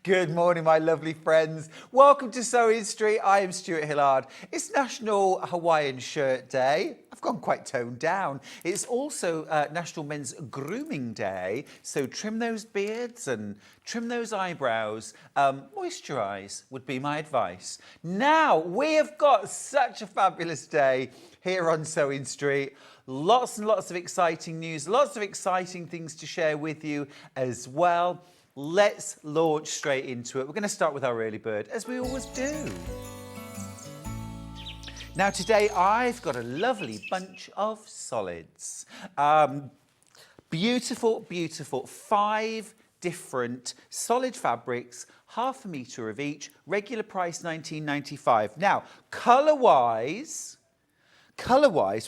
Good morning, my lovely friends. Welcome to Sewing Street. I am Stuart Hillard. It's National Hawaiian Shirt Day. I've gone quite toned down. It's also National Men's Grooming Day. So trim those beards and trim those eyebrows. Moisturise would be my advice. Now, we have got such a fabulous day here on Sewing Street. Lots and lots of exciting news, lots of exciting things to share with you as well. Let's launch straight into it. We're going to start with our early bird, as we always do. Now today I've got a lovely bunch of solids. Beautiful, beautiful. 5 different solid fabrics, half a metre of each, regular price £19.95. Now, colour-wise,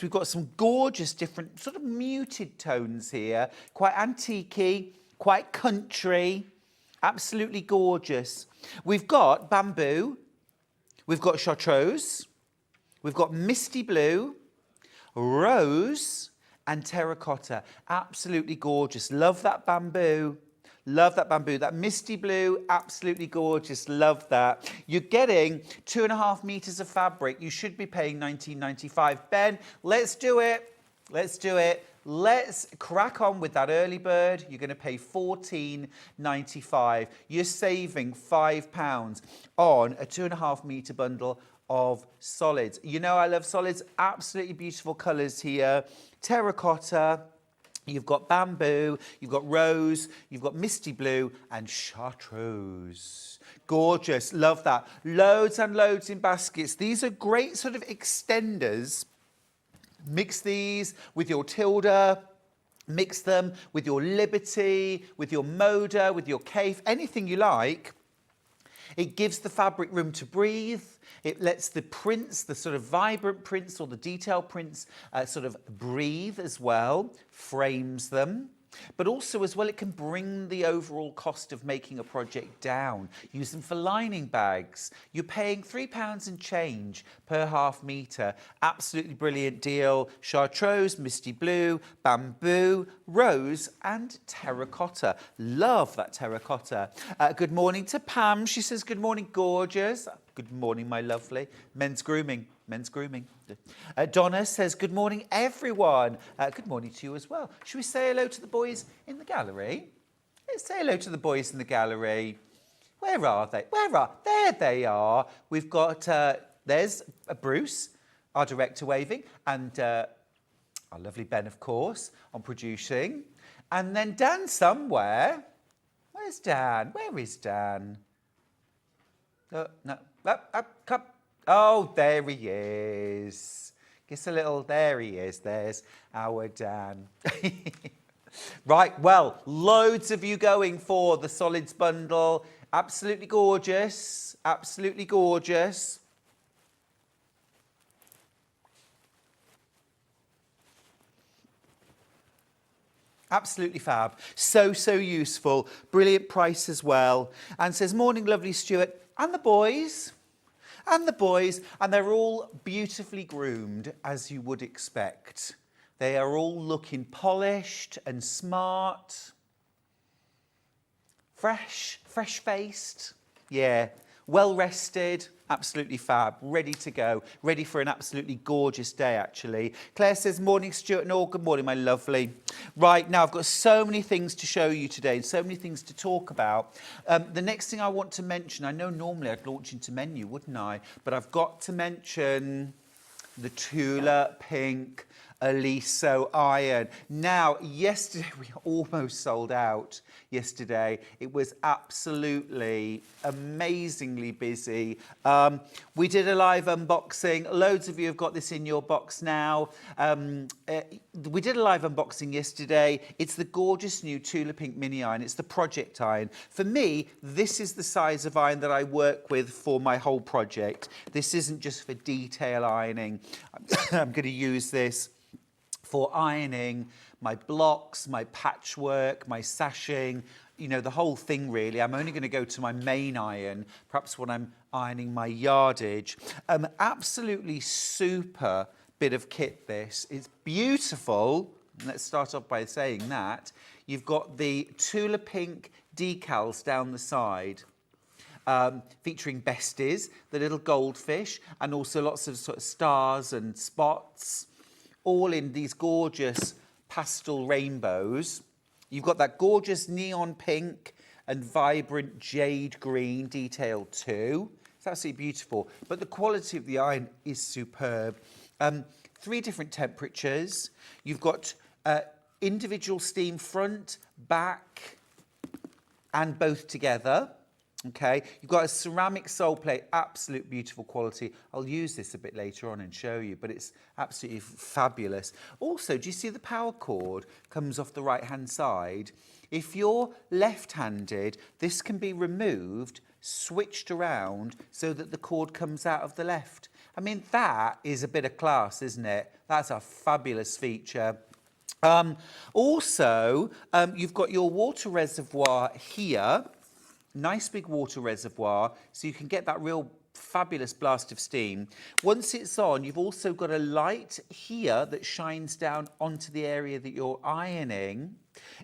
we've got some gorgeous different sort of muted tones here, quite antique-y, quite country, absolutely gorgeous. We've got bamboo, we've got chartreuse, we've got misty blue, rose and terracotta. Absolutely gorgeous. Love that bamboo. Love that bamboo. That misty blue, absolutely gorgeous. Love that. You're getting 2.5 metres of fabric. You should be paying £19.95. Ben, let's do it. Let's do it. Let's crack on with that early bird. You're going to pay £14.95. You're saving £5 on a 2.5 metre bundle of solids. You know I love solids. Absolutely beautiful colours here. Terracotta. You've got bamboo, you've got rose, you've got misty blue and chartreuse. Gorgeous, love that. Loads and loads in baskets. These are great sort of extenders. Mix these with your Tilda, mix them with your Liberty, with your Moda, with your Cafe, anything you like. It gives the fabric room to breathe. It lets the prints, the sort of vibrant prints or the detail prints sort of breathe as well, frames them. But also as well, it can bring the overall cost of making a project down. Use them for lining bags. You're paying £3 and change per half metre. Absolutely brilliant deal. Chartreuse, misty blue, bamboo, rose and terracotta. Love that terracotta. Good morning to Pam. She says, good morning, gorgeous. Good morning, my lovely. Men's grooming. Men's grooming. Donna says, good morning, everyone. Good morning to you as well. Should we say hello to the boys in the gallery? Let's say hello to the boys in the gallery. Where are they? There they are. We've got, there's Bruce, our director, waving, and our lovely Ben, of course, on producing. And then Dan somewhere. Where's Dan? Where is Dan? No. Come. Oh, there he is. Just a little, there he is. There's our Dan. Right, well, loads of you going for the solids bundle. Absolutely gorgeous. Absolutely gorgeous. Absolutely fab. So useful. Brilliant price as well. And says, morning, lovely Stuart. And the boys. And they're all beautifully groomed, as you would expect. They are all looking polished and smart. Fresh-faced. Yeah, well-rested. Absolutely fab. Ready to go. Ready for an absolutely gorgeous day, actually. Claire says, morning, Stuart and all. Good morning, my lovely. Right, now I've got so many things to show you today and so many things to talk about. The next thing I want to mention, I know normally I'd launch into menu, wouldn't I? But I've got to mention the Tula Pink Aliso iron. Now, yesterday, we almost sold out yesterday. It was absolutely amazingly busy. We did a live unboxing. Loads of you have got this in your box now. We did a live unboxing yesterday. It's the gorgeous new Tula Pink mini iron. It's the project iron. For me, this is the size of iron that I work with for my whole project. This isn't just for detail ironing. I'm going to use this for ironing my blocks, my patchwork, my sashing, you know, the whole thing really. I'm only going to go to my main iron, perhaps when I'm ironing my yardage. Absolutely super bit of kit this. It's beautiful. let's start off by saying that you've got the Tula Pink decals down the side. Featuring besties, the little goldfish, and also lots of sort of stars and spots, all in these gorgeous pastel rainbows. You've got that gorgeous neon pink and vibrant jade green detail too. It's absolutely beautiful, but the quality of the iron is superb. 3 different temperatures. You've got individual steam front, back, and both together. Okay, you've got a ceramic sole plate, absolute beautiful quality. I'll use this a bit later on and show you, but it's absolutely fabulous. Also, do you see the power cord comes off the right-hand side? If you're left-handed, this can be removed, switched around so that the cord comes out of the left. I mean, that is a bit of class, isn't it? That's a fabulous feature. Also, you've got your water reservoir here. Nice big water reservoir, so you can get that real fabulous blast of steam. Once it's on, you've also got a light here that shines down onto the area that you're ironing.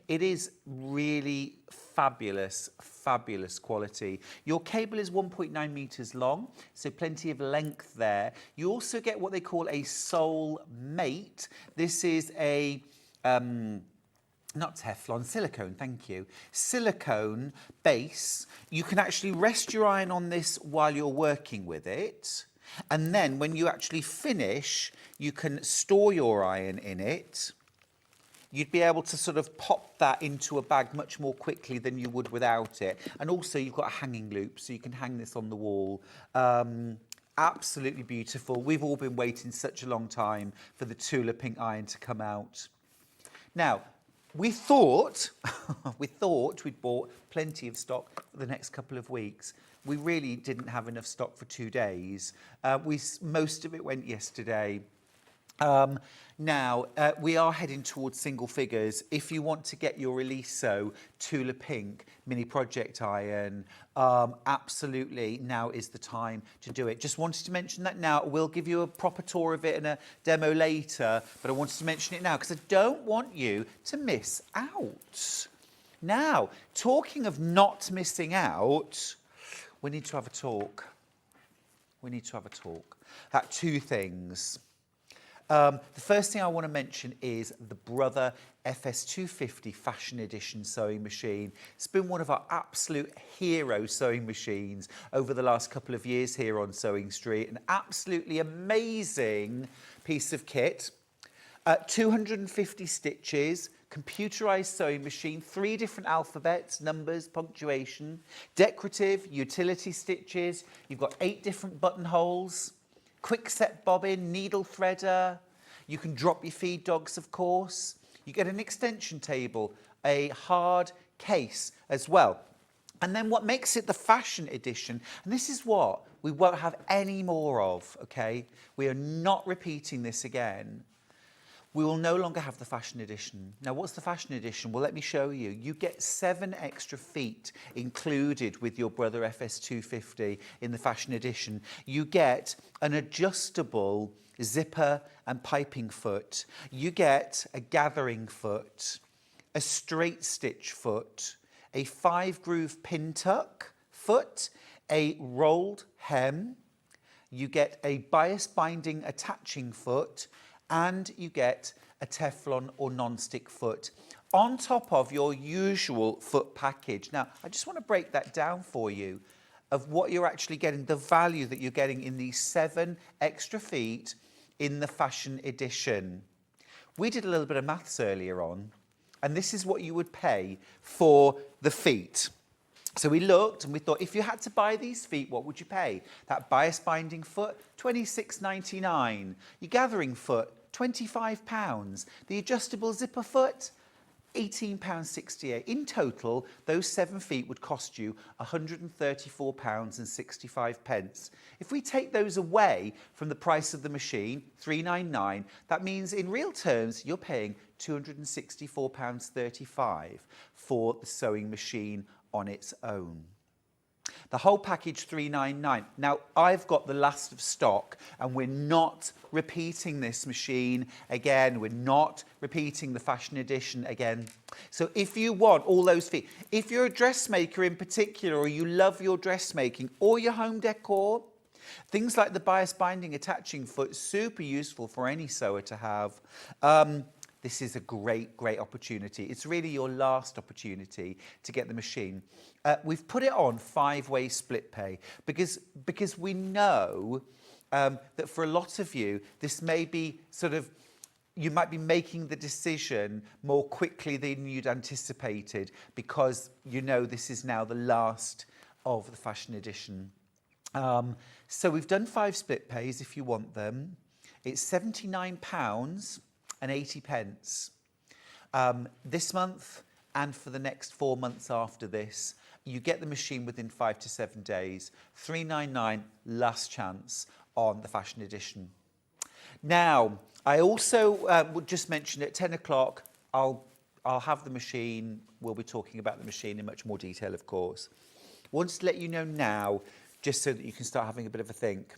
It is really fabulous, fabulous quality. Your cable is 1.9 meters long, so plenty of length there. You also get what they call a sole mate. This is a not Teflon, silicone, thank you. Silicone base. You can actually rest your iron on this while you're working with it. And then when you actually finish, you can store your iron in it. You'd be able to sort of pop that into a bag much more quickly than you would without it. And also you've got a hanging loop, so you can hang this on the wall. Absolutely beautiful. We've all been waiting such a long time for the Tula Pink iron to come out. Now, we thought we'd bought plenty of stock for the next couple of weeks. We really didn't have enough stock for 2 days. Most of it went yesterday. Now, we are heading towards single figures. If you want to get your Eliso Tula Pink mini project iron, absolutely now is the time to do it. Just wanted to mention that now. We'll give you a proper tour of it and a demo later, but I wanted to mention it now because I don't want you to miss out. Now, talking of not missing out, we need to have a talk. We need to have a talk about 2 things. The first thing I want to mention is the Brother FS250 Fashion Edition sewing machine. It's been one of our absolute hero sewing machines over the last couple of years here on Sewing Street. An absolutely amazing piece of kit. 250 stitches, computerized sewing machine, 3 different alphabets, numbers, punctuation, decorative, utility stitches. You've got 8 different buttonholes. Quick set bobbin, needle threader. You can drop your feed dogs, of course. You get an extension table, a hard case as well. And then what makes it the fashion edition, and this is what we won't have any more of, okay? We are not repeating this again. We will no longer have the fashion edition. Now, what's the fashion edition? Well, let me show you. You get 7 extra feet included with your Brother FS250 in the fashion edition. You get an adjustable zipper and piping foot. You get a gathering foot, a straight stitch foot, a 5-groove pin tuck foot, a rolled hem. You get a bias binding attaching foot, and you get a Teflon or non-stick foot on top of your usual foot package. Now, I just want to break that down for you of what you're actually getting, the value that you're getting in these 7 extra feet in the fashion edition. We did a little bit of maths earlier on, and this is what you would pay for the feet. So we looked and we thought, if you had to buy these feet, what would you pay? That bias binding foot, £26.99. Your gathering foot, £25. The adjustable zipper foot, £18.68. In total, those 7 feet would cost you £134.65. If we take those away from the price of the machine, £399, that means in real terms, you're paying £264.35 for the sewing machine on its own. The whole package £399. Now, I've got the last of stock, and we're not repeating this machine again. We're not repeating the fashion edition again. So if you want all those feet, if you're a dressmaker in particular, or you love your dressmaking or your home decor, things like the bias binding attaching foot, super useful for any sewer to have. This is a great, great opportunity. It's really your last opportunity to get the machine. We've put it on 5-way split pay because we know that for a lot of you, this may be sort of, you might be making the decision more quickly than you'd anticipated because you know this is now the last of the fashion edition. So we've done 5 split pays if you want them. It's £79.80. This month and for the next 4 months after this, you get the machine within 5 to 7 days. £399, last chance on the fashion edition. Now, I also would just mention at 10 o'clock, I'll have the machine. We'll be talking about the machine in much more detail, of course. Wanted to let you know now, just so that you can start having a bit of a think.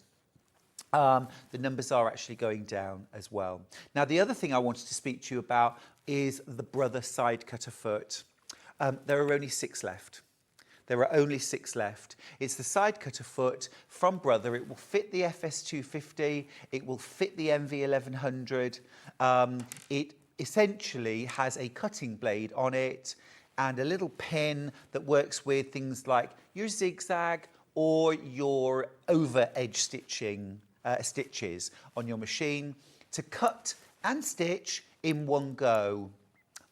The numbers are actually going down as well. Now, the other thing I wanted to speak to you about is the Brother side cutter foot. There are only 6 left. There are only 6 left. It's the side cutter foot from Brother. It will fit the FS250. It will fit the MV1100. It essentially has a cutting blade on it and a little pin that works with things like your zigzag or your over edge stitches on your machine to cut and stitch in one go.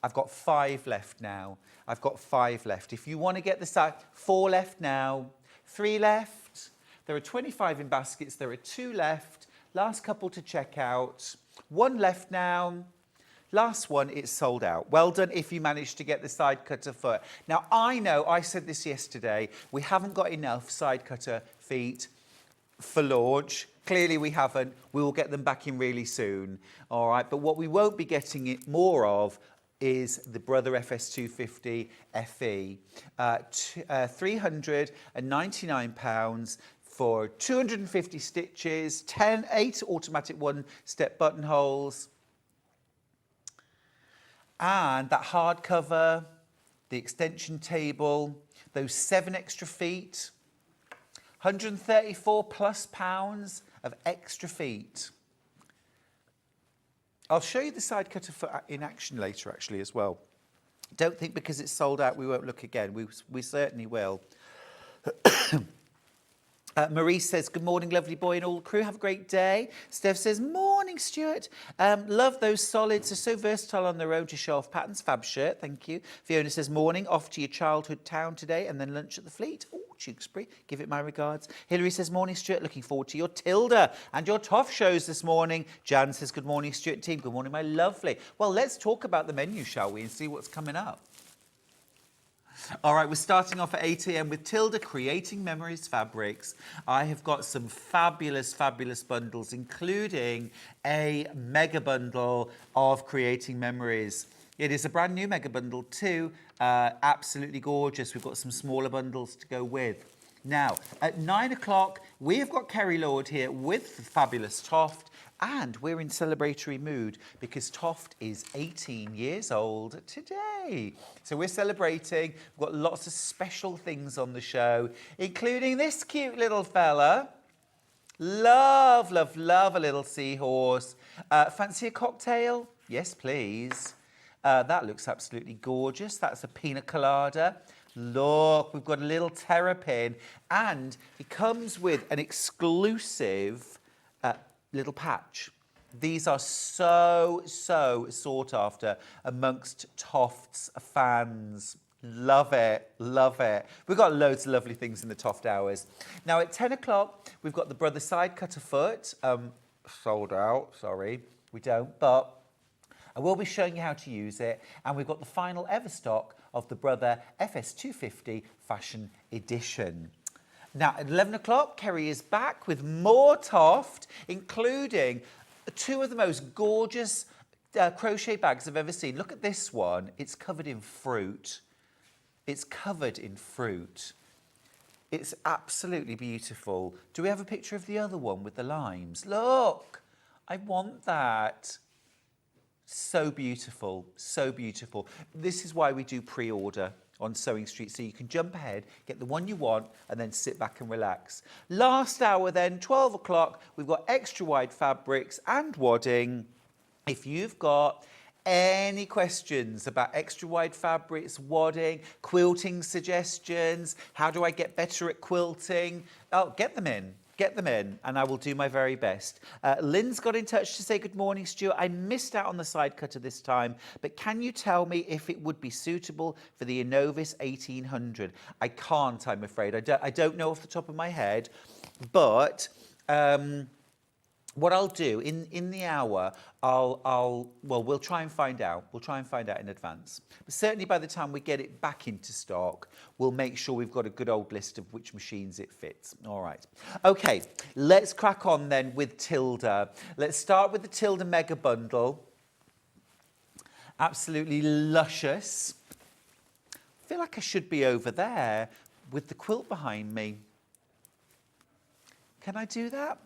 I've got 5 left now. I've got 5 left. If you want to get the side, 4 left now, 3 left. There are 25 in baskets. There are 2 left. Last couple to check out. 1 left now. Last one, it's sold out. Well done if you managed to get the side cutter foot. Now, I know, I said this yesterday, we haven't got enough side cutter feet for launch. Clearly we haven't. We will get them back in really soon. All right, but what we won't be getting it more of is the Brother FS250 FE. £399 for 250 stitches, 8 automatic 1-step buttonholes. And that hardcover, the extension table, those 7 extra feet, 134 plus pounds of extra feet. I'll show you the side cutter foot in action later, actually, as well. Don't think because it's sold out we won't look again. We certainly will. Marie says, good morning, lovely boy and all the crew. Have a great day. Steph says, morning, Stuart. Love those solids. They're so versatile on their own to show off patterns. Fab shirt. Thank you. Fiona says, morning. Off to your childhood town today and then lunch at the Fleet. Oh, Tewkesbury. Give it my regards. Hilary says, morning, Stuart. Looking forward to your Tilda and your TOFT shows this morning. Jan says, good morning, Stuart team. Good morning, my lovely. Well, let's talk about the menu, shall we, and see what's coming up. All right, we're starting off at 8 a.m. with Tilda Creating Memories Fabrics. I have got some fabulous, fabulous bundles, including a mega bundle of Creating Memories. It is a brand new mega bundle too, absolutely gorgeous. We've got some smaller bundles to go with. Now, at 9 o'clock, we have got Kerry Lord here with the fabulous TOFT. And we're in celebratory mood because TOFT is 18 years old today. So we're celebrating. We've got lots of special things on the show, including this cute little fella. Love, love, love a little seahorse. Fancy a cocktail? Yes, please. That looks absolutely gorgeous. That's a pina colada. Look, we've got a little terrapin. And it comes with an exclusive little patch. These are so sought after amongst TOFT's fans. Love it, love it. We've got loads of lovely things in the TOFT hours. Now at 10 o'clock, we've got the Brother side cutter foot. Sold out, sorry, we don't, but I will be showing you how to use it. And we've got the final ever stock of the Brother FS250 Fashion Edition. Now, at 11 o'clock, Kerry is back with more TOFT, including 2 of the most gorgeous crochet bags I've ever seen. Look at this one. It's covered in fruit. It's covered in fruit. It's absolutely beautiful. Do we have a picture of the other one with the limes? Look, I want that. So beautiful, so beautiful. This is why we do pre-order on Sewing Street, so you can jump ahead, get the one you want, and then sit back and relax. Last hour then, 12 o'clock, we've got extra wide fabrics and wadding. If you've got any questions about extra wide fabrics, wadding, quilting suggestions, how do I get better at quilting? Oh, get them in. Get them in, and I will do my very best. Lynn's got in touch to say good morning, Stuart. I missed out on the side cutter this time, but can you tell me if it would be suitable for the Innovis 1800? I can't, I'm afraid. I don't know off the top of my head, but what I'll do in the hour, we'll try and find out. We'll try and find out in advance. But certainly by the time we get it back into stock, we'll make sure we've got a good old list of which machines it fits. All right. Okay, let's crack on then with Tilda. Let's start with the Tilda Mega Bundle. Absolutely luscious. I feel like I should be over there with the quilt behind me. Can I do that?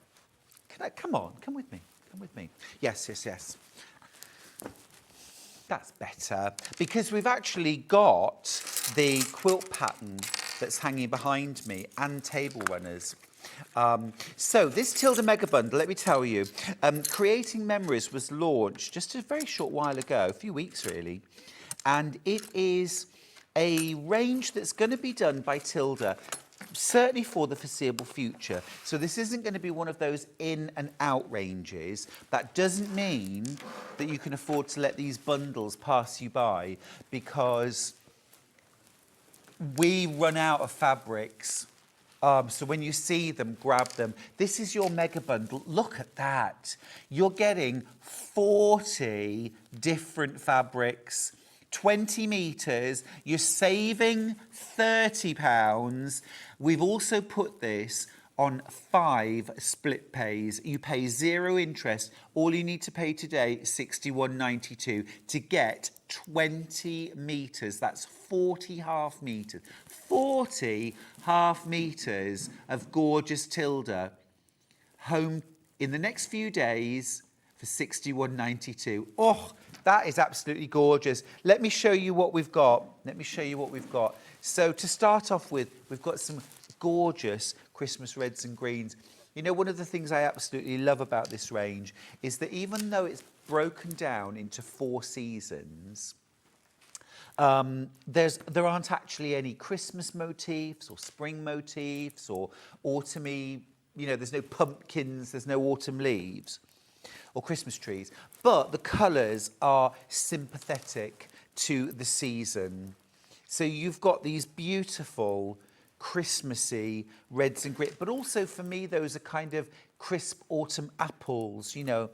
Come on, come with me, come with me. Yes, yes, yes. That's better, because we've actually got the quilt pattern that's hanging behind me and table runners. So this Tilda Mega Bundle, let me tell you, Creating Memories was launched just a very short while ago, a few weeks really, and it is a range that's going to be done by Tilda certainly for the foreseeable future. So this isn't going to be one of those in and out ranges. That doesn't mean that you can afford to let these bundles pass you by, because we run out of fabrics. So when you see them, grab them. This is your mega bundle. Look at that. You're getting 40 different fabrics. 20 metres, you're saving £30. We've also put this on 5 split pays. You pay 0 interest. All you need to pay today is £61.92 to get 20 metres. That's 40 half metres. 40 half metres of gorgeous Tilda home in the next few days for £61.92. Oh, that is absolutely gorgeous. Let me show you what we've got. Let me show you what we've got. So to start off with, we've got some gorgeous Christmas reds and greens. You know, one of the things I absolutely love about this range is that even though it's broken down into 4 seasons, there aren't actually any Christmas motifs or spring motifs or autumny, you know, there's no pumpkins, there's no autumn leaves or Christmas trees, but the colours are sympathetic to the season. So you've got these beautiful Christmassy reds and grits, but also for me those are kind of crisp autumn apples, you know,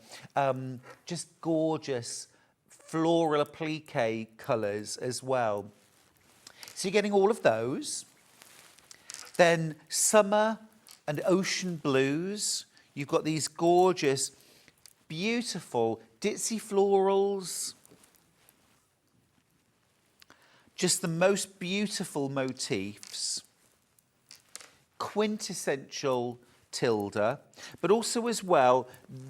just gorgeous floral applique colours as well. So you're getting all of those. Then summer and ocean blues. You've got these gorgeous, beautiful ditzy florals. Just the most beautiful motifs. Quintessential Tilda, but also as well,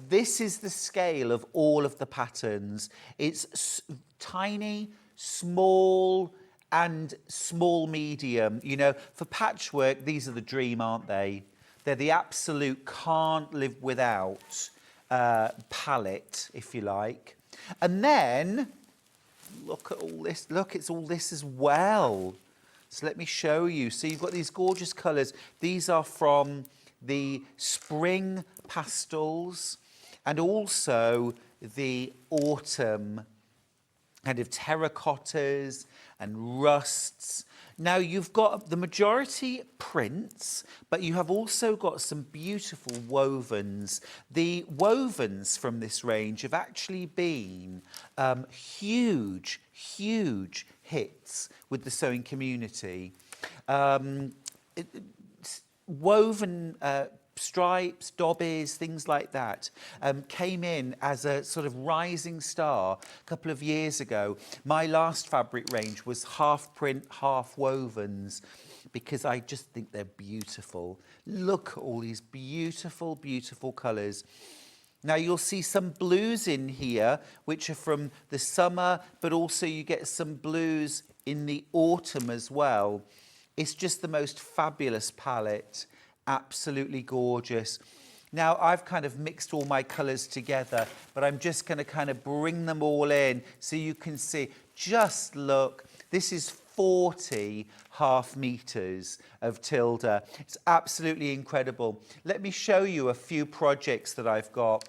this is the scale of all of the patterns. It's tiny, small, and small medium. You know, for patchwork, these are the dream, aren't they? They're the absolute can't live without palette, if you like. And then, look at all this. Look, it's all this as well. So let me show you. So you've got these gorgeous colours. These are from the spring pastels and also the autumn kind of terracottas and rusts. Now you've got the majority prints, but you have also got some beautiful wovens. The wovens from this range have actually been huge, huge hits with the sewing community. Woven stripes, dobbies, things like that, came in as a sort of rising star a couple of years ago. My last fabric range was half print, half wovens, because I just think they're beautiful. Look at all these beautiful, beautiful colours. Now you'll see some blues in here, which are from the summer, but also you get some blues in the autumn as well. It's just the most fabulous palette. Absolutely gorgeous. Now I've kind of mixed all my colours together, but I'm just going to kind of bring them all in so you can see. Just look, this is 40 half meters of Tilda. It's absolutely incredible. Let me show you a few projects that I've got.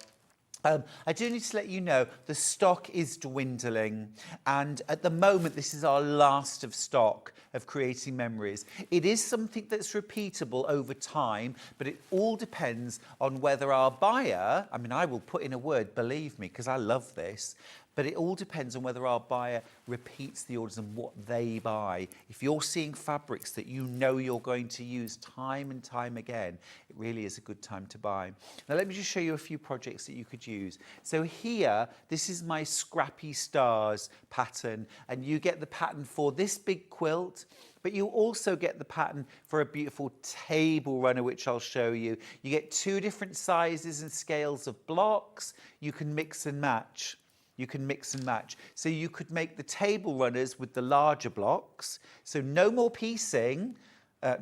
I do need to let you know the stock is dwindling, and at the moment this is our last of stock of Creating Memories. It is something that's repeatable over time, but it all depends on whether our buyer, I mean, I will put in a word, believe me, because I love this, but it all depends on whether our buyer repeats the orders and what they buy. If you're seeing fabrics that you know you're going to use time and time again, it really is a good time to buy. Now let me just show you a few projects that you could use. So here, this is my Scrappy Stars pattern, and you get the pattern for this big quilt, but you also get the pattern for a beautiful table runner, which I'll show you. You get 2 different sizes and scales of blocks. You can mix and match. You can mix and match. So you could make the table runners with the larger blocks. So no more piecing,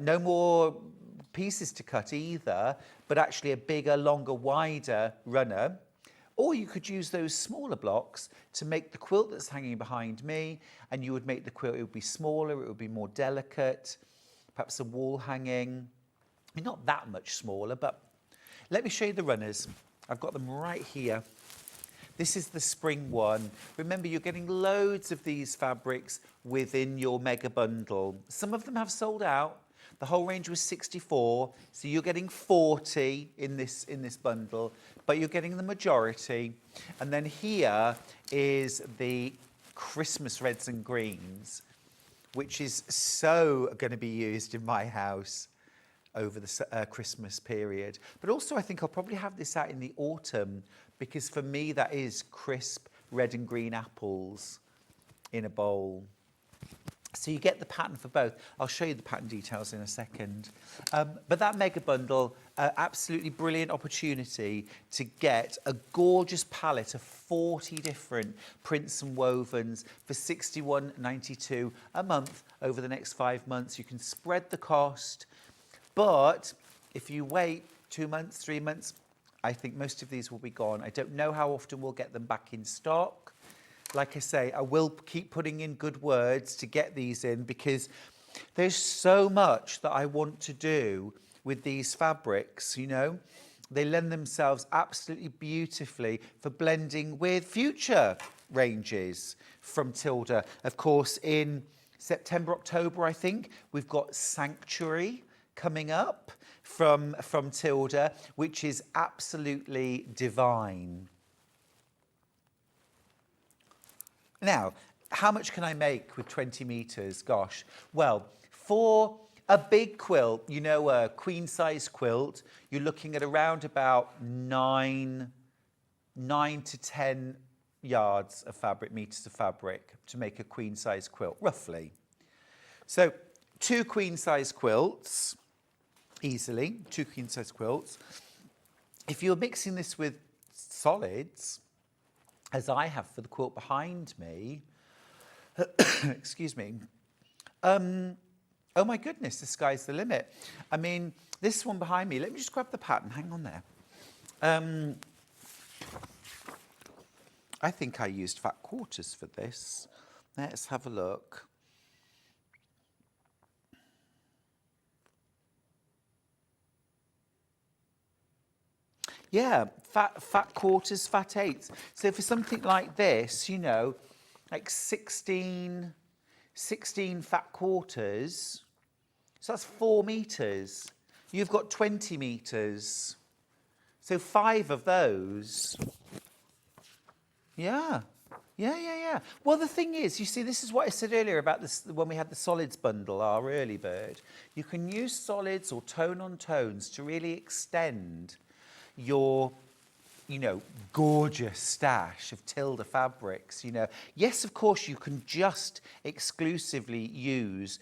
no more pieces to cut either, but actually a bigger, longer, wider runner. Or you could use those smaller blocks to make the quilt that's hanging behind me, and you would make the quilt, it would be smaller, it would be more delicate, perhaps a wall hanging. I mean, not that much smaller, but let me show you the runners. I've got them right here. This is the spring one. Remember, you're getting loads of these fabrics within your mega bundle. Some of them have sold out. The whole range was 64, so you're getting 40 in this bundle, but you're getting the majority. And then here is the Christmas reds and greens, which is so going to be used in my house over the Christmas period. But also I think I'll probably have this out in the autumn, because for me that is crisp red and green apples in a bowl. So you get the pattern for both. I'll show you the pattern details in a second. But that mega bundle, absolutely brilliant opportunity to get a gorgeous palette of 40 different prints and wovens for £61.92 a month over the next 5 months. You can spread the cost, but if you wait 2 months, 3 months, I think most of these will be gone. I don't know how often we'll get them back in stock. Like I say, I will keep putting in good words to get these in, because there's so much that I want to do with these fabrics, you know. They lend themselves absolutely beautifully for blending with future ranges from Tilda. Of course, in September, October, I think, we've got Sanctuary coming up from Tilda, which is absolutely divine. Now, how much can I make with 20 metres? Gosh, well, for a big quilt, you know, a queen size quilt, you're looking at around about 9 to 10 yards of fabric, metres of fabric to make a queen size quilt, roughly. So 2 queen size quilts, easily, 2 queen size quilts. If you're mixing this with solids, as I have for the quilt behind me, excuse me, oh my goodness, the sky's the limit. I mean, this one behind me, let me just grab the pattern, hang on there. I think I used fat quarters for this. Let's have a look. Yeah, fat quarters, fat eighths. So for something like this, you know, like 16 fat quarters, so that's 4 metres. You've got 20 metres. So 5 of those. Yeah, Yeah, yeah, yeah. Well, the thing is, you see, this is what I said earlier about this when we had the solids bundle, our early bird. You can use solids or tone on tones to really extend your, you know, gorgeous stash of Tilda Fabrics, you know. Yes, of course, you can just exclusively use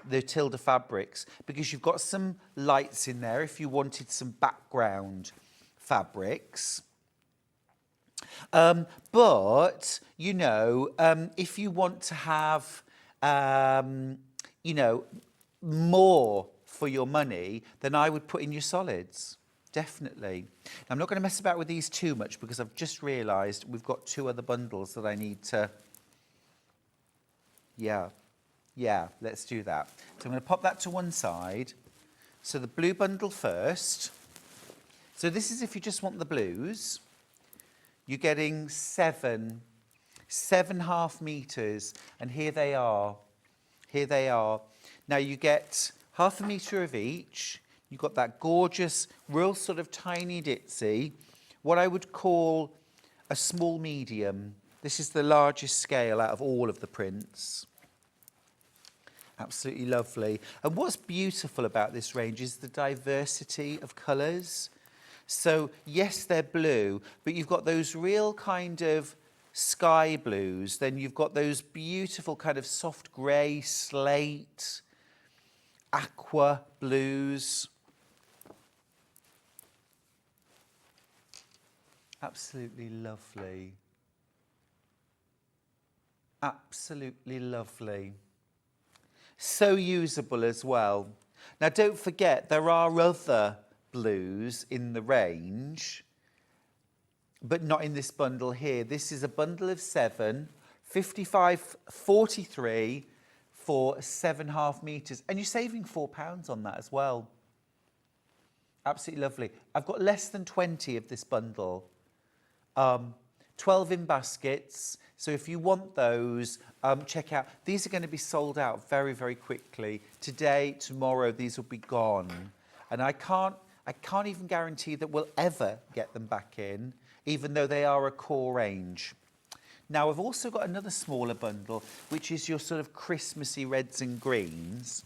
the Tilda Fabrics because you've got some lights in there if you wanted some background fabrics. But, you know, if you want to have, you know, more for your money, then I would put in your solids. Definitely. I'm not going to mess about with these too much because I've just realised we've got 2 other bundles that I need to... Yeah, let's do that. So I'm going to pop that to one side. So the blue bundle first. So this is if you just want the blues. You're getting 7.5 metres, and here they are. Here they are. Now you get 0.5 metre of each. You've got that gorgeous, real sort of tiny ditzy, what I would call a small medium. This is the largest scale out of all of the prints. Absolutely lovely. And what's beautiful about this range is the diversity of colours. So, yes, they're blue, but you've got those real kind of sky blues. Then you've got those beautiful kind of soft grey, slate, aqua blues. Absolutely lovely. Absolutely lovely. So usable as well. Now, don't forget, there are other blues in the range, but not in this bundle here. This is a bundle of 7, 55.43 for 7.5 metres. And you're saving £4 on that as well. Absolutely lovely. I've got less than 20 of this bundle. 12 in baskets. So if you want those, check out. These are going to be sold out very, very quickly. Today, tomorrow, these will be gone. And I can't even guarantee that we'll ever get them back in, even though they are a core range. Now, I've also got another smaller bundle, which is your sort of Christmassy reds and greens.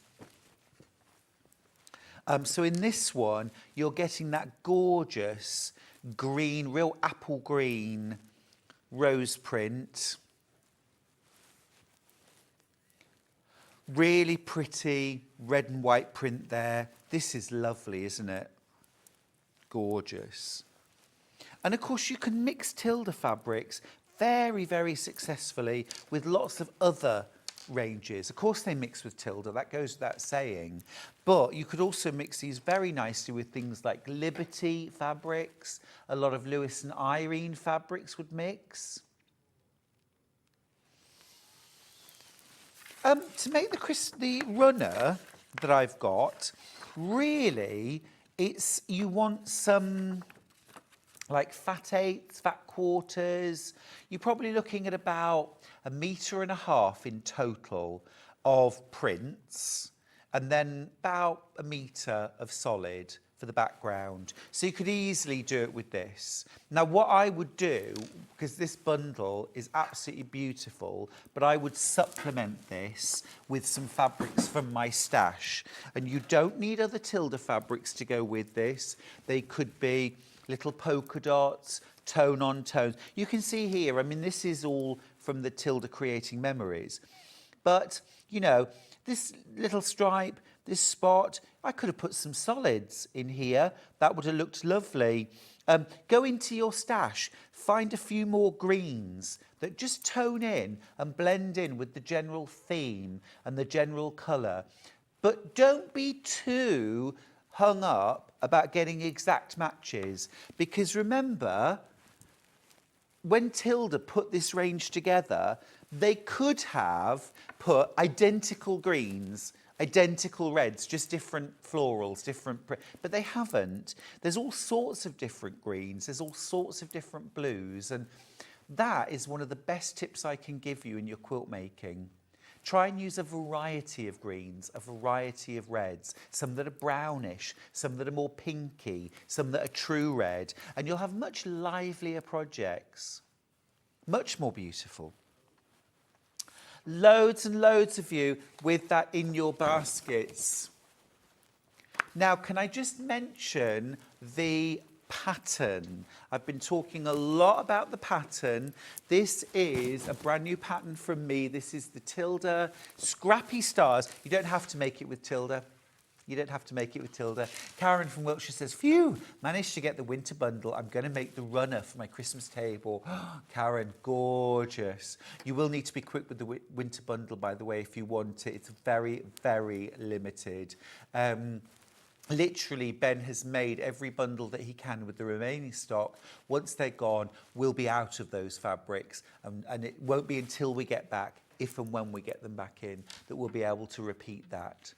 So in this one, you're getting that gorgeous green, real apple green rose print. Really pretty red and white print there. This is lovely, isn't it? Gorgeous. And of course, you can mix Tilda fabrics very, very successfully with lots of other ranges. Of course, they mix with Tilda, that goes without saying. But you could also mix these very nicely with things like Liberty fabrics. A lot of Lewis and Irene fabrics would mix. To make the runner that I've got, really, you want some like fat eighths, fat quarters. You're probably looking at about 1.5 meters in total of prints, and then about 1 metre of solid for the background. So you could easily do it with this. Now, what I would do, because this bundle is absolutely beautiful, but I would supplement this with some fabrics from my stash. And you don't need other Tilda fabrics to go with this. They could be little polka dots, tone on tones. You can see here, I mean, this is all from the Tilda Creating Memories. But, you know, this little stripe, this spot, I could have put some solids in here. That would have looked lovely. Go into your stash, find a few more greens that just tone in and blend in with the general theme and the general colour. But don't be too hung up about getting exact matches, because remember, when Tilda put this range together, they could have put identical greens, identical reds, just different florals, but they haven't. There's all sorts of different greens, there's all sorts of different blues, and that is one of the best tips I can give you in your quilt making. Try and use a variety of greens, a variety of reds, some that are brownish, some that are more pinky, some that are true red, and you'll have much livelier projects. Much more beautiful. Loads and loads of you with that in your baskets. Now, can I just mention the pattern? I've been talking a lot about the pattern. This is a brand new pattern from me. This is the Tilda Scrappy Stars. You don't have to make it with Tilda. You don't have to make it with Tilda. Karen from Wiltshire says, phew, managed to get the winter bundle. I'm going to make the runner for my Christmas table. Karen, gorgeous. You will need to be quick with the winter bundle, by the way, if you want it. It's very, very limited. Literally, Ben has made every bundle that he can with the remaining stock. Once they're gone, we'll be out of those fabrics. And it won't be until we get back, if and when we get them back in, that we'll be able to repeat that.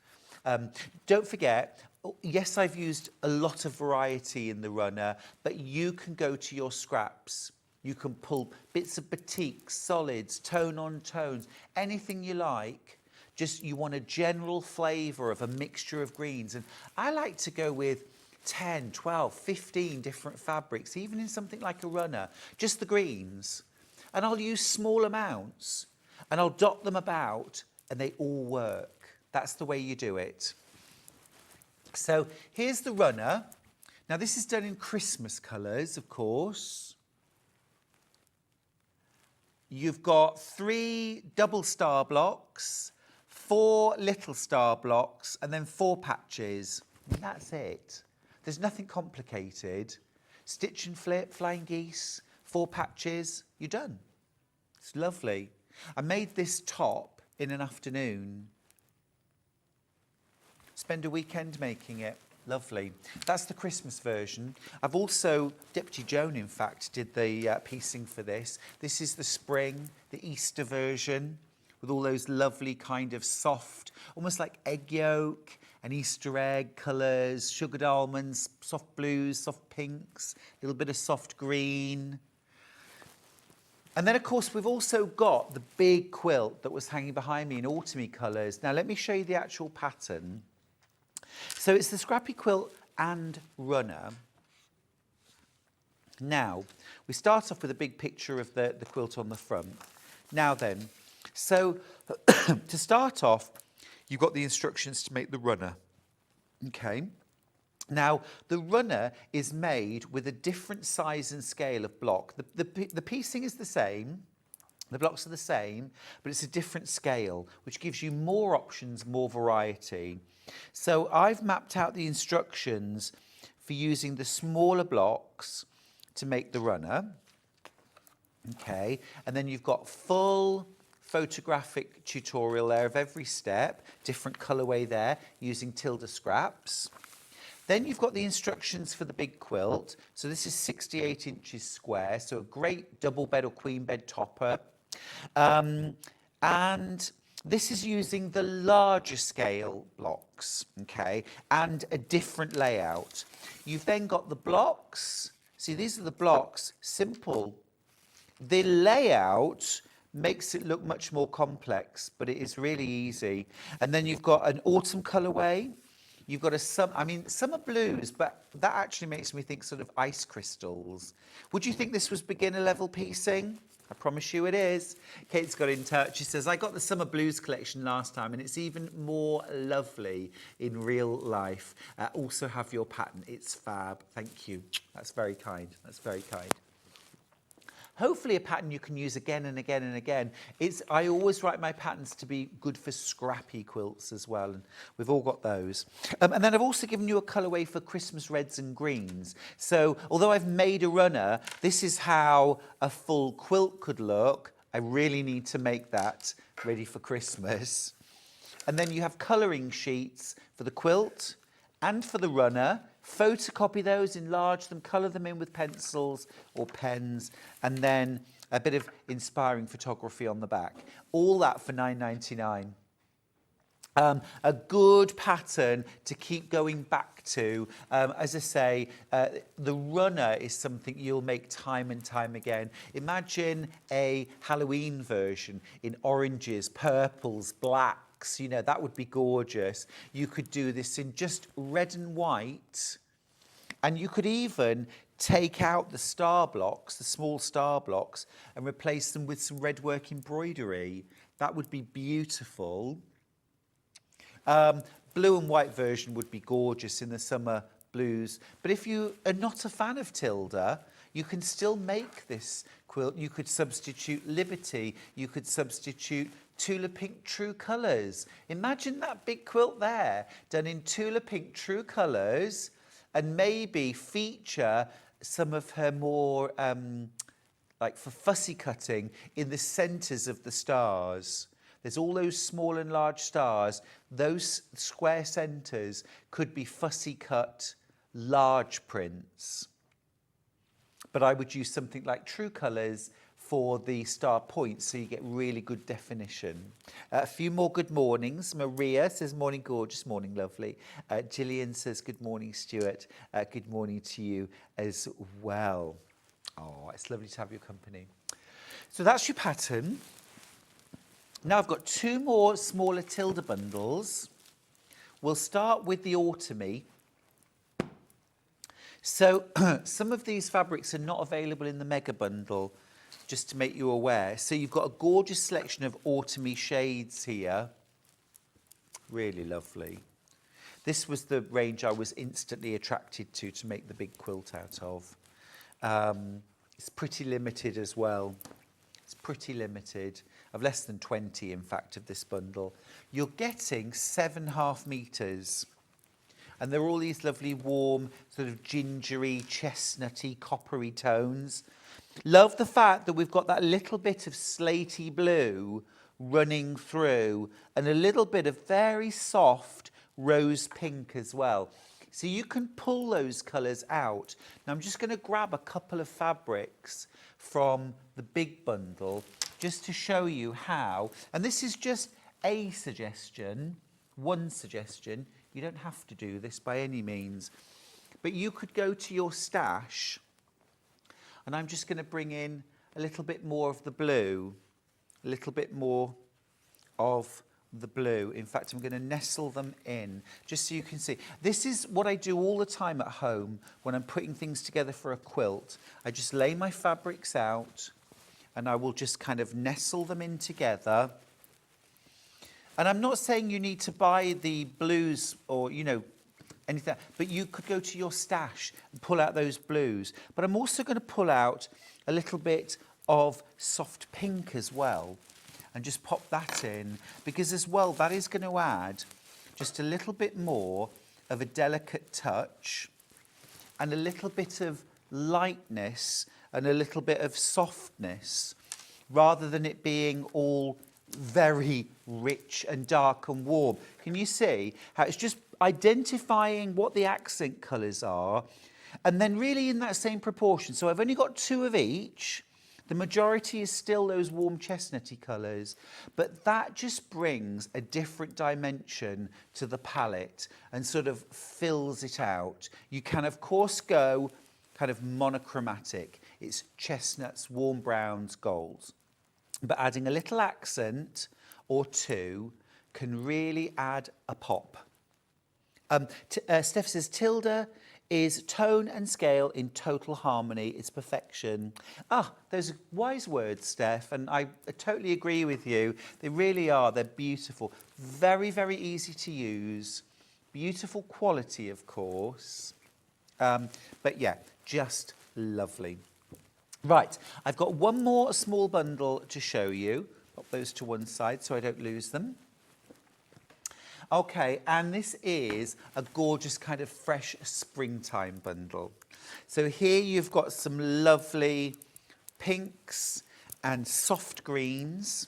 Don't forget, yes, I've used a lot of variety in the runner, but you can go to your scraps. You can pull bits of batik, solids, tone on tones, anything you like. Just you want a general flavour of a mixture of greens. And I like to go with 10, 12, 15 different fabrics, even in something like a runner, just the greens. And I'll use small amounts and I'll dot them about and they all work. That's the way you do it. So here's the runner. Now this is done in Christmas colours, of course. You've got 3 double star blocks, 4 little star blocks, and then 4 patches. And that's it. There's nothing complicated. Stitch and flip, flying geese, 4 patches, you're done. It's lovely. I made this top in an afternoon. Spend a weekend making it. Lovely. That's the Christmas version. I've also, Deputy Joan, in fact, did the piecing for this. This is the spring, the Easter version, with all those lovely kind of soft, almost like egg yolk and Easter egg colours, sugared almonds, soft blues, soft pinks, a little bit of soft green. And then, of course, we've also got the big quilt that was hanging behind me in autumny colours. Now, let me show you the actual pattern. So it's the Scrappy Quilt and Runner. Now, we start off with a big picture of the quilt on the front. Now then, so to start off, you've got the instructions to make the runner. Okay. Now, the runner is made with a different size and scale of block. The piecing is the same. The blocks are the same, but it's a different scale, which gives you more options, more variety. So I've mapped out the instructions for using the smaller blocks to make the runner. Okay, and then you've got full photographic tutorial there of every step, different colourway there, using Tilda scraps. Then you've got the instructions for the big quilt. So this is 68 inches square, so a great double bed or queen bed topper. And this is using the larger scale blocks, okay, and a different layout. You've then got the blocks. See, these are the blocks, simple. The layout makes it look much more complex, but it is really easy. And then you've got an autumn colourway. You've got summer blues, but that actually makes me think sort of ice crystals. Would you think this was beginner level piecing? I promise you it is. Kate's got in touch. She says, I got the Summer Blues collection last time and it's even more lovely in real life. Also have your pattern. It's fab. Thank you. That's very kind. That's very kind. Hopefully a pattern you can use again and again and again. I always write my patterns to be good for scrappy quilts as well, and we've all got those. And then I've also given you a colourway for Christmas reds and greens. So although I've made a runner, this is how a full quilt could look. I really need to make that ready for Christmas. And then you have colouring sheets for the quilt and for the runner. Photocopy those, enlarge them, colour them in with pencils or pens, and then a bit of inspiring photography on the back. All that for £9.99. A good pattern to keep going back to. As I say, the runner is something you'll make time and time again. Imagine a Halloween version in oranges, purples, blacks. You know, that would be gorgeous. You could do this in just red and white. And you could even take out the star blocks, the small star blocks, and replace them with some red work embroidery. That would be beautiful. Blue and white version would be gorgeous in the summer blues. But if you are not a fan of Tilda, you can still make this quilt. You could substitute Liberty. You could substitute Tula Pink True Colours. Imagine that big quilt there, done in Tula Pink True Colours, and maybe feature some of her more, like for fussy cutting, in the centres of the stars. There's all those small and large stars. Those square centres could be fussy cut, large prints. But I would use something like True Colours for the star points, so you get really good definition. A few more good mornings. Maria says, morning gorgeous, morning lovely. Gillian says, good morning Stuart. Good morning to you as well. Oh, it's lovely to have your company. So that's your pattern. Now I've got two more smaller Tilda bundles. We'll start with the autumny. So some of these fabrics are not available in the mega bundle, just to make you aware. So you've got a gorgeous selection of autumny shades here. Really lovely. This was the range I was instantly attracted to make the big quilt out of. It's pretty limited as well. It's pretty limited. Of less than 20, in fact, of this bundle. You're getting 7.5 metres. And they're all these lovely warm, sort of gingery, chestnutty, coppery tones. Love the fact that we've got that little bit of slaty blue running through and a little bit of very soft rose pink as well. So you can pull those colours out. Now I'm just going to grab a couple of fabrics from the big bundle just to show you how. And this is just a suggestion, one suggestion. You don't have to do this by any means. But you could go to your stash, and I'm just going to bring in a little bit more of the blue, a little bit more of the blue. In fact, I'm going to nestle them in just so you can see. This is what I do all the time at home when I'm putting things together for a quilt. I just lay my fabrics out and I will just kind of nestle them in together. And I'm not saying you need to buy the blues or, you know, anything, but you could go to your stash and pull out those blues. But I'm also going to pull out a little bit of soft pink as well and just pop that in, because as well that is going to add just a little bit more of a delicate touch and a little bit of lightness and a little bit of softness, rather than it being all very rich and dark and warm. Can you see how it's just identifying what the accent colours are, and then really in that same proportion. So I've only got two of each. The majority is still those warm chestnutty colours, but that just brings a different dimension to the palette and sort of fills it out. You can, of course, go kind of monochromatic. It's chestnuts, warm browns, golds. But adding a little accent or two can really add a pop. Steph says, Tilda is tone and scale in total harmony. It's perfection. Ah, those are wise words, Steph, and I totally agree with you. They really are. They're beautiful. Very, very easy to use. Beautiful quality, of course. But yeah, just lovely. Right, I've got one more small bundle to show you. Pop those to one side so I don't lose them. Okay, and this is a gorgeous kind of fresh springtime bundle. So here you've got some lovely pinks and soft greens.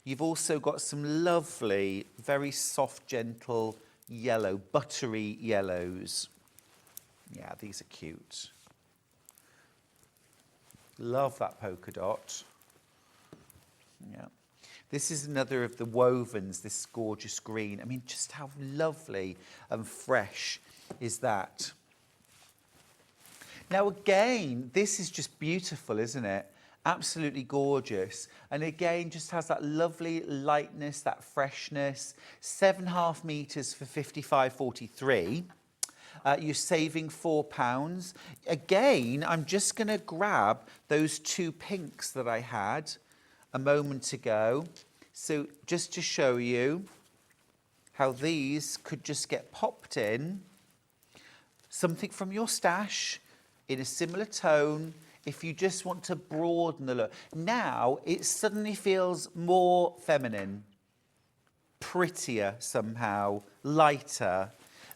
You've also got some lovely, very soft, gentle yellow, buttery yellows. Yeah, these are cute. Love that polka dot. Yeah. This is another of the wovens, this gorgeous green. I mean, just how lovely and fresh is that? Now, again, this is just beautiful, isn't it? Absolutely gorgeous. And again, just has that lovely lightness, that freshness. 7.5 metres for 55.43. You're saving £4. Again, I'm just going to grab those two pinks that I had a moment ago. So just to show you how these could just get popped in. Something from your stash in a similar tone if you just want to broaden the look. Now it suddenly feels more feminine, prettier somehow, lighter.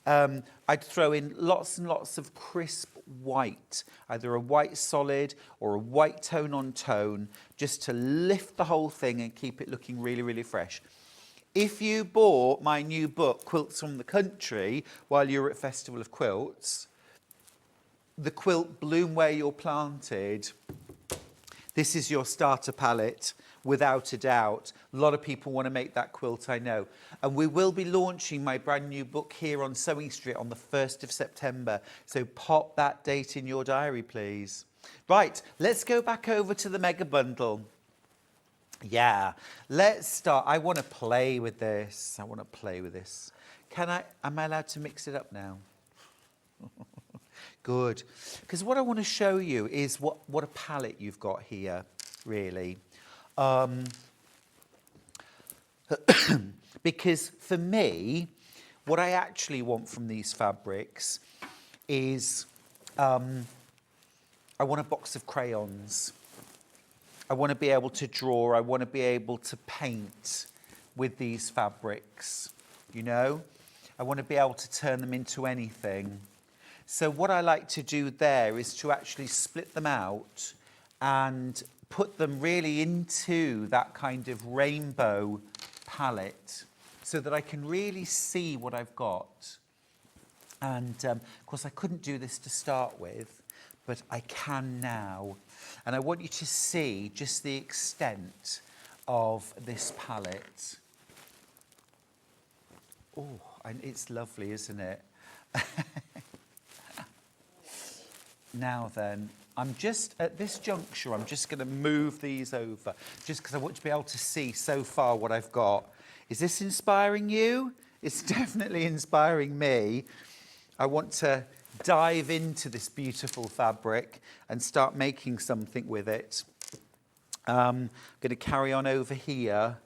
I'd throw in lots and lots of crisp white, either a white solid or a white tone on tone, just to lift the whole thing and keep it looking really, really fresh. If you bought my new book, Quilts from the Country, while you were at Festival of Quilts, the quilt Bloom Where You're Planted, this is your starter palette, without a doubt. A lot of people want to make that quilt, I know. And we will be launching my brand new book here on Sewing Street on the 1st of September. So pop that date in your diary, please. Right, let's go back over to the mega bundle. Yeah, let's start. I want to play with this. Am I allowed to mix it up now? Good. Because what I want to show you is what a palette you've got here, really. Because for me, what I actually want from these fabrics is I want a box of crayons. I want to be able to draw. I want to be able to paint with these fabrics, you know? I want to be able to turn them into anything. So what I like to do there is to actually split them out and put them really into that kind of rainbow palette so that I can really see what I've got. And of course I couldn't do this to start with, but I can now. And I want you to see just the extent of this palette. Oh, and it's lovely, isn't it? Now then, I'm just, at this juncture, I'm just going to move these over, just because I want to be able to see so far what I've got. Is this inspiring you? It's definitely inspiring me. I want to dive into this beautiful fabric and start making something with it. I'm going to carry on over here.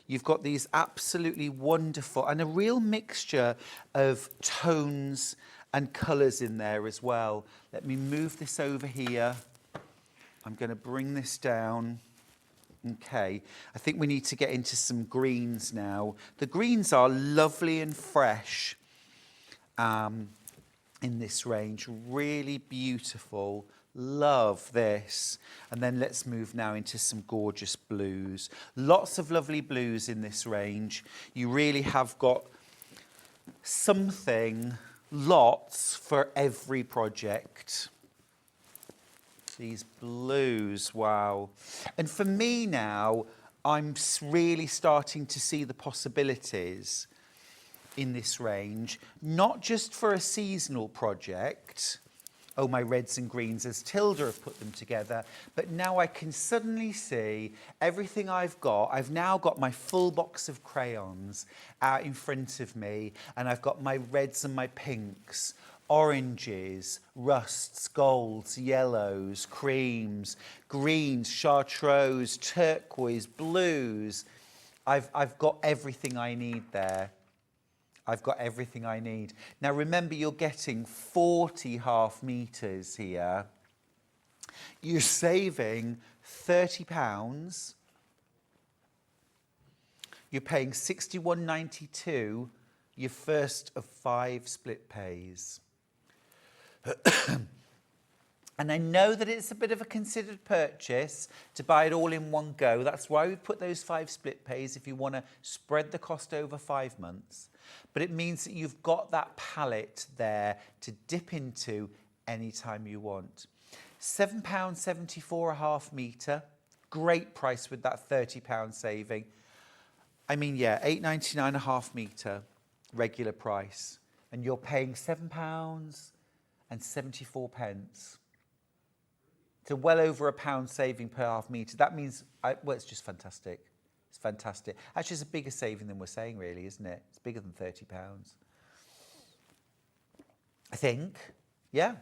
You've got these absolutely wonderful and a real mixture of tones and colours in there as well. Let me move this over here. I'm going to bring this down. Okay, I think we need to get into some greens now. The greens are lovely and fresh in this range. Really beautiful. Love this. And then let's move now into some gorgeous blues. Lots of lovely blues in this range. You really have got something, lots for every project. These blues, wow. And for me now, I'm really starting to see the possibilities in this range, not just for a seasonal project, oh, my reds and greens as Tilda have put them together, but now I can suddenly see everything I've got. I've now got my full box of crayons out in front of me, and I've got my reds and my pinks, oranges, rusts, golds, yellows, creams, greens, chartreuse, turquoise, blues. I've got everything I need there. I've got everything I need. Now remember, you're getting 40 half meters here. You're saving £30. You're paying £61.92, your first of 5 split pays. And I know that it's a bit of a considered purchase to buy it all in one go. That's why we put those 5 split pays if you want to spread the cost over 5 months. But it means that you've got that palette there to dip into anytime you want. £7.74 a half metre. Great price with that £30 saving. I mean, yeah, £8.99 a half metre, regular price. And you're paying £7.74. So well over £1 saving per half metre. That means, well, it's just fantastic. It's fantastic. Actually, it's a bigger saving than we're saying, really, isn't it? It's bigger than £30. I think. Yeah.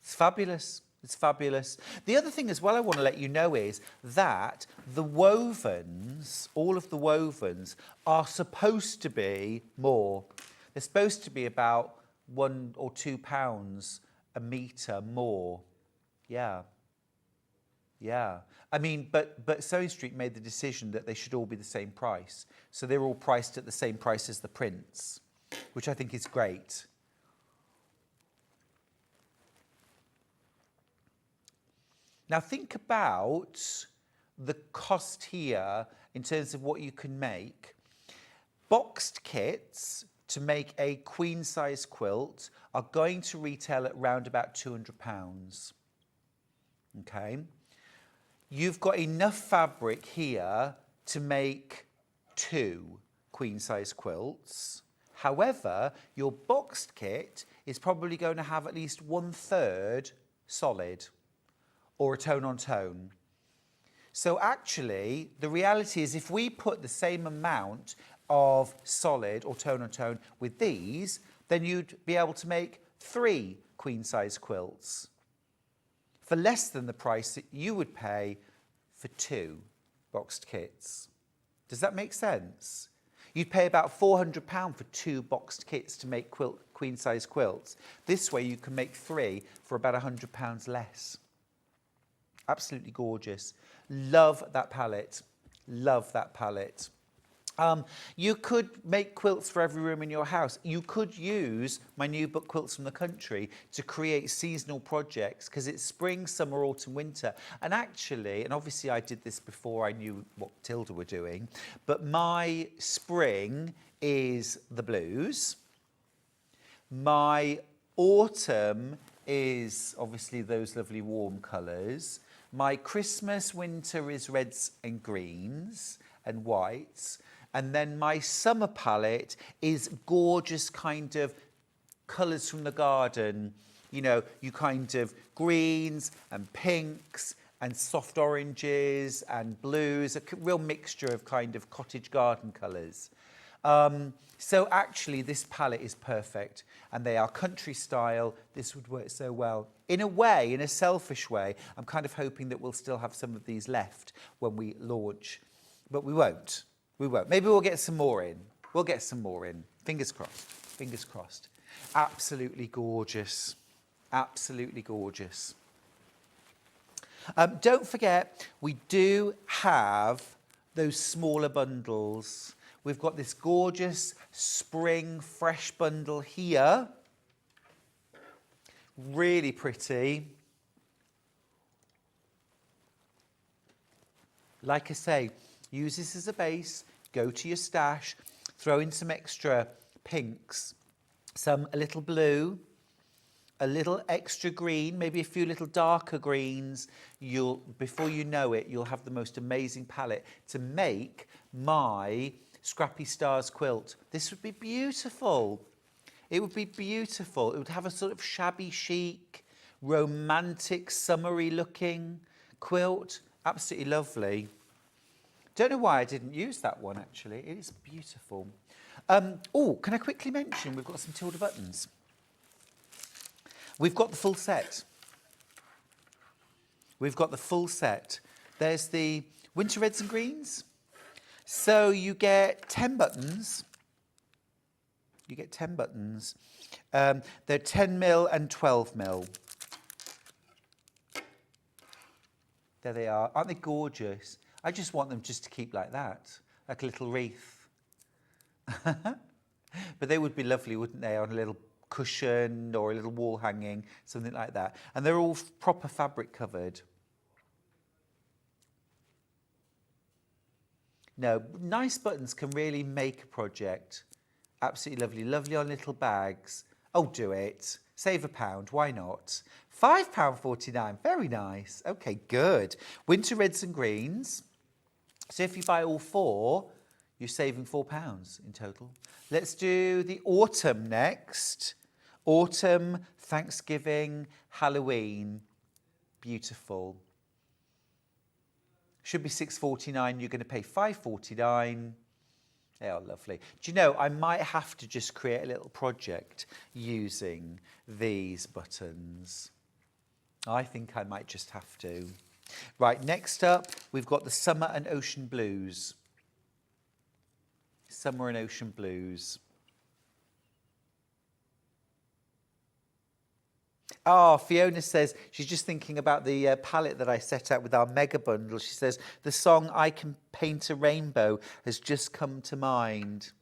It's fabulous. It's fabulous. The other thing as well I want to let you know is that the wovens, all of the wovens, are supposed to be more. They're supposed to be about £1 or £2 a metre more. Yeah. Yeah. I mean, but Sewing Street made the decision that they should all be the same price. So they're all priced at the same price as the prints, which I think is great. Now think about the cost here in terms of what you can make. Boxed kits to make a queen size quilt are going to retail at around about £200. Okay. You've got enough fabric here to make 2 queen size quilts. However, your boxed kit is probably going to have at least 1/3 solid, or a tone on tone. So actually, the reality is if we put the same amount of solid or tone on tone with these, then you'd be able to make 3 queen size quilts for less than the price that you would pay for 2 boxed kits. Does that make sense? You'd pay about £400 for 2 boxed kits to make queen size quilts. This way you can make 3 for about £100 less. Absolutely gorgeous. Love that palette. Love that palette. You could make quilts for every room in your house. You could use my new book, Quilts from the Country, to create seasonal projects because it's spring, summer, autumn, winter. And actually, and obviously I did this before I knew what Tilda were doing, but my spring is the blues. My autumn is obviously those lovely warm colours. My Christmas winter is reds and greens and whites. And then my summer palette is gorgeous kind of colours from the garden. You know, you kind of greens and pinks and soft oranges and blues, a real mixture of kind of cottage garden colours. So actually this palette is perfect and they are country style. This would work so well. In a way, in a selfish way, I'm kind of hoping that we'll still have some of these left when we launch, but we won't. We won't. Maybe we'll get some more in. We'll get some more in. Fingers crossed. Fingers crossed. Absolutely gorgeous. Absolutely gorgeous. Don't forget, we do have those smaller bundles. We've got this gorgeous spring fresh bundle here. Really pretty. Like I say, use this as a base, go to your stash, throw in some extra pinks, a little blue, a little extra green, maybe a few little darker greens. Before you know it, you'll have the most amazing palette to make my Scrappy Stars quilt. This would be beautiful. It would be beautiful. It would have a sort of shabby chic, romantic, summery looking quilt. Absolutely lovely. Don't know why I didn't use that one actually. It is beautiful. Oh, can I quickly mention we've got some Tilda buttons. We've got the full set. We've got the full set. There's the winter reds and greens. So you get 10 buttons. You get 10 buttons. They're 10mm and 12mm. There they are. Aren't they gorgeous? I just want them just to keep like that, like a little wreath. But they would be lovely, wouldn't they, on a little cushion or a little wall hanging, something like that. And they're all proper fabric covered. No, nice buttons can really make a project. Absolutely lovely. Lovely on little bags. Oh, do it. Save £1. Why not? £5.49. Very nice. Okay, good. Winter reds and greens. So if you buy all 4, you're saving £4 in total. Let's do the autumn next. Autumn, Thanksgiving, Halloween. Beautiful. Should be £6.49. You're going to pay £5.49. They are lovely. Do you know, I might have to just create a little project using these buttons. I think I might just have to. Right, next up, we've got the Summer and Ocean Blues. Summer and Ocean Blues. Oh, Fiona says she's just thinking about the palette that I set out with our mega bundle. She says, the song I Can Paint a Rainbow has just come to mind.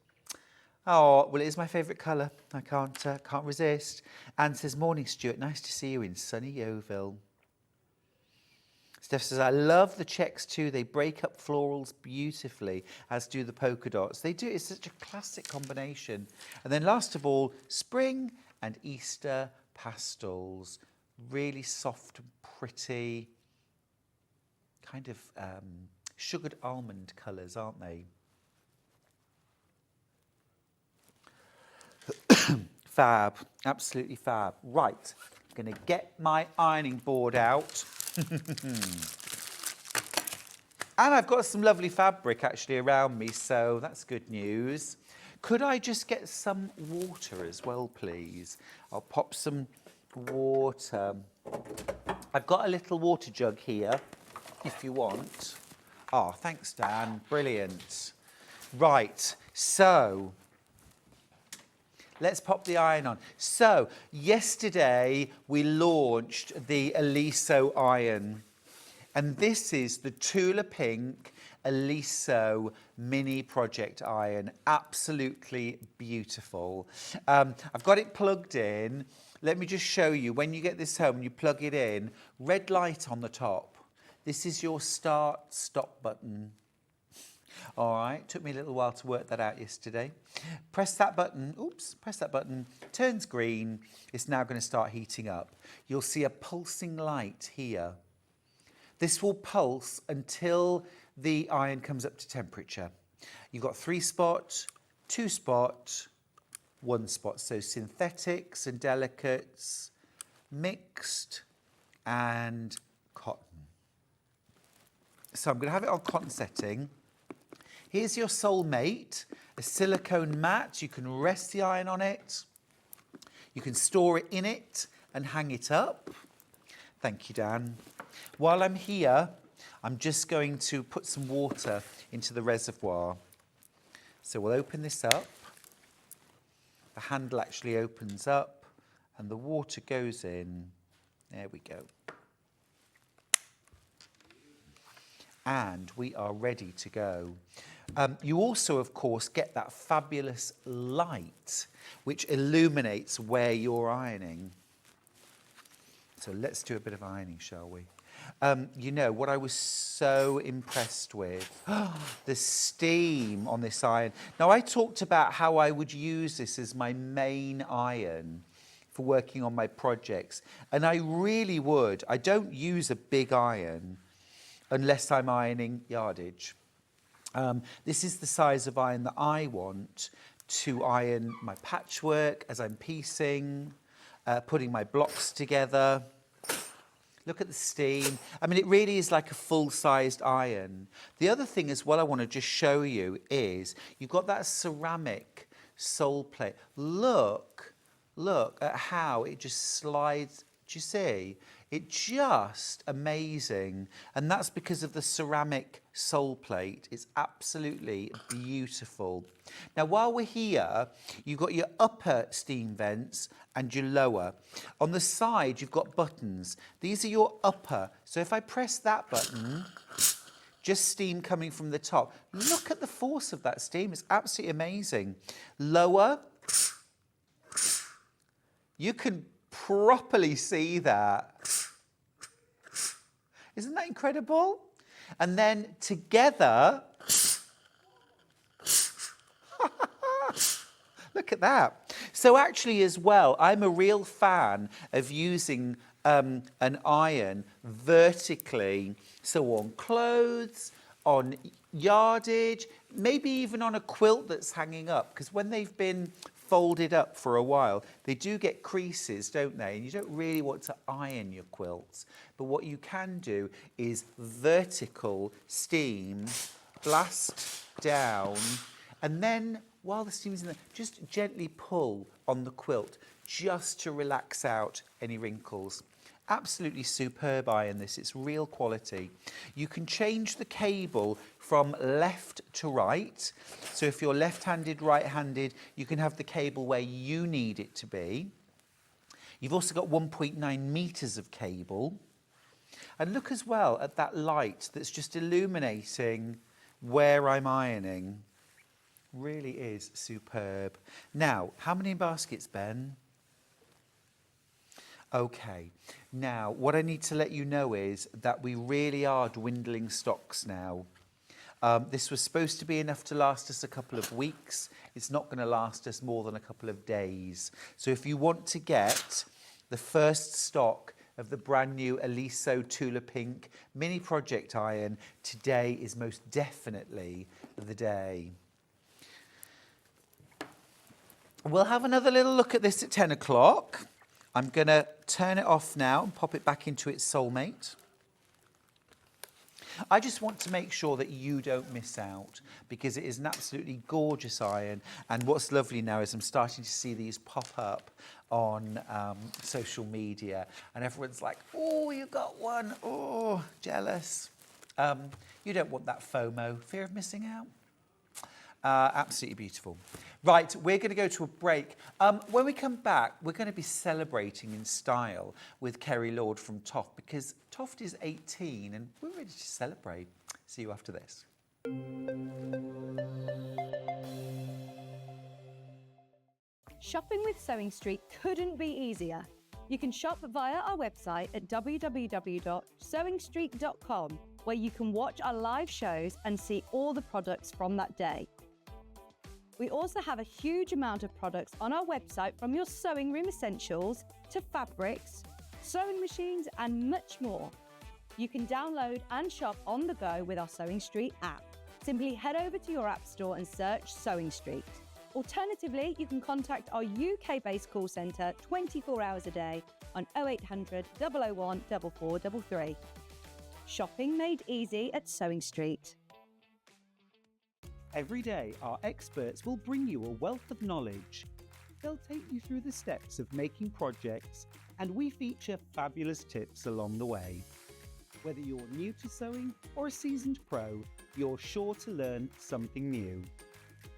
Oh, well, it is my favourite colour. I can't resist. Anne says, morning, Stuart. Nice to see you in sunny Yeovil. Steph says, I love the checks too. They break up florals beautifully, as do the polka dots. They do. It's such a classic combination. And then last of all, spring and Easter pastels. Really soft and pretty. Kind of sugared almond colours, aren't they? Fab. Absolutely fab. Right. I'm going to get my ironing board out. And I've got some lovely fabric actually around me, so that's good news. Could I just get some water as well, please? I'll pop some water. I've got a little water jug here, if you want. Oh, thanks, Dan. Brilliant. Right, so let's pop the iron on. So, yesterday we launched the Eliso iron. And this is the Tula Pink Eliso mini project iron. Absolutely beautiful. I've got it plugged in. Let me just show you. When you get this home and you plug it in, red light on the top. This is your start-stop button. All right, took me a little while to work that out yesterday. Press that button, press that button, turns green. It's now going to start heating up. You'll see a pulsing light here. This will pulse until the iron comes up to temperature. You've got 3-spot, 2-spot, 1-spot. So synthetics and delicates, mixed and cotton. So I'm going to have it on cotton setting. Here's your Soulmate, a silicone mat. You can rest the iron on it. You can store it in it and hang it up. Thank you, Dan. While I'm here, I'm just going to put some water into the reservoir. So we'll open this up. The handle actually opens up and the water goes in. There we go. And we are ready to go. You also, of course, get that fabulous light which illuminates where you're ironing. So let's do a bit of ironing, shall we? You know, what I was so impressed with, the steam on this iron. Now, I talked about how I would use this as my main iron for working on my projects. And I really would. I don't use a big iron unless I'm ironing yardage. This is the size of iron that I want to iron my patchwork as I'm piecing, putting my blocks together. Look at the steam. I mean, it really is like a full-sized iron. The other thing as well I want to just show you is you've got that ceramic sole plate. Look at how it just slides. Do you see? It's just amazing. And that's because of the ceramic sole plate. It's absolutely beautiful. Now, while we're here, you've got your upper steam vents and your lower. On the side, you've got buttons. These are your upper. So if I press that button, just steam coming from the top. Look at the force of that steam. It's absolutely amazing. Lower, you can properly see that. Isn't that incredible? And then together, look at that. So actually as well, I'm a real fan of using an iron vertically. So on clothes, on yardage, maybe even on a quilt that's hanging up. Because when they've been folded up for a while, they do get creases, don't they? And you don't really want to iron your quilts. But what you can do is vertical steam, blast down, And then, while the steam is in there, just gently pull on the quilt just to relax out any wrinkles. Absolutely superb iron this, it's real quality. You can change the cable from left to right. So if you're left-handed, right-handed, you can have the cable where you need it to be. You've also got 1.9 meters of cable. And look as well at that light that's just illuminating where I'm ironing. Really is superb. Now, how many baskets, Ben? Okay, now what I need to let you know is that we really are dwindling stocks now. This was supposed to be enough to last us a couple of weeks. It's not going to last us more than a couple of days. So if you want to get the first stock of the brand new Aliso Tula Pink mini project iron, today is most definitely the day. We'll have another little look at this at 10 o'clock. I'm going to turn it off now and pop it back into its soulmate. I just want to make sure that you don't miss out because it is an absolutely gorgeous iron. And what's lovely now is I'm starting to see these pop up on social media and everyone's like, oh, you got one. Oh, jealous. You don't want that FOMO, fear of missing out. Absolutely beautiful. Right, we're going to go to a break. When we come back, we're going to be celebrating in style with Kerry Lord from TOFT because TOFT is 18 and we're ready to celebrate. See you after this. Shopping with Sewing Street couldn't be easier. You can shop via our website at www.sewingstreet.com, where you can watch our live shows and see all the products from that day. We also have a huge amount of products on our website, from your sewing room essentials to fabrics, sewing machines and much more. You can download and shop on the go with our Sewing Street app. Simply head over to your app store and search Sewing Street. Alternatively, you can contact our UK-based call centre 24 hours a day on 0800 001 4433. Shopping made easy at Sewing Street. Every day, our experts will bring you a wealth of knowledge. They'll take you through the steps of making projects, and we feature fabulous tips along the way. Whether you're new to sewing or a seasoned pro, you're sure to learn something new.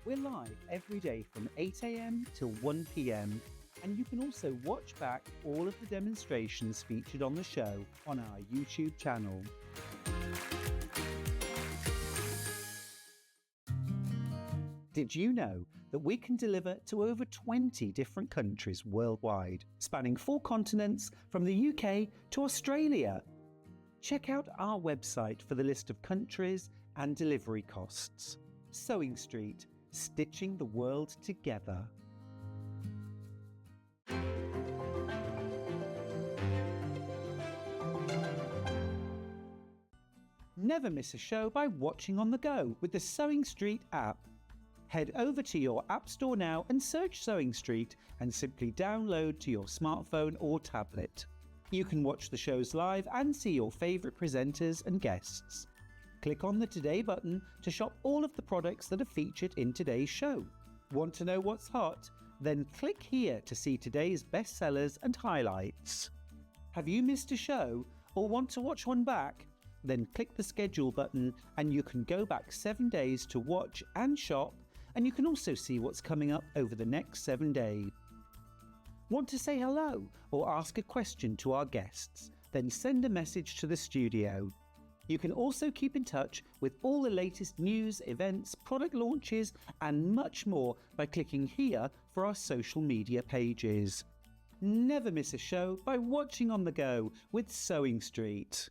We're live every day from 8 a.m. till 1 p.m, and you can also watch back all of the demonstrations featured on the show on our YouTube channel. Did you know that we can deliver to over 20 different countries worldwide, spanning 4 continents from the UK to Australia? Check out our website for the list of countries and delivery costs. Sewing Street, stitching the world together. Never miss a show by watching on the go with the Sewing Street app. Head over to your app store now and search Sewing Street and simply download to your smartphone or tablet. You can watch the shows live and see your favourite presenters and guests. Click on the Today button to shop all of the products that are featured in today's show. Want to know what's hot? Then click here to see today's bestsellers and highlights. Have you missed a show or want to watch one back? Then click the schedule button and you can go back 7 days to watch and shop, and you can also see what's coming up over the next 7 days. Want to say hello or ask a question to our guests? Then send a message to the studio. You can also keep in touch with all the latest news, events, product launches and much more by clicking here for our social media pages. Never miss a show by watching on the go with Sewing Street.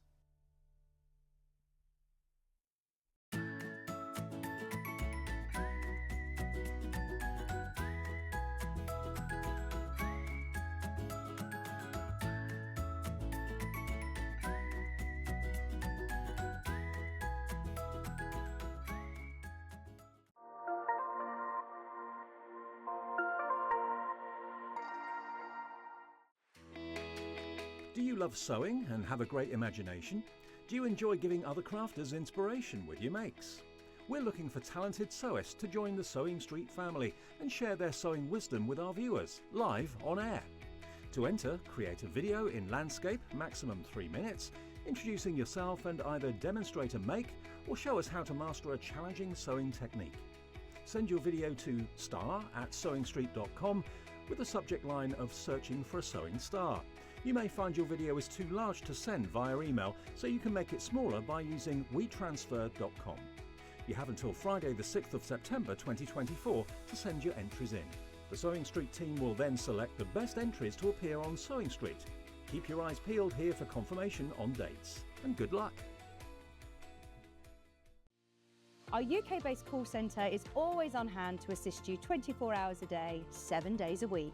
Do you love sewing and have a great imagination? Do you enjoy giving other crafters inspiration with your makes? We're looking for talented sewists to join the Sewing Street family and share their sewing wisdom with our viewers, live on air. To enter, create a video in landscape, maximum 3 minutes, introducing yourself and either demonstrate a make or show us how to master a challenging sewing technique. Send your video to star@sewingstreet.com with the subject line of searching for a sewing star. You may find your video is too large to send via email, so you can make it smaller by using wetransfer.com. You have until Friday the 6th of September 2024 to send your entries in. The Sewing Street team will then select the best entries to appear on Sewing Street. Keep your eyes peeled here for confirmation on dates. And good luck! Our UK-based call centre is always on hand to assist you 24 hours a day, 7 days a week.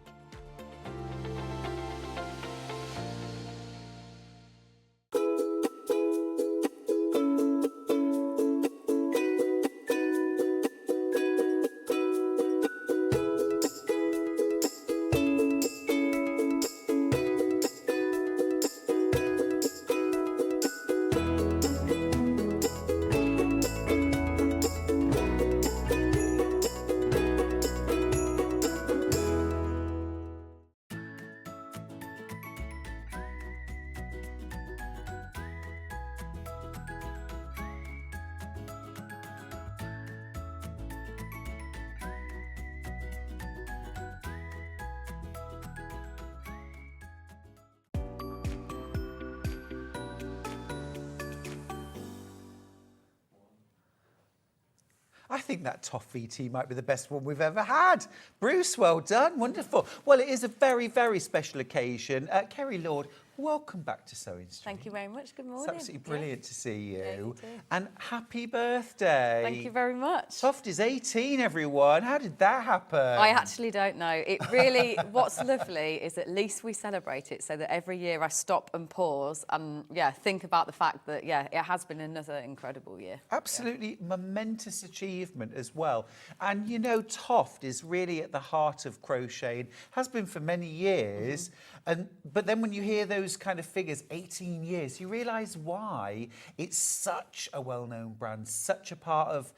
I think that toffee tea might be the best one we've ever had. Bruce, well done. Wonderful. Well, it is a very, very special occasion. Kerry Lord, welcome back to Sewing Street. Thank you very much. Good morning. It's absolutely brilliant to see you. Yeah, you too. And happy birthday. Thank you very much. TOFT is 18, everyone. How did that happen? I actually don't know. It really, what's lovely is at least we celebrate it so that every year I stop and pause and, think about the fact that, it has been another incredible year. Absolutely momentous achievement as well. And, you know, TOFT is really at the heart of crocheting, has been for many years. But then when you hear those kind of figures, 18 years, you realise why it's such a well-known brand, such a part of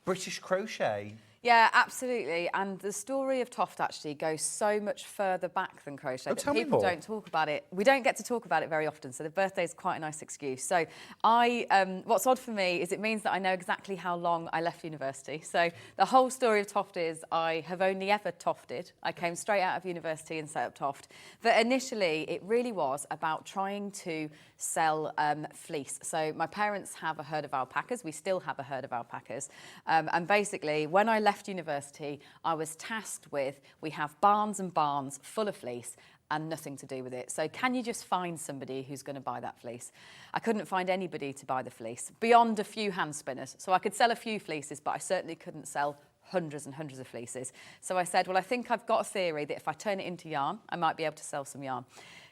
British crochet. Yeah, absolutely. And the story of TOFT actually goes so much further back than crochet that people don't talk about it. We don't get to talk about it very often, so the birthday is quite a nice excuse. So what's odd for me is it means that I know exactly how long I left university. So the whole story of TOFT is I have only ever TOFTed. I came straight out of university and set up TOFT. But initially, it really was about trying to sell fleece. So my parents have a herd of alpacas. We still have a herd of alpacas. And basically, when I left university, I was tasked with, we have barns and barns full of fleece and nothing to do with it. So can you just find somebody who's going to buy that fleece? I couldn't find anybody to buy the fleece, beyond a few hand spinners. So I could sell a few fleeces, but I certainly couldn't sell hundreds and hundreds of fleeces. So I said, well, I think I've got a theory that if I turn it into yarn, I might be able to sell some yarn.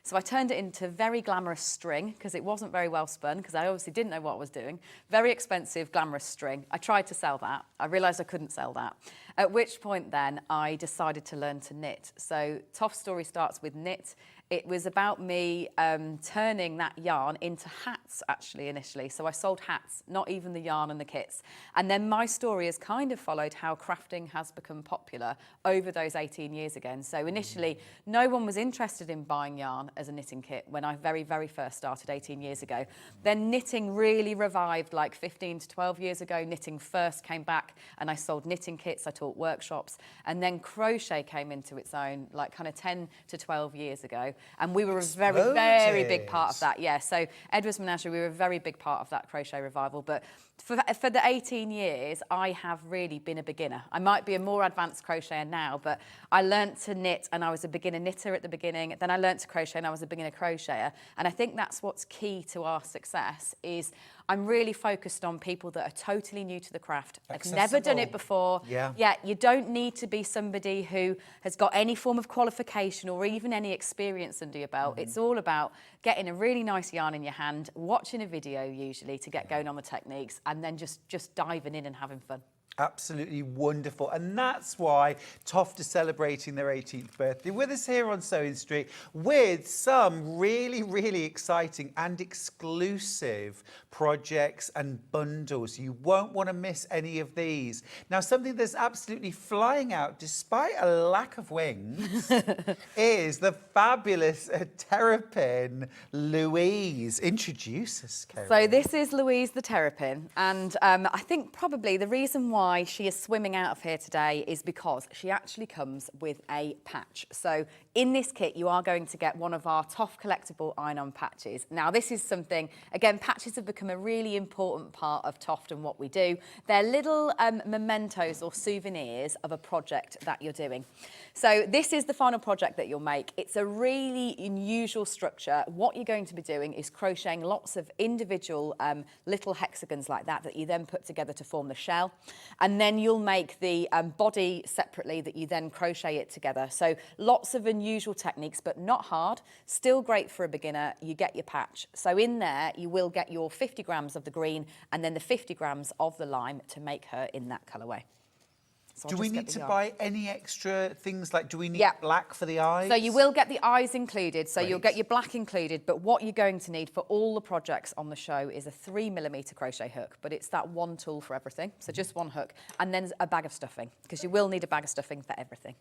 So I turned it into very glamorous string because it wasn't very well spun because I obviously didn't know what I was doing. Very expensive, glamorous string. I tried to sell that. I realised I couldn't sell that. At which point then I decided to learn to knit. So TOFT story starts with knit. It was about me turning that yarn into hats, actually, initially. So I sold hats, not even the yarn and the kits. And then my story has kind of followed how crafting has become popular over those 18 years again. So initially, no one was interested in buying yarn as a knitting kit when I very, very first started 18 years ago. Then knitting really revived like 15 to 12 years ago. Knitting first came back and I sold knitting kits, I taught workshops. And then crochet came into its own like kind of 10 to 12 years ago. And we were a very, very big part of that. Yeah, so Edward's Menagerie, we were a very big part of that crochet revival. But for the 18 years, I have really been a beginner. I might be a more advanced crocheter now, but I learnt to knit and I was a beginner knitter at the beginning. Then I learnt to crochet and I was a beginner crocheter. And I think that's what's key to our success is I'm really focused on people that are totally new to the craft. Have never done it before. Yeah, you don't need to be somebody who has got any form of qualification or even any experience under your belt. It's all about getting a really nice yarn in your hand, watching a video usually to get going on the techniques, and then just diving in and having fun. Absolutely wonderful. And that's why TOFT is celebrating their 18th birthday with us here on Sewing Street with some really, really exciting and exclusive projects and bundles. You won't want to miss any of these. Now, something that's absolutely flying out despite a lack of wings is the fabulous Terrapin Louise. Introduce us, Kerry. So this is Louise the Terrapin, and I think probably the reason why she is swimming out of here today is because she actually comes with a patch. So in this kit, you are going to get one of our TOFT collectible iron-on patches. Now, this is something, again, patches have become a really important part of TOFT and what we do. They're little mementos or souvenirs of a project that you're doing. So this is the final project that you'll make. It's a really unusual structure. What you're going to be doing is crocheting lots of individual little hexagons like that you then put together to form the shell. And then you'll make the body separately that you then crochet it together. So lots of unusual techniques, but not hard. Still great for a beginner. You get your patch. So in there, you will get your 50 grams of the green and then the 50 grams of the lime to make her in that colourway. So do we need to buy any extra things? Like, do we need black for the eyes? So you will get the eyes included. So Great. You'll get your black included. But what you're going to need for all the projects on the show is a 3mm crochet hook. But it's that one tool for everything. So just one hook. And then a bag of stuffing, because you will need a bag of stuffing for everything.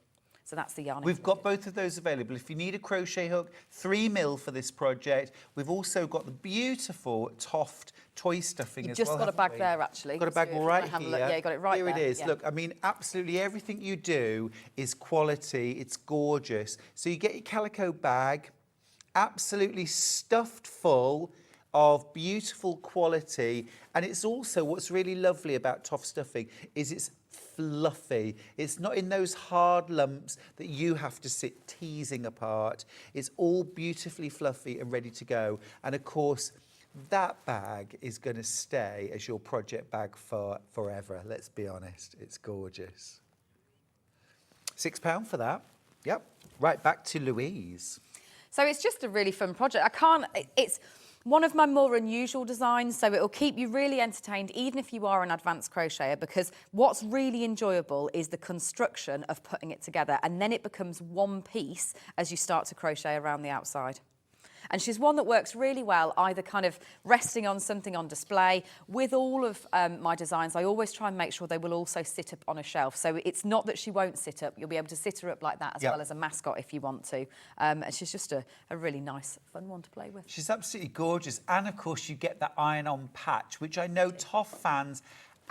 So that's the yarn. We've got both of those available. If you need a crochet hook, 3mm for this project. We've also got the beautiful TOFT toy stuffing as well. You've just got a bag there, actually. Got a bag right here. Yeah, you got it right here. there. Here it is. Yeah. Look, I mean, absolutely everything you do is quality. It's gorgeous. So you get your calico bag, absolutely stuffed full of beautiful quality. And it's also, what's really lovely about TOFT stuffing is it's fluffy. It's not in those hard lumps that you have to sit teasing apart. It's all beautifully fluffy and ready to go. And of course, that bag is going to stay as your project bag for forever. Let's be honest. It's gorgeous. £6 for that. Yep. Right, back to Louise. So it's just a really fun project. It's one of my more unusual designs, so it'll keep you really entertained, even if you are an advanced crocheter, because what's really enjoyable is the construction of putting it together, and then it becomes one piece as you start to crochet around the outside. And she's one that works really well, either kind of resting on something on display. With all of my designs, I always try and make sure they will also sit up on a shelf. So it's not that she won't sit up. You'll be able to sit her up like that as well as a mascot if you want to. And she's just a really nice, fun one to play with. She's absolutely gorgeous. And of course, you get that iron-on patch, which I know TOFT fans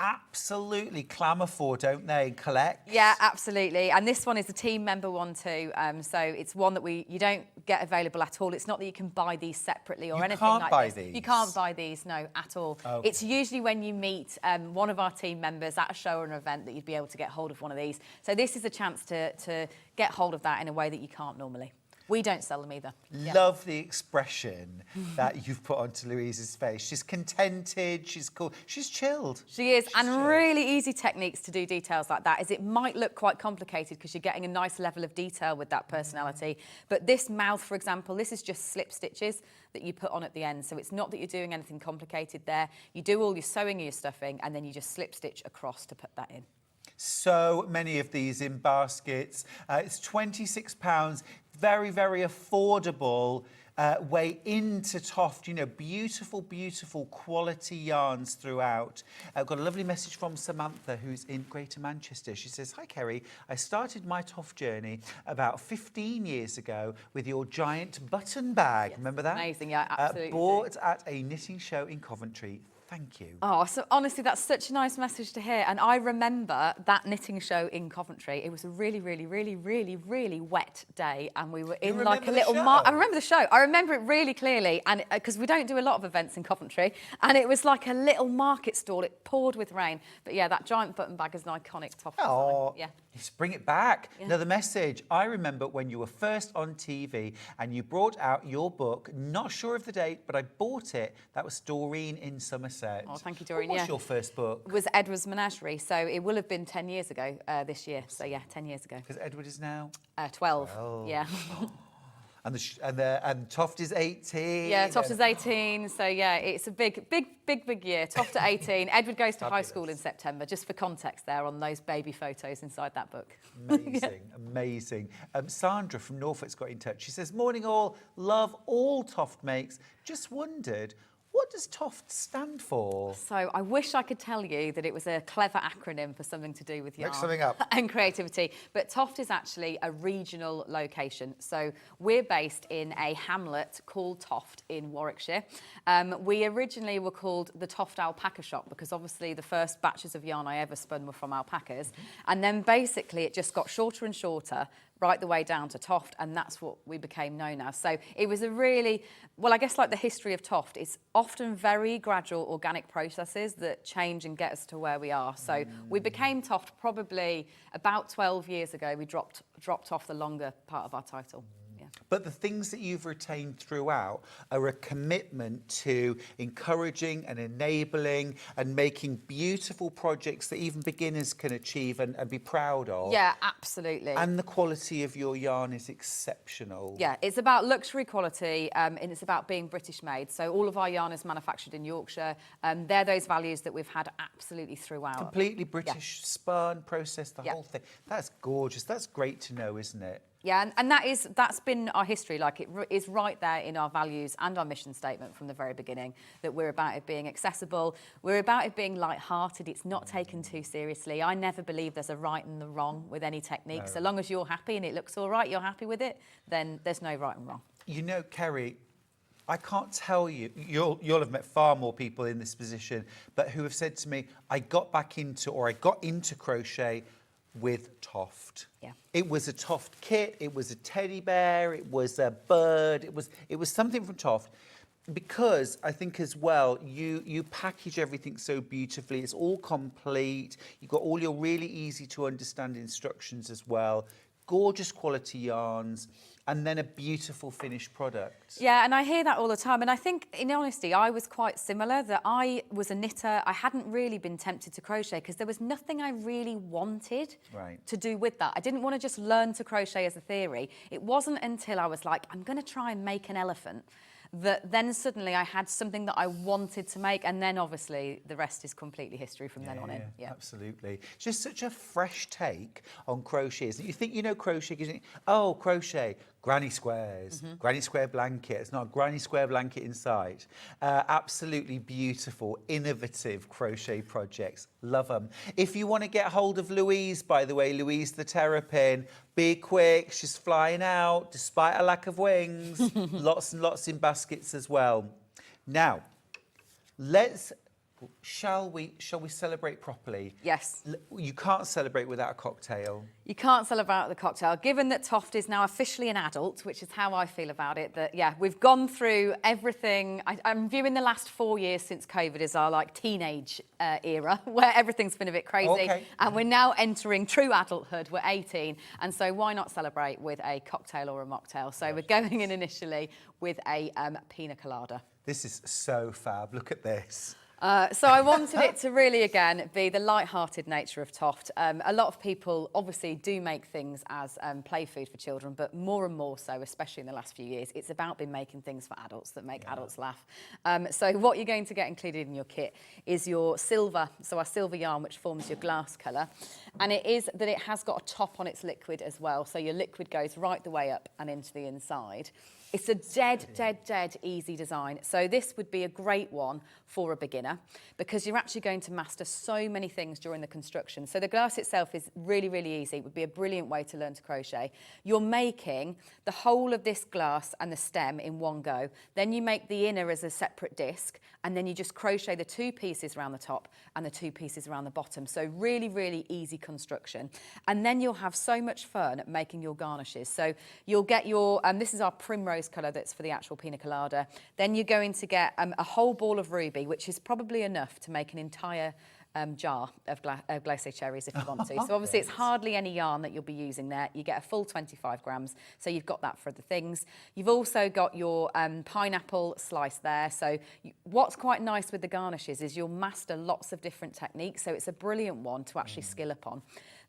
absolutely clamour for, don't they, collect? Yeah, absolutely. And this one is a team member one too. So it's one that you don't get available at all. It's not that you can buy these separately or anything like this. These. You can't buy these, no, at all. Okay. It's usually when you meet one of our team members at a show or an event that you'd be able to get hold of one of these. So this is a chance to get hold of that in a way that you can't normally. We don't sell them either. Love the expression that you've put onto Louise's face. She's contented, she's cool, she's chilled. She is, and really easy techniques to do details like that is it might look quite complicated because you're getting a nice level of detail with that personality. But this mouth, for example, this is just slip stitches that you put on at the end. So it's not that you're doing anything complicated there. You do all your sewing and your stuffing, and then you just slip stitch across to put that in. So many of these in baskets. It's £26. Very, very affordable way into TOFT. You know, beautiful, beautiful quality yarns throughout. I've got a lovely message from Samantha, who's in Greater Manchester. She says, "Hi, Kerry. I started my TOFT journey about 15 years ago with your giant button bag." Yes, remember that? Amazing, yeah, absolutely. Bought at a knitting show in Coventry. Thank you. Oh, so honestly, that's such a nice message to hear. And I remember that knitting show in Coventry. It was a really, really, really, really, really wet day. And we were in like a little I remember the show. I remember it really clearly. And because we don't do a lot of events in Coventry. And it was like a little market stall. It poured with rain. But yeah, that giant button bag is an iconic TOFT design. Yeah. Let's bring it back. Yeah. Another message. I remember when you were first on TV and you brought out your book. Not sure of the date, but I bought it. That was Doreen in Somerset. Oh, thank you, Doreen. What was your first book? It was Edward's Menagerie. So it will have been 10 years ago this year. So yeah, 10 years ago. Because Edward is now? 12. Yeah. And TOFT is 18. Yeah, TOFT is 18. So yeah, it's a big year. TOFT at 18. Edward goes to high school in September, just for context there on those baby photos inside that book. Amazing, amazing. Sandra from Norfolk's got in touch. She says, morning all, love all TOFT makes. Just wondered, what does TOFT stand for? So I wish I could tell you that it was a clever acronym for something to do with yarn. Make something up. And creativity. But TOFT is actually a regional location. So we're based in a hamlet called TOFT in Warwickshire. We originally were called the TOFT Alpaca Shop because obviously the first batches of yarn I ever spun were from alpacas. Mm-hmm. And then basically it just got shorter and shorter right the way down to TOFT, and that's what we became known as. So it was a really, well, I guess like the history of TOFT, it's often very gradual organic processes that change and get us to where we are. So we became TOFT probably about 12 years ago. We dropped off the longer part of our title. But the things that you've retained throughout are a commitment to encouraging and enabling and making beautiful projects that even beginners can achieve and be proud of. Yeah, absolutely. And the quality of your yarn is exceptional. Yeah, it's about luxury quality and it's about being British made. So all of our yarn is manufactured in Yorkshire. They're those values that we've had absolutely throughout. Completely British spun, processed, the whole thing. That's gorgeous. That's great to know, isn't it? Yeah, and that's been our history. Like, it is right there in our values and our mission statement from the very beginning, that we're about it being accessible, we're about it being light-hearted, it's not taken too seriously. I never believe there's a right and the wrong with any technique. No. So long as you're happy and it looks all right, you're happy with it, then there's no right and wrong. You know, Kerry, I can't tell you, you'll have met far more people in this position, but who have said to me, I got into crochet with TOFT. Yeah. It was a TOFT kit, it was a teddy bear, it was a bird, it was something from TOFT. Because I think as well, you package everything so beautifully, it's all complete, you've got all your really easy to understand instructions as well, gorgeous quality yarns, and then a beautiful finished product. Yeah, and I hear that all the time. And I think, in honesty, I was quite similar, that I was a knitter. I hadn't really been tempted to crochet because there was nothing I really wanted to do with that. I didn't want to just learn to crochet as a theory. It wasn't until I was like, I'm going to try and make an elephant, that then suddenly I had something that I wanted to make, and then obviously the rest is completely history from then on in. Yeah, absolutely. Just such a fresh take on crochet. You think you know crochet, because you think, oh, crochet, granny squares, granny square blanket. It's not a granny square blanket inside. Absolutely beautiful, innovative crochet projects. Love them. If you want to get hold of Louise, by the way, Louise the Terrapin, be quick. She's flying out despite a lack of wings. Lots and lots in baskets as well. Now, shall we celebrate properly? Yes. You can't celebrate without a cocktail. You can't celebrate the cocktail. Given that TOFT is now officially an adult, which is how I feel about it, that, yeah, we've gone through everything. I'm viewing the last 4 years since COVID as our, like, teenage era, where everything's been a bit crazy. Okay. And we're now entering true adulthood. We're 18. And so why not celebrate with a cocktail or a mocktail? So we're going in initially with a pina colada. This is so fab. Look at this. So I wanted it to really, again, be the light-hearted nature of TOFT. A lot of people obviously do make things as play food for children, but more and more so, especially in the last few years, it's about been making things for adults that make adults laugh. So what you're going to get included in your kit is your silver, so our silver yarn, which forms your glass colour. And it is that it has got a top on its liquid as well, so your liquid goes right the way up and into the inside. It's a dead easy design. So this would be a great one for a beginner because you're actually going to master so many things during the construction. So the glass itself is really, really easy. It would be a brilliant way to learn to crochet. You're making the whole of this glass and the stem in one go. Then you make the inner as a separate disc, and then you just crochet the 2 pieces around the top and the 2 pieces around the bottom. So really, really easy construction. And then you'll have so much fun at making your garnishes. So you'll get your, this is our primrose colour that's for the actual pina colada. Then you're going to get a whole ball of ruby, which is probably enough to make an entire jar of glacé cherries if you want to. So obviously it's hardly any yarn that you'll be using there. You get a full 25 grams, so you've got that for the things. You've also got your pineapple slice there. So what's quite nice with the garnishes is you'll master lots of different techniques, so it's a brilliant one to actually skill upon.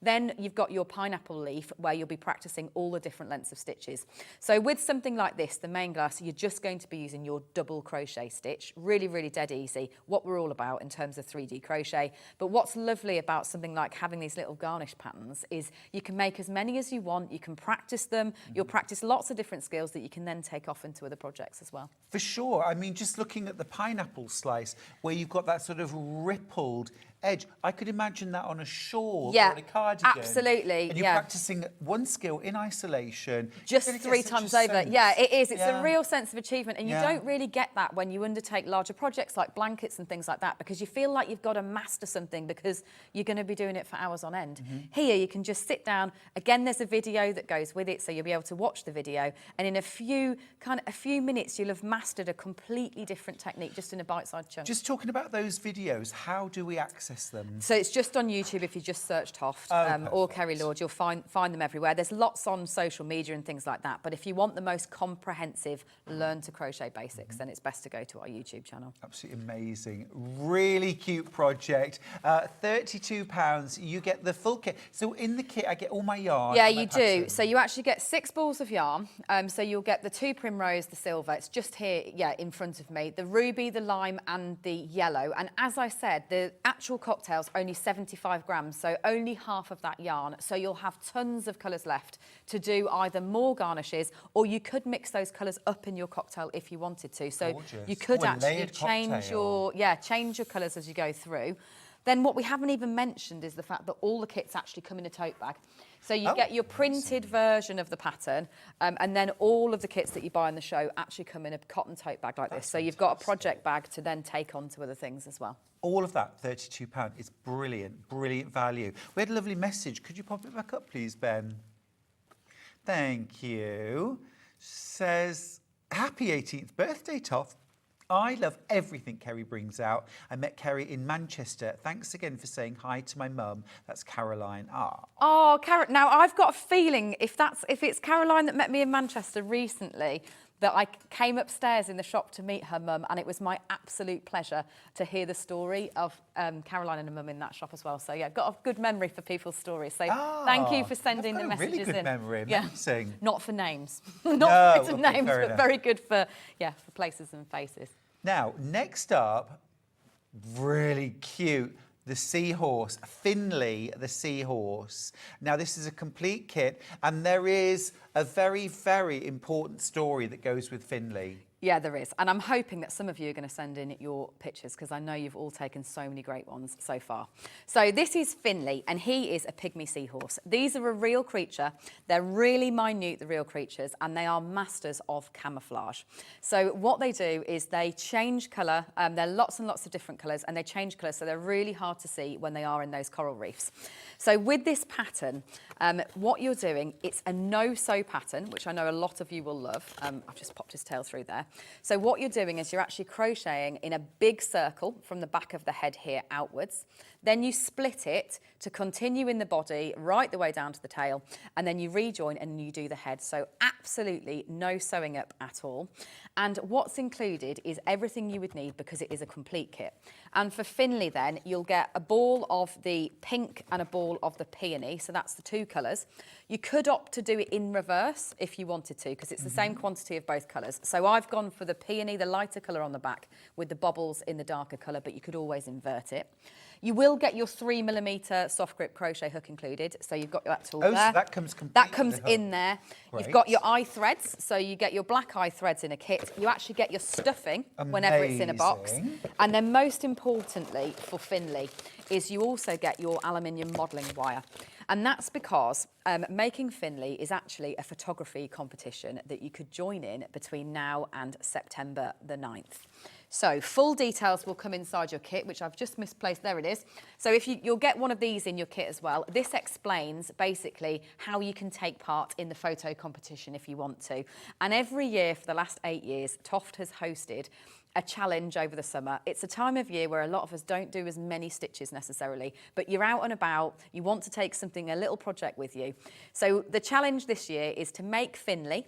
Then you've got your pineapple leaf where you'll be practicing all the different lengths of stitches. So with something like this, the main glass, you're just going to be using your double crochet stitch. Really, really dead easy. What we're all about in terms of 3D crochet. But what's lovely about something like having these little garnish patterns is you can make as many as you want. You can practice them. You'll practice lots of different skills that you can then take off into other projects as well. For sure. I mean, just looking at the pineapple slice where you've got that sort of rippled edge, I could imagine that on a shawl or on a cardigan. Absolutely. And you're practicing one skill in isolation. Just 3 times over. Yeah, it is. It's a real sense of achievement. And you don't really get that when you undertake larger projects like blankets and things like that, because you feel like you've got to master something because you're going to be doing it for hours on end. Here, you can just sit down. Again, there's a video that goes with it, so you'll be able to watch the video. And in a few minutes, you'll have mastered a completely different technique just in a bite-sized chunk. Just talking about those videos, how do we access them? So it's just on YouTube. If you just search TOFT or Kerry Lord, you'll find them everywhere. There's lots on social media and things like that. But if you want the most comprehensive learn to crochet basics, then it's best to go to our YouTube channel. Absolutely amazing. Really cute project. £32. You get the full kit. So in the kit, I get all my yarn. Yeah, you do. So you actually get 6 balls of yarn. So you'll get the 2 primrose, the silver. It's just here, in front of me. The ruby, the lime, and the yellow. And as I said, the actual cocktail's only 75 grams, so only half of that yarn. So you'll have tons of colours left to do either more garnishes, or you could mix those colours up in your cocktail if you wanted to. So you could actually change your colours as you go through. Then what we haven't even mentioned is the fact that all the kits actually come in a tote bag. So you get your printed version of the pattern, and then all of the kits that you buy in the show actually come in a cotton tote bag like this. So you've got a project bag to then take on to other things as well. All of that, £32. It's brilliant, brilliant value. We had a lovely message. Could you pop it back up, please, Ben? Thank you. Says, happy 18th birthday, Toff. I love everything Kerry brings out. I met Kerry in Manchester. Thanks again for saying hi to my mum. That's Caroline. Oh, now I've got a feeling if it's Caroline that met me in Manchester recently, that I came upstairs in the shop to meet her mum, and it was my absolute pleasure to hear the story of Caroline and her mum in that shop as well. So yeah, got a good memory for people's stories. So thank you for sending the messages in. Really good memory. Amazing. Not for names, not for names, but very good for places and faces. Now, next up, really cute. The seahorse, Finley the seahorse. Now, this is a complete kit, and there is a very, very important story that goes with Finley. Yeah, there is. And I'm hoping that some of you are going to send in your pictures, because I know you've all taken so many great ones so far. So this is Finley, and he is a pygmy seahorse. These are a real creature. They're really minute, the real creatures, and they are masters of camouflage. So what they do is they change colour. There are lots and lots of different colours, and they change colour, so they're really hard to see when they are in those coral reefs. So with this pattern, what you're doing, it's a no-sew pattern, which I know a lot of you will love. I've just popped his tail through there. So what you're doing is you're actually crocheting in a big circle from the back of the head here outwards. Then you split it to continue in the body right the way down to the tail, and then you rejoin and you do the head. So absolutely no sewing up at all. And what's included is everything you would need, because it is a complete kit. And for Finley then, you'll get a ball of the pink and a ball of the peony, so that's the 2 colours. You could opt to do it in reverse if you wanted to, because it's the same quantity of both colours. So I've gone for the peony, the lighter colour on the back, with the bobbles in the darker colour, but you could always invert it. You will get your 3mm soft grip crochet hook included, so you've got that tool there. So that comes complete. That comes in there. Great. You've got your eye threads, so you get your black eye threads in a kit. You actually get your stuffing whenever it's in a box. And then most importantly for Finley is you also get your aluminium modelling wire. And that's because making Finley is actually a photography competition that you could join in between now and September the 9th. So full details will come inside your kit, which I've just misplaced. There it is. So if you'll get one of these in your kit as well. This explains basically how you can take part in the photo competition if you want to. And every year for the last 8 years, TOFT has hosted a challenge over the summer. It's a time of year where a lot of us don't do as many stitches necessarily, but you're out and about, you want to take something, a little project with you. So the challenge this year is to make Finley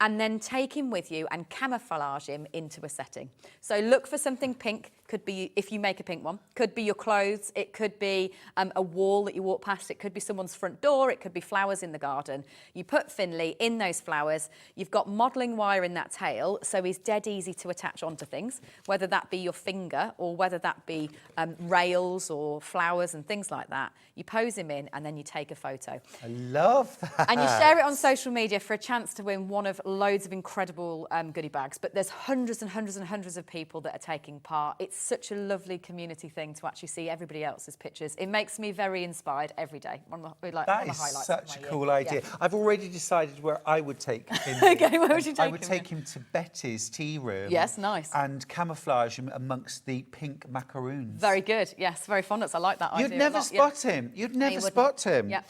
and then take him with you and camouflage him into a setting. So look for something pink, could be if you make a pink one, could be your clothes, it could be a wall that you walk past, it could be someone's front door, it could be flowers in the garden. You put Finley in those flowers, you've got modelling wire in that tail, so he's dead easy to attach onto things, whether that be your finger or whether that be rails or flowers and things like that. You pose him in and then you take a photo. I love that. And you share it on social media for a chance to win one of loads of incredible goodie bags. But there's hundreds and hundreds and hundreds of people that are taking part. It's such a lovely community thing to actually see everybody else's pictures. It makes me very inspired every day. That is such a cool idea. Yeah. I've already decided where I would take him. Okay, where would you take him? I would take him to Betty's tea room. Yes, nice. And camouflage him amongst the pink macaroons. Very good. Yes, very fondant. I like that idea. You'd never spot him. You'd never spot him. Yeah.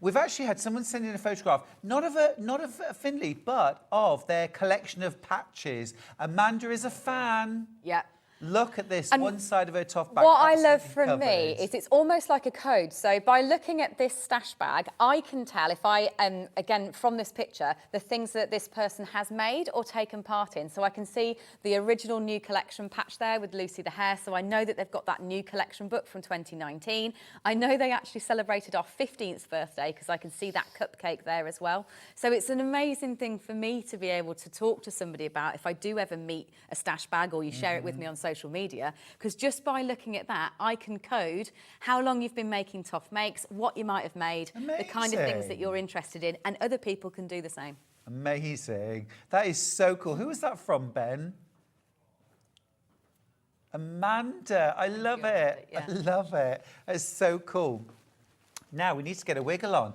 We've actually had someone send in a photograph, not of a Finley, but of their collection of patches. Amanda is a fan. Yeah. Look at this, and one side of her TOFT bag. What I love from me is it's almost like a code. So by looking at this stash bag, I can tell if I, again, from this picture, the things that this person has made or taken part in. So I can see the original new collection patch there with Lucy the Hare. So I know that they've got that new collection book from 2019. I know they actually celebrated our 15th birthday because I can see that cupcake there as well. So it's an amazing thing for me to be able to talk to somebody about if I do ever meet a stash bag or you share it with me on social media, because just by looking at that, I can code how long you've been making TOFT makes, what you might have made, the kind of things that you're interested in, and other people can do the same. Amazing. That is so cool. Who was that from, Ben? Amanda. I love it. Yeah. I love it. It's so cool. Now we need to get a wiggle on.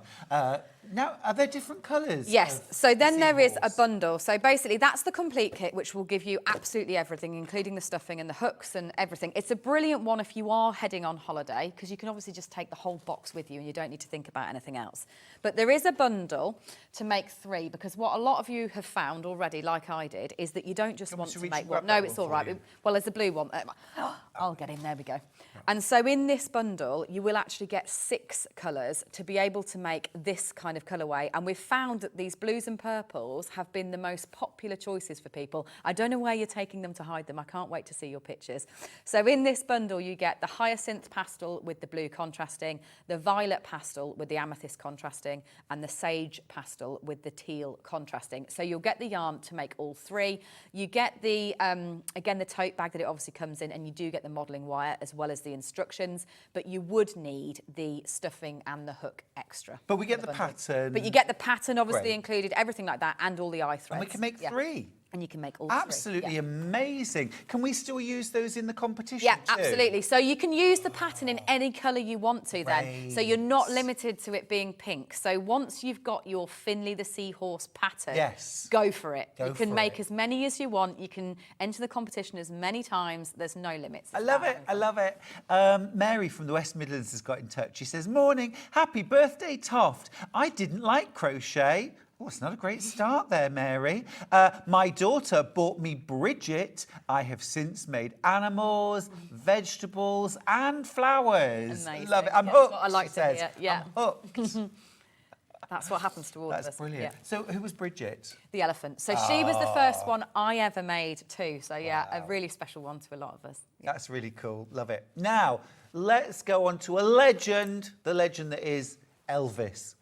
Now, are there different colours? Yes, so then there is a bundle. So basically that's the complete kit, which will give you absolutely everything, including the stuffing and the hooks and everything. It's a brilliant one if you are heading on holiday, because you can obviously just take the whole box with you and you don't need to think about anything else. But there is a bundle to make 3, because what a lot of you have found already, like I did, is that you don't just want to make one. No, it's all right. Well, there's a blue one. I'll get in, there we go. And so in this bundle, you will actually get 6 colours to be able to make this kind of colourway, and we've found that these blues and purples have been the most popular choices for people. I don't know where you're taking them to hide them. I can't wait to see your pictures. So in this bundle, you get the hyacinth pastel with the blue contrasting, the violet pastel with the amethyst contrasting, and the sage pastel with the teal contrasting. So you'll get the yarn to make all 3. You get the, again, the tote bag that it obviously comes in, and you do get the modelling wire as well as the instructions, but you would need the stuffing and the hook extra. But we get the pattern. But you get the pattern obviously included, everything like that, and all the eye threads. And we can make 3. And you can make all absolutely 3. Amazing. Can we still use those in the competition Yeah, too? absolutely. So you can use the pattern in any colour you want to then. So you're not limited to it being pink. So once you've got your Finley the Seahorse pattern, go for it. You can make as many as you want. You can enter the competition as many times. There's no limits. I love it. I love it. Mary from the West Midlands has got in touch. She says, morning, happy birthday, TOFT. I didn't like crochet. Oh, it's not a great start there, Mary. My daughter bought me Bridget. I have since made animals, vegetables, and flowers. Amazing. Love it. I'm hooked. I like to hear. Yeah. I'm hooked. That's what happens to all of us. That's brilliant. Yeah. So who was Bridget? The elephant. So she was the first one I ever made too. So yeah, a really special one to a lot of us. Yeah. That's really cool. Love it. Now, let's go on to a legend, the legend that is Elvis.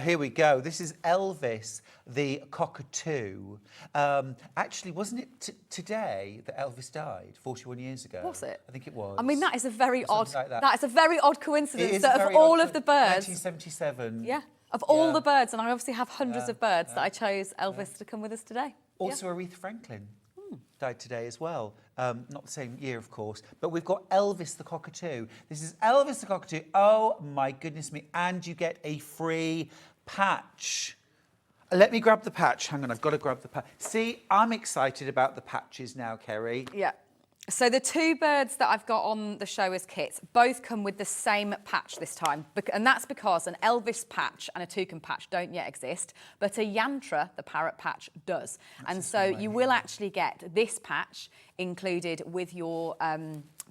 Here we go. This is Elvis, the cockatoo. Actually, wasn't it today that Elvis died? 41 years ago. Was it? I think it was. I mean, that is a very odd. Like that is a very odd coincidence. That of all of the birds. 1977. Yeah. Of all the birds, and I obviously have hundreds of birds, that I chose Elvis to come with us today. Also, Aretha Franklin died today as well. Not the same year, of course, but we've got Elvis the cockatoo. This is Elvis the cockatoo. Oh, my goodness me. And you get a free patch. Let me grab the patch. Hang on, I've got to grab the patch. See, I'm excited about the patches now, Kerry. Yeah. So the 2 birds that I've got on the show as kits both come with the same patch this time. And that's because an Elvis patch and a toucan patch don't yet exist, but a Yantra, the parrot patch, does. And so you will actually get this patch included with your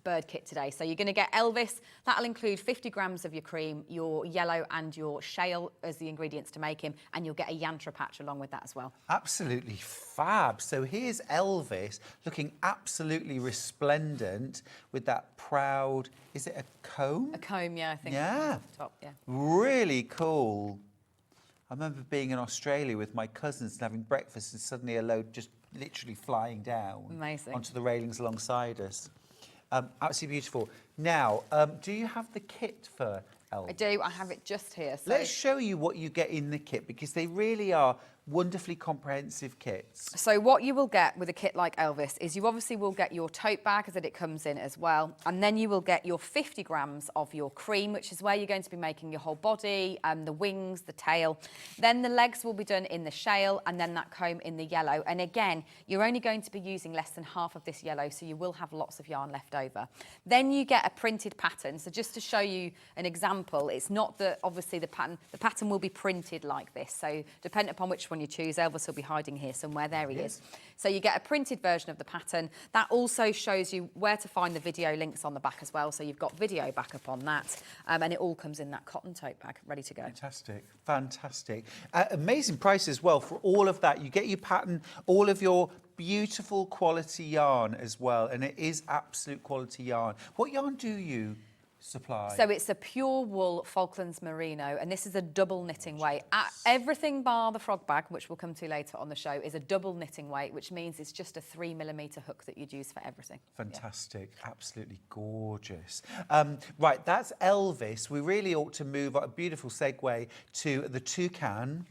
bird kit today. So you're going to get Elvis. That'll include 50 grams of your cream, your yellow and your shale as the ingredients to make him, and you'll get a yantra patch along with that as well. Absolutely fab. So here's Elvis looking absolutely resplendent with that proud, is it a comb? A comb, yeah, I think. Yeah. Off the top, yeah. Really cool. I remember being in Australia with my cousins and having breakfast and suddenly a load just literally flying down Amazing. onto the railings alongside us. Absolutely beautiful. Now, do you have the kit for Elvis? I do. I have it just here. So Let's show you what you get in the kit because they really are wonderfully comprehensive kits. So what you will get with a kit like Elvis is you obviously will get your tote bag that it comes in as well, and then you will get your 50 grams of your cream, which is where you're going to be making your whole body, the wings, the tail. Then the legs will be done in the shale, and then that comb in the yellow. And again, you're only going to be using less than half of this yellow, so you will have lots of yarn left over. Then you get a printed pattern. So just to show you an example, it's not that obviously the pattern will be printed like this. So depending upon which one you choose, Elvis will be hiding here somewhere. There he is. So you get a printed version of the pattern. That also shows you where to find the video links on the back as well. So you've got video backup on that, and it all comes in that cotton tote bag, ready to go. Fantastic, fantastic. Amazing price as well for all of that. You get your pattern, all of your beautiful quality yarn as well, and it is absolute quality yarn. What yarn do you supply? So it's a pure wool Falklands merino, and this is a double knitting weight. Everything bar the frog bag, which we'll come to later on the show, is a double knitting weight, which means it's just a 3mm hook that you'd use for everything. Fantastic, absolutely gorgeous. Right, that's Elvis. We really ought to move a beautiful segue to the toucan.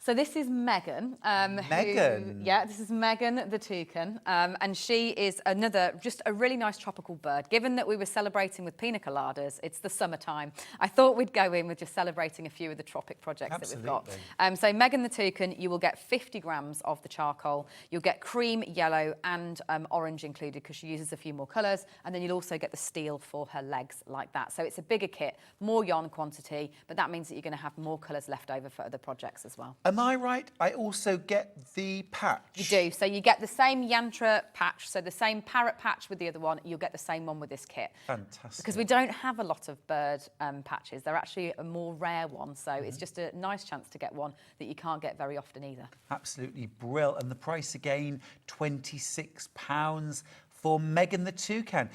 So this is Megan. Megan? Yeah, this is Megan the toucan. And she is just a really nice tropical bird. Given that we were celebrating with pina coladas, it's the summertime, I thought we'd go in with just celebrating a few of the tropic projects that we've got. So Megan the toucan, you will get 50 grams of the charcoal. You'll get cream, yellow and orange included because she uses a few more colours. And then you'll also get the steel for her legs like that. So it's a bigger kit, more yarn quantity, but that means that you're going to have more colours left over for other projects as well. Am I right? I also get the patch. You do. So you get the same yantra patch, so the same parrot patch with the other one. You'll get the same one with this kit. Fantastic. Because we don't have a lot of bird patches. They're actually a more rare one, so it's just a nice chance to get one that you can't get very often either. Absolutely brilliant. And the price again, £26 for Megan the toucan.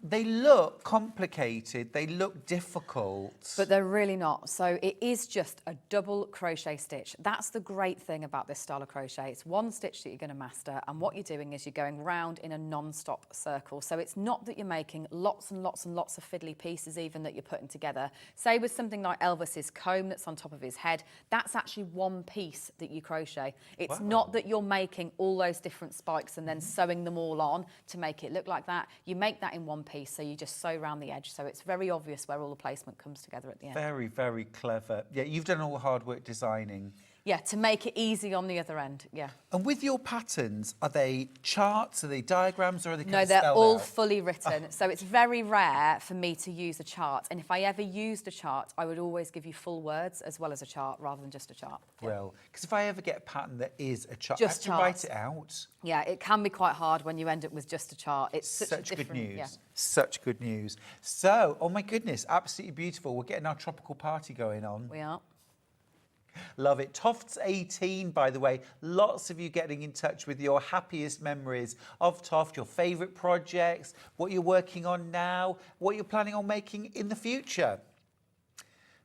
They look complicated, they look difficult. But they're really not. So it is just a double crochet stitch. That's the great thing about this style of crochet. It's one stitch that you're going to master, and what you're doing is you're going round in a non-stop circle. So it's not that you're making lots and lots and lots of fiddly pieces even that you're putting together. Say with something like Elvis's comb that's on top of his head, that's actually one piece that you crochet. It's not that you're making all those different spikes and then sewing them all on to make it look like that. You make that in one piece, so you just sew around the edge, so it's very obvious where all the placement comes together at the end. Very, very clever. Yeah, you've done all the hard work designing. Yeah, to make it easy on the other end, yeah. And with your patterns, are they charts, are they diagrams, or are they kind No, of they're spelled all out? fully written. So it's very rare for me to use a chart. And if I ever used a chart, I would always give you full words as well as a chart rather than just a chart. Well, because if I ever get a pattern that is a chart, Just I have to write charts. it out. Yeah, it can be quite hard when you end up with just a chart. It's such a good different, news. yeah. Such good news. So, oh my goodness, absolutely beautiful. We're getting our tropical party going on. We are. Love it. TOFT's 18, by the way. Lots of you getting in touch with your happiest memories of TOFT, your favourite projects, what you're working on now, what you're planning on making in the future.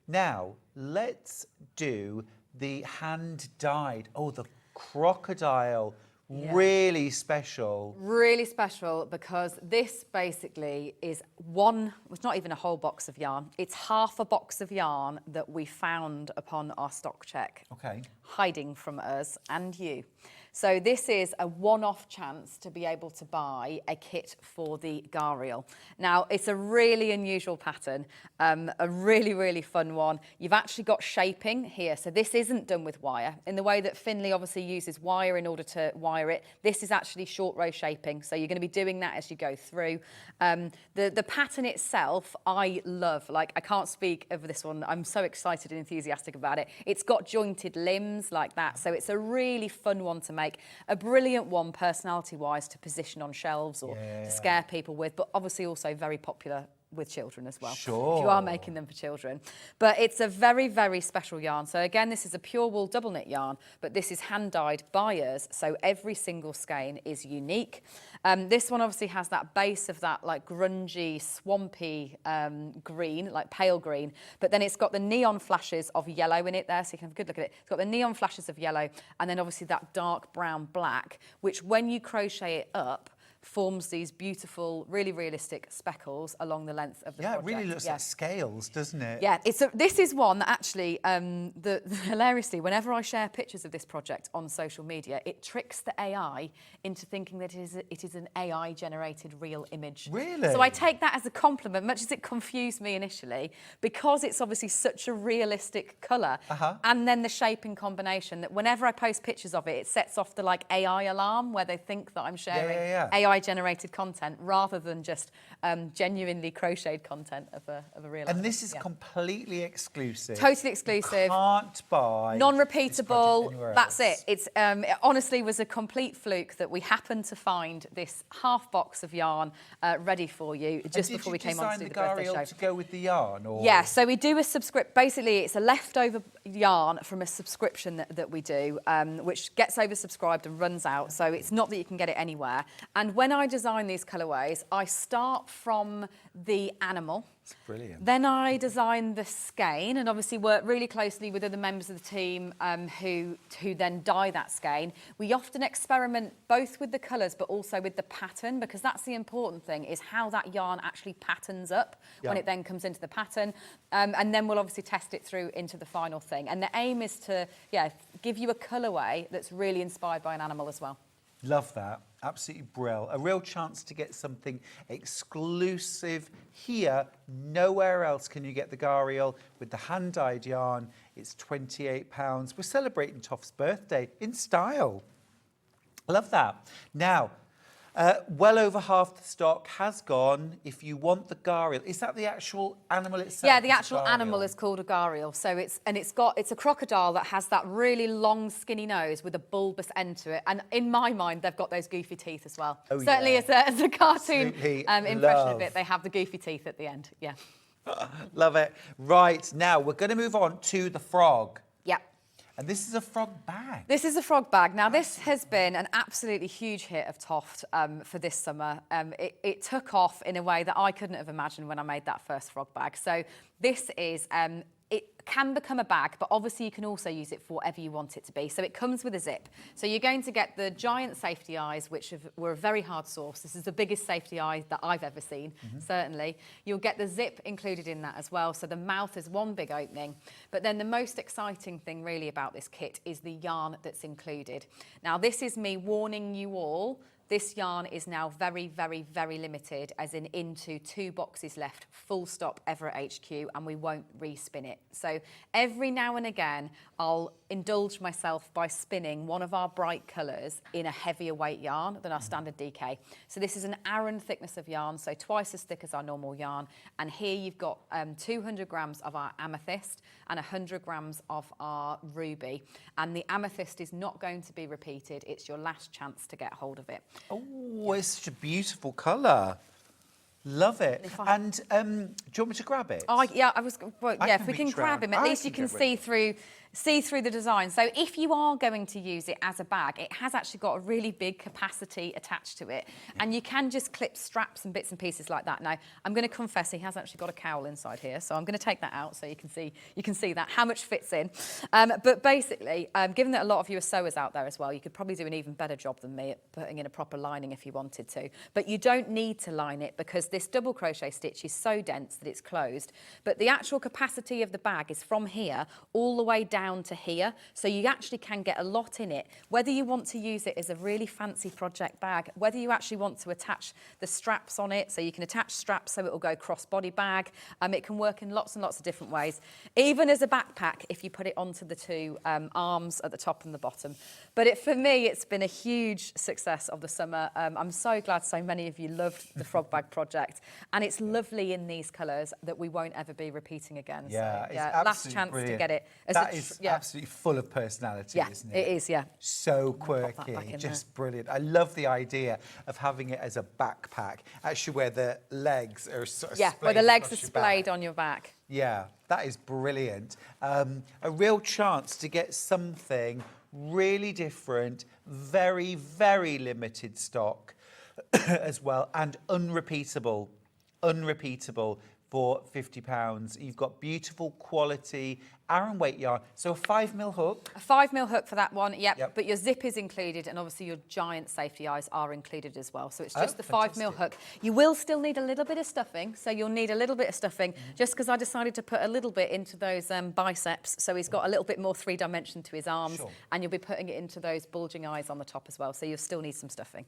Now, let's do the hand-dyed. Oh, the crocodile. Yeah. Really special. Really special because this basically is it's not even a whole box of yarn. It's half a box of yarn that we found upon our stock check. Okay. Hiding from us and you. So this is a one-off chance to be able to buy a kit for the Gharial. Now, it's a really unusual pattern, a really, really fun one. You've actually got shaping here. So this isn't done with wire. In the way that Finley obviously uses wire in order to wire it, this is actually short row shaping. So you're going to be doing that as you go through. The pattern itself, I love. Like, I can't speak over this one. I'm so excited and enthusiastic about it. It's got jointed limbs. stems like that. So it's a really fun one to make, a brilliant one personality-wise to position on shelves or to scare people with, but obviously also very popular with children as well. Sure. If you are making them for children. But it's a very, very special yarn. So again, this is a pure wool double knit yarn, but this is hand dyed by us. So every single skein is unique. This one obviously has that base of that like grungy, swampy green, like pale green, but then it's got the neon flashes of yellow in it there. So you can have a good look at it. It's got the neon flashes of yellow and then obviously that dark brown black, which when you crochet it up, forms these beautiful, really realistic speckles along the length of the project. Yeah, it really looks like scales, doesn't it? Yeah, this is one that actually, hilariously, whenever I share pictures of this project on social media, it tricks the AI into thinking that it is an AI-generated real image. Really? So I take that as a compliment, much as it confused me initially, because it's obviously such a realistic colour, and then the shaping combination that whenever I post pictures of it, it sets off the like AI alarm where they think that I'm sharing AI-generated content rather than just genuinely crocheted content of a real. And this is completely exclusive. Totally exclusive. You can't buy. Non-repeatable. That's it. It's it honestly was a complete fluke that we happened to find this half box of yarn ready for you just before we came on to do the birthday show. To go with the yarn, or? Yeah, so we do a basically it's a leftover yarn from a subscription that we do, which gets oversubscribed and runs out. So it's not that you can get it anywhere. And when I design these colourways, I start from the animal. It's brilliant. Then I design the skein and obviously work really closely with other members of the team who then dye that skein. We often experiment both with the colours but also with the pattern, because that's the important thing, is how that yarn actually patterns up when it then comes into the pattern. And then we'll obviously test it through into the final thing. And the aim is to give you a colourway that's really inspired by an animal as well. Love that. Absolutely brilliant. A real chance to get something exclusive here. Nowhere else can you get the Gariel with the hand-dyed yarn. It's £28. We're celebrating TOFT's birthday in style. Love that. Now, well over half the stock has gone. If you want the Gariel, is that the actual animal itself? Yeah, the actual animal is called a Gariel. So it's a crocodile that has that really long, skinny nose with a bulbous end to it. And in my mind, they've got those goofy teeth as well. Oh, certainly, as a cartoon impression of it, they have the goofy teeth at the end. Yeah. Love it. Right, now we're going to move on to the frog. Yeah. And this is a frog bag. This is a frog bag. Now, this has been an absolutely huge hit of TOFT for this summer. It took off in a way that I couldn't have imagined when I made that first frog bag. So this is, it can become a bag, but obviously you can also use it for whatever you want it to be. So it comes with a zip. So you're going to get the giant safety eyes, which were a very hard source. This is the biggest safety eye that I've ever seen, certainly. You'll get the zip included in that as well. So the mouth is one big opening. But then the most exciting thing really about this kit is the yarn that's included. Now, this is me warning you all. This yarn is now very, very, very limited, as in into 2 boxes left, full stop, ever at HQ, and we won't respin it. So every now and again, I'll indulge myself by spinning one of our bright colours in a heavier weight yarn than our standard DK. So this is an Aran thickness of yarn, so twice as thick as our normal yarn. And here you've got 200 grams of our amethyst and 100 grams of our ruby. And the amethyst is not going to be repeated. It's your last chance to get hold of it. Oh, it's such a beautiful colour. Love it. And do you want me to grab it? Oh, yeah, if we can grab him, at least you can see through the design. So if you are going to use it as a bag, it has actually got a really big capacity attached to it. And you can just clip straps and bits and pieces like that. Now, I'm going to confess he has actually got a cowl inside here, so I'm going to take that out so you can see that, how much fits in. But basically, given that a lot of you are sewers out there as well, you could probably do an even better job than me at putting in a proper lining if you wanted to. But you don't need to line it because this double crochet stitch is so dense that it's closed. But the actual capacity of the bag is from here all the way down to here, so you actually can get a lot in it, whether you want to use it as a really fancy project bag, whether you actually want to attach the straps on it, so you can attach straps so it will go cross-body bag. It can work in lots and lots of different ways, even as a backpack if you put it onto the 2 arms at the top and the bottom. But for me, it's been a huge success of the summer. I'm so glad so many of you loved the frog bag project, and it's lovely in these colours that we won't ever be repeating again. Yeah, so, it's last chance brilliant. to get it as that a is is absolutely full of personality, isn't it? It is, yeah. So pop that quirky, back in just brilliant. I love the idea of having it as a backpack, actually where the legs are sort of splayed where the legs are across your splayed back. on your back. Yeah, that is brilliant. A real chance to get something really different, very, very limited stock as well, and unrepeatable for £50. You've got beautiful quality Aran weight yarn. So a 5mm hook. A 5mm hook for that one, yep. But your zip is included, and obviously your giant safety eyes are included as well. So it's just the 5mm hook. You will still need a little bit of stuffing, so you'll need a little bit of stuffing, just because I decided to put a little bit into those biceps, so he's got a little bit more 3-dimension to his arms, and you'll be putting it into those bulging eyes on the top as well, so you'll still need some stuffing.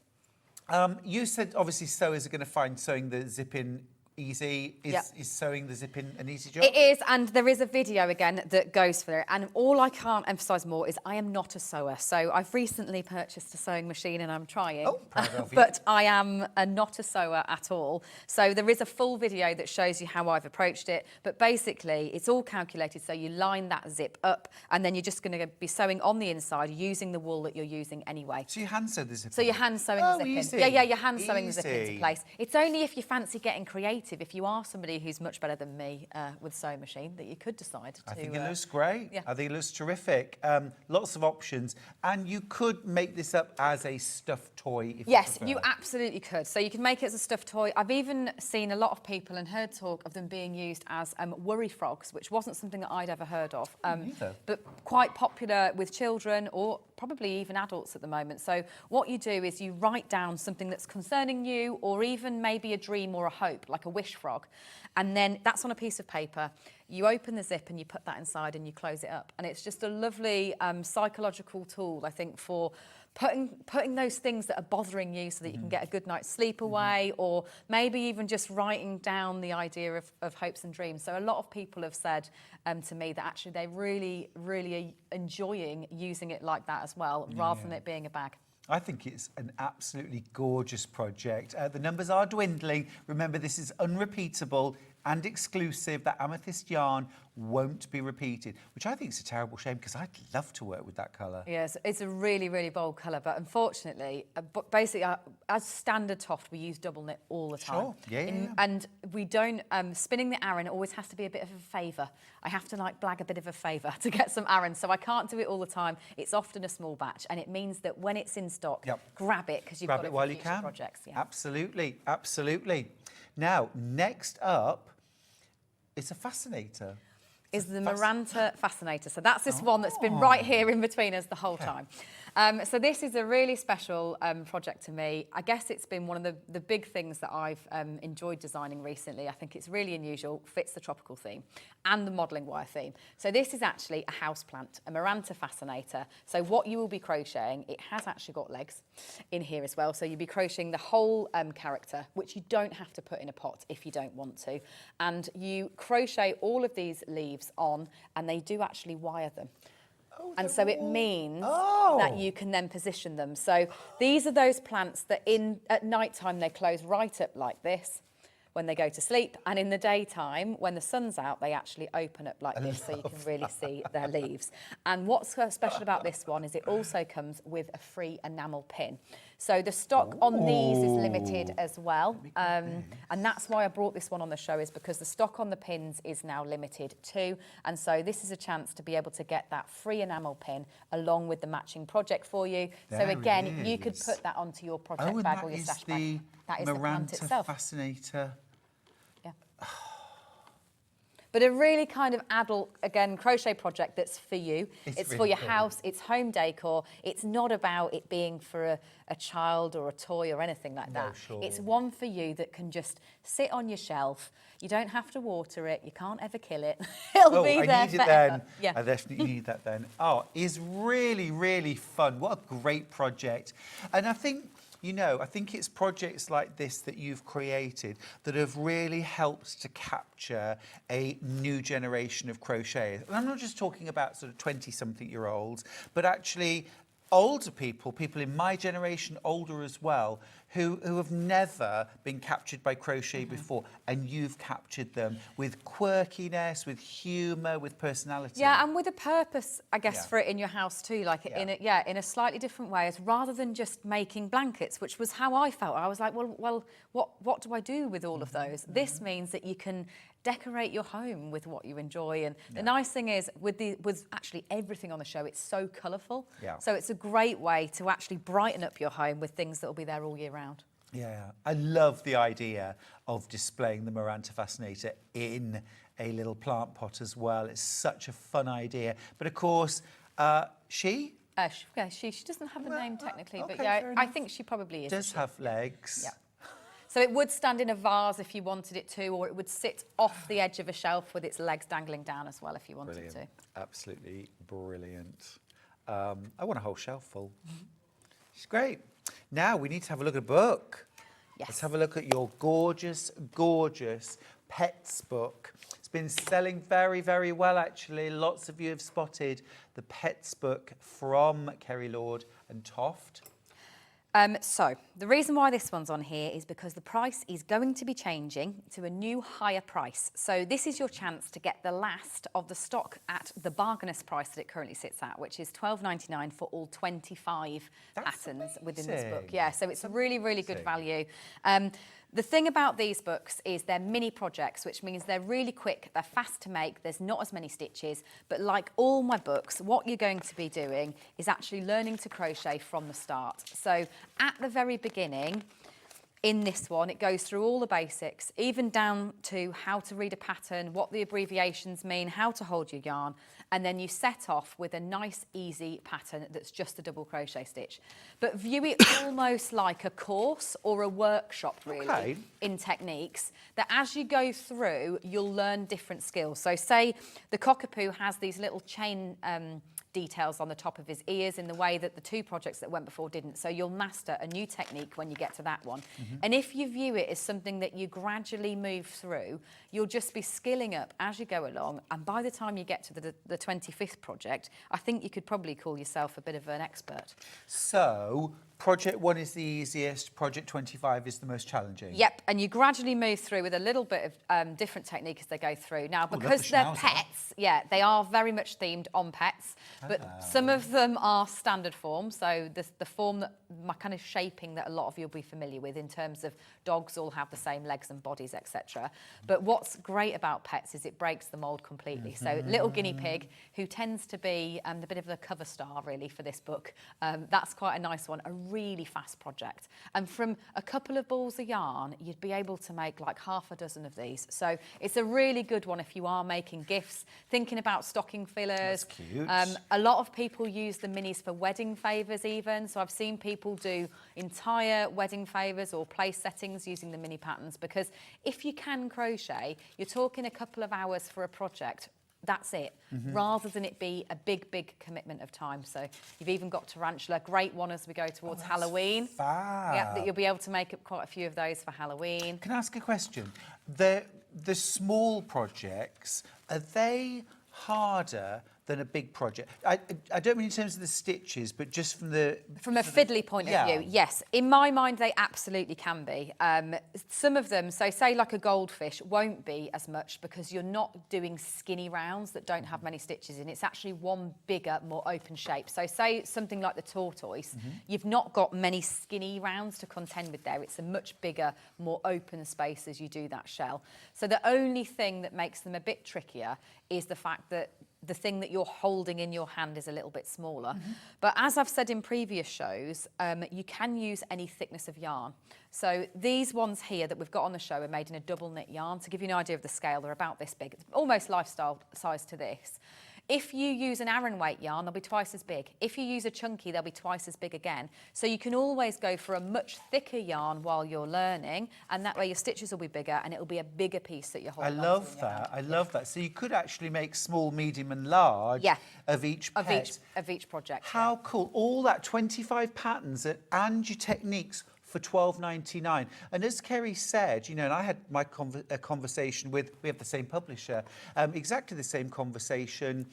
You said obviously sewers are going to find sewing the zip in easy. Is sewing the zip in an easy job? It is, and there is a video again that goes for it. And all I can't emphasise more is I am not a sewer. So I've recently purchased a sewing machine and I'm trying. Oh, proud of you. But I am not a sewer at all. So there is a full video that shows you how I've approached it. But basically, it's all calculated. So you line that zip up, and then you're just going to be sewing on the inside using the wool that you're using anyway. So you hand sew the zip. So you're hand sewing the zip easy. in. Yeah, you're hand sewing the zip into place. It's only if you fancy getting creative, if you are somebody who's much better than me with sewing machine, that you could decide to... I think it looks great. Yeah. I think it looks terrific. Lots of options. And you could make this up as a stuffed toy if Yes, you you prefer. absolutely could. So you can make it as a stuffed toy. I've even seen a lot of people and heard talk of them being used as worry frogs, which wasn't something that I'd ever heard of. But quite popular with children or probably even adults at the moment. So what you do is you write down something that's concerning you, or even maybe a dream or a hope, like a wish frog. And then that's on a piece of paper. You open the zip and you put that inside and you close it up. And it's just a lovely psychological tool, I think, for putting those things that are bothering you so that you can get a good night's sleep away, or maybe even just writing down the idea of hopes and dreams. So a lot of people have said to me that actually they really, really are enjoying using it like that as well, rather than it being a bag. I think it's an absolutely gorgeous project. The numbers are dwindling. Remember, this is unrepeatable and exclusive. That amethyst yarn won't be repeated, which I think is a terrible shame because I'd love to work with that colour. Yes, it's a really, really bold colour, but unfortunately, basically, as standard TOFT, we use double knit all the time. Sure, yeah. And we don't, spinning the Aran always has to be a bit of a favour. I have to blag a bit of a favour to get some Aran, so I can't do it all the time. It's often a small batch, and it means that when it's in stock, grab it because you've got it while for you future can. projects. Yeah. Absolutely, absolutely. Now, next up, it's a fascinator. Is the Maranta Fascinator. So that's this one that's been right here in between us the whole time. So this is a really special project to me. I guess it's been one of the big things that I've enjoyed designing recently. I think it's really unusual, fits the tropical theme and the modelling wire theme. So this is actually a houseplant, a Maranta Fascinator. So what you will be crocheting, it has actually got legs in here as well. So you'll be crocheting the whole character, which you don't have to put in a pot if you don't want to. And you crochet all of these leaves on, and they do actually wire them. And so it means that you can then position them. So these are those plants that at night time they close right up like this when they go to sleep, and in the daytime when the sun's out they actually open up like this, so you can really see their leaves. And what's so special about this one is it also comes with a free enamel pin. So the stock on these is limited as well, and that's why I brought this one on the show, is because the stock on the pins is now limited too. And so this is a chance to be able to get that free enamel pin along with the matching project for you. So again, you could put that onto your project bag or your stash bag. That is the plant itself. Fascinator. Yeah. But a really kind of adult, again, crochet project that's for you. It's really for your house, it's home decor. It's not about it being for a child or a toy or anything like that. Sure. It's one for you that can just sit on your shelf. You don't have to water it. You can't ever kill it. It'll be there I need forever. it then. Yeah. I definitely need that then. Oh, it's really, really fun. What a great project. And I think, you know, I think it's projects like this that you've created that have really helped to capture a new generation of crocheters. And I'm not just talking about sort of 20-something-year-olds, but actually older people in my generation, older as well, who have never been captured by crochet before, and you've captured them with quirkiness, with humour, with personality. Yeah, and with a purpose, I guess, for it in your house too, like in a slightly different way, as rather than just making blankets, which was how I felt. I was like, well, what do I do with all of those? This means that you can decorate your home with what you enjoy, and the nice thing is with actually everything on the show, it's so colourful. Yeah. So it's a great way to actually brighten up your home with things that will be there all year round. Yeah, I love the idea of displaying the Maranta Fascinator in a little plant pot as well. It's such a fun idea. But of course, she doesn't have a name technically, okay, but yeah, fair I enough. think she probably is. does have legs. Yeah. So it would stand in a vase if you wanted it to, or it would sit off the edge of a shelf with its legs dangling down as well if you wanted Brilliant. to. Absolutely brilliant. I want a whole shelf full. It's great. Now we need to have a look at a book. Yes. Let's have a look at your gorgeous, gorgeous Pets book. It's been selling very, very well, actually. Lots of you have spotted the Pets book from Kerry Lord and TOFT. So the reason why this one's on here is because the price is going to be changing to a new higher price. So this is your chance to get the last of the stock at the bargainous price that it currently sits at, which is $12.99 for all 25 patterns within this book. Yeah, so it's a really, really good value. The thing about these books is they're mini projects, which means they're really quick, they're fast to make, there's not as many stitches, but like all my books, what you're going to be doing is actually learning to crochet from the start. So at the very beginning, in this one, it goes through all the basics, even down to how to read a pattern, what the abbreviations mean, how to hold your yarn, and then you set off with a nice, easy pattern that's just a double crochet stitch. But view it almost like a course or a workshop, really, in techniques, that as you go through, you'll learn different skills. So say the cockapoo has these little chain details on the top of his ears in the way that the two projects that went before didn't. So you'll master a new technique when you get to that one. And if you view it as something that you gradually move through, you'll just be skilling up as you go along. And by the time you get to the 25th project, I think you could probably call yourself a bit of an expert. So project 1 is the easiest, project 25 is the most challenging. Yep, and you gradually move through with a little bit of different technique as they go through. Now, because they're pets, they are very much themed on pets, but some of them are standard form, so the form that, my kind of shaping that a lot of you will be familiar with in terms of dogs all have the same legs and bodies, etc. But what's great about pets is it breaks the mould completely. So little guinea pig, who tends to be the bit of the cover star really for this book, that's quite a nice one, a really fast project. And from a couple of balls of yarn, you'd be able to make like half a dozen of these. So it's a really good one if you are making gifts, thinking about stocking fillers. That's cute. A lot of people use the minis for wedding favours even. So I've seen people do entire wedding favours or place settings using the mini patterns, because if you can crochet, you're talking a couple of hours for a project. That's it, rather than it be a big, big commitment of time. So you've even got tarantula, great one as we go towards Halloween. Yeah, that you'll be able to make up quite a few of those for Halloween. Can I ask a question? The small projects, are they harder than a big project? I don't mean in terms of the stitches, but just from a fiddly point of view, yes. In my mind, they absolutely can be. Some of them, so say like a goldfish, won't be as much because you're not doing skinny rounds that don't have many stitches in. It's actually one bigger, more open shape. So say something like the tortoise, you've not got many skinny rounds to contend with there. It's a much bigger, more open space as you do that shell. So the only thing that makes them a bit trickier is the fact that the thing that you're holding in your hand is a little bit smaller. But as I've said in previous shows, you can use any thickness of yarn. So these ones here that we've got on the show are made in a double knit yarn. To give you an idea of the scale, they're about this big, almost lifestyle size to this. If you use an Aran weight yarn, they'll be twice as big. If you use a chunky, they'll be twice as big again. So you can always go for a much thicker yarn while you're learning, and that way your stitches will be bigger and it'll be a bigger piece that you're holding. I love that. I love that. So you could actually make small, medium and large of each pet. Of each project. How cool. All that 25 patterns and your techniques for $12.99. And as Kerry said, you know, and I had my conversation with, we have the same publisher, exactly the same conversation.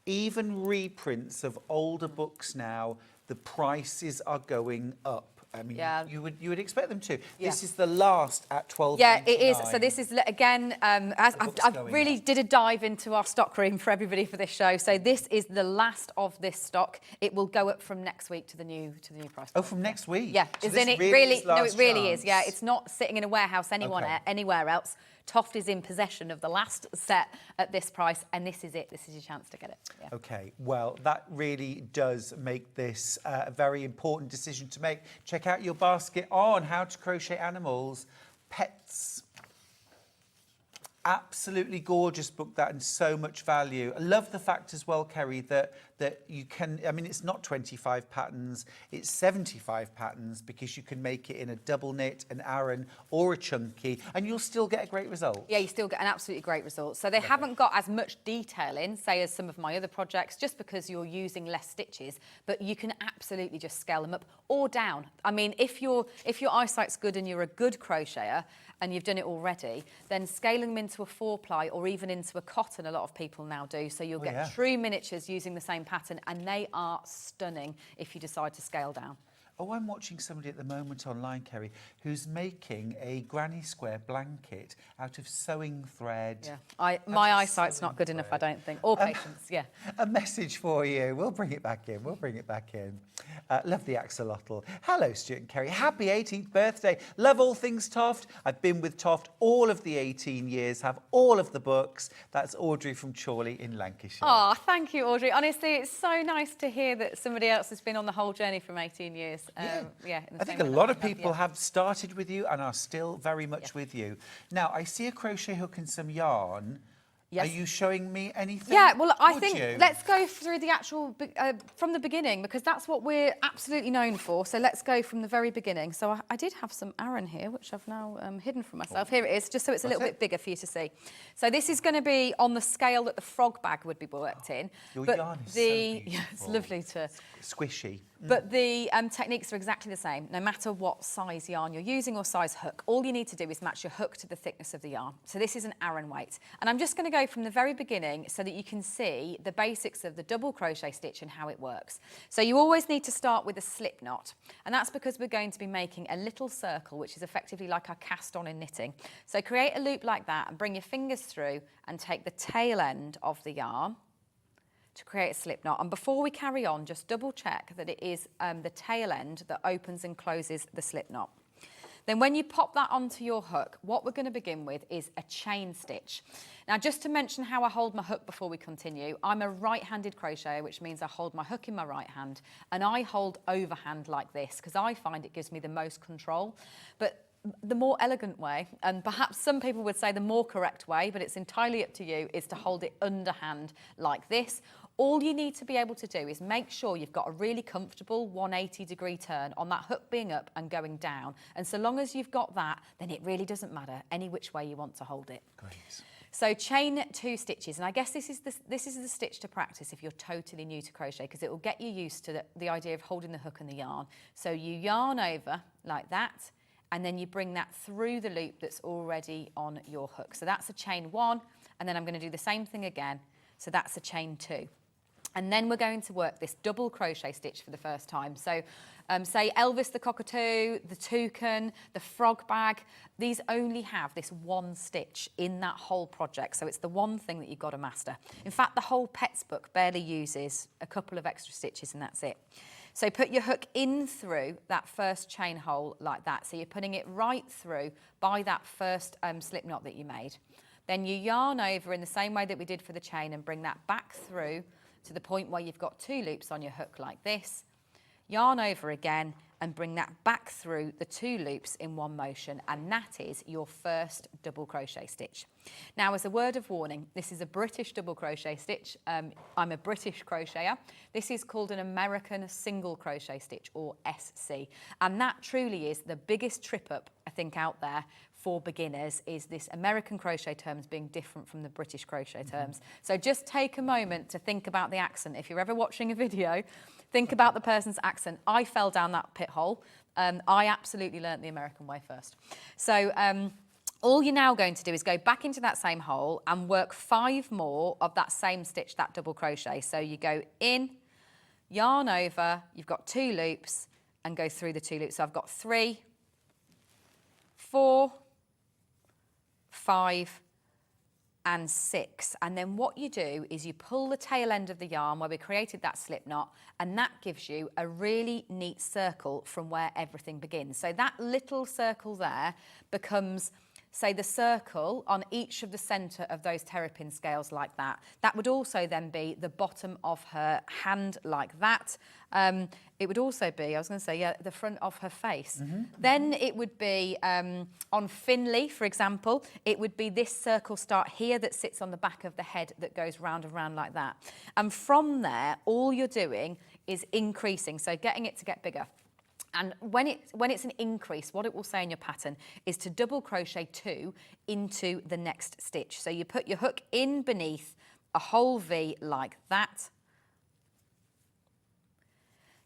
Even reprints of older books now the prices are going up. I mean, Yeah. you would expect them to. Yeah. This is the last at $12.99. Yeah, it is. So this is, again, book's I going really up. did a dive into our stock room for everybody for this show. So this is the last of this stock. It will go up from next week to the new price. Oh, from next week? Yeah, So is this in it really is no, it last really is. Yeah, chance. it's not sitting in a warehouse anywhere else. TOFT is in possession of the last set at this price, and this is it. This is your chance to get it. Yeah. Okay, well, that really does make this a very important decision to make. Check out your basket on How to Crochet Animals, Pets. Absolutely gorgeous book, that, and so much value. I love the fact as well, Kerry, that you can, I mean, it's not 25 patterns, it's 75 patterns, because you can make it in a double knit, an Aran or a chunky, and you'll still get a great result. Yeah, you still get an absolutely great result. So they haven't got as much detail in, say, as some of my other projects, just because you're using less stitches, but you can absolutely just scale them up or down. I mean, if your eyesight's good and you're a good crocheter, and you've done it already, then scaling them into a 4-ply or even into a cotton, a lot of people now do. So you'll get true miniatures using the same pattern, and they are stunning if you decide to scale down. Oh, I'm watching somebody at the moment online, Kerry, who's making a granny square blanket out of sewing thread. Yeah, my eyesight's not good enough, I don't think. Or patience, yeah. A message for you. We'll bring it back in. We'll bring it back in. Love the axolotl. Hello, Stuart and Kerry. Happy 18th birthday. Love all things TOFT. I've been with TOFT all of the 18 years, have all of the books. That's Audrey from Chorley in Lancashire. Oh, thank you, Audrey. Honestly, it's so nice to hear that somebody else has been on the whole journey from 18 years. I think a lot of people have started with you and are still very much with you. Now, I see a crochet hook and some yarn. Yes. Are you showing me anything? Yeah, well, I think let's go through the actual, from the beginning, because that's what we're absolutely known for. So let's go from the very beginning. So I did have some Aran here, which I've now hidden from myself. Here it is, just so it's a little bit bigger for you to see. So this is going to be on the scale that the frog bag would be worked in. Your yarn is so beautiful. Yeah, it's lovely to... Squishy. But the techniques are exactly the same, no matter what size yarn you're using or size hook. All you need to do is match your hook to the thickness of the yarn. So this is an Aran weight. And I'm just going to go from the very beginning so that you can see the basics of the double crochet stitch and how it works. So you always need to start with a slip knot. And that's because we're going to be making a little circle, which is effectively like our cast on in knitting. So create a loop like that and bring your fingers through and take the tail end of the yarn to create a slip knot. And before we carry on, just double check that it is the tail end that opens and closes the slip knot. Then when you pop that onto your hook, what we're going to begin with is a chain stitch. Now, just to mention how I hold my hook before we continue, I'm a right-handed crocheter, which means I hold my hook in my right hand, and I hold overhand like this, because I find it gives me the most control. But the more elegant way, and perhaps some people would say the more correct way, but it's entirely up to you, is to hold it underhand like this. All you need to be able to do is make sure you've got a really comfortable 180-degree turn on that hook being up and going down. And so long as you've got that, then it really doesn't matter any which way you want to hold it. Great. So chain 2 stitches, and I guess this is the stitch to practice if you're totally new to crochet, because it will get you used to the idea of holding the hook and the yarn. So you yarn over like that, and then you bring that through the loop that's already on your hook. So that's a chain 1, and then I'm going to do the same thing again. So that's a chain 2. And then we're going to work this double crochet stitch for the first time. So say Elvis the cockatoo, the toucan, the frog bag, these only have this one stitch in that whole project. So it's the one thing that you've got to master. In fact, the whole Pets book barely uses a couple of extra stitches, and that's it. So put your hook in through that first chain hole like that. So you're putting it right through by that first slip knot that you made. Then you yarn over in the same way that we did for the chain and bring that back through to the point where you've got 2 loops on your hook like this. Yarn over again and bring that back through the 2 loops in one motion, and that is your first double crochet stitch. Now, as a word of warning, this is a British double crochet stitch. I'm a British crocheter. This is called an American single crochet stitch, or SC, and that truly is the biggest trip up, I think, out there for beginners, is this American crochet terms being different from the British crochet terms. So just take a moment to think about the accent. If you're ever watching a video, think about the person's accent. I fell down that pit hole. I absolutely learnt the American way first. So all you're now going to do is go back into that same hole and work 5 more of that same stitch, that double crochet. So you go in, yarn over, you've got 2 loops, and go through the 2 loops. So I've got 3, 4, 5, and 6. And then what you do is you pull the tail end of the yarn where we created that slip knot, and that gives you a really neat circle from where everything begins. So that little circle there becomes, say, the circle on each of the centre of those terrapin scales like that. That would also then be the bottom of her hand like that. It would also be, I was going to say, yeah, the front of her face. Then it would be, on Finley, for example, it would be this circle start here that sits on the back of the head that goes round and round like that. And from there, all you're doing is increasing, so getting it to get bigger. And when it's an increase, what it will say in your pattern is to double crochet 2 into the next stitch. So you put your hook in beneath a whole V like that,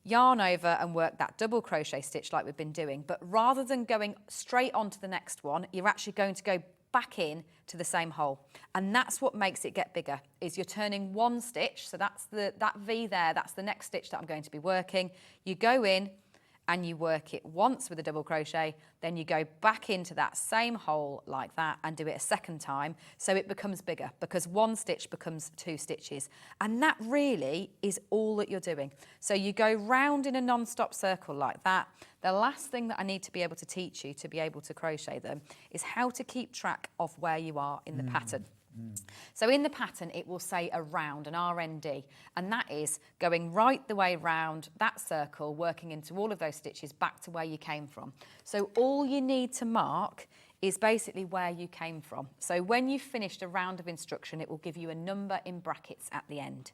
yarn over and work that double crochet stitch like we've been doing. But rather than going straight on to the next one, you're actually going to go back in to the same hole. And that's what makes it get bigger, is you're turning 1 stitch. So that's that V there, that's the next stitch that I'm going to be working. You go in, and you work it once with a double crochet, then you go back into that same hole like that and do it a second time, so it becomes bigger, because 1 stitch becomes 2 stitches. And that really is all that you're doing. So you go round in a non-stop circle like that. The last thing that I need to be able to teach you to be able to crochet them is how to keep track of where you are in the pattern. So in the pattern, it will say a round, an RND, and that is going right the way round that circle, working into all of those stitches back to where you came from. So all you need to mark is basically where you came from. So when you've finished a round of instruction, it will give you a number in brackets at the end.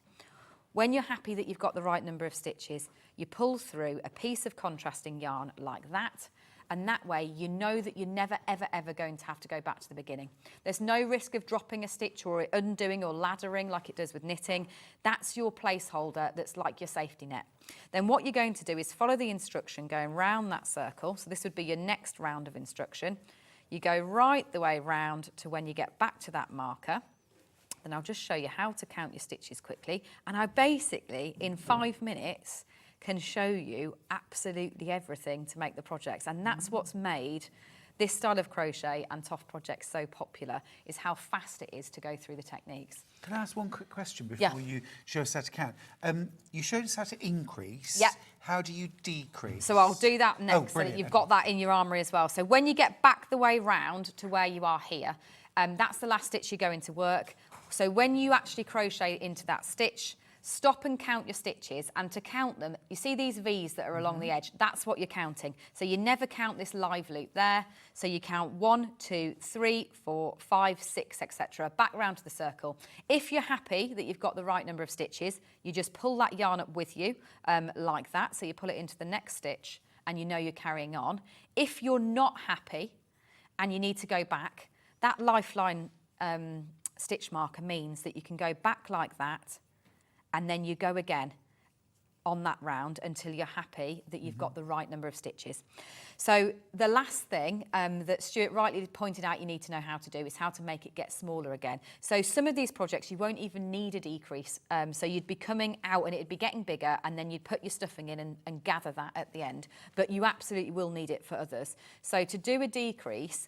When you're happy that you've got the right number of stitches, you pull through a piece of contrasting yarn like that, and that way you know that you're never, ever, ever going to have to go back to the beginning. There's no risk of dropping a stitch or undoing or laddering like it does with knitting. That's your placeholder, that's like your safety net. Then what you're going to do is follow the instruction going round that circle. So this would be your next round of instruction. You go right the way round to when you get back to that marker. Then I'll just show you how to count your stitches quickly. And I basically, in 5 minutes, can show you absolutely everything to make the projects. And that's what's made this style of crochet and TOFT projects so popular, is how fast it is to go through the techniques. Can I ask one quick question before you show us how to count? You showed us how to increase. Yeah. How do you decrease? So I'll do that next, so that you've got that in your armoury as well. So when you get back the way round to where you are here, that's the last stitch you're going to work. So when you actually crochet into that stitch, stop and count your stitches, and to count them, you see these V's that are along the edge, that's what you're counting. So you never count this live loop there. So you count 1, 2, 3, 4, 5, 6, etc. back round to the circle. If you're happy that you've got the right number of stitches, you just pull that yarn up with you like that. So you pull it into the next stitch and you know you're carrying on. If you're not happy and you need to go back, that lifeline stitch marker means that you can go back like that, and then you go again on that round until you're happy that you've got the right number of stitches. So the last thing that Stuart rightly pointed out you need to know how to do is how to make it get smaller again. So some of these projects you won't even need a decrease. So you'd be coming out and it'd be getting bigger, and then you'd put your stuffing in and gather that at the end. But you absolutely will need it for others. So to do a decrease,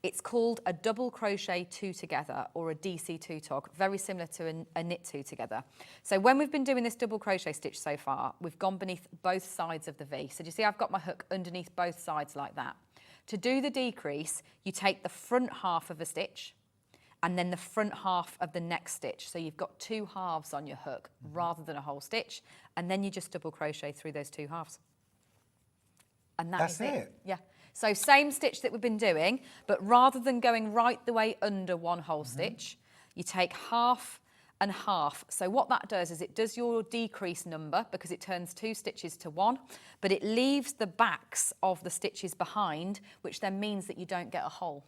it's called a double crochet 2 together, or a DC2 tog, very similar to a knit 2 together. So when we've been doing this double crochet stitch so far, we've gone beneath both sides of the V. So do you see I've got my hook underneath both sides like that? To do the decrease, you take the front half of a stitch and then the front half of the next stitch. So you've got 2 halves on your hook rather than a whole stitch, and then you just double crochet through those 2 halves. And that's it. Yeah. So same stitch that we've been doing, but rather than going right the way under one whole stitch, you take half and half. So what that does is it does your decrease number, because it turns 2 stitches to 1, but it leaves the backs of the stitches behind, which then means that you don't get a hole.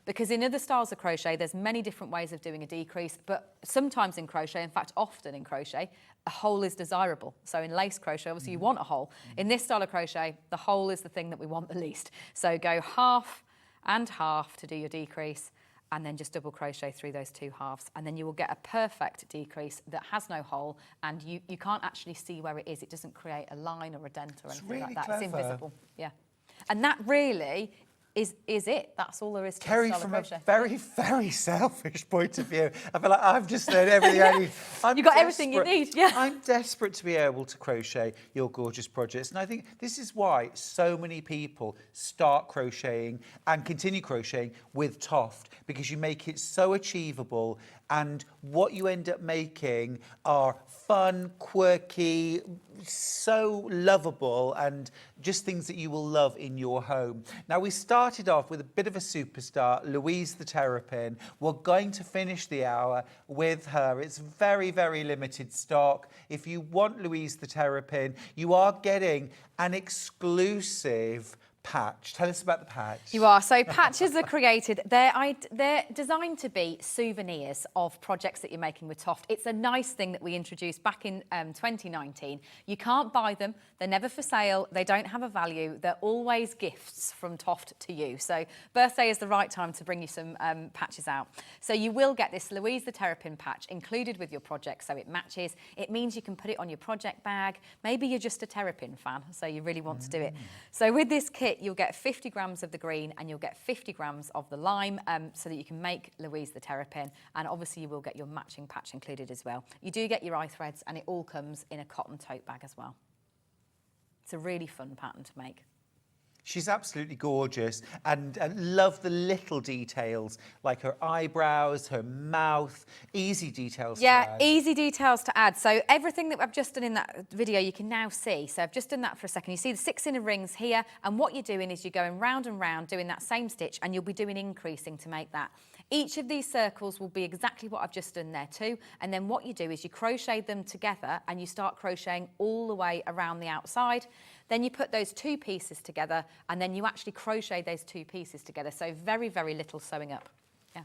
Because in other styles of crochet, there's many different ways of doing a decrease, but sometimes in crochet, in fact, often in crochet, a hole is desirable. So in lace crochet, obviously you want a hole. In this style of crochet, the hole is the thing that we want the least. So go half and half to do your decrease, and then just double crochet through those 2 halves, and then you will get a perfect decrease that has no hole, and you can't actually see where it is. It doesn't create a line or a dent or anything like that. Clever. It's invisible. Yeah. And that really is it. That's all there is to Kerry, style of from crochet. a very, very selfish point of view, I feel like I've just learned everything I need. You've got everything you need, yeah. I'm desperate to be able to crochet your gorgeous projects. And I think this is why so many people start crocheting and continue crocheting with TOFT, because you make it so achievable, and what you end up making are fun, quirky, so lovable, and just things that you will love in your home. Now, we started off with a bit of a superstar, Louise the Terrapin. We're going to finish the hour with her. It's very, very limited stock. If you want Louise the Terrapin, you are getting an exclusive patch. Tell us about the patch. You are. So patches are created. They're designed to be souvenirs of projects that you're making with TOFT. It's a nice thing that we introduced back in 2019. You can't buy them. They're never for sale. They don't have a value. They're always gifts from TOFT to you. So birthday is the right time to bring you some patches out. So you will get this Louise the Terrapin patch included with your project, so it matches. It means you can put it on your project bag. Maybe you're just a Terrapin fan, so you really want to do it. So with this kit, you'll get 50 grams of the green and you'll get 50 grams of the lime, so that you can make Louise the Terrapin, and obviously you will get your matching patch included as well. You do get your eye threads, and it all comes in a cotton tote bag as well. It's a really fun pattern to make. She's absolutely gorgeous, and love the little details, like her eyebrows, her mouth, easy details to add. Easy details to add. So everything that I've just done in that video, you can now see. So I've just done that for a second. You see the 6 inner rings here, and what you're doing is you're going round and round doing that same stitch, and you'll be doing increasing to make that. Each of these circles will be exactly what I've just done there too, and then what you do is you crochet them together and you start crocheting all the way around the outside. Then you put those 2 pieces together, and then you actually crochet those 2 pieces together. So very, very little sewing up. Yeah.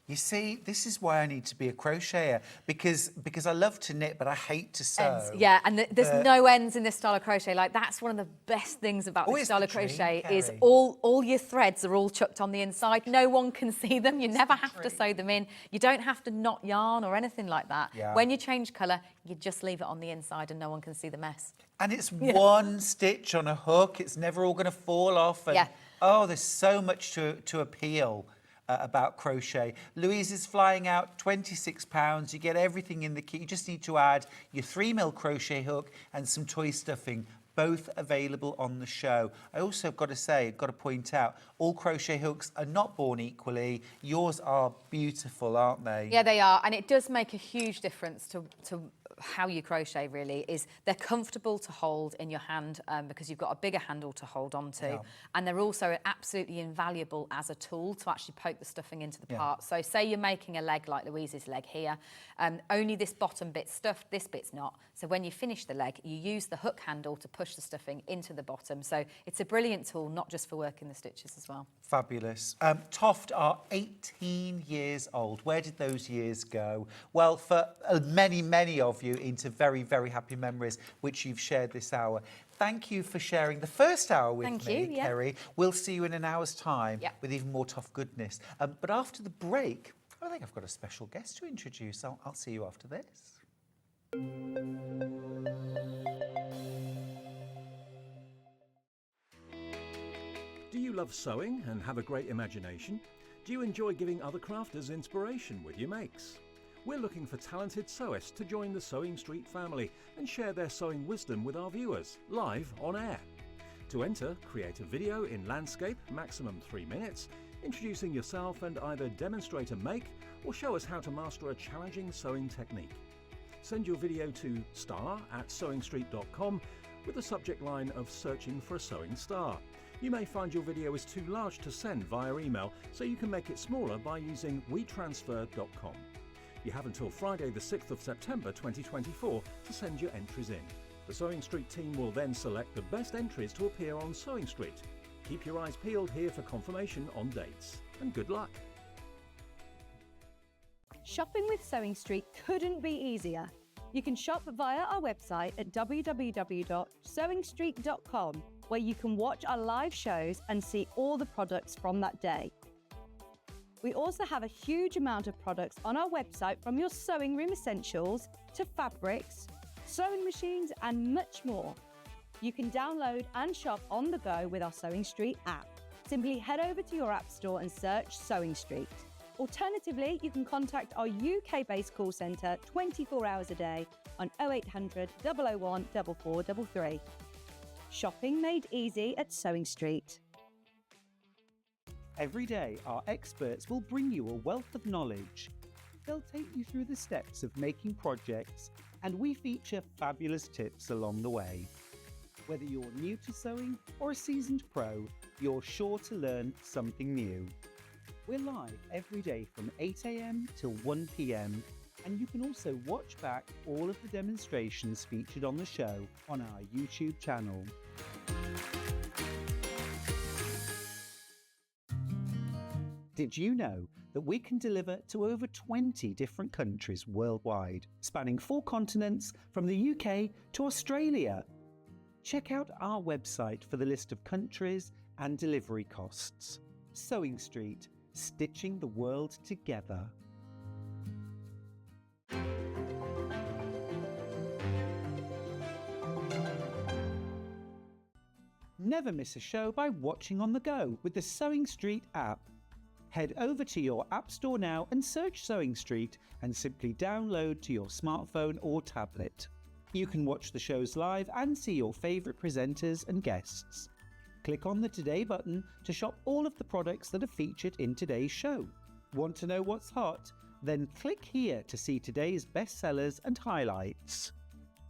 You see, this is why I need to be a crocheter, because I love to knit, but I hate to sew. Ends. Yeah, and there's no ends in this style of crochet. Like, that's one of the best things about this style of crochet, is all your threads are all chucked on the inside. No one can see them. You never have to sew them in. You don't have to knot yarn or anything like that. Yeah. When you change colour, you just leave it on the inside and no one can see the mess. And it's one stitch on a hook. It's never all going to fall off. And, oh, there's so much to appeal about crochet. Louise is flying out £26. You get everything in the kit. You just need to add your 3mm crochet hook and some toy stuffing, both available on the show. I also got to point out, all crochet hooks are not born equally. Yours are beautiful, aren't they? Yeah, they are. And it does make a huge difference to how you crochet, really. Is they're comfortable to hold in your hand, because you've got a bigger handle to hold on to. And they're also absolutely invaluable as a tool to actually poke the stuffing into the part. So say you're making a leg like Louise's leg here, only this bottom bit's stuffed, this bit's not. So when you finish the leg, you use the hook handle to push the stuffing into the bottom. So it's a brilliant tool, not just for working the stitches as well. Fabulous. TOFT are 18 years old. Where did those years go? Well, for many, many of you, into very, very happy memories, which you've shared this hour. Thank you for sharing the first hour with me, Kerry. We'll see you in an hour's time with even more TOFT goodness. But after the break, I think I've got a special guest to introduce. I'll see you after this. Do you love sewing and have a great imagination? Do you enjoy giving other crafters inspiration with your makes? We're looking for talented sewists to join the Sewing Street family and share their sewing wisdom with our viewers, live on air. To enter, create a video in landscape, maximum 3 minutes, introducing yourself and either demonstrate a make or show us how to master a challenging sewing technique. Send your video to star@sewingstreet.com with the subject line of searching for a sewing star. You may find your video is too large to send via email, so you can make it smaller by using wetransfer.com. You have until Friday the 6th of September 2024 to send your entries in. The Sewing Street team will then select the best entries to appear on Sewing Street. Keep your eyes peeled here for confirmation on dates. And good luck! Shopping with Sewing Street couldn't be easier. You can shop via our website at www.sewingstreet.com, where you can watch our live shows and see all the products from that day. We also have a huge amount of products on our website, from your sewing room essentials to fabrics, sewing machines and much more. You can download and shop on the go with our Sewing Street app. Simply head over to your app store and search Sewing Street. Alternatively, you can contact our UK-based call centre 24 hours a day on 0800 001 4433. Shopping made easy at Sewing Street. Every day, our experts will bring you a wealth of knowledge. They'll take you through the steps of making projects, and we feature fabulous tips along the way. Whether you're new to sewing or a seasoned pro, you're sure to learn something new. We're live every day from 8 AM till 1 PM, and you can also watch back all of the demonstrations featured on the show on our YouTube channel. Did you know that we can deliver to over 20 different countries worldwide, spanning 4 continents from the UK to Australia? Check out our website for the list of countries and delivery costs. Sewing Street, stitching the world together. Never miss a show by watching on the go with the Sewing Street app. Head over to your App Store now and search Sewing Street and simply download to your smartphone or tablet. You can watch the shows live and see your favourite presenters and guests. Click on the Today button to shop all of the products that are featured in today's show. Want to know what's hot? Then click here to see today's bestsellers and highlights.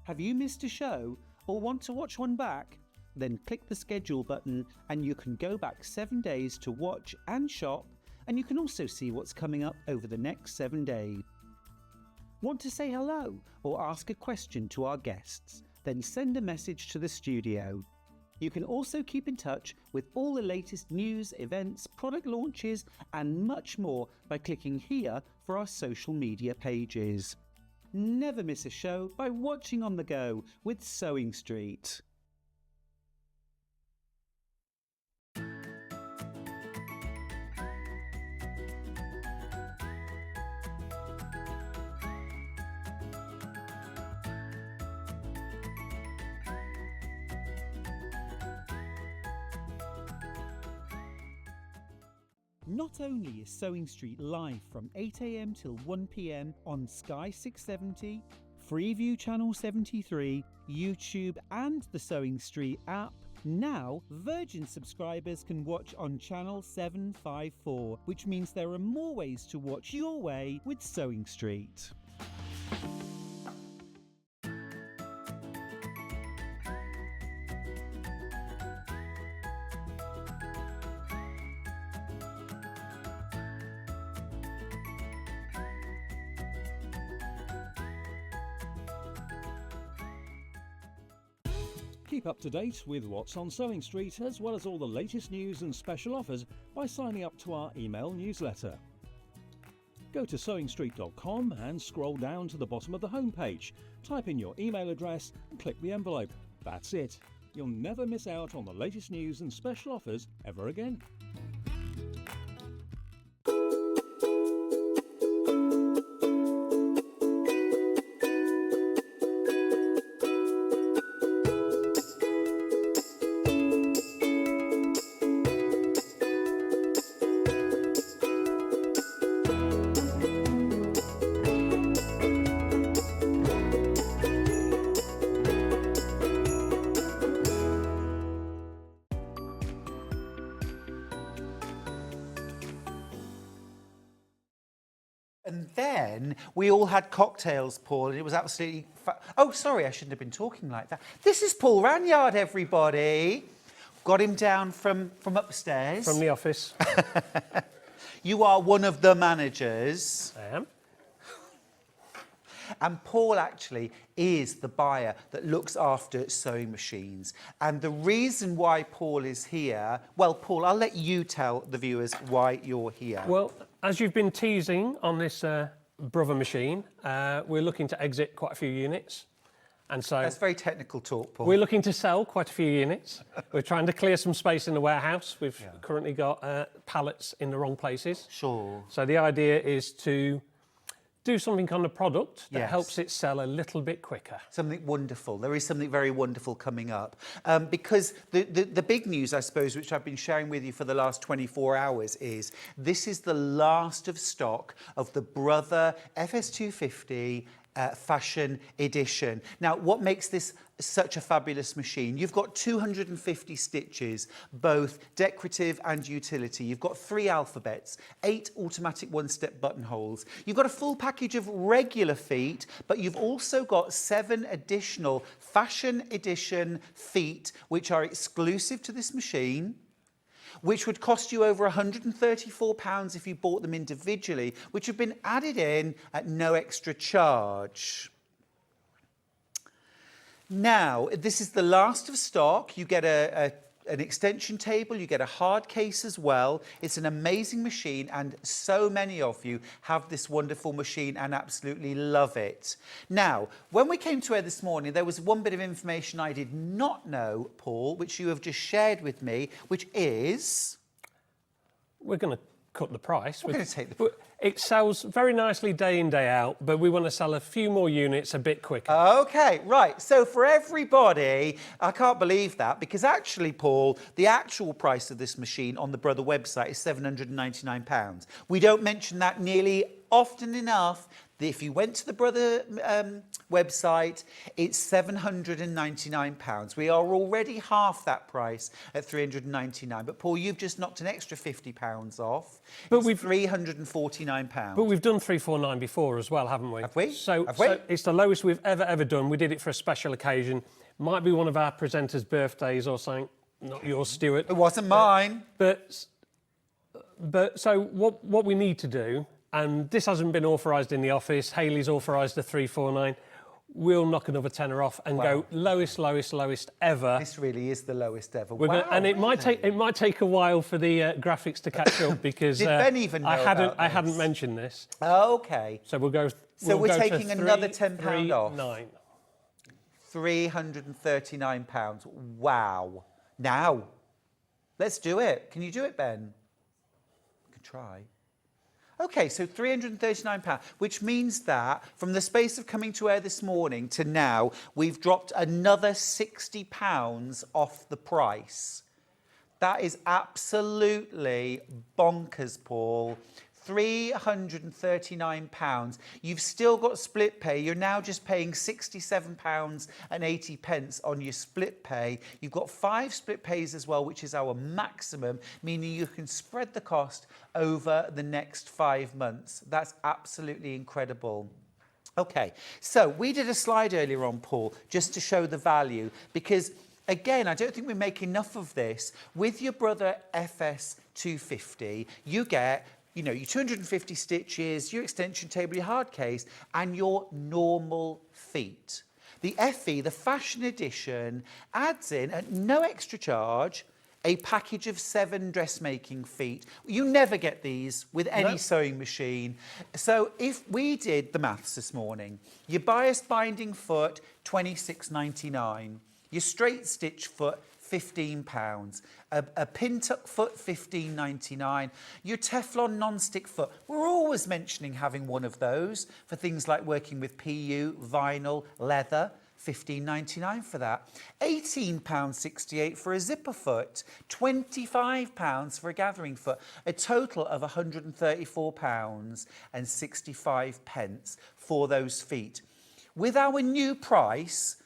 Have you missed a show or want to watch one back? Then click the schedule button and you can go back 7 days to watch and shop, and you can also see what's coming up over the next 7 days. Want to say hello or ask a question to our guests? Then send a message to the studio. You can also keep in touch with all the latest news, events, product launches and much more by clicking here for our social media pages. Never miss a show by watching on the go with Sewing Street. Not only is Sewing Street live from 8 AM till 1 PM on Sky 670, Freeview Channel 73, YouTube and the Sewing Street app, now Virgin subscribers can watch on Channel 754, which means there are more ways to watch your way with Sewing Street. Keep up to date with what's on Sewing Street, as well as all the latest news and special offers by signing up to our email newsletter. Go to sewingstreet.com and scroll down to the bottom of the homepage. Type in your email address and click the envelope. That's it. You'll never miss out on the latest news and special offers ever again. And then we all had cocktails, Paul, and it was absolutely... Oh, sorry, I shouldn't have been talking like that. This is Paul Ranyard, everybody. Got him down from upstairs. From the office. You are one of the managers. I am. And Paul actually is the buyer that looks after sewing machines. And the reason why Paul is here... Well, Paul, I'll let you tell the viewers why you're here. Well, as you've been teasing on this brother machine, we're looking to exit quite a few units. And so That's very technical talk, Paul. we're looking to sell quite a few units. We're trying to clear some space in the warehouse. We've currently got pallets in the wrong places. Sure. So the idea is to do something on the product that Yes. helps it sell a little bit quicker. Something wonderful. There is something very wonderful coming up. Because the big news, I suppose, which I've been sharing with you for the last 24 hours is this is the last of stock of the Brother FS250 Fashion Edition. Now, what makes this such a fabulous machine? You've got 250 stitches, both decorative and utility. You've got 3 alphabets, 8 automatic one-step buttonholes. You've got a full package of regular feet, but you've also got 7 additional Fashion Edition feet, which are exclusive to this machine, which would cost you over £134 if you bought them individually, which have been added in at no extra charge. Now, this is the last of stock. You get an extension table, you get a hard case as well. It's an amazing machine, and so many of you have this wonderful machine and absolutely love it. Now, when we came to air this morning, there was one bit of information I did not know, Paul, which you have just shared with me, which is... We're going to cut the price. We're going to take the... It sells very nicely day in, day out, but we want to sell a few more units a bit quicker. Okay, right. So for everybody, I can't believe that, because actually, Paul, the actual price of this machine on the Brother website is £799. We don't mention that nearly often enough. If you went to the Brother website, it's £799. We are already half that price at £399. But Paul, you've just knocked an extra £50 off. But it's we've £349. But we've done 349 before as well, haven't we? Have we? So Have we? it's the lowest we've ever done. We did it for a special occasion. Might be one of our presenters' birthdays or something. Not yours, Stuart. It wasn't mine. But so what we need to do, and this hasn't been authorised in the office, Hayley's authorised the 349, we'll knock another tenner off and go lowest ever. This really is the lowest ever. And it might take a while for the graphics to catch up because Did Ben even know I hadn't mentioned this. Okay. So we'll go. So we're go to taking another £10 off. £339. £339. Wow. Now, let's do it. Can you do it, Ben? I can try. Okay, so £339, which means that from the space of coming to air this morning to now, we've dropped another £60 off the price. That is absolutely bonkers, Paul. £339. You've still got split pay. You're now just paying £67.80 on your split pay. You've got 5 split pays as well, which is our maximum, meaning you can spread the cost over the next 5 months. That's absolutely incredible. Okay, so we did a slide earlier on, Paul, just to show the value, because again, I don't think we make enough of this. With your Brother FS250, you get your 250 stitches, your extension table, your hard case, and your normal feet. The FE, the Fashion Edition, adds in, at no extra charge, a package of 7 dressmaking feet. You never get these with any sewing machine. So if we did the maths this morning, your bias binding foot, £26.99. Your straight stitch foot, £15. A pin tuck foot, £15.99. Your Teflon non-stick foot. We're always mentioning having one of those for things like working with PU, vinyl, leather. £15.99 for that. £18.68 for a zipper foot. £25 for a gathering foot. A total of £134.65 for those feet. With our new price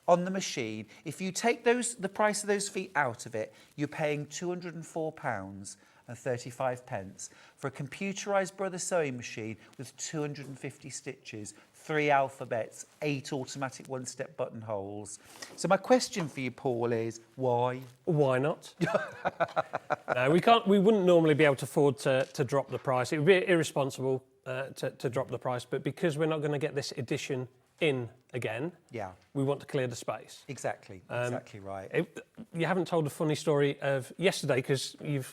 on the machine, if you take the price of those feet out of it, you're paying £204.35 for a computerised Brother sewing machine with 250 stitches, 3 alphabets, 8 automatic one-step buttonholes. So my question for you, Paul, is why? Why not? No, we can't. We wouldn't normally be able to afford to drop the price. It would be irresponsible to drop the price, but because we're not going to get this edition in again, we want to clear the space. Exactly right. You haven't told a funny story of yesterday, because you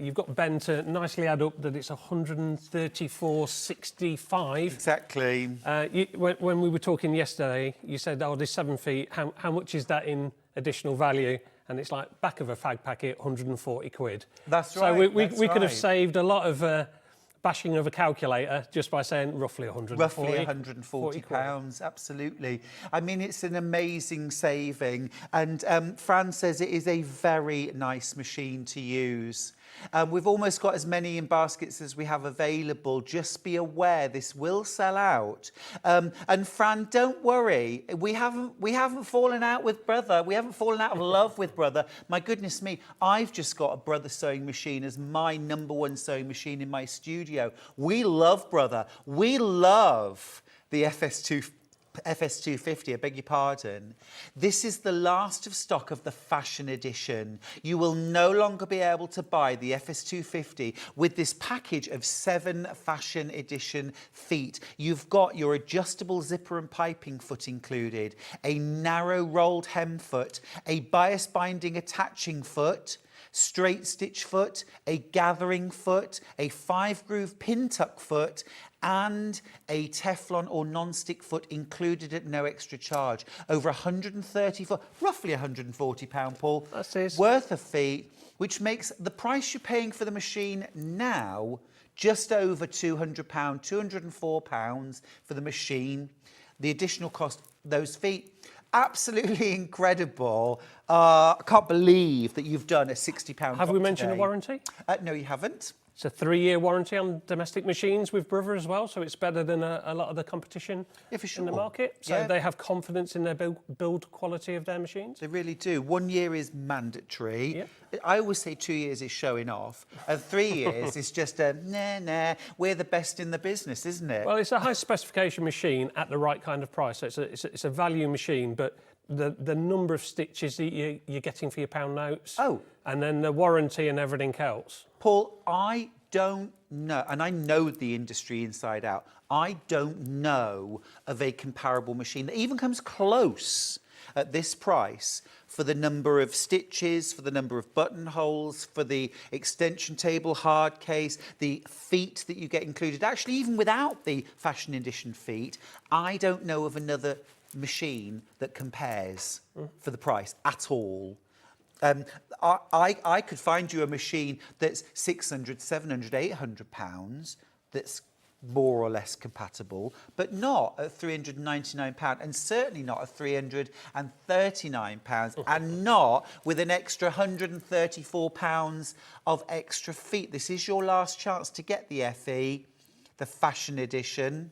you've got Ben to nicely add up that it's 134.65. Exactly. When we were talking yesterday, you said, oh, there's 7 feet. How much is that in additional value? And it's like back of a fag packet, 140 quid. That's right. So we could have saved a lot of bashing of a calculator just by saying roughly 140. Roughly 140 pounds, absolutely. I mean, it's an amazing saving. And Fran says it is a very nice machine to use. We've almost got as many in baskets as we have available. Just be aware this will sell out. And Fran, don't worry. We haven't fallen out with Brother. We haven't fallen out of love with Brother. My goodness me, I've just got a Brother sewing machine as my #1 sewing machine in my studio. We love Brother. We love the FS250, I beg your pardon. This is the last of stock of the fashion edition. You will no longer be able to buy the FS250 with this package of 7 fashion edition feet. You've got your adjustable zipper and piping foot included, a narrow rolled hem foot, a bias binding attaching foot, straight stitch foot, a gathering foot, a 5-groove pin tuck foot, and a Teflon or non-stick foot included at no extra charge. Over 130 foot, roughly £140, Paul, worth of feet, which makes the price you're paying for the machine now just over £200, £204 for the machine. The additional cost, those feet, absolutely incredible. I can't believe that you've done a £60 Have we mentioned a warranty? No, you haven't. It's a 3-year warranty on domestic machines with Brother as well, so it's better than a lot of the competition in the market. So they have confidence in their build quality of their machines. They really do. 1 year is mandatory. Yep. I always say 2 years is showing off. 3 years is just a nah, we're the best in the business, isn't it? Well, it's a high specification machine at the right kind of price. So it's a value machine, but the number of stitches that you're getting for your pound notes. Oh. And then the warranty and everything else. Paul, I don't know, and I know the industry inside out, I don't know of a comparable machine that even comes close at this price for the number of stitches, for the number of buttonholes, for the extension table, hard case, the feet that you get included. Actually, even without the fashion edition feet, I don't know of another machine that compares for the price at all. I could find you a machine that's £600, £700, £800 that's more or less compatible, but not at £399 and certainly not at £339 and not with an extra £134 of extra feet. This is your last chance to get the FE, the fashion edition.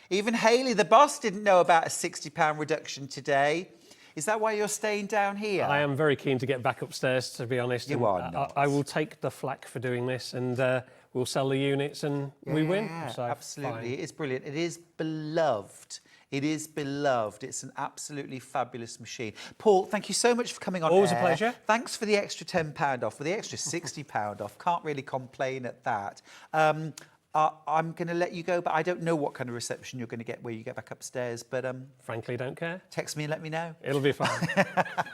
Even Hayley, the boss, didn't know about a £60 reduction today. Is that why you're staying down here? I am very keen to get back upstairs, to be honest. You are not. I will take the flak for doing this, and we'll sell the units and we win. So absolutely. fine. It is brilliant. It is beloved. It is beloved. It's an absolutely fabulous machine. Paul, thank you so much for coming on Always air. a pleasure. Thanks for the extra £10 off, for the extra £60 off. Can't really complain at that. I'm going to let you go, but I don't know what kind of reception you're going to get where you get back upstairs. But frankly, don't care. Text me and let me know. It'll be fine.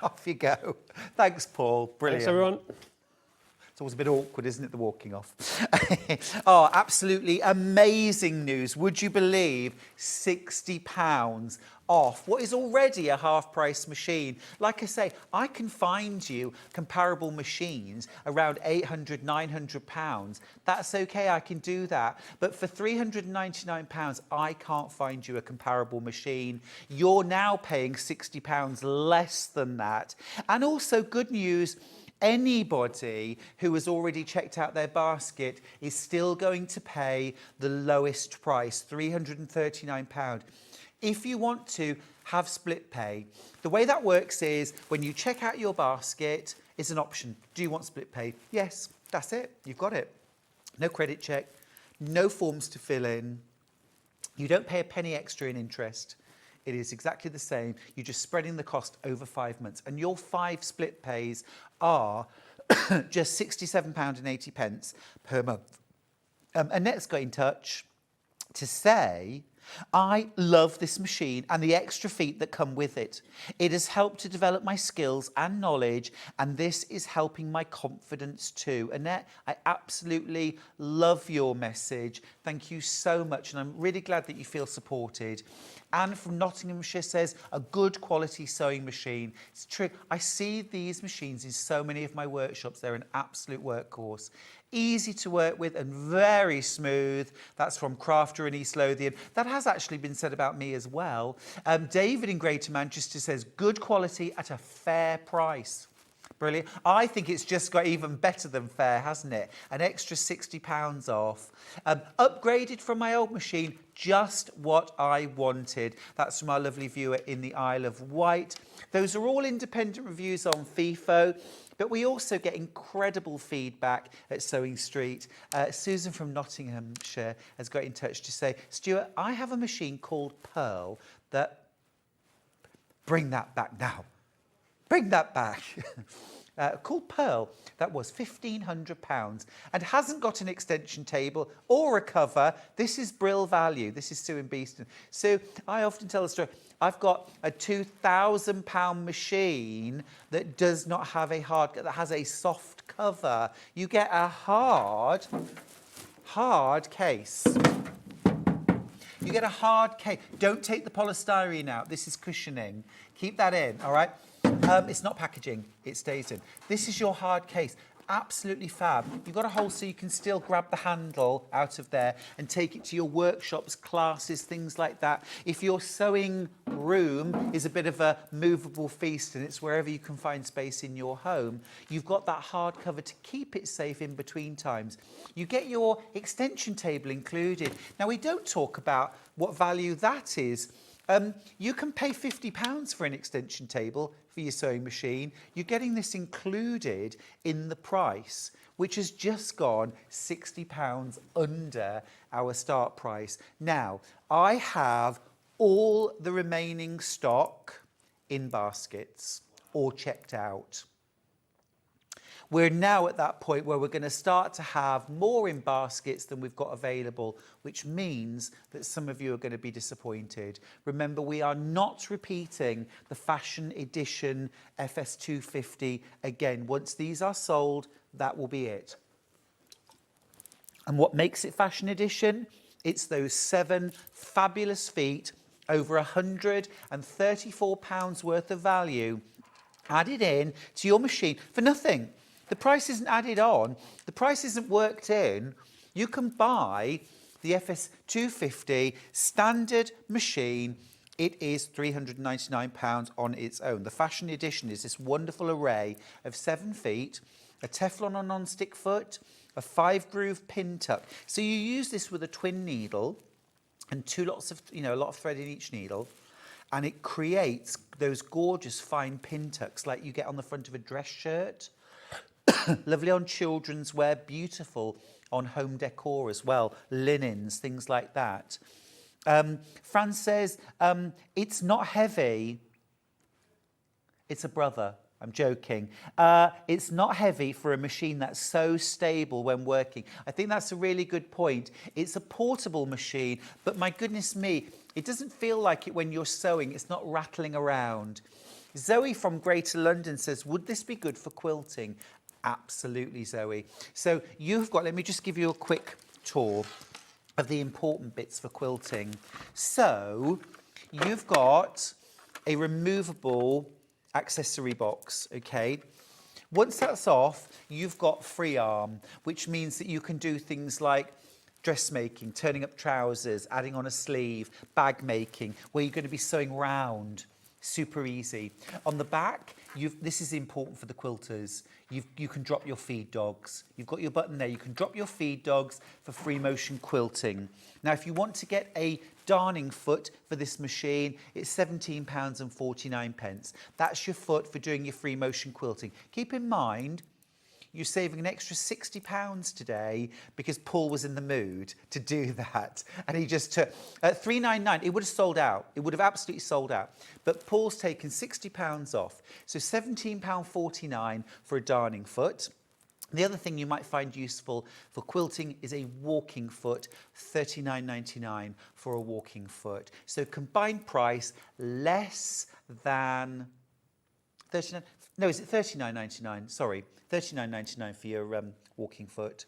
Off you go. Thanks, Paul. Brilliant. Thanks, everyone. It's always a bit awkward, isn't it, the walking off? Oh, absolutely amazing news. Would you believe £60 off what is already a half-price machine? Like I say, I can find you comparable machines around £800, £900. That's okay, I can do that. But for £399, I can't find you a comparable machine. You're now paying £60 less than that. And also, good news, anybody who has already checked out their basket is still going to pay the lowest price, £339. If you want to have split pay, the way that works is when you check out your basket, it's an option. Do you want split pay? Yes, that's it. You've got it. No credit check, no forms to fill in. You don't pay a penny extra in interest. It is exactly the same. You're just spreading the cost over 5 months. And your 5 split pays are just £67.80 per month. Annette's got in touch to say I love this machine and the extra feet that come with it. It has helped to develop my skills and knowledge, and this is helping my confidence too. Annette, I absolutely love your message. Thank you so much, and I'm really glad that you feel supported. Anne from Nottinghamshire says, a good quality sewing machine. It's true. I see these machines in so many of my workshops. They're an absolute workhorse. Easy to work with and very smooth. That's from Crafter in East Lothian. That has actually been said about me as well. David in Greater Manchester says, good quality at a fair price. Brilliant. I think it's just got even better than fair, hasn't it? An extra £60 off. Upgraded from my old machine, just what I wanted. That's from our lovely viewer in the Isle of Wight. Those are all independent reviews on FIFO, but we also get incredible feedback at Sewing Street. Susan from Nottinghamshire has got in touch to say, Stuart, I have a machine called Pearl that... Bring that back now. Bring that back. Called Pearl, that was £1,500 and hasn't got an extension table or a cover. This is Brill value. This is Sue in Beeston. So I often tell the story. I've got a £2,000 machine that does not have a hard, that has a soft cover. You get a hard case. You get a hard case. Don't take the polystyrene out. This is cushioning. Keep that in, all right? It's not packaging, it stays in. This is your hard case. Absolutely fab. You've got a hole so you can still grab the handle out of there and take it to your workshops, classes, things like that. If your sewing room is a bit of a movable feast and it's wherever you can find space in your home, you've got that hard cover to keep it safe in between times. You get your extension table included. Now, we don't talk about what value that is. You can pay £50 for an extension table for your sewing machine. You're getting this included in the price, which has just gone £60 under our start price. Now, I have all the remaining stock in baskets or checked out. We're now at that point where we're going to start to have more in baskets than we've got available, which means that some of you are going to be disappointed. Remember, we are not repeating the fashion edition FS250 again. Once these are sold, that will be it. And what makes it fashion edition? It's those 7 fabulous feet, over £134 worth of value added in to your machine for nothing. The price isn't added on. The price isn't worked in. You can buy the FS250 standard machine. It is £399 on its own. The fashion edition is this wonderful array of 7 feet, a Teflon or non-stick foot, a 5-groove pin tuck. So you use this with a twin needle and a lot of thread in each needle, and it creates those gorgeous fine pin tucks like you get on the front of a dress shirt. Lovely on children's wear, beautiful on home decor as well, linens, things like that. Fran says, it's not heavy. It's a brother. I'm joking. It's not heavy for a machine that's so stable when working. I think that's a really good point. It's a portable machine, but my goodness me, it doesn't feel like it when you're sewing. It's not rattling around. Zoe from Greater London says, would this be good for quilting? Absolutely, Zoe. So you've got, let me just give you a quick tour of the important bits for quilting. So you've got a removable accessory box, okay? Once that's off, you've got free arm, which means that you can do things like dressmaking, turning up trousers, adding on a sleeve, bag making, where you're going to be sewing round. Super easy. On the back, this is important for the quilters. You can drop your feed dogs. You've got your button there. You can drop your feed dogs for free motion quilting. Now, if you want to get a darning foot for this machine, it's £17.49. That's your foot for doing your free motion quilting. Keep in mind, you're saving an extra £60 today because Paul was in the mood to do that. And he just took £399. It would have sold out. It would have absolutely sold out. But Paul's taken £60 off. So £17.49 for a darning foot. The other thing you might find useful for quilting is a walking foot, $39.99 for a walking foot. So combined price less than 39. No, is it $39.99? Sorry, $39.99 for your walking foot.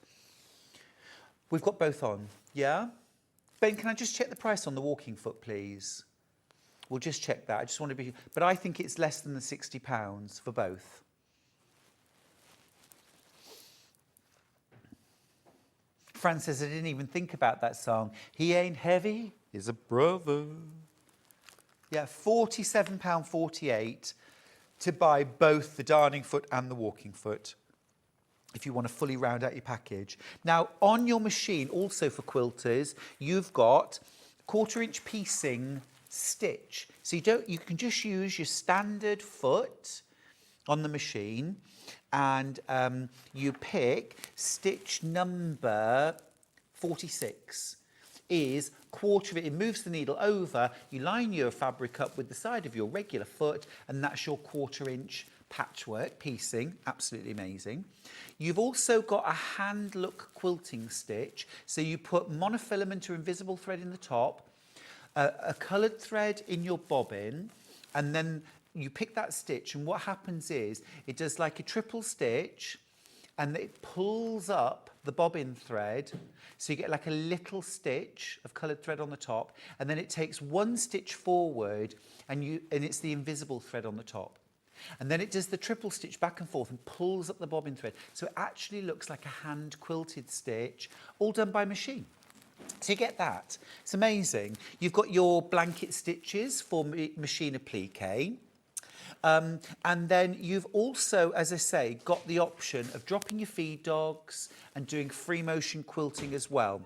We've got both on, yeah? Ben, can I just check the price on the walking foot, please? We'll just check that. I just want to be, but I think it's less than the £60 for both. Fran says, I didn't even think about that song. He ain't heavy, he's a brother. Yeah, £47.48 to buy both the darning foot and the walking foot, if you want to fully round out your package. Now, on your machine, also for quilters, you've got 1/4 inch piecing stitch. So you can just use your standard foot on the machine, and you pick stitch number 46 is 1/4 of it. It moves the needle over, you line your fabric up with the side of your regular foot, and that's your 1/4 inch patchwork piecing. Absolutely amazing. You've also got a hand look quilting stitch. So you put monofilament or invisible thread in the top, a coloured thread in your bobbin, and then you pick that stitch, and what happens is it does like a triple stitch, and it pulls up the bobbin thread, so you get like a little stitch of coloured thread on the top, and then it takes one stitch forward, and it's the invisible thread on the top. And then it does the triple stitch back and forth and pulls up the bobbin thread. So it actually looks like a hand quilted stitch, all done by machine. So you get that. It's amazing. You've got your blanket stitches for machine applique. And then you've also, as I say, got the option of dropping your feed dogs and doing free motion quilting as well.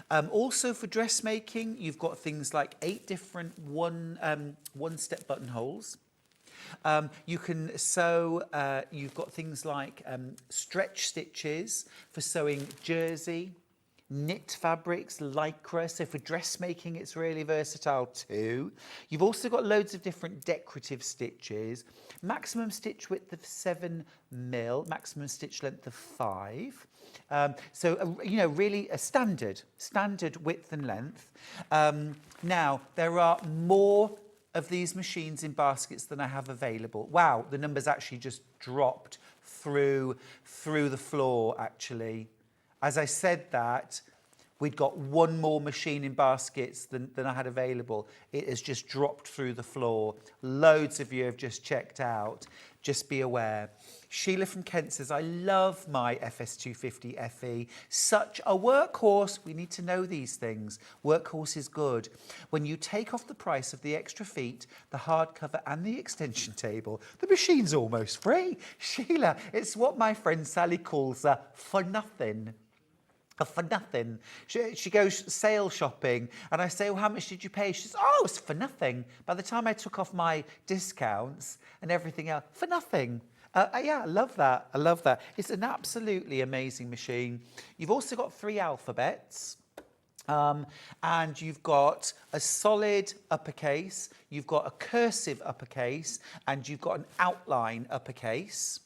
Also for dressmaking, you've got things like 8 different one-step buttonholes. You can sew, you've got things like stretch stitches for sewing jersey, knit fabrics, lycra, so for dressmaking it's really versatile too. You've also got loads of different decorative stitches, maximum stitch width of 7mm, maximum stitch length of 5. So, you know, really a standard width and length. Now, there are more of these machines in baskets than I have available. Wow, the numbers actually just dropped through the floor, actually. As I said that, we'd got one more machine in baskets than I had available. It has just dropped through the floor. Loads of you have just checked out. Just be aware. Sheila from Kent says, I love my FS250 FE. Such a workhorse. We need to know these things. Workhorse is good. When you take off the price of the extra feet, the hardcover and the extension table, the machine's almost free. Sheila, it's what my friend Sally calls a for nothing. For nothing. She goes sale shopping, and I say, well, how much did you pay? She says, oh, it's for nothing. By the time I took off my discounts and everything else, for nothing. Yeah, I love that. I love that. It's an absolutely amazing machine. You've also got 3 alphabets. And you've got a solid uppercase, you've got a cursive uppercase, and you've got an outline uppercase.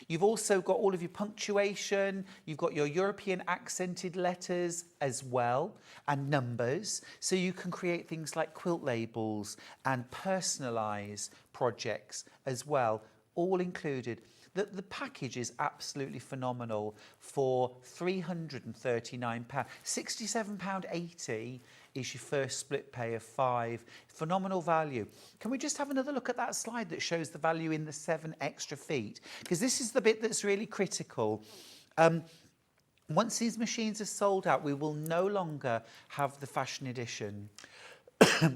You've also got all of your punctuation, you've got your European accented letters as well, and numbers. So you can create things like quilt labels and personalise projects as well, all included. The package is absolutely phenomenal for £339. £67.80 is your first split pay of 5. Phenomenal value. Can we just have another look at that slide that shows the value in the 7 extra feet? Because this is the bit that's really critical. Once these machines are sold out, we will no longer have the fashion edition.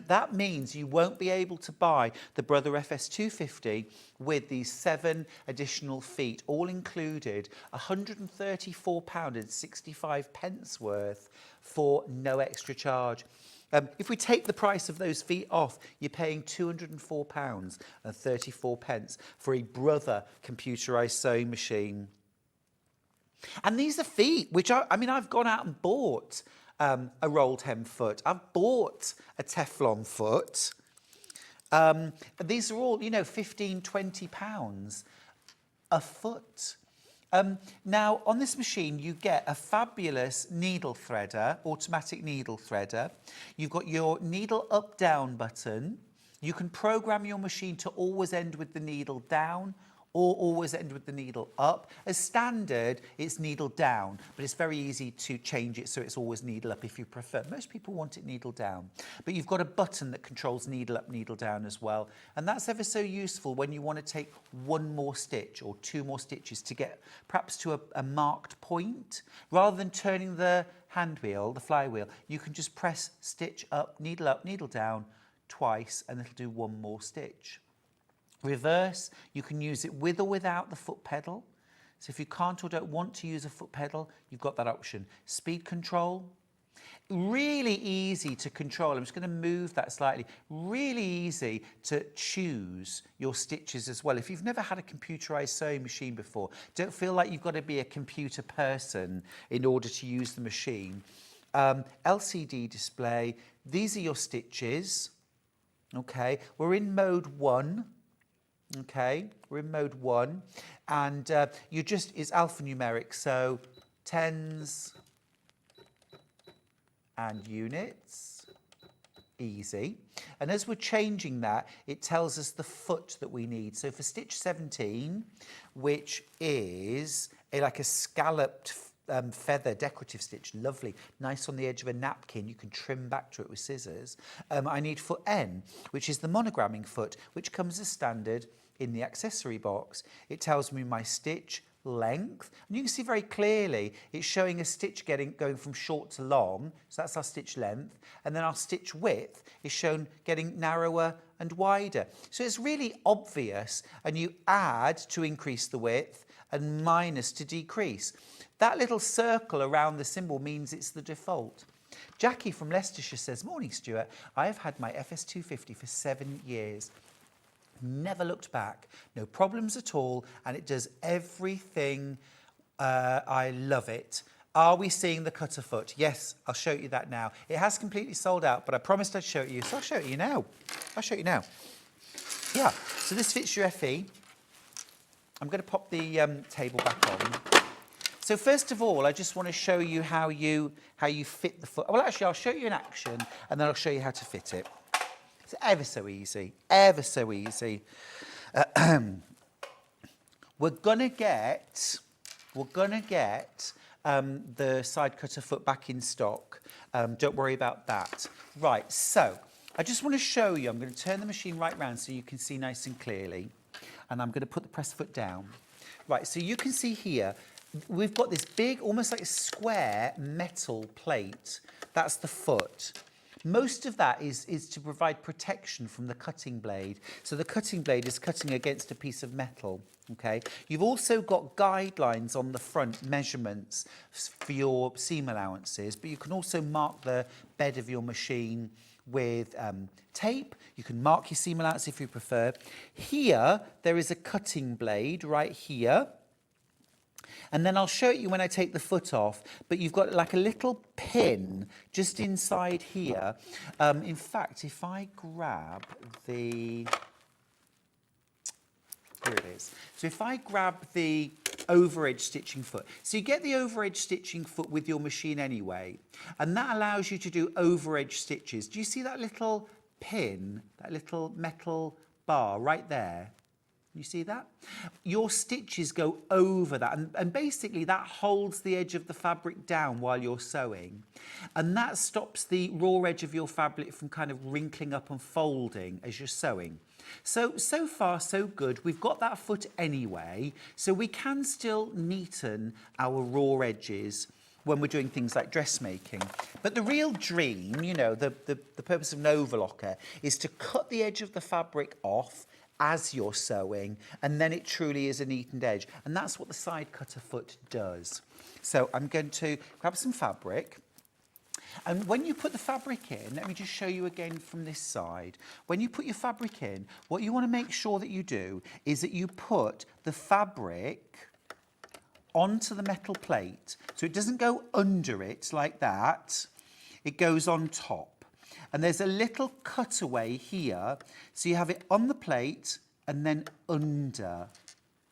That means you won't be able to buy the Brother FS250 with these 7 additional feet, all included, £134.65 worth for no extra charge. If we take the price of those feet off, you're paying £204.34 for a Brother computerised sewing machine. And these are feet, which I mean, I've gone out and bought a rolled hem foot. I've bought a Teflon foot. These are all, you know, £15, £20 a foot. Now, on this machine, you get a fabulous needle threader, automatic needle threader. You've got your needle up-down button. You can program your machine to always end with the needle down or always end with the needle up. As standard, it's needle down, but it's very easy to change it so it's always needle up if you prefer. Most people want it needle down, but you've got a button that controls needle up, needle down as well. And that's ever so useful when you want to take one more stitch or two more stitches to get perhaps to a marked point. Rather than turning the hand wheel, the flywheel, you can just press stitch up, needle down twice, and it'll do one more stitch. Reverse, you can use it with or without the foot pedal. So if you can't or don't want to use a foot pedal, you've got that option. Speed control, really easy to control. I'm just going to move that slightly. Really easy to choose your stitches as well. If you've never had a computerized sewing machine before, don't feel like you've got to be a computer person in order to use the machine. LCD display, these are your stitches. Okay, we're in mode 1. Okay, we're in mode 1, and it's alphanumeric, so tens and units, easy. And as we're changing that, it tells us the foot that we need. So for stitch 17, which is like a scalloped feather decorative stitch, lovely, nice on the edge of a napkin, you can trim back to it with scissors. I need foot N, which is the monogramming foot, which comes as standard in the accessory box. It tells me my stitch length, and you can see very clearly it's showing a stitch going from short to long, so that's our stitch length, and then our stitch width is shown getting narrower and wider. So it's really obvious, and you add to increase the width and minus to decrease. That little circle around the symbol means it's the default. Jackie from Leicestershire says, "Morning, Stuart. I have had my FS250 for 7 years. Never looked back, no problems at all, and it does everything. I love it." Are we seeing the cutter foot? Yes, I'll show you that now. It has completely sold out, but I promised I'd show it you, so I'll show it you now. Yeah, so this fits your FE. I'm going to pop the table back on. So first of all, I just want to show you how you fit the foot. Well, actually, I'll show you in action, and then I'll show you how to fit it. It's ever so easy, ever so easy. We're gonna get the side cutter foot back in stock. Don't worry about that. Right, so I just want to show you. I'm going to turn the machine right round so you can see nice and clearly, and I'm going to put the press foot down. Right, so you can see here we've got this big, almost like a square metal plate. That's the foot. Most of that is to provide protection from the cutting blade. So the cutting blade is cutting against a piece of metal, okay? You've also got guidelines on the front, measurements for your seam allowances, but you can also mark the bed of your machine with tape. You can mark your seam allowance if you prefer. Here, there is a cutting blade right here. And then I'll show you when I take the foot off, but you've got like a little pin just inside here. In fact, if I grab the, here it is. So if I grab the overedge stitching foot, so you get the overedge stitching foot with your machine anyway, and that allows you to do overedge stitches. Do you see that little pin, that little metal bar right there? You see that? Your stitches go over that, and basically that holds the edge of the fabric down while you're sewing, and that stops the raw edge of your fabric from kind of wrinkling up and folding as you're sewing. So far so good. We've got that foot anyway, so we can still neaten our raw edges when we're doing things like dressmaking. But the real dream, you know, the purpose of an overlocker is to cut the edge of the fabric off as you're sewing, and then it truly is a neatened edge. And that's what the side cutter foot does. So I'm going to grab some fabric. And when you put the fabric in, let me just show you again from this side. When you put your fabric in, what you want to make sure that you do is that you put the fabric onto the metal plate. So it doesn't go under it like that. It goes on top. And there's a little cutaway here, so you have it on the plate and then under.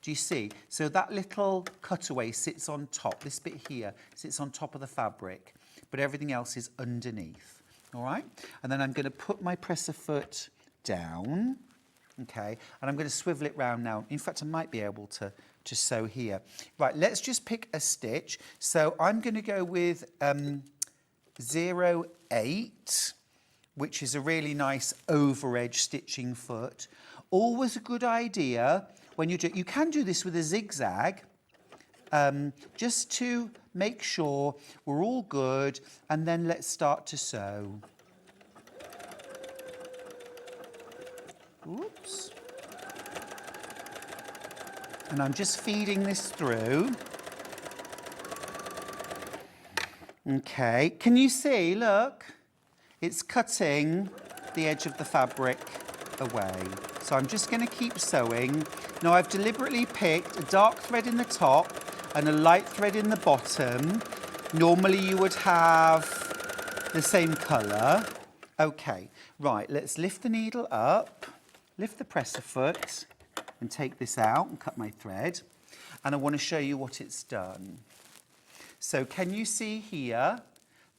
Do Do you see? So that little cutaway sits on top. This bit here sits on top of the fabric, but everything else is underneath. All right? And then I'm going to put my presser foot down. Okay, and I'm going to swivel it round now. In fact, I might be able to sew here. Right, let's just pick a stitch. So I'm going to go with 0.8, which is a really nice over edge stitching foot. Always a good idea when you do. You can do this with a zigzag, just to make sure we're all good, and then let's start to sew. Oops. And I'm just feeding this through. Okay, can you see, look? It's cutting the edge of the fabric away. So I'm just going to keep sewing. Now I've deliberately picked a dark thread in the top and a light thread in the bottom. Normally you would have the same colour. Okay, right, let's lift the needle up. Lift the presser foot and take this out and cut my thread. And I want to show you what it's done. So can you see here?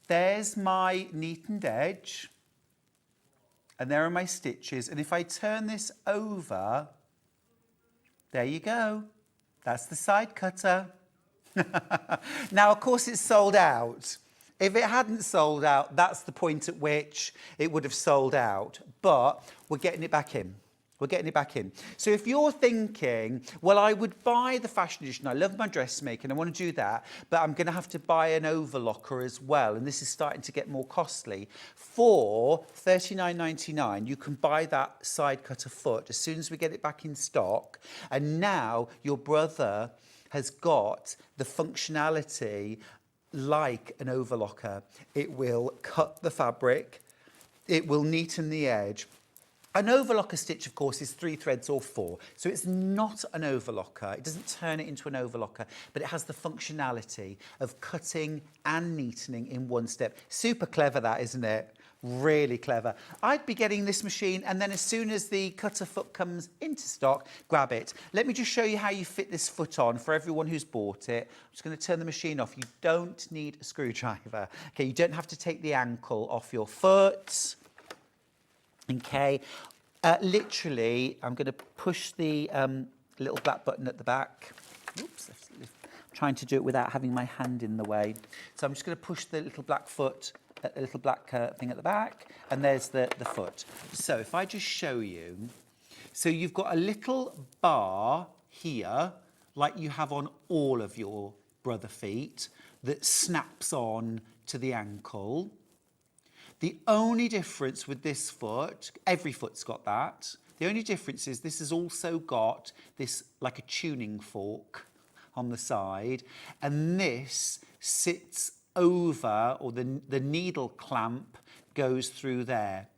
There's my neatened edge. And there are my stitches. And if I turn this over, there you go. That's the side cutter. Now, of course, it's sold out. If it hadn't sold out, that's the point at which it would have sold out. But we're getting it back in. We're getting it back in. So if you're thinking, well, I would buy the fashion edition, I love my dressmaking, I want to do that, but I'm going to have to buy an overlocker as well, and this is starting to get more costly. For $39.99, you can buy that side cutter foot as soon as we get it back in stock, and now your brother has got the functionality like an overlocker. It will cut the fabric, it will neaten the edge. An overlocker stitch, of course, is 3 threads or 4. So it's not an overlocker. It doesn't turn it into an overlocker, but it has the functionality of cutting and neatening in one step. Super clever that, isn't it? Really clever. I'd be getting this machine, and then as soon as the cutter foot comes into stock, grab it. Let me just show you how you fit this foot on for everyone who's bought it. I'm just going to turn the machine off. You don't need a screwdriver. Okay, you don't have to take the ankle off your foot. Okay, literally, I'm going to push the little black button at the back. Oops, I'm trying to do it without having my hand in the way. So I'm just going to push the little black foot, a little black thing at the back, and there's the foot. So if I just show you, so you've got a little bar here, like you have on all of your brother feet, that snaps on to the ankle. The only difference with this foot, every foot's got that. The only difference is this has also got this like a tuning fork on the side, and this sits over, or the needle clamp goes through there.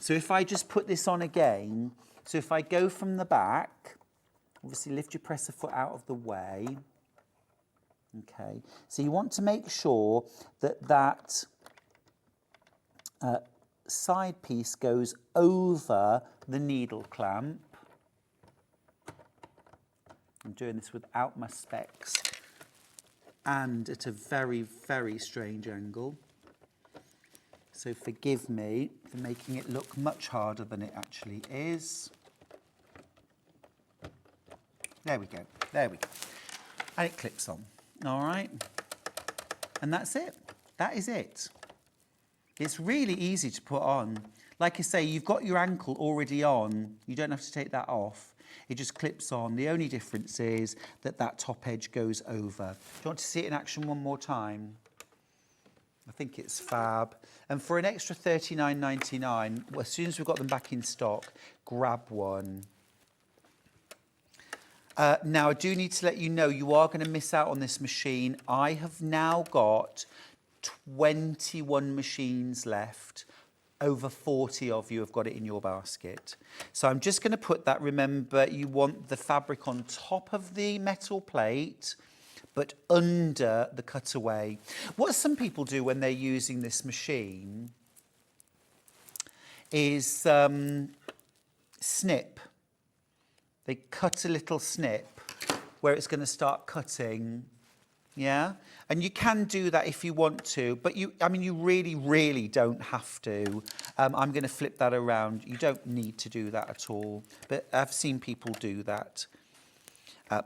So if I just put this on again, so if I go from the back, obviously lift your presser foot out of the way. Okay, so you want to make sure that side piece goes over the needle clamp. I'm doing this without my specs and at a very, very strange angle. So forgive me for making it look much harder than it actually is. There we go, there we go. And it clips on, all right? And that's it, that is it. It's really easy to put on. Like I say, you've got your ankle already on. You don't have to take that off. It just clips on. The only difference is that that top edge goes over. Do you want to see it in action one more time? I think it's fab. And for an extra $39.99, as soon as we've got them back in stock, grab one. Now, I do need to let you know, you are going to miss out on this machine. I have now got 21 machines left. Over 40 of you have got it in your basket. So I'm just going to put that. Remember, you want the fabric on top of the metal plate, but under the cutaway. What some people do when they're using this machine is snip. They cut a little snip where it's going to start cutting. Yeah, and you can do that if you want to, but you really, really don't have to. I'm going to flip that around. You don't need to do that at all, but I've seen people do that.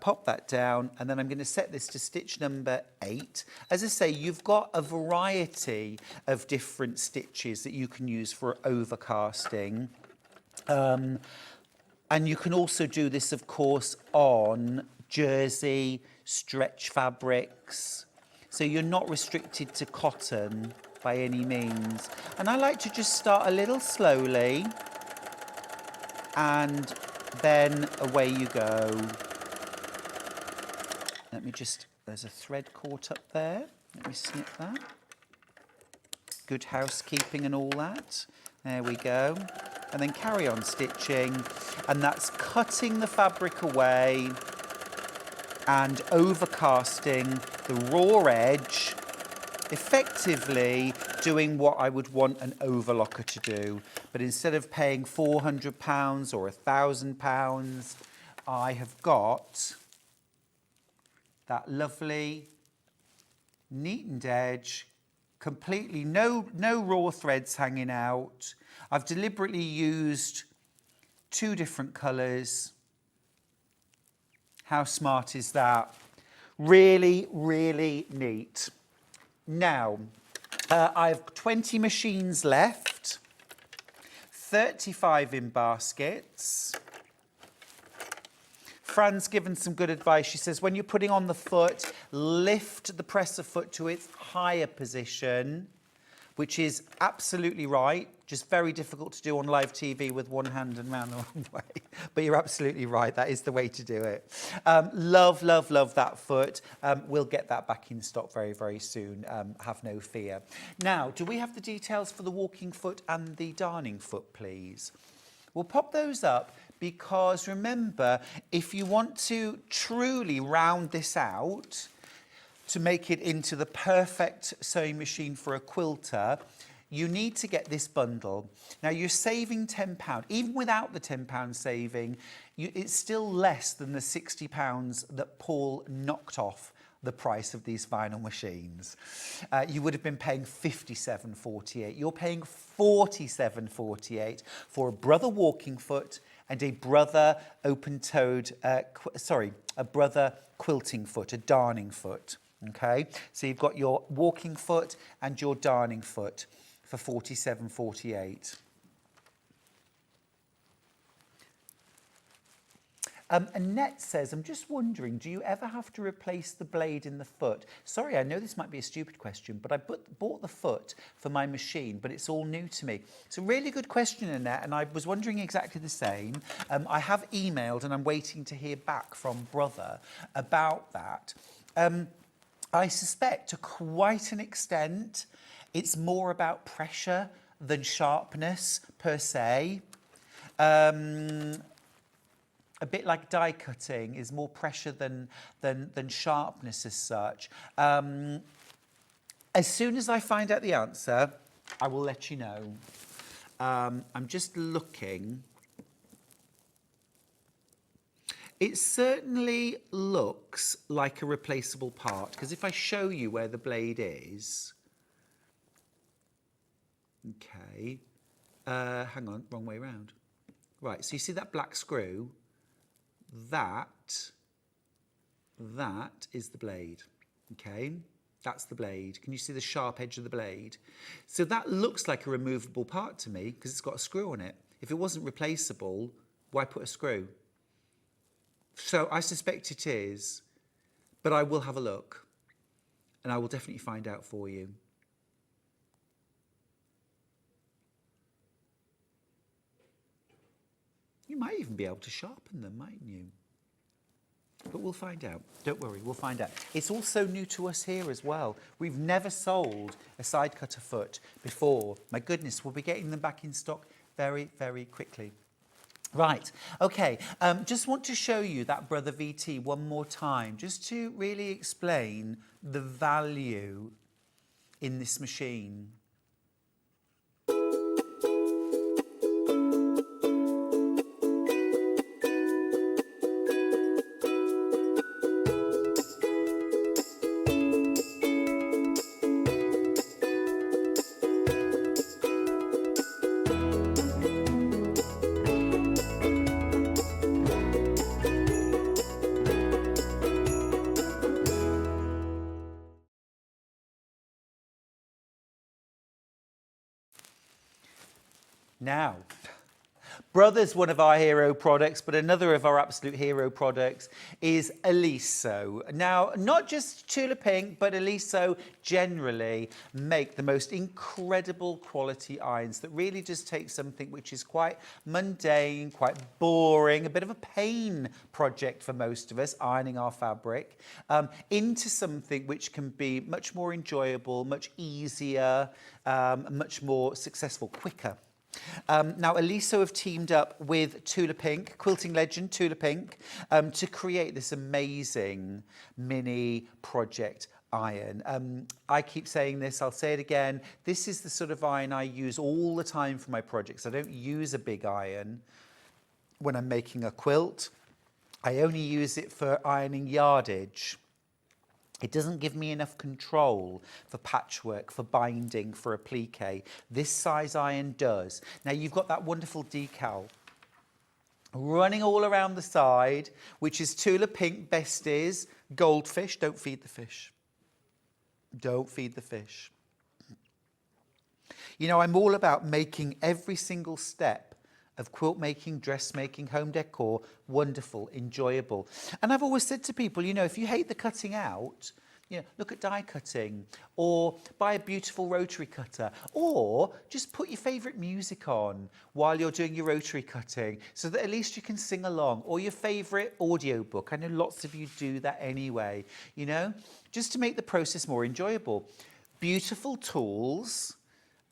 Pop that down, and then I'm going to set this to stitch number 8. As I say, you've got a variety of different stitches that you can use for overcasting. And you can also do this, of course, on jersey, stretch fabrics. So you're not restricted to cotton by any means. And I like to just start a little slowly, and then away you go. Let me just, there's a thread caught up there. Let me snip that. Good housekeeping and all that. There we go. And then carry on stitching. And that's cutting the fabric away and overcasting the raw edge, effectively doing what I would want an overlocker to do. But instead of paying £400 or £1,000, I have got that lovely neatened edge, completely no raw threads hanging out. I've deliberately used 2 different colours. How smart is that? Really, really neat. Now, I have 20 machines left, 35 in baskets. Fran's given some good advice. She says, when you're putting on the foot, lift the presser foot to its higher position, which is absolutely right. Just very difficult to do on live TV with one hand and round the wrong way. But you're absolutely right. That is the way to do it. Love, love, love that foot. We'll get that back in stock very, very soon. Have no fear. Now, do we have the details for the walking foot and the darning foot, please? We'll pop those up because remember, if you want to truly round this out to make it into the perfect sewing machine for a quilter, you need to get this bundle. Now, you're saving £10. Even without the £10 saving, it's still less than the £60 that Paul knocked off the price of these vinyl machines. You would have been paying £57.48. You're paying £47.48 for a brother walking foot and a brother open-toed, a brother quilting foot, a darning foot. Okay, so you've got your walking foot and your darning foot for £47.48. Annette says, I'm just wondering, do you ever have to replace the blade in the foot? Sorry, I know this might be a stupid question, but I bought the foot for my machine, but it's all new to me. It's a really good question, Annette, and I was wondering exactly the same. I have emailed and I'm waiting to hear back from Brother about that. I suspect to quite an extent, it's more about pressure than sharpness per se. A bit like die cutting is more pressure than sharpness as such. As soon as I find out the answer, I will let you know. I'm just looking. It certainly looks like a replaceable part, because if I show you where the blade is... Okay. Hang on, wrong way around. Right, so you see that black screw? That is the blade, okay? That's the blade. Can you see the sharp edge of the blade? So that looks like a removable part to me, because it's got a screw on it. If it wasn't replaceable, why put a screw? So I suspect it is, but I will have a look and I will definitely find out for you. You might even be able to sharpen them, mightn't you? But we'll find out. Don't worry, we'll find out. It's also new to us here as well. We've never sold a side cutter foot before. My goodness, we'll be getting them back in stock very, very quickly. Right, okay, just want to show you that Brother VT one more time, just to really explain the value in this machine. Now, Brother's one of our hero products, but another of our absolute hero products is Aliso. Now, not just Tula Pink, but Aliso generally make the most incredible quality irons that really just take something which is quite mundane, quite boring, a bit of a pain project for most of us, ironing our fabric, into something which can be much more enjoyable, much easier, much more successful, quicker. Now, Aliso have teamed up with Tula Pink, quilting legend Tula Pink, to create this amazing mini project iron. I keep saying this, I'll say it again. This is the sort of iron I use all the time for my projects. I don't use a big iron when I'm making a quilt. I only use it for ironing yardage. It doesn't give me enough control for patchwork, for binding, for applique. This size iron does. Now, you've got that wonderful decal running all around the side, which is Tula Pink Besties Goldfish. Don't feed the fish. Don't feed the fish. You know, I'm all about making every single step of quilt making, dressmaking, home decor wonderful, enjoyable. And I've always said to people, you know, if you hate the cutting out, you know, look at die cutting, or buy a beautiful rotary cutter, or just put your favourite music on while you're doing your rotary cutting so that at least you can sing along, or your favourite audiobook. I know lots of you do that anyway, you know, just to make the process more enjoyable. Beautiful tools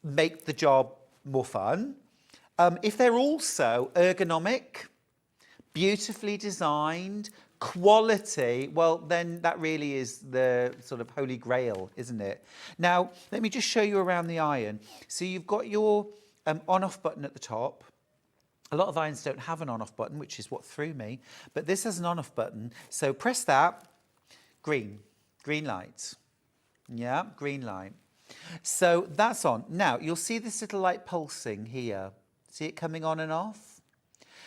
make the job more fun. If they're also ergonomic, beautifully designed, quality, well, then that really is the sort of holy grail, isn't it? Now, let me just show you around the iron. So you've got your on-off button at the top. A lot of irons don't have an on-off button, which is what threw me, but this has an on-off button. So press that, green light. Yeah, green light. So that's on. Now, you'll see this little light pulsing here. See it coming on and off?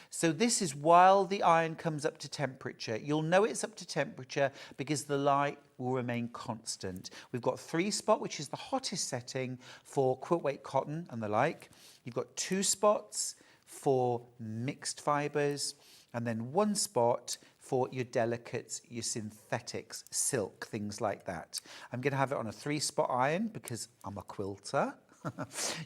So this is while the iron comes up to temperature. You'll know it's up to temperature because the light will remain constant. We've got 3 spot, which is the hottest setting for quilt weight cotton and the like. You've got 2 spots for mixed fibres, and then 1 spot for your delicates, your synthetics, silk, things like that. I'm going to have it on a 3-spot iron because I'm a quilter.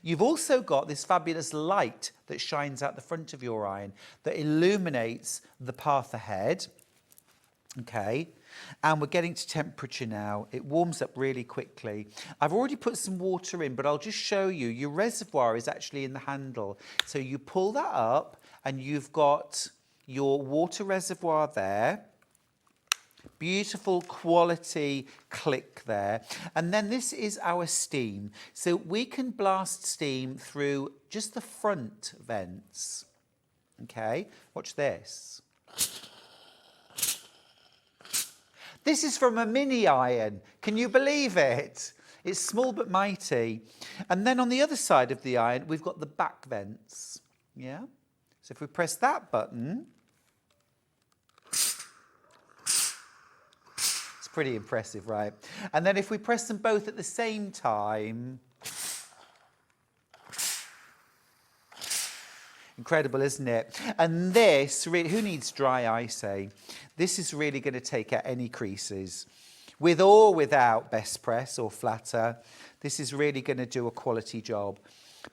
You've also got this fabulous light that shines out the front of your iron that illuminates the path ahead. Okay, and we're getting to temperature now. It warms up really quickly. I've already put some water in, but I'll just show you. Your reservoir is actually in the handle. So you pull that up and you've got your water reservoir there. Beautiful quality click there. And then this is our steam. So we can blast steam through just the front vents. Okay, watch this. This is from a mini iron. Can you believe it? It's small but mighty. And then on the other side of the iron, we've got the back vents. Yeah? So if we press that button, it's pretty impressive, right? And then if we press them both at the same time, incredible, isn't it? And this, really, who needs dry, I say? This is really going to take out any creases. With or without best press or flatter, this is really going to do a quality job.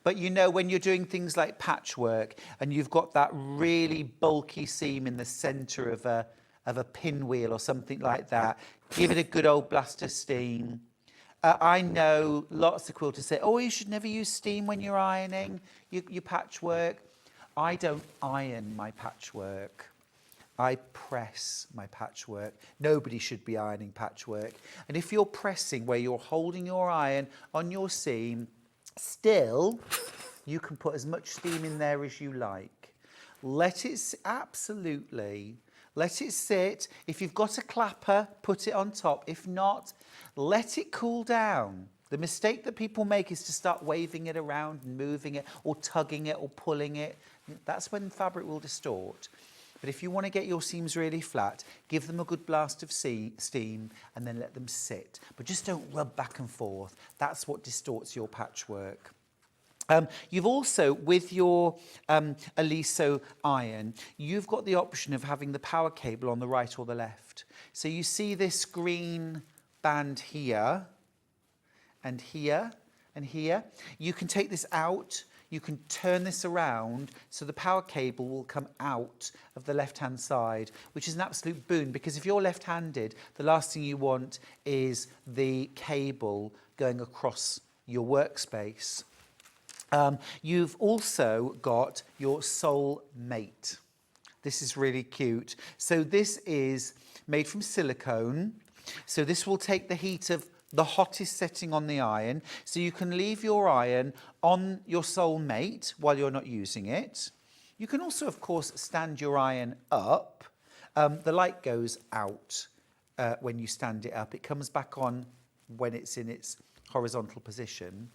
But you know, when you're doing things like patchwork and you've got that really bulky seam in the centre of a pinwheel or something like that, give it a good old blast of steam. I know lots of quilters say, oh, you should never use steam when you're ironing your patchwork. I don't iron my patchwork. I press my patchwork. Nobody should be ironing patchwork. And if you're pressing where you're holding your iron on your seam, still, you can put as much steam in there as you like. Let it, absolutely, let it sit. If you've got a clapper, put it on top. If not, let it cool down. The mistake that people make is to start waving it around and moving it or tugging it or pulling it. That's when fabric will distort. But if you want to get your seams really flat, give them a good blast of steam and then let them sit. But just don't rub back and forth. That's what distorts your patchwork. You've also, with your Aliso iron, you've got the option of having the power cable on the right or the left. So you see this green band here, and here, and here. You can take this out, you can turn this around, so the power cable will come out of the left-hand side, which is an absolute boon, because if you're left-handed, the last thing you want is the cable going across your workspace. You've also got your soul mate. This is really cute. So this is made from silicone. So this will take the heat of the hottest setting on the iron. So you can leave your iron on your soul mate while you're not using it. You can also, of course, stand your iron up. The light goes out when you stand it up. It comes back on when it's in its horizontal position.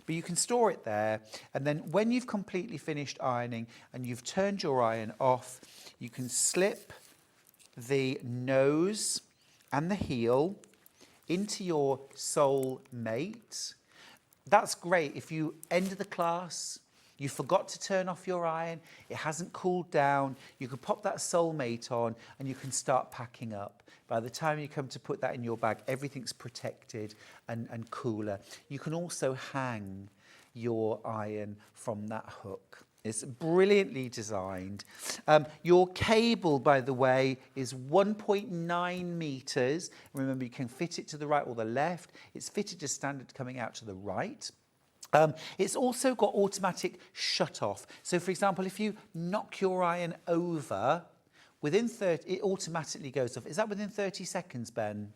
But you can store it there, and then when you've completely finished ironing and you've turned your iron off, you can slip the nose and the heel into your soul mate. That's great if you end the class, you forgot to turn off your iron, it hasn't cooled down, you can pop that soul mate on and you can start packing up. By the time you come to put that in your bag, everything's protected and cooler. You can also hang your iron from that hook. It's brilliantly designed. Your cable, by the way, is 1.9 metres. Remember, you can fit it to the right or the left. It's fitted as standard coming out to the right. It's also got automatic shut-off. So, for example, if you knock your iron over, within 30, it automatically goes off. Is that within 30 seconds, Ben?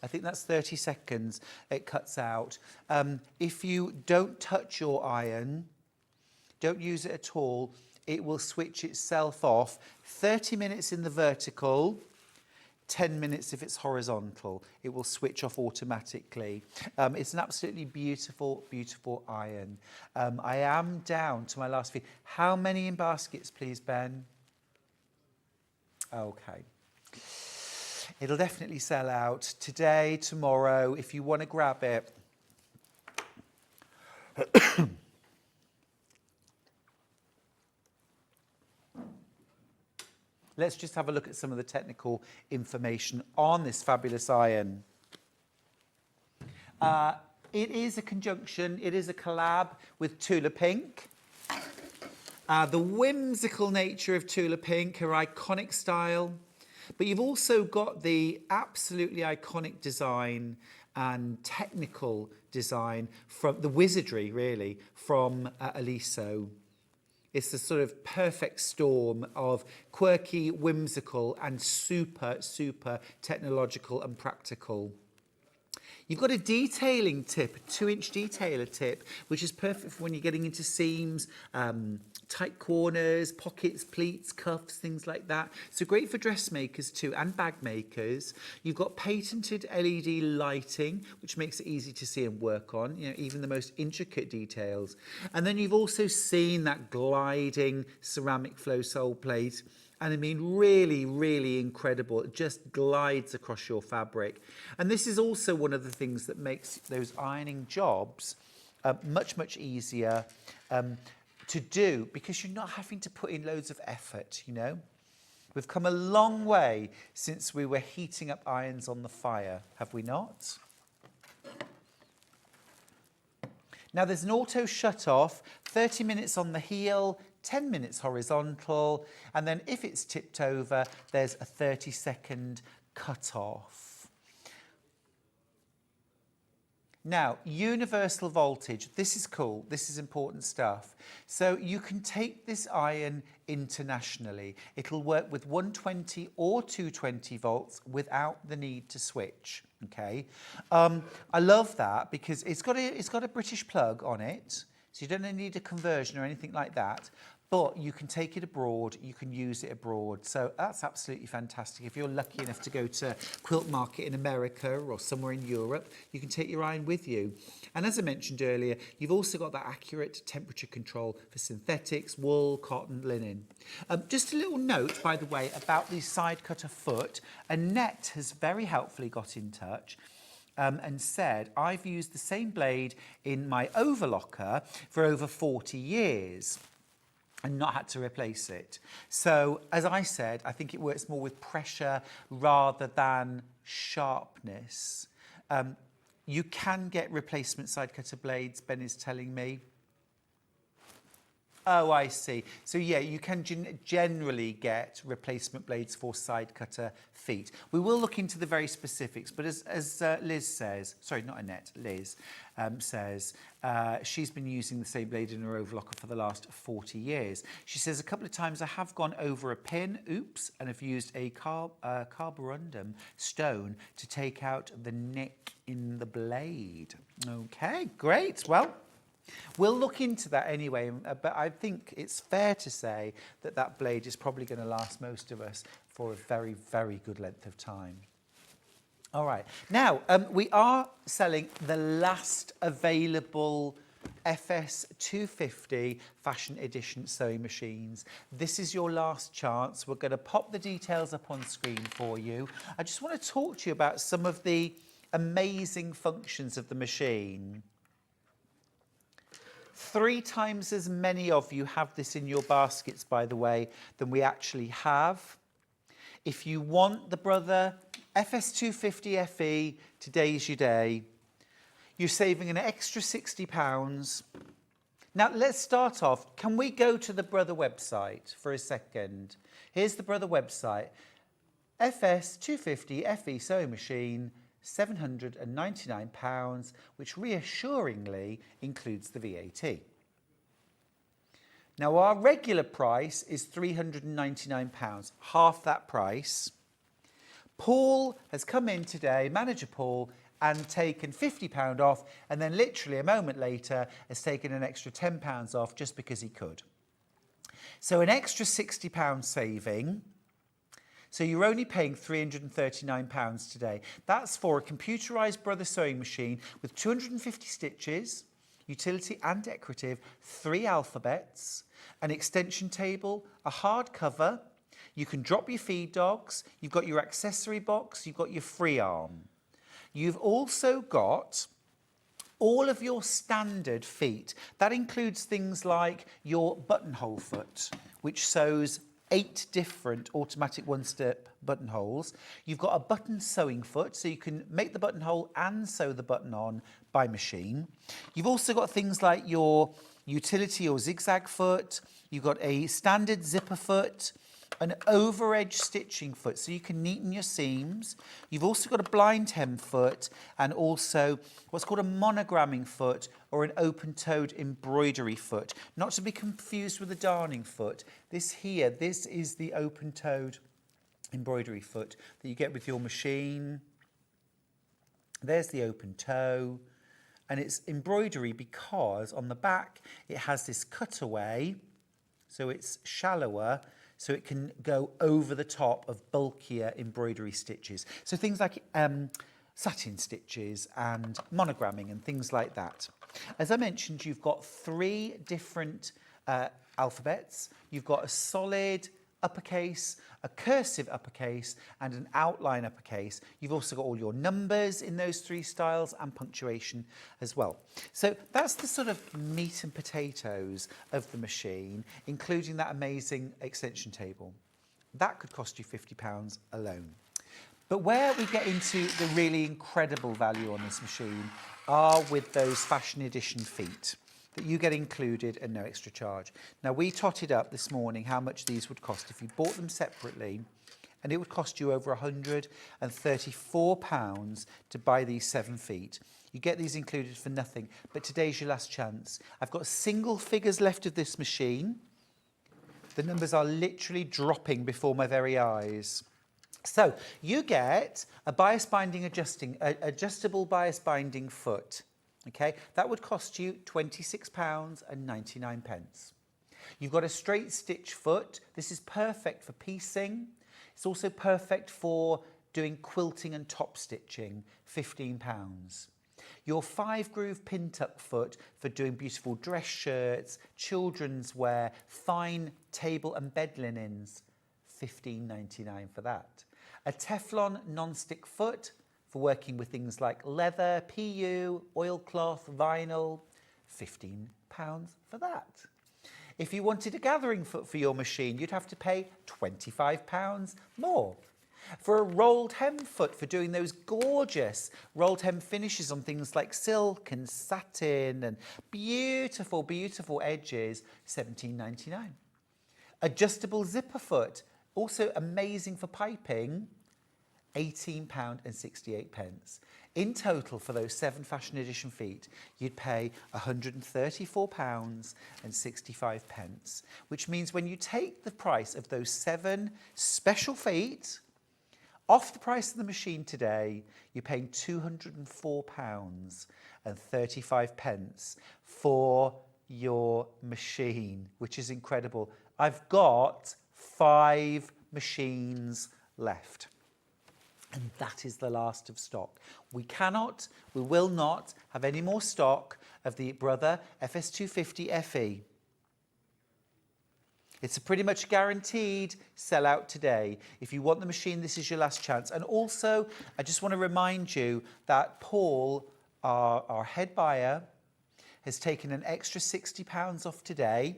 I think that's 30 seconds it cuts out. If you don't touch your iron, don't use it at all, it will switch itself off. 30 minutes in the vertical, 10 minutes if it's horizontal. It will switch off automatically. It's an absolutely beautiful, beautiful iron. I am down to my last few. How many in baskets, please, Ben? Okay. It'll definitely sell out today, tomorrow, if you want to grab it. Let's just have a look at some of the technical information on this fabulous iron. It is a conjunction, it is a collab with Tula Pink. The whimsical nature of Tula Pink, her iconic style. But you've also got the absolutely iconic design and technical design from the wizardry, really, from Aliso. It's the sort of perfect storm of quirky, whimsical, and super, super technological and practical. You've got a detailing tip, a 2-inch detailer tip, which is perfect for when you're getting into seams, tight corners, pockets, pleats, cuffs, things like that. So great for dressmakers too, and bag makers. You've got patented LED lighting, which makes it easy to see and work on, you know, even the most intricate details. And then you've also seen that gliding ceramic flow sole plate. And I mean, really, really incredible. It just glides across your fabric. And this is also one of the things that makes those ironing jobs much, much easier to do, because you're not having to put in loads of effort, you know. We've come a long way since we were heating up irons on the fire, have we not? Now there's an auto shut off, 30 minutes on the heel, 10 minutes horizontal, and then if it's tipped over, there's a 30-second cut-off. Now, universal voltage, this is cool, this is important stuff. So you can take this iron internationally. It'll work with 120 or 220 volts without the need to switch, okay? I love that because it's got a British plug on it, so you don't need a conversion or anything like that. But you can take it abroad, you can use it abroad. So that's absolutely fantastic. If you're lucky enough to go to Quilt Market in America or somewhere in Europe, you can take your iron with you. And as I mentioned earlier, you've also got that accurate temperature control for synthetics, wool, cotton, linen. Just a little note, by the way, about the side cutter foot. Annette has very helpfully got in touch. and said, I've used the same blade in my overlocker for over 40 years and not had to replace it. So, as I said, I think it works more with pressure rather than sharpness. You can get replacement side cutter blades, Ben is telling me. Oh, I see. So, yeah, you can generally get replacement blades for side cutter feet. We will look into the very specifics, but as Liz says, sorry, not Annette, Liz says, she's been using the same blade in her overlocker for the last 40 years. She says, a couple of times I have gone over a pin, oops, and have used a carborundum stone to take out the nick in the blade. Okay, great. Well, we'll look into that anyway, but I think it's fair to say that that blade is probably going to last most of us for a very, very good length of time. All right. Now, we are selling the last available FS 250 Fashion Edition sewing machines. This is your last chance. We're going to pop the details up on screen for you. I just want to talk to you about some of the amazing functions of the machine. 3 times as many of you have this in your baskets, by the way, than we actually have. If you want the Brother FS250 FE, today's your day. You're saving an extra £60. Now, let's start off. Can we go to the Brother website for a second? Here's the Brother website. FS250 FE sewing machine, £799, which reassuringly includes the VAT. Now, our regular price is £399, half that price. Paul has come in today, Manager Paul, and taken £50 off, and then literally a moment later has taken an extra £10 off just because he could. So an extra £60 saving. So you're only paying £339 today. That's for a computerised Brother sewing machine with 250 stitches, utility and decorative, 3 alphabets, an extension table, a hard cover. You can drop your feed dogs. You've got your accessory box. You've got your free arm. You've also got all of your standard feet. That includes things like your buttonhole foot, which sews 8 different automatic one-step buttonholes. You've got a button sewing foot, so you can make the buttonhole and sew the button on by machine. You've also got things like your utility or zigzag foot. You've got a standard zipper foot, an over-edge stitching foot, so you can neaten your seams. You've also got a blind hem foot and also what's called a monogramming foot or an open-toed embroidery foot, not to be confused with a darning foot. This is the open-toed embroidery foot that you get with your machine. There's the open toe, and it's embroidery because on the back it has this cutaway, so it's shallower, so it can go over the top of bulkier embroidery stitches. So things like satin stitches and monogramming and things like that. As I mentioned, you've got 3 different alphabets. You've got a solid uppercase, a cursive uppercase, and an outline uppercase. You've also got all your numbers in those 3 styles and punctuation as well. So that's the sort of meat and potatoes of the machine, including that amazing extension table. That could cost you £50 alone. But where we get into the really incredible value on this machine are with those fashion edition feet that you get included and no extra charge. Now, we totted up this morning how much these would cost if you bought them separately, and it would cost you over £134 to buy these 7 feet. You get these included for nothing, but today's your last chance. I've got single figures left of this machine. The numbers are literally dropping before my very eyes. So you get a bias binding adjustable bias binding foot. Okay, that would cost you £26.99. You've got a straight stitch foot. This is perfect for piecing. It's also perfect for doing quilting and top stitching, £15. Your 5-groove pin-tuck foot for doing beautiful dress shirts, children's wear, fine table and bed linens, £15.99 for that. A Teflon non-stick foot for working with things like leather, PU, oilcloth, vinyl. £15 for that. If you wanted a gathering foot for your machine, you'd have to pay £25 more. For a rolled hem foot, for doing those gorgeous rolled hem finishes on things like silk and satin and beautiful, beautiful edges, £17.99. Adjustable zipper foot, also amazing for piping, £18.68. In total, for those 7 fashion edition feet, you'd pay £134.65, which means when you take the price of those 7 special feet off the price of the machine today, you're paying £204.35 for your machine, which is incredible. I've got 5 machines left. And that is the last of stock. We will not have any more stock of the Brother FS250 FE. It's a pretty much guaranteed sellout today. If you want the machine, this is your last chance. And also, I just want to remind you that Paul, our head buyer, has taken an extra £60 off today.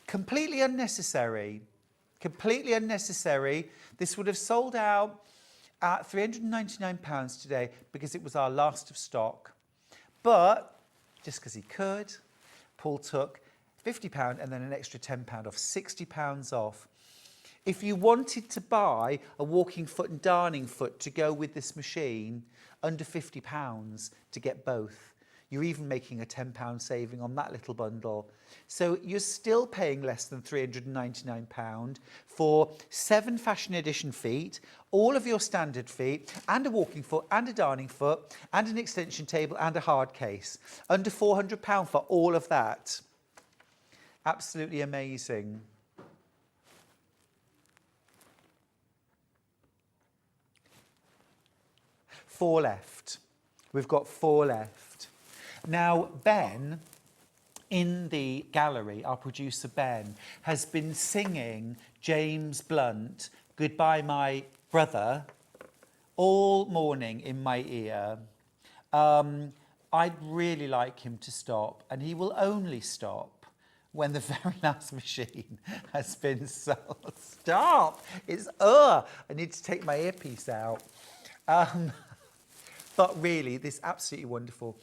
Completely unnecessary. Completely unnecessary. This would have sold out at £399 today because it was our last of stock. But just because he could, Paul took £50 and then an extra £10 off, £60 off. If you wanted to buy a walking foot and darning foot to go with this machine, under £50 to get both. You're even making a £10 saving on that little bundle. So you're still paying less than £399 for 7 fashion edition feet, all of your standard feet, and a walking foot, and a darning foot, and an extension table, and a hard case. Under £400 for all of that. Absolutely amazing. Four left. We've got 4 left. Now, Ben, in the gallery, our producer Ben, has been singing James Blunt, Goodbye My Brother, all morning in my ear. I'd really like him to stop, and he will only stop when the very last machine has been sold. Stop! It's, I need to take my earpiece out. But really, this is absolutely wonderful.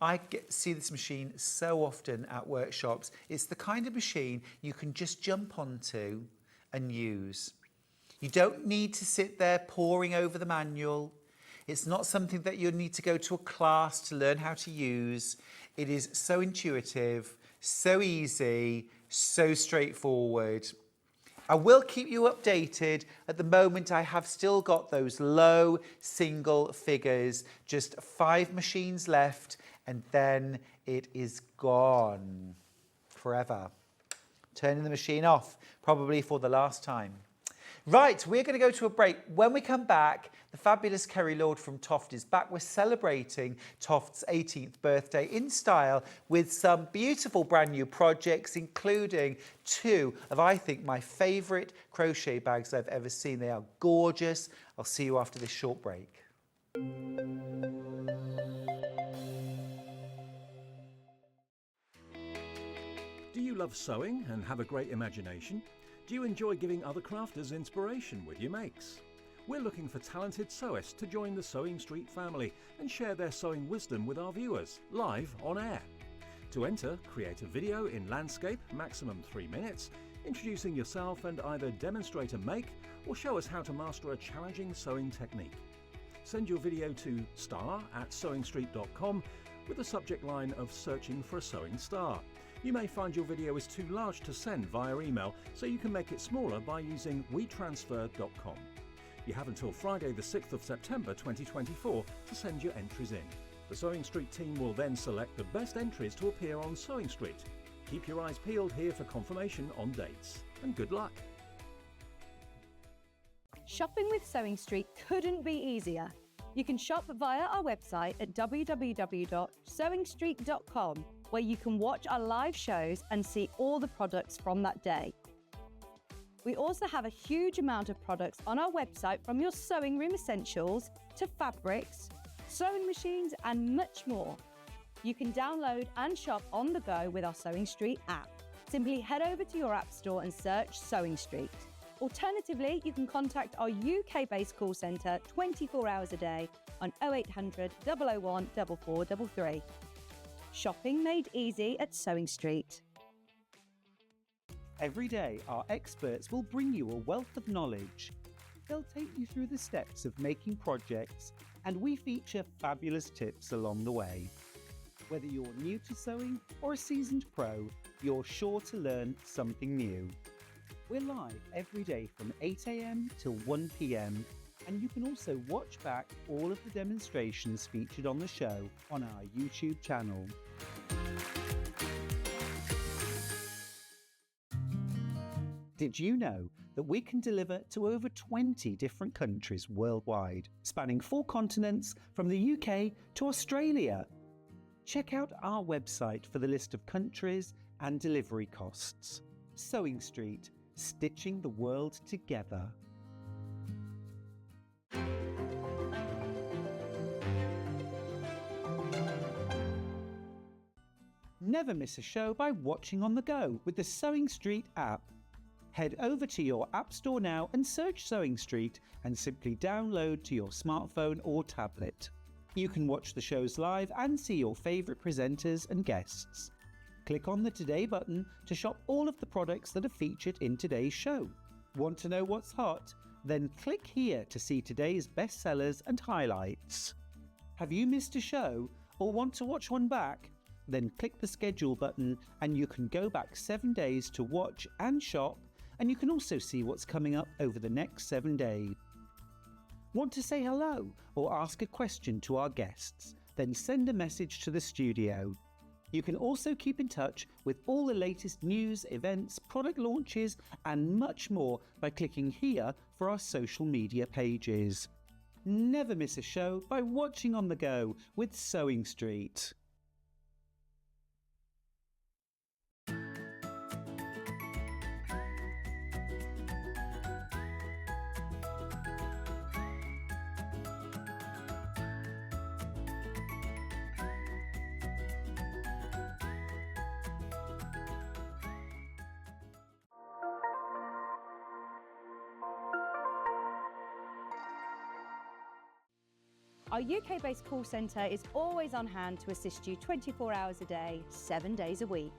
I see this machine so often at workshops. It's the kind of machine you can just jump onto and use. You don't need to sit there poring over the manual. It's not something that you need to go to a class to learn how to use. It is so intuitive, so easy, so straightforward. I will keep you updated. At the moment, I have still got those low single figures, just 5 machines left, and then it is gone forever. Turning the machine off, probably for the last time. Right, we're going to go to a break. When we come back, the fabulous Kerry Lord from TOFT is back. We're celebrating TOFT's 18th birthday in style with some beautiful brand new projects, including 2 of, I think, my favourite crochet bags I've ever seen. They are gorgeous. I'll see you after this short break. Do you love sewing and have a great imagination? Do you enjoy giving other crafters inspiration with your makes? We're looking for talented sewists to join the Sewing Street family and share their sewing wisdom with our viewers, live on air. To enter, create a video in landscape, maximum 3 minutes, introducing yourself and either demonstrate a make or show us how to master a challenging sewing technique. Send your video to star@sewingstreet.com with the subject line of searching for a sewing star. You may find your video is too large to send via email, so you can make it smaller by using wetransfer.com. You have until Friday the 6th of September 2024 to send your entries in. The Sewing Street team will then select the best entries to appear on Sewing Street. Keep your eyes peeled here for confirmation on dates, and good luck. Shopping with Sewing Street couldn't be easier. You can shop via our website at www.sewingstreet.com, where you can watch our live shows and see all the products from that day. We also have a huge amount of products on our website, from your sewing room essentials to fabrics, sewing machines, and much more. You can download and shop on the go with our Sewing Street app. Simply head over to your app store and search Sewing Street. Alternatively, you can contact our UK-based call centre 24 hours a day on 0800 001 4433. Shopping made easy at Sewing Street. Every day, our experts will bring you a wealth of knowledge. They'll take you through the steps of making projects, and we feature fabulous tips along the way. Whether you're new to sewing or a seasoned pro, you're sure to learn something new. We're live every day from 8 a.m. till 1 p.m, and you can also watch back all of the demonstrations featured on the show on our YouTube channel. Did you know that we can deliver to over 20 different countries worldwide, spanning 4 continents from the UK to Australia? Check out our website for the list of countries and delivery costs. Sewing Street, stitching the world together. Never miss a show by watching on the go with the Sewing Street app. Head over to your App Store now and search Sewing Street and simply download to your smartphone or tablet. You can watch the shows live and see your favourite presenters and guests. Click on the Today button to shop all of the products that are featured in today's show. Want to know what's hot? Then click here to see today's bestsellers and highlights. Have you missed a show or want to watch one back? Then click the schedule button and you can go back 7 days to watch and shop, and you can also see what's coming up over the next 7 days. Want to say hello or ask a question to our guests? Then send a message to the studio. You can also keep in touch with all the latest news, events, product launches, and much more by clicking here for our social media pages. Never miss a show by watching on the go with Sewing Street. Our UK-based call centre is always on hand to assist you 24 hours a day, 7 days a week.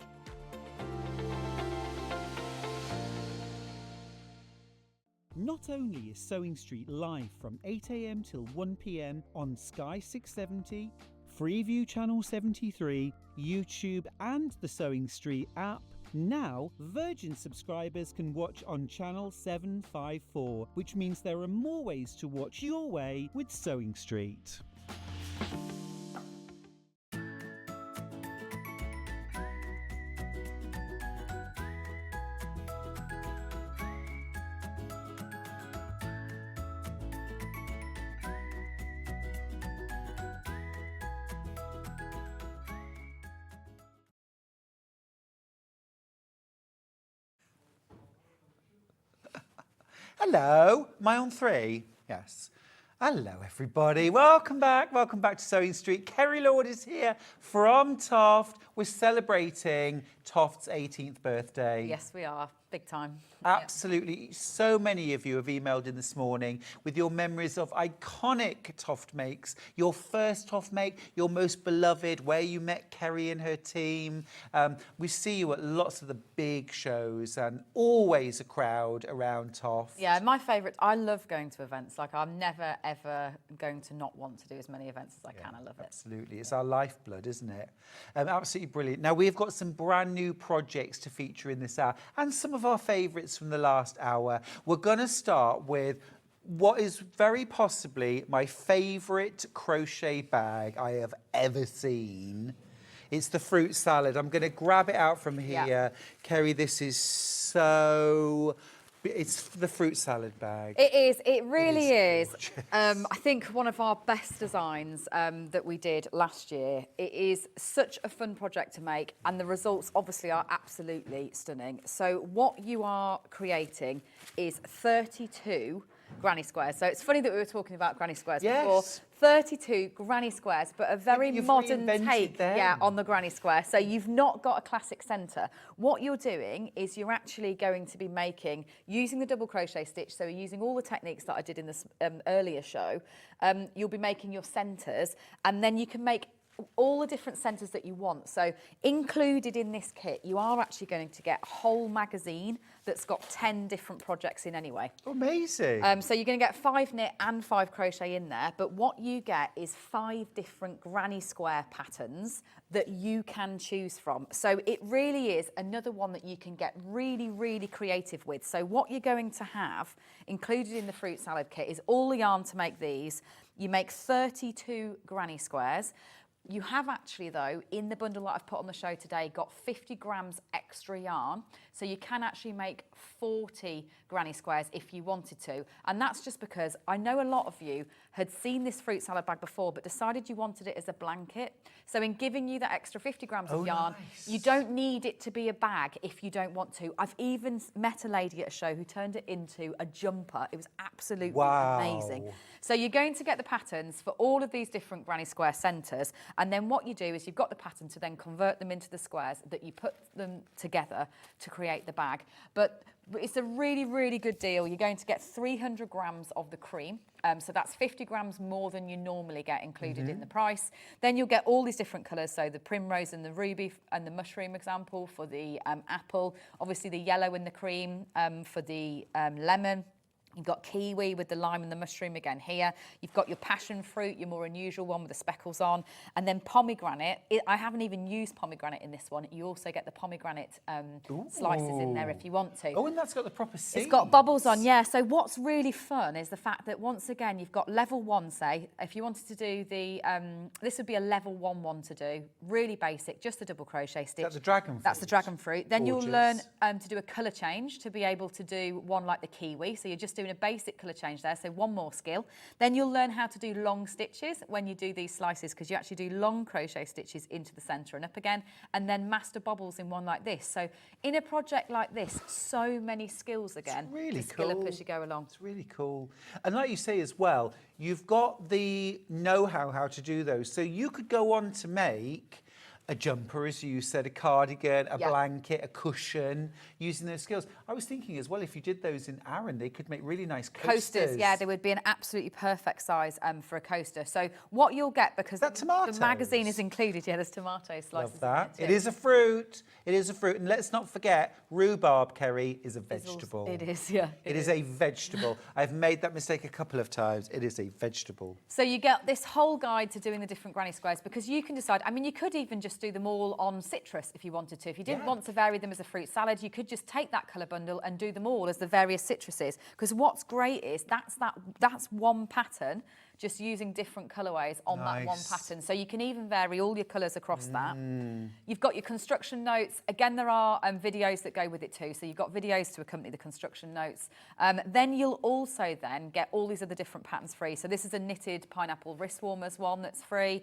Not only is Sewing Street live from 8 a.m. till 1 p.m. on Sky 670, Freeview Channel 73, YouTube and the Sewing Street app, now Virgin subscribers can watch on Channel 754, which means there are more ways to watch your way with Sewing Street. Hello, am I on 3? Yes. Hello, everybody. Welcome back to Sewing Street. Kerry Lord is here from TOFT. We're celebrating TOFT's 18th birthday. Yes, we are. Big time. Absolutely. So many of you have emailed in this morning with your memories of iconic TOFT makes, your first TOFT make, your most beloved, where you met Kerry and her team. We see you at lots of the big shows and always a crowd around TOFT. Yeah, my favourite, I love going to events. Like, I'm never, ever going to not want to do as many events as I can. I love it. Absolutely. It's our lifeblood, isn't it? Absolutely brilliant. Now, we've got some brand new projects to feature in this hour and some of our favourites from the last hour. We're going to start with what is very possibly my favourite crochet bag I have ever seen. It's the fruit salad. I'm going to grab it out from here. Yeah. Kerry, this is so... It's the fruit salad bag. It is. It really is. I think one of our best designs that we did last year. It is such a fun project to make, and the results obviously are absolutely stunning. So what you are creating is 32 granny squares. So it's funny that we were talking about granny squares Yes. before. 32 granny squares, but a very You've modern reinvented take them. on the granny square. So you've not got a classic centre. What you're doing is you're actually going to be making, using the double crochet stitch, so using all the techniques that I did in this earlier show, you'll be making your centres, and then you can make all the different centres that you want. So included in this kit, you are actually going to get a whole magazine that's got 10 different projects in anyway. Amazing. So you're going to get 5 knit and 5 crochet in there, but what you get is 5 different granny square patterns that you can choose from. So it really is another one that you can get really, really creative with. So what you're going to have included in the fruit salad kit is all the yarn to make these. You make 32 granny squares. You have actually, though, in the bundle that I've put on the show today, got 50 grams extra yarn. So you can actually make 40 granny squares if you wanted to. And that's just because I know a lot of you had seen this fruit salad bag before, but decided you wanted it as a blanket. So in giving you that extra 50 grams of yarn, you don't need it to be a bag if you don't want to. I've even met a lady at a show who turned it into a jumper. It was absolutely amazing. So you're going to get the patterns for all of these different granny square centres, and then what you do is you've got the pattern to then convert them into the squares that you put them together to create the bag. But it's a really, really good deal. You're going to get 300 grams of the cream. So that's 50 grams more than you normally get included in the price. Then you'll get all these different colours. So the primrose and the ruby and the mushroom example for the apple. Obviously the yellow and the cream for the lemon. You've got kiwi with the lime and the mushroom again here. You've got your passion fruit, your more unusual one with the speckles on. And then pomegranate. I haven't even used pomegranate in this one. You also get the pomegranate slices in there if you want to. Oh, and that's got the proper seeds. It's got bubbles on, yeah. So what's really fun is the fact that, once again, you've got level 1, say. If you wanted to do the, this would be a level 1 to do. Really basic, just a double crochet stitch. That's the dragon fruit. That's the dragon fruit. Then Gorgeous. you'll learn to do a colour change to be able to do one like the kiwi. So you're just doing a basic colour change there, so one more skill. Then you'll learn how to do long stitches when you do these slices, because you actually do long crochet stitches into the centre and up again, and then master bobbles in one like this. So in a project like this, so many skills again. It's really to skill cool. up as you go along. It's really cool. And like you say as well, you've got the know-how how to do those. So you could go on to make a jumper, as you said, a cardigan, a blanket, a cushion, using those skills. I was thinking as well, if you did those in Aran, they could make really nice coasters. Yeah, they would be an absolutely perfect size for a coaster. So what you'll get, because the magazine is included, there's tomato slices. Love that. In It is a fruit. It is a fruit. And let's not forget, rhubarb, Kerry, is a vegetable. It is, yeah. It is a vegetable. I've made that mistake a couple of times. It is a vegetable. So you get this whole guide to doing the different granny squares, because you can decide, I mean, you could even just do them all on citrus if you wanted to. If you didn't want to vary them as a fruit salad, you could just take that colour bundle and do them all as the various citruses. Because what's great is that's one pattern, just using different colourways on that one pattern. So you can even vary all your colours across that. You've got your construction notes. Again, there are videos that go with it too. So you've got videos to accompany the construction notes. Then you'll also then get all these other different patterns free. So this is a knitted pineapple wrist warmers one that's free.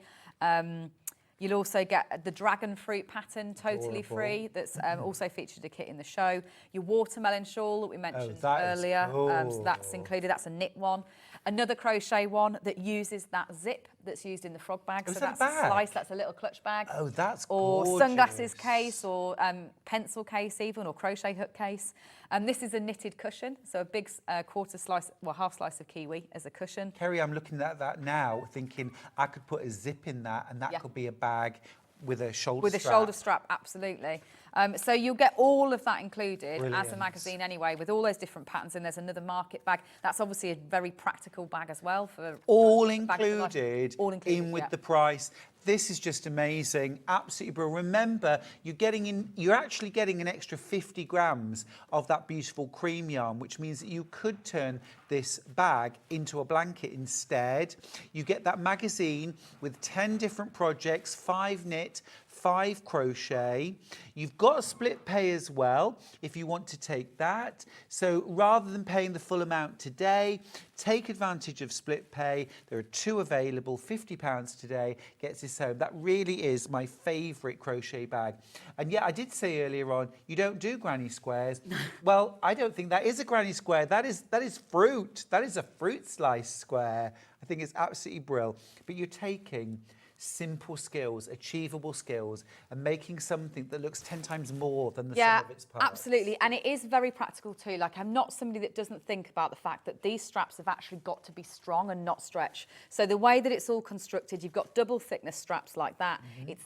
You'll also get the dragon fruit pattern totally free. That's also featured a kit in the show. Your watermelon shawl that we mentioned earlier. So that's included. That's a knit one. Another crochet one that uses that zip that's used in the frog bag. So that's a slice. That's a little clutch bag. Oh, that's gorgeous. Or sunglasses case, or pencil case even, or crochet hook case. This is a knitted cushion. So a big half slice of kiwi as a cushion. Kerry, I'm looking at that now, thinking I could put a zip in that, and that could be a bag with a shoulder strap. With a shoulder strap, absolutely. So you'll get all of that included as a magazine anyway, with all those different patterns. And there's another market bag. That's obviously a very practical bag as well. For all included in with the price. This is just amazing, absolutely brilliant. Remember, you're actually getting an extra 50 grams of that beautiful cream yarn, which means that you could turn this bag into a blanket instead. You get that magazine with 10 different projects, 5 knit, 5 crochet. You've got a split pay as well if you want to take that. So rather than paying the full amount today, take advantage of split pay. There are 2 available, £50 today, gets this home. That really is my favourite crochet bag. And yeah, I did say earlier on, you don't do granny squares. Well, I don't think that is a granny square. That is fruit. That is a fruit slice square. I think it's absolutely brilliant. But you're taking simple skills, achievable skills, and making something that looks 10 times more than the sum of its parts. Absolutely. And it is very practical too. Like, I'm not somebody that doesn't think about the fact that these straps have actually got to be strong and not stretch. So the way that it's all constructed, you've got double thickness straps like that. It's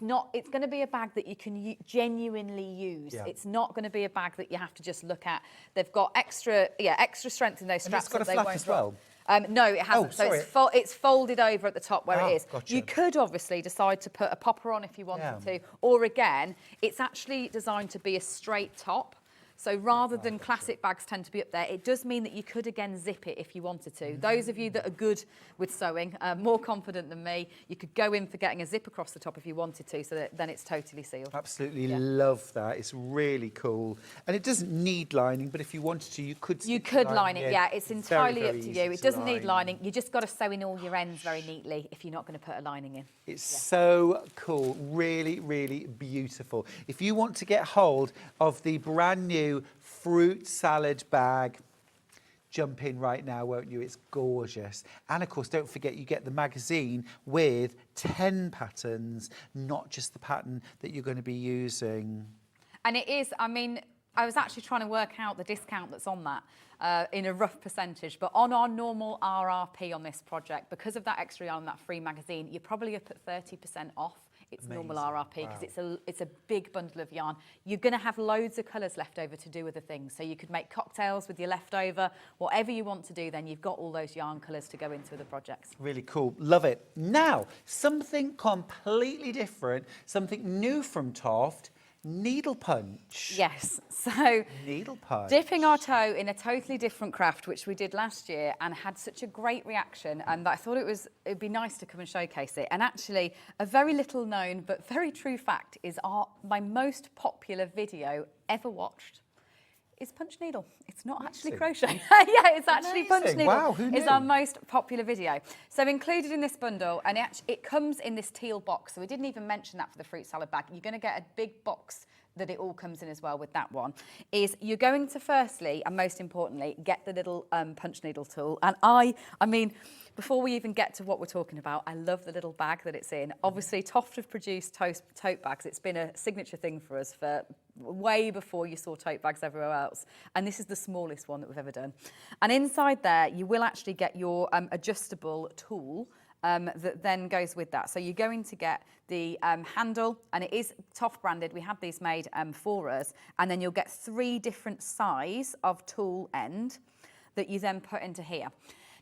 going to be a bag that you can genuinely use. Yeah. It's not going to be a bag that you have to just look at. They've got extra strength in those straps. And it's got a flap as well. No, it hasn't. So it's folded over at the top where it is. Gotcha. You could obviously decide to put a popper on if you wanted to, or again, it's actually designed to be a straight top. So rather than classic bags tend to be up there, it does mean that you could again zip it if you wanted to. Those of you that are good with sewing, more confident than me, you could go in for getting a zip across the top if you wanted to, so that then it's totally sealed. Absolutely love that. It's really cool. And it doesn't need lining, but if you wanted to, you could. You could line it, yeah. It's entirely very up to easy you. It to doesn't line. need lining. You just got to sew in all your ends very neatly if you're not going to put a lining in. It's so cool. Really, really beautiful. If you want to get hold of the brand new fruit salad bag, jump in right now, won't you? It's gorgeous. And of course, don't forget, you get the magazine with 10 patterns, not just the pattern that you're going to be using. And it is, I mean, I was actually trying to work out the discount that's on that in a rough percentage, but on our normal RRP on this project, because of that extra yarn, that free magazine, you're probably up at 30% off. It's normal RRP because it's a big bundle of yarn. You're going to have loads of colours left over to do other things. So you could make cocktails with your leftover, whatever you want to do, then you've got all those yarn colours to go into other projects. Really cool. Love it. Now, something completely different, something new from TOFT. Needle punch. Yes, so needle punch. Dipping our toe in a totally different craft, which we did last year and had such a great reaction, and I thought it'd be nice to come and showcase it. And actually, a very little known but very true fact is my most popular video ever watched is punch needle. It's not actually crochet. Yeah, it's actually punch needle. Wow, who knew? It's our most popular video. So included in this bundle, and it comes in this teal box. So we didn't even mention that for the fruit salad bag. You're going to get a big box that it all comes in as well with that one, is you're going to firstly, and most importantly, get the little punch needle tool. And I mean, before we even get to what we're talking about, I love the little bag that it's in. Obviously, TOFT have produced tote bags. It's been a signature thing for us for way before you saw tote bags everywhere else. And this is the smallest one that we've ever done. And inside there, you will actually get your adjustable tool that then goes with that. So you're going to get the handle, and it is TOFT branded. We had these made for us. And then you'll get 3 different size of tool end that you then put into here.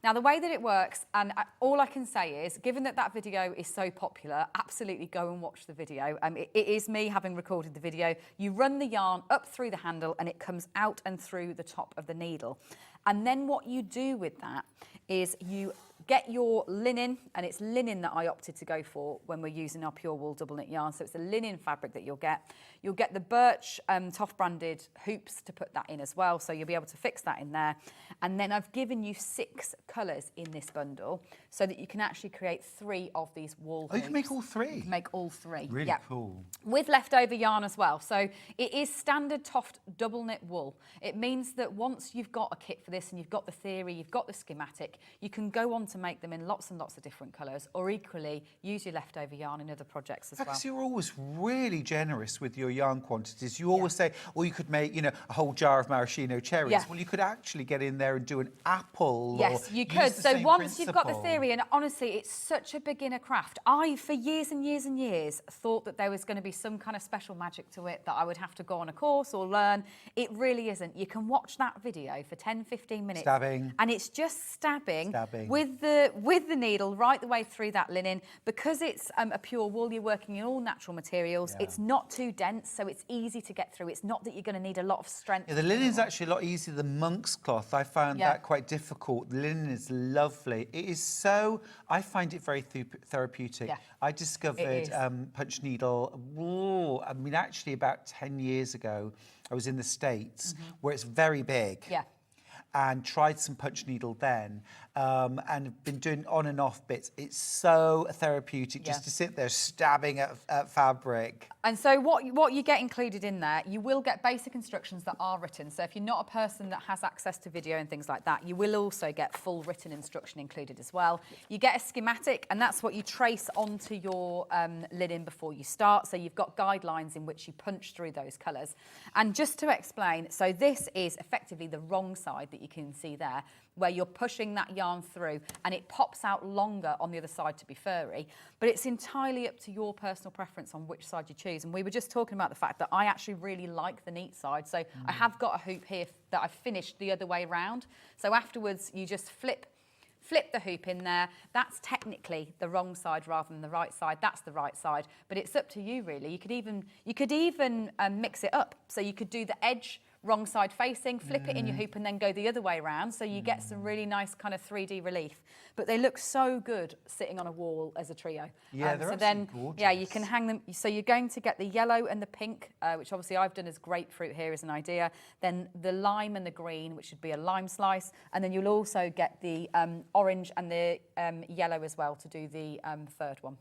Now, the way that it works, and all I can say is, given that video is so popular, absolutely go and watch the video. It is me having recorded the video. You run the yarn up through the handle and it comes out and through the top of the needle. And then what you do with that is you get your linen, and it's linen that I opted to go for when we're using our pure wool double knit yarn. So it's a linen fabric that you'll get. You'll get the Birch TOFT branded hoops to put that in as well. So you'll be able to fix that in there. And then I've given you 6 colours in this bundle so that you can actually create 3 of these wool hoops. Oh, you can make all 3? You can make all 3. Really cool. With leftover yarn as well. So it is standard TOFT double knit wool. It means that once you've got a kit for this and you've got the theory, you've got the schematic, you can go on to make them in lots and lots of different colours, or equally use your leftover yarn in other projects as well. Because you're always really generous with your yarn quantities. You always say, well, you could make, a whole jar of maraschino cherries. Yeah. Well, you could actually get in there and do an apple. Yes, you could. So once you've got the theory, and honestly, it's such a beginner craft. I, for years and years and years, thought that there was going to be some kind of special magic to it, that I would have to go on a course or learn. It really isn't. You can watch that video for 10, 15 minutes. Stabbing. And it's just stabbing. with the needle right the way through that linen. Because it's a pure wool, you're working in all natural materials. It's not too dense, so it's easy to get through. It's not that you're going to need a lot of strength. Yeah, the linen is actually a lot easier than monk's cloth. I found that quite difficult. The linen is lovely. It is so, I find it very therapeutic. Yeah, I discovered punch needle, I mean, actually about 10 years ago, I was in the States where it's very big. Yeah. And tried some punch needle then, and been doing on and off bits. It's so therapeutic just to sit there stabbing at fabric. And so what you get included in there, you will get basic instructions that are written. So if you're not a person that has access to video and things like that, you will also get full written instruction included as well. You get a schematic, and that's what you trace onto your linen before you start. So you've got guidelines in which you punch through those colours. And just to explain, so this is effectively the wrong side that you can see there, where you're pushing that yarn through and it pops out longer on the other side to be furry, but it's entirely up to your personal preference on which side you choose. And we were just talking about the fact that I actually really like the neat side, so I have got a hoop here that I've finished the other way around. So afterwards you just flip the hoop in there. That's technically the wrong side rather than the right side. That's the right side, but it's up to you really. You could even mix it up. So you could do the edge wrong side facing, flip it in your hoop and then go the other way around, so you get some really nice kind of 3D relief. But they look so good sitting on a wall as a trio. Yeah, they're so then, gorgeous. yeah, you can hang them. So you're going to get the yellow and the pink, which obviously I've done as grapefruit here as an idea. Then the lime and the green, which should be a lime slice. And then you'll also get the orange and the yellow as well to do the third one.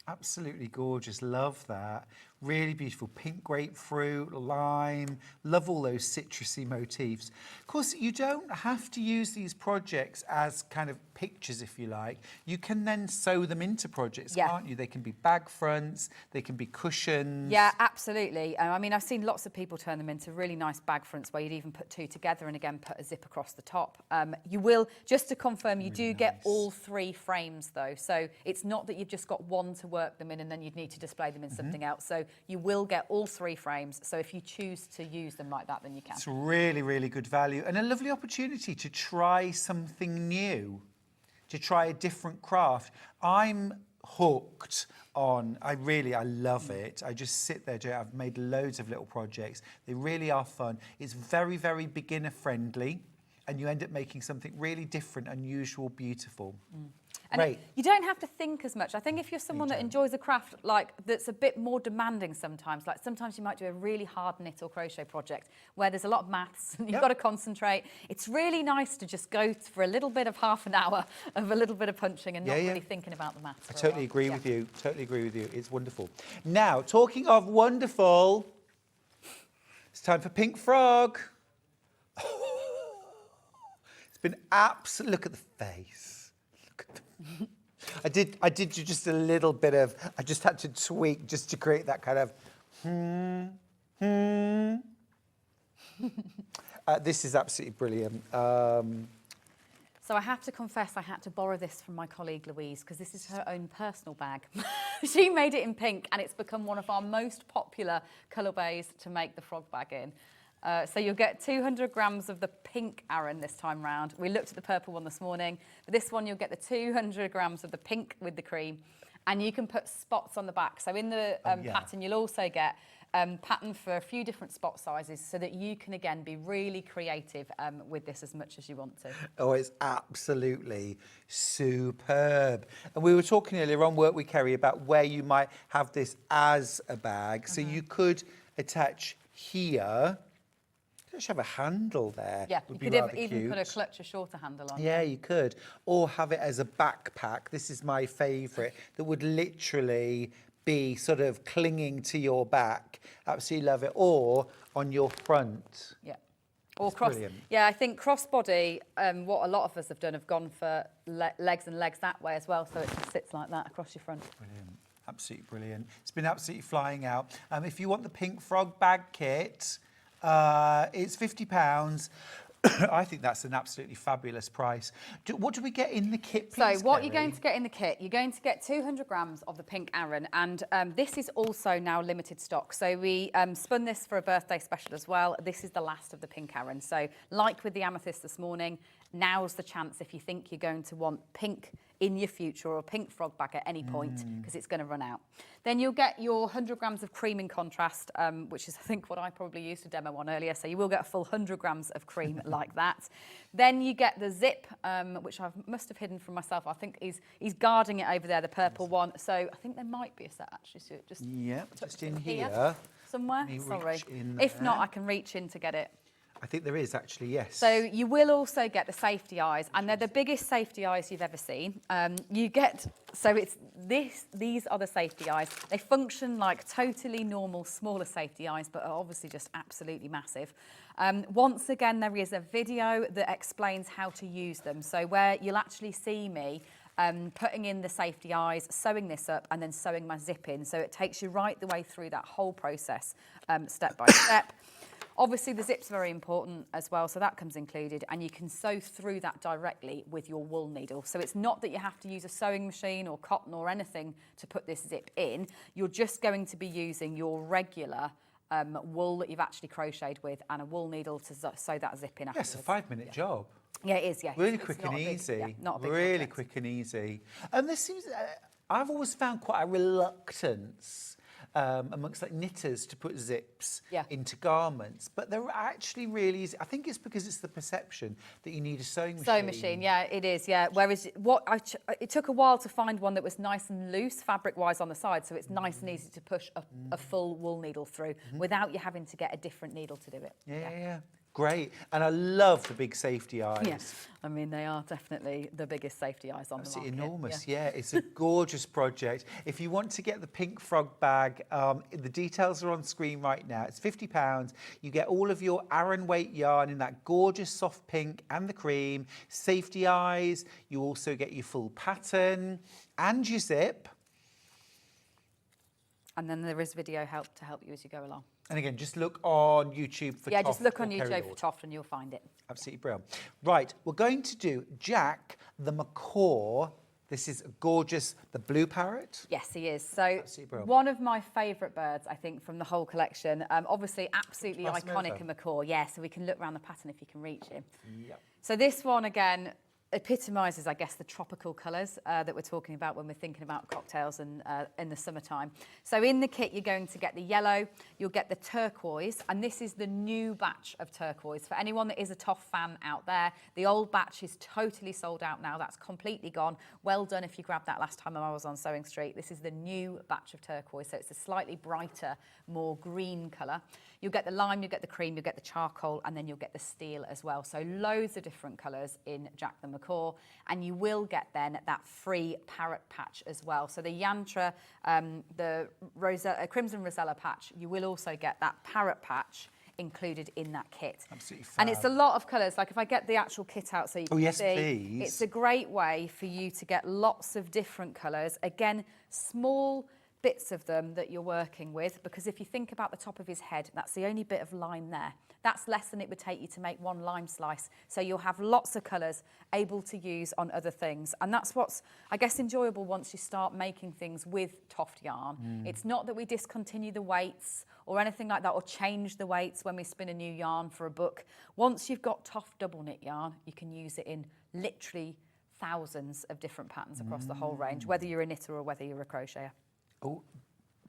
Absolutely gorgeous, love that. Really beautiful, pink grapefruit, lime, love all those citrusy motifs. Of course, you don't have to use these projects as kind of pictures, if you like. You can then sew them into projects, can't you? They can be bag fronts, they can be cushions. Yeah, absolutely. I mean, I've seen lots of people turn them into really nice bag fronts where you'd even put two together and again put a zip across the top. You will, just to confirm, you do get all three frames though. So it's not that you've just got one to work them in and then you'd need to display them in something else. So you will get all three frames. So if you choose to use them like that, then you can. It's really, really good value and a lovely opportunity to try something new, to try a different craft. I'm hooked on, I love it. I just sit there doing it. I've made loads of little projects. They really are fun. It's very, very beginner friendly and you end up making something really different, unusual, beautiful. And you don't have to think as much. I think if you're someone that enjoys a craft that's a bit more demanding sometimes, like sometimes you might do a really hard knit or crochet project where there's a lot of maths and you've got to concentrate. It's really nice to just go for a little bit of half an hour of a little bit of punching and not really thinking about the maths. I totally agree with you. Totally agree with you. It's wonderful. Now, talking of wonderful, it's time for Pink Frog. It's been absolute. Look at the face. Look at the I did just a little bit of, I just had to tweak just to create that kind of this is absolutely brilliant. So I have to confess, I had to borrow this from my colleague Louise because this is her own personal bag. She made it in pink and it's become one of our most popular colourways to make the frog bag in. So you'll get 200 grams of the pink Aran this time round. We looked at the purple one this morning. But this one, you'll get the 200 grams of the pink with the cream. And you can put spots on the back. So in the pattern, you'll also get pattern for a few different spot sizes so that you can, again, be really creative with this as much as you want to. Oh, it's absolutely superb. And we were talking earlier on, weren't we, Kerry, about where you might have this as a bag. So you could attach here. Just have a handle there. Yeah, you could even put a clutch, a shorter handle on. Yeah, you could. Or have it as a backpack. This is my favourite. That would literally be sort of clinging to your back. Absolutely love it. Or on your front. Yeah. Or cross. Brilliant. Yeah, I think crossbody, what a lot of us have done, have gone for legs and legs that way as well. So it just sits like that across your front. Brilliant. Absolutely brilliant. It's been absolutely flying out. If you want the Pink Frog bag kit, it's £50. I think that's an absolutely fabulous price. What do we get in the kit, please, So what Kerry? you're going to get in the kit, you're going to get 200 grams of the pink Aran, and this is also now limited stock. So we spun this for a birthday special as well. This is the last of the pink Aran. So like with the amethyst this morning, now's the chance if you think you're going to want pink in your future or a pink frog bag at any point, because it's going to run out. Then you'll get your 100 grams of cream in contrast, which is I think what I probably used to demo on earlier. So you will get a full 100 grams of cream like that. Then you get the zip, which I must have hidden from myself. I think he's guarding it over there, the purple one. So I think there might be a set actually, Stuart. Just just in here. Somewhere. Sorry. If not, I can reach in to get it. I think there is actually, yes. So you will also get the safety eyes, and they're the biggest safety eyes you've ever seen. These are the safety eyes. They function like totally normal, smaller safety eyes, but are obviously just absolutely massive. Once again, there is a video that explains how to use them. So where you'll actually see me putting in the safety eyes, sewing this up, and then sewing my zip in. So it takes you right the way through that whole process, step by step. Obviously, the zip's very important as well, so that comes included, and you can sew through that directly with your wool needle. So it's not that you have to use a sewing machine or cotton or anything to put this zip in. You're just going to be using your regular wool that you've actually crocheted with and a wool needle to sew that zip in afterwards. Yes, a 5-minute job. Yeah, it is, yeah. Really quick and easy. Not a big really project. quick and easy. And this seems, I've always found quite a reluctance amongst like knitters to put zips into garments, but they're actually really easy. I think it's because it's the perception that you need a sewing machine. Sewing machine, yeah, it is, yeah. Whereas it took a while to find one that was nice and loose, fabric-wise on the side, so it's nice and easy to push a full wool needle through without you having to get a different needle to do it. Yeah. Great. And I love the big safety eyes. Yes, I mean, they are definitely the biggest safety eyes on the market. Enormous, yeah. It's a gorgeous project. If you want to get the pink frog bag, the details are on screen right now. It's £50. You get all of your Aran weight yarn in that gorgeous soft pink and the cream, safety eyes. You also get your full pattern and your zip. And then there is video help to help you as you go along. And again, just look on YouTube for TOFT. Yeah, just look on Kerry YouTube Lord. for TOFT and you'll find it. Absolutely brilliant. Right, we're going to do Jack the macaw. This is gorgeous, the blue parrot. Yes, he is. So one of my favourite birds, I think, from the whole collection. Obviously, absolutely iconic in macaw. Yeah, so we can look around the pattern if you can reach him. Yep. So this one, again, epitomises, I guess, the tropical colours that we're talking about when we're thinking about cocktails and in the summertime. So in the kit, you're going to get the yellow, you'll get the turquoise, and this is the new batch of turquoise. For anyone that is a TOFT fan out there, the old batch is totally sold out now. That's completely gone. Well done if you grabbed that last time I was on Sewing Street. This is the new batch of turquoise, so it's a slightly brighter, more green colour. You'll get the lime, you'll get the cream, you'll get the charcoal, and then you'll get the steel as well. So loads of different colours in Jack the Macaw, and you will get then that free parrot patch as well. So the Yantra, the Crimson Rosella patch, you will also get that parrot patch included in that kit. Absolutely fab. And it's a lot of colours. Like if I get the actual kit out so you can see, please. It's a great way for you to get lots of different colours. Again, small bits of them that you're working with, because if you think about the top of his head, that's the only bit of lime there. That's less than it would take you to make one lime slice. So you'll have lots of colours able to use on other things. And that's what's, I guess, enjoyable once you start making things with TOFT yarn. It's not that we discontinue the weights or anything like that, or change the weights when we spin a new yarn for a book. Once you've got TOFT double knit yarn, you can use it in literally thousands of different patterns across the whole range, whether you're a knitter or whether you're a crocheter. Oh,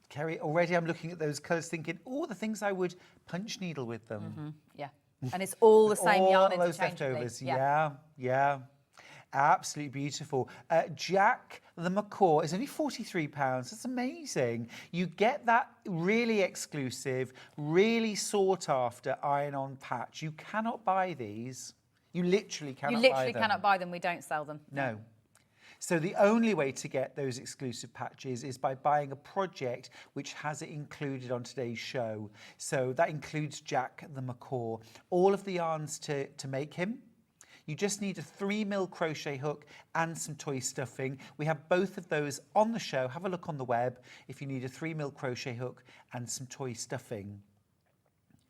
Kerry, already I'm looking at those colours thinking, oh, the things I would punch needle with them. Yeah, and it's all the same yarn all those interchangeably. leftovers, yeah. Absolutely beautiful. Jack the Macaw is only £43. That's amazing. You get that really exclusive, really sought after iron-on patch. You cannot buy these. You literally cannot buy them. You literally cannot buy them. We don't sell them. No. So the only way to get those exclusive patches is by buying a project which has it included on today's show. So that includes Jack the Macaw. All of the yarns to make him. You just need a 3mm crochet hook and some toy stuffing. We have both of those on the show. Have a look on the web if you need a 3mm crochet hook and some toy stuffing.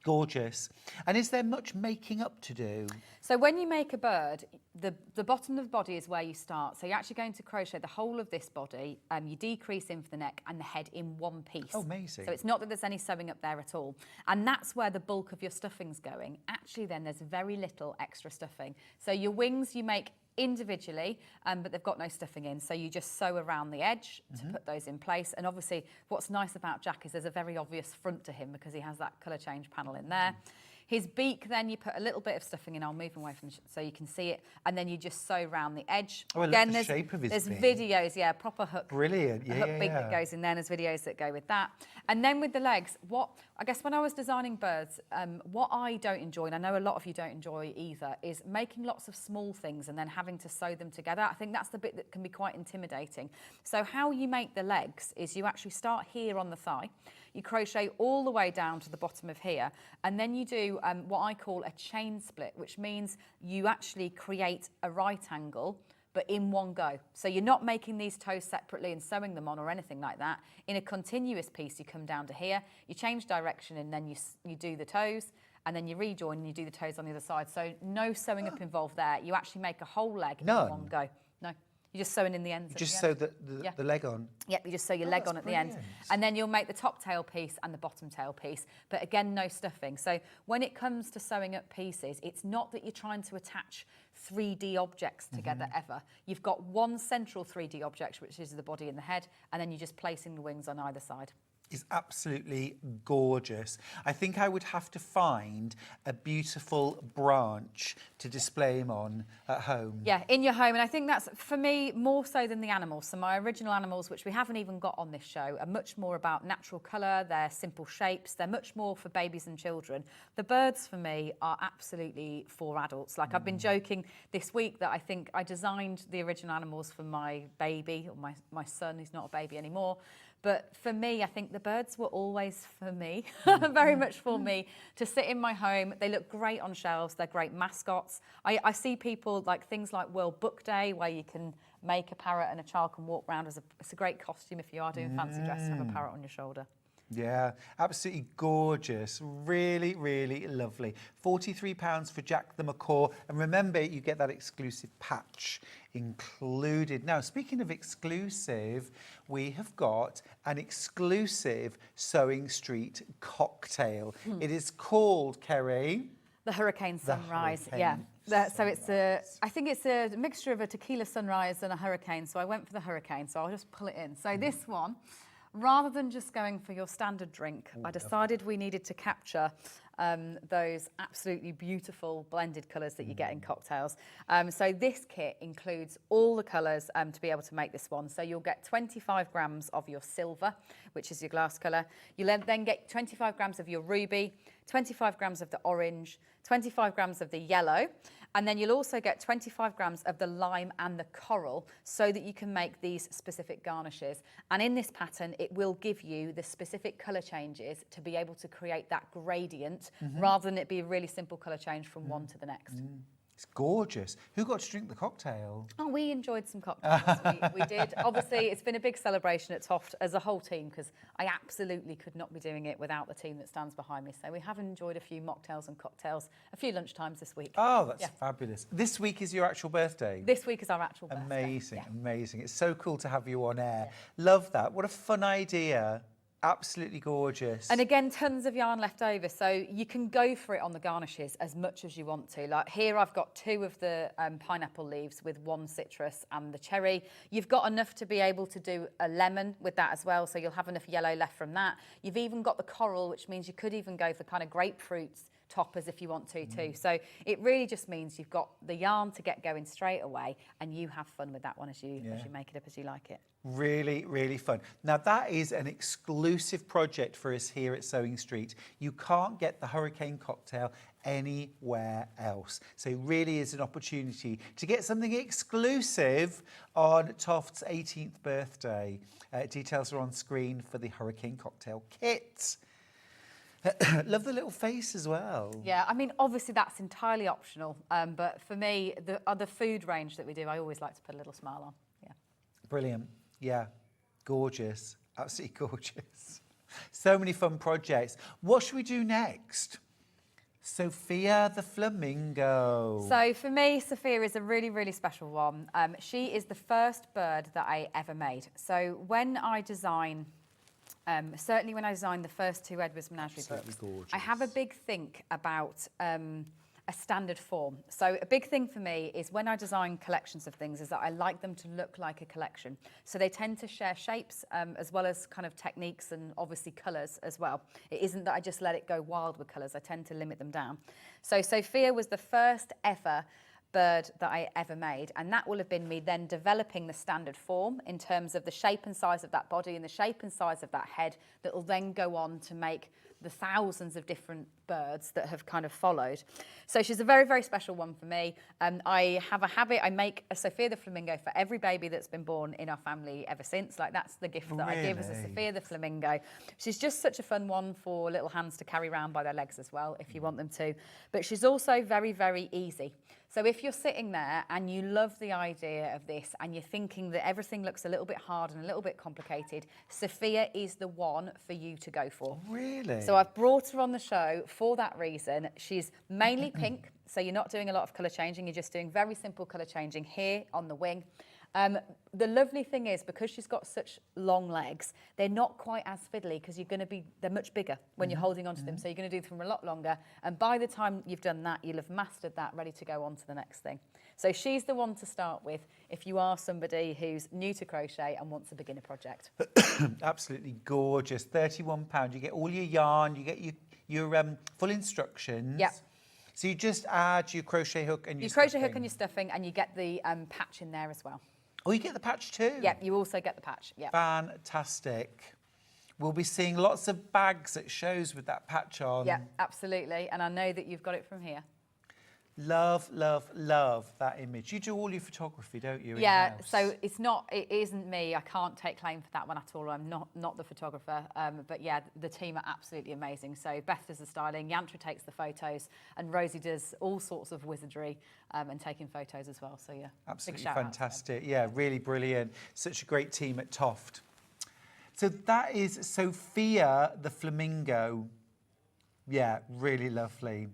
Gorgeous. And is there much making up to do? So when you make a bird, the bottom of the body is where you start. So you're actually going to crochet the whole of this body, you decrease in for the neck and the head in one piece. Oh, amazing. So it's not that there's any sewing up there at all. And that's where the bulk of your stuffing's going. Actually then there's very little extra stuffing. So your wings you make individually, but they've got no stuffing in, so you just sew around the edge to put those in place. And obviously what's nice about Jack is there's a very obvious front to him because he has that colour change panel in there. His beak, then you put a little bit of stuffing in. I'll move away from so you can see it, and then you just sew around the edge. Oh, I love the shape of his there's beak. Videos, yeah, proper hook. Brilliant, yeah, hook beak that goes in there. There's videos that go with that. And then with the legs, I guess when I was designing birds, what I don't enjoy, and I know a lot of you don't enjoy either, is making lots of small things and then having to sew them together. I think that's the bit that can be quite intimidating. So how you make the legs is you actually start here on the thigh. You crochet all the way down to the bottom of here, and then you do what I call a chain split, which means you actually create a right angle, but in one go. So you're not making these toes separately and sewing them on or anything like that. In a continuous piece, you come down to here, you change direction, and then you do the toes, and then you rejoin and you do the toes on the other side. So no sewing up involved there. You actually make a whole leg in one go. No. You're just sewing in the ends. Just sew the leg on? Yep, you just sew your leg on at the end. And then you'll make the top tail piece and the bottom tail piece. But again, no stuffing. So when it comes to sewing up pieces, it's not that you're trying to attach 3D objects together ever. You've got one central 3D object, which is the body and the head, and then you're just placing the wings on either side. Is absolutely gorgeous. I think I would have to find a beautiful branch to display him on at home. Yeah, in your home. And I think that's, for me, more so than the animals. So my original animals, which we haven't even got on this show, are much more about natural colour, they're simple shapes, they're much more for babies and children. The birds, for me, are absolutely for adults. Like I've been joking this week that I think I designed the original animals for my baby, or my son, who's not a baby anymore. But for me, I think the birds were always for me, very much for me, to sit in my home. They look great on shelves. They're great mascots. I see people like things like World Book Day, where you can make a parrot and a child can walk around it's a great costume if you are doing fancy dress to have a parrot on your shoulder. Yeah, absolutely gorgeous. Really, really lovely. £43 for Jack the Macaw. And remember, you get that exclusive patch included. Now, speaking of exclusive, we have got an exclusive Sewing Street cocktail. It is called, Kerry? The Hurricane Sunrise, Hurricane So it's I think it's a mixture of a tequila sunrise and a hurricane. So I went for the hurricane, so I'll just pull it in. So this one, rather than just going for your standard drink, I decided we needed to capture those absolutely beautiful blended colours that you get in cocktails. So this kit includes all the colours to be able to make this one. So you'll get 25 grams of your silver, which is your glass colour. You'll then get 25 grams of your ruby, 25 grams of the orange, 25 grams of the yellow, and then you'll also get 25 grams of the lime and the coral so that you can make these specific garnishes. And in this pattern, it will give you the specific colour changes to be able to create that gradient rather than it be a really simple colour change from one to the next. It's gorgeous. Who got to drink the cocktail? Oh, we enjoyed some cocktails. we did. Obviously, it's been a big celebration at TOFT as a whole team because I absolutely could not be doing it without the team that stands behind me. So we have enjoyed a few mocktails and cocktails, a few lunchtimes this week. Oh, that's fabulous. This week is your actual birthday? This week is our actual birthday. Amazing, amazing. It's so cool to have you on air. Love that. What a fun idea. Absolutely gorgeous. And again, tons of yarn left over, so you can go for it on the garnishes as much as you want to. Like here I've got 2 of the pineapple leaves with 1 citrus and the cherry. You've got enough to be able to do a lemon with that as well, so you'll have enough yellow left from that. You've even got the coral, which means you could even go for kind of grapefruits toppers if you want to too. So it really just means you've got the yarn to get going straight away and you have fun with that one as you make it up as you like it. Really, really fun. Now that is an exclusive project for us here at Sewing Street. You can't get the Hurricane cocktail anywhere else. So it really is an opportunity to get something exclusive on TOFT's 18th birthday. Details are on screen for the Hurricane cocktail kit. Love the little face as well. Yeah, I mean, obviously that's entirely optional, but for me, the other food range that we do, I always like to put a little smile on. Yeah. Brilliant. Yeah, gorgeous. Absolutely gorgeous. So many fun projects. What should we do next? Sophia the Flamingo. So for me, Sophia is a really, really special one. She is the first bird that I ever made. So when I design, certainly when I designed the first 2 Edwards Menagerie books, gorgeous. I have a big think about a standard form. So a big thing for me is when I design collections of things is that I like them to look like a collection. So they tend to share shapes as well as kind of techniques and obviously colours as well. It isn't that I just let it go wild with colours, I tend to limit them down. So Sophia was the first ever bird that I ever made, and that will have been me then developing the standard form in terms of the shape and size of that body and the shape and size of that head that will then go on to make the thousands of different birds that have kind of followed. So she's a very, very special one for me. I have a habit, I make a Sophia the Flamingo for every baby that's been born in our family ever since. Like that's the gift that I give as a Sophia the Flamingo. She's just such a fun one for little hands to carry around by their legs as well, if you want them to. But she's also very, very easy. So if you're sitting there and you love the idea of this and you're thinking that everything looks a little bit hard and a little bit complicated, Sophia is the one for you to go for. Really? So I've brought her on the show for that reason. She's mainly pink, so you're not doing a lot of colour changing, you're just doing very simple colour changing here on the wing. The lovely thing is, because she's got such long legs, they're not quite as fiddly because they're much bigger when you're holding onto them, so you're going to do them for a lot longer. And by the time you've done that, you'll have mastered that, ready to go on to the next thing. So she's the one to start with if you are somebody who's new to crochet and wants a beginner project. Absolutely gorgeous. £31. You get all your yarn, you get your full instructions. Yep. So you just add your crochet hook and your crochet hook and your stuffing, and you get the patch in there as well. Oh, you get the patch too? Yep, you also get the patch. Yep. Fantastic. We'll be seeing lots of bags at shows with that patch on. Yeah, absolutely. And I know that you've got it from here. Love, love, love that image. You do all your photography, don't you? Yeah, in-house? so it isn't me. I can't take claim for that one at all. I'm not the photographer. But yeah, the team are absolutely amazing. So Beth does the styling, Yantra takes the photos, and Rosie does all sorts of wizardry and taking photos as well. So yeah, absolutely fantastic. Yeah, really brilliant. Such a great team at TOFT. So that is Sophia the Flamingo. Yeah, really lovely.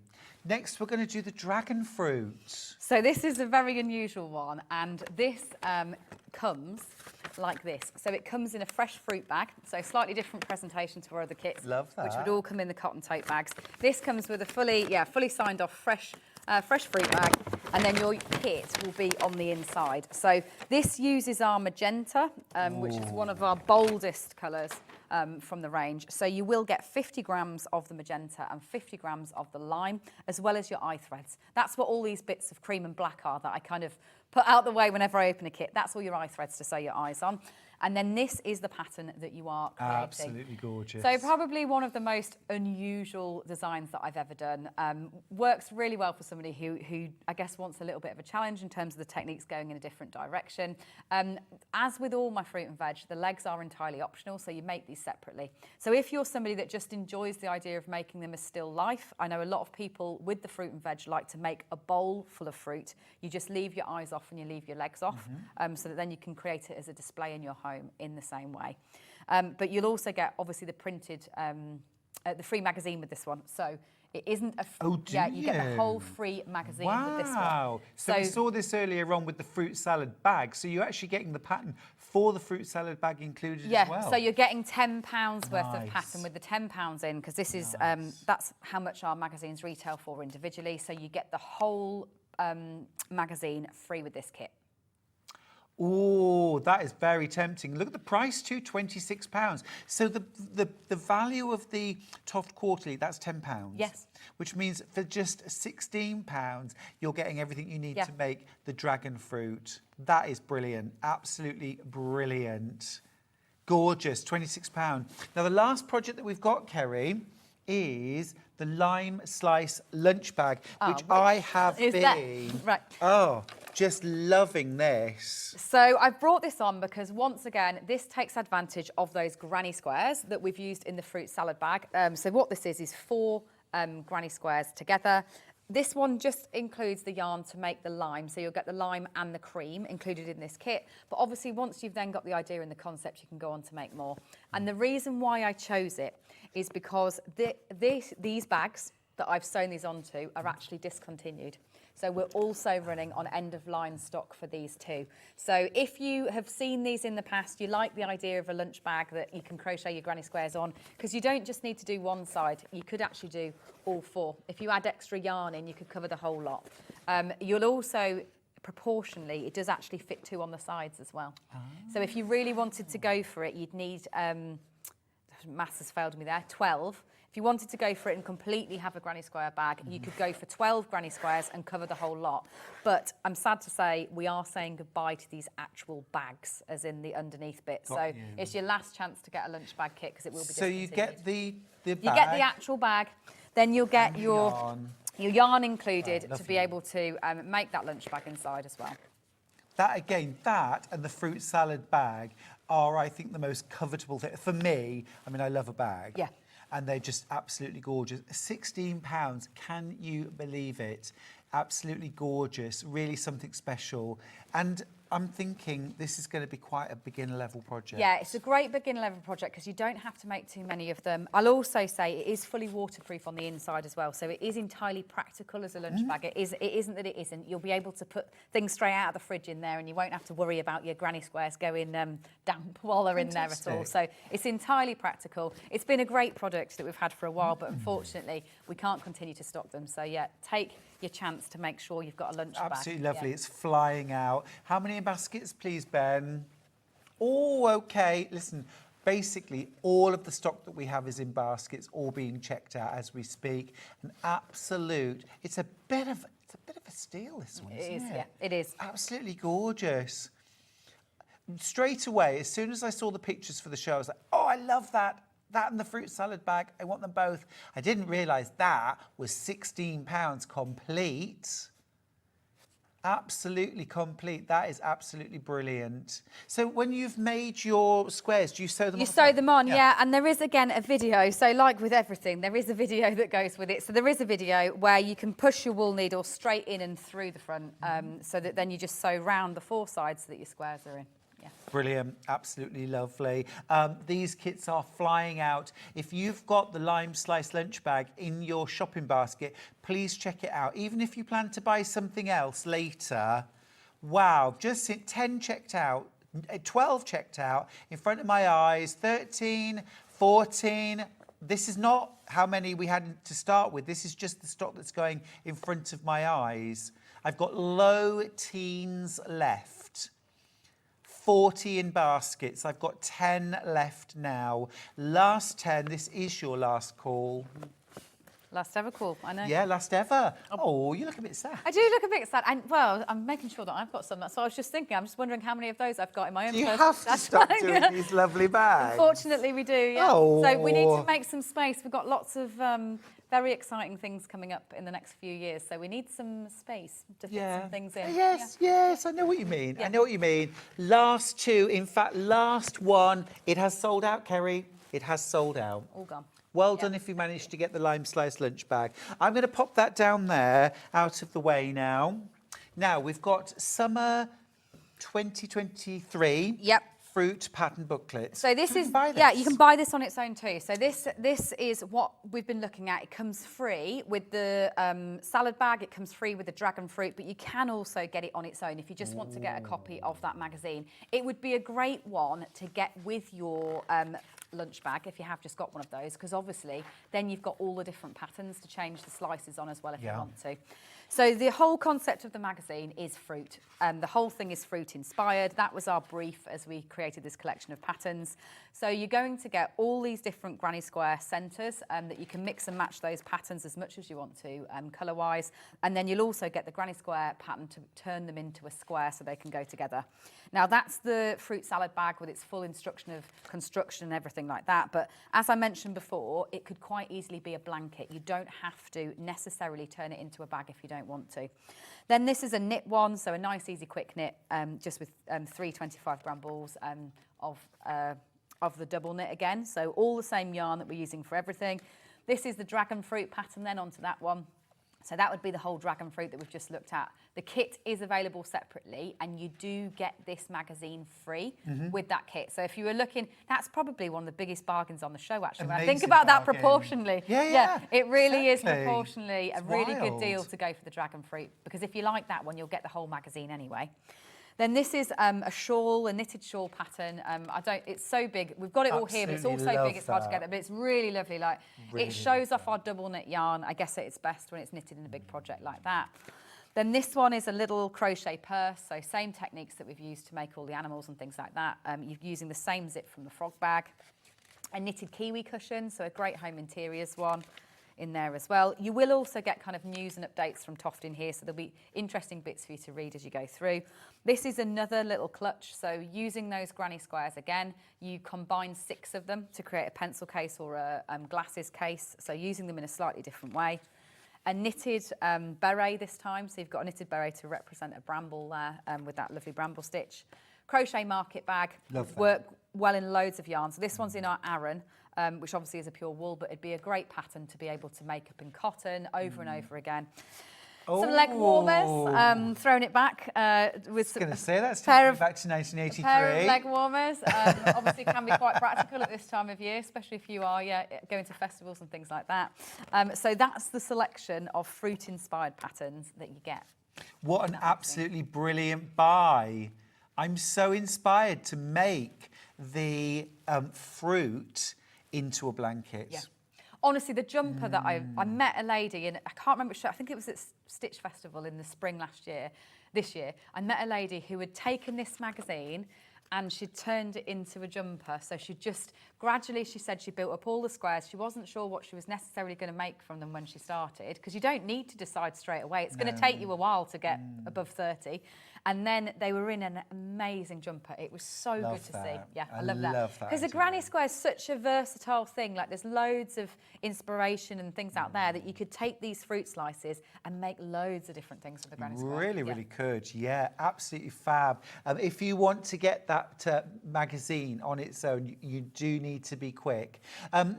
Next, we're going to do the dragon fruit. So this is a very unusual one, and this comes like this. So it comes in a fresh fruit bag, so slightly different presentation to our other kits. Love that. Which would all come in the cotton tote bags. This comes with a fully signed off fresh fruit bag, and then your kit will be on the inside. So this uses our magenta, which is one of our boldest colours from the range. So you will get 50 grams of the magenta and 50 grams of the lime, as well as your eye threads. That's what all these bits of cream and black are that I kind of put out the way whenever I open a kit. That's all your eye threads to sew your eyes on. And then this is the pattern that you are creating. Absolutely gorgeous. So probably one of the most unusual designs that I've ever done. Works really well for somebody who I guess wants a little bit of a challenge in terms of the techniques going in a different direction. As with all my fruit and veg, the legs are entirely optional, so you make these separately. So if you're somebody that just enjoys the idea of making them a still life, I know a lot of people with the fruit and veg like to make a bowl full of fruit. You just leave your eyes off and you leave your legs off, so that then you can create it as a display in your home in the same way. But you'll also get obviously the printed, the free magazine with this one. So it isn't a you get the whole free magazine with this one. Wow. So we saw this earlier on with the fruit salad bag. So you're actually getting the pattern for the fruit salad bag included as well. Yeah, so you're getting £10 worth of pattern with the £10 in, because this is that's how much our magazines retail for individually. So you get the whole magazine free with this kit. Oh, that is very tempting. Look at the price too, £26. So the value of the TOFT Quarterly, that's £10. Yes. Which means for just £16, you're getting everything you need to make the dragon fruit. That is brilliant. Absolutely brilliant. Gorgeous, £26. Now, the last project that we've got, Kerry, is the lime slice lunch bag, which I have been... Right. Oh, just loving this. So I've brought this on because, once again, this takes advantage of those granny squares that we've used in the fruit salad bag. So what this is 4 granny squares together. This one just includes the yarn to make the lime, so you'll get the lime and the cream included in this kit. But obviously, once you've then got the idea and the concept, you can go on to make more. And the reason why I chose it is because these bags that I've sewn these onto are actually discontinued. So we're also running on end-of-line stock for these too. So if you have seen these in the past, you like the idea of a lunch bag that you can crochet your granny squares on, because you don't just need to do one side, you could actually do all four. If you add extra yarn in, you could cover the whole lot. You'll also, proportionally, it does actually fit 2 on the sides as well. So if you really wanted to go for it, you'd need, maths has failed me there, 12. If you wanted to go for it and completely have a granny square bag, you could go for 12 granny squares and cover the whole lot. But I'm sad to say we are saying goodbye to these actual bags, as in the underneath bit. So it's your last chance to get a lunch bag kit, because it will be discontinued. So you get the bag. You get the actual bag, then you'll get your yarn included to be able to make that lunch bag inside as well. That again, that and the fruit salad bag are, I think, the most covetable thing for me. I mean, I love a bag. Yeah. And they're just absolutely gorgeous. £16, can you believe it? Absolutely gorgeous, really something special. And I'm thinking this is going to be quite a beginner level project. Yeah, it's a great beginner level project because you don't have to make too many of them. I'll also say it is fully waterproof on the inside as well, so it is entirely practical as a lunch bag. It isn't that it isn't. You'll be able to put things straight out of the fridge in there, and you won't have to worry about your granny squares going damp while they're in there at all. So it's entirely practical. It's been a great product that we've had for a while, but unfortunately we can't continue to stock them. So yeah, take your chance to make sure you've got a lunch bag. Absolutely lovely. Yeah. It's flying out. How many in baskets, please, Ben? Oh, okay. Listen, basically all of the stock that we have is in baskets, all being checked out as we speak. An absolute, it's a bit of a steal, this one, isn't it? Yeah, it is. Absolutely gorgeous. Straight away, as soon as I saw the pictures for the show, I was like, oh, I love that. That and the fruit salad bag, I want them both. I didn't realise that was £16 complete. Absolutely complete. That is absolutely brilliant. So when you've made your squares, do you sew them on? You sew them on, yeah. And there is, again, a video. So like with everything, there is a video that goes with it. So there is a video where you can push your wool needle straight in and through the front, so that then you just sew round the 4 sides so that your squares are in. Yeah. Brilliant, absolutely lovely. These kits are flying out. If you've got the lime slice lunch bag in your shopping basket, please check it out. Even if you plan to buy something else later, wow, just 10 checked out, 12 checked out in front of my eyes, 13, 14. This is not how many we had to start with. This is just the stock that's going in front of my eyes. I've got low teens left. 40 in baskets. I've got 10 left now. Last 10. This is your last call. Last ever call, I know. Yeah, last ever. Oh, you look a bit sad. I do look a bit sad. And, well, I'm making sure that I've got some. So I was just thinking, I'm just wondering how many of those I've got in my own Do you have to stop doing these lovely bags? Unfortunately, we do, yeah. Oh. So we need to make some space. We've got lots of very exciting things coming up in the next few years. So we need some space to fit some things in. Yes, I know what you mean. Yeah. I know what you mean. Last 2, in fact, last 1. It has sold out, Kerry. It has sold out. All gone. Well done if you managed to get the lime slice lunch bag. I'm going to pop that down there, out of the way now. Now, we've got summer 2023. Yep. Fruit pattern booklet. So this is, you can buy this on its own too. So this is what we've been looking at. It comes free with the salad bag. It comes free with the dragon fruit, but you can also get it on its own if you just want to get a copy of that magazine. It would be a great one to get with your lunch bag if you have just got one of those, because obviously then you've got all the different patterns to change the slices on as well if you want to. So the whole concept of the magazine is fruit. The whole thing is fruit inspired. That was our brief as we created this collection of patterns. So you're going to get all these different granny square centres that you can mix and match those patterns as much as you want to, colour-wise. And then you'll also get the granny square pattern to turn them into a square so they can go together. Now that's the fruit salad bag with its full instruction of construction and everything like that. But as I mentioned before, it could quite easily be a blanket. You don't have to necessarily turn it into a bag if you don't want to. Then this is a knit one, so a nice, easy, quick knit, just with 3 25-gram balls of the double knit again. So all the same yarn that we're using for everything. This is the dragon fruit pattern then onto that one. So that would be the whole dragon fruit that we've just looked at. The kit is available separately, and you do get this magazine free with that kit. So if you were looking, that's probably one of the biggest bargains on the show, actually. When I think about that proportionally. Yeah, it really is exactly. proportionally a really good wild. deal to go for the dragon fruit, because if you like that one, you'll get the whole magazine anyway. Then this is a shawl, a knitted shawl pattern. It's so big. We've got it all here, but it's all so big it's hard to get there. But it's really lovely. Like, it shows off our double knit yarn. I guess at its best when it's knitted in a big project like that. Then this one is a little crochet purse. So same techniques that we've used to make all the animals and things like that. You're using the same zip from the frog bag. A knitted kiwi cushion, so a great home interiors one in there as well. You will also get kind of news and updates from TOFT in here, so there'll be interesting bits for you to read as you go through. This is another little clutch, so using those granny squares again, you combine 6 of them to create a pencil case or a glasses case, so using them in a slightly different way. A knitted beret this time, so you've got a knitted beret to represent a bramble there with that lovely bramble stitch. Crochet market bag, work well in loads of yarn. So this one's in our Aran, which obviously is a pure wool, but it'd be a great pattern to be able to make up in cotton over and over again. Some leg warmers, throwing it back with I was going to say, that's pair taking me back to 1983. A pair of leg warmers, obviously can be quite practical at this time of year, especially if you are going to festivals and things like that. So that's the selection of fruit-inspired patterns that you get. What an absolutely brilliant buy. I'm so inspired to make the fruit into a blanket. Yeah. Honestly, the jumper that I met a lady, and I can't remember, I think it was at Stitch Festival in the spring this year, I met a lady who had taken this magazine and she'd turned it into a jumper. So she just gradually, she said, she built up all the squares. She wasn't sure what she was necessarily going to make from them when she started, because you don't need to decide straight away. It's going to take you a while to get above 30. And then they were in an amazing jumper. It was so good to see. Yeah, I love that. Because the granny square is such a versatile thing. Like, there's loads of inspiration and things out there that you could take these fruit slices and make loads of different things with the granny square. Really could. Yeah, absolutely fab. If you want to get that magazine on its own, you do need to be quick.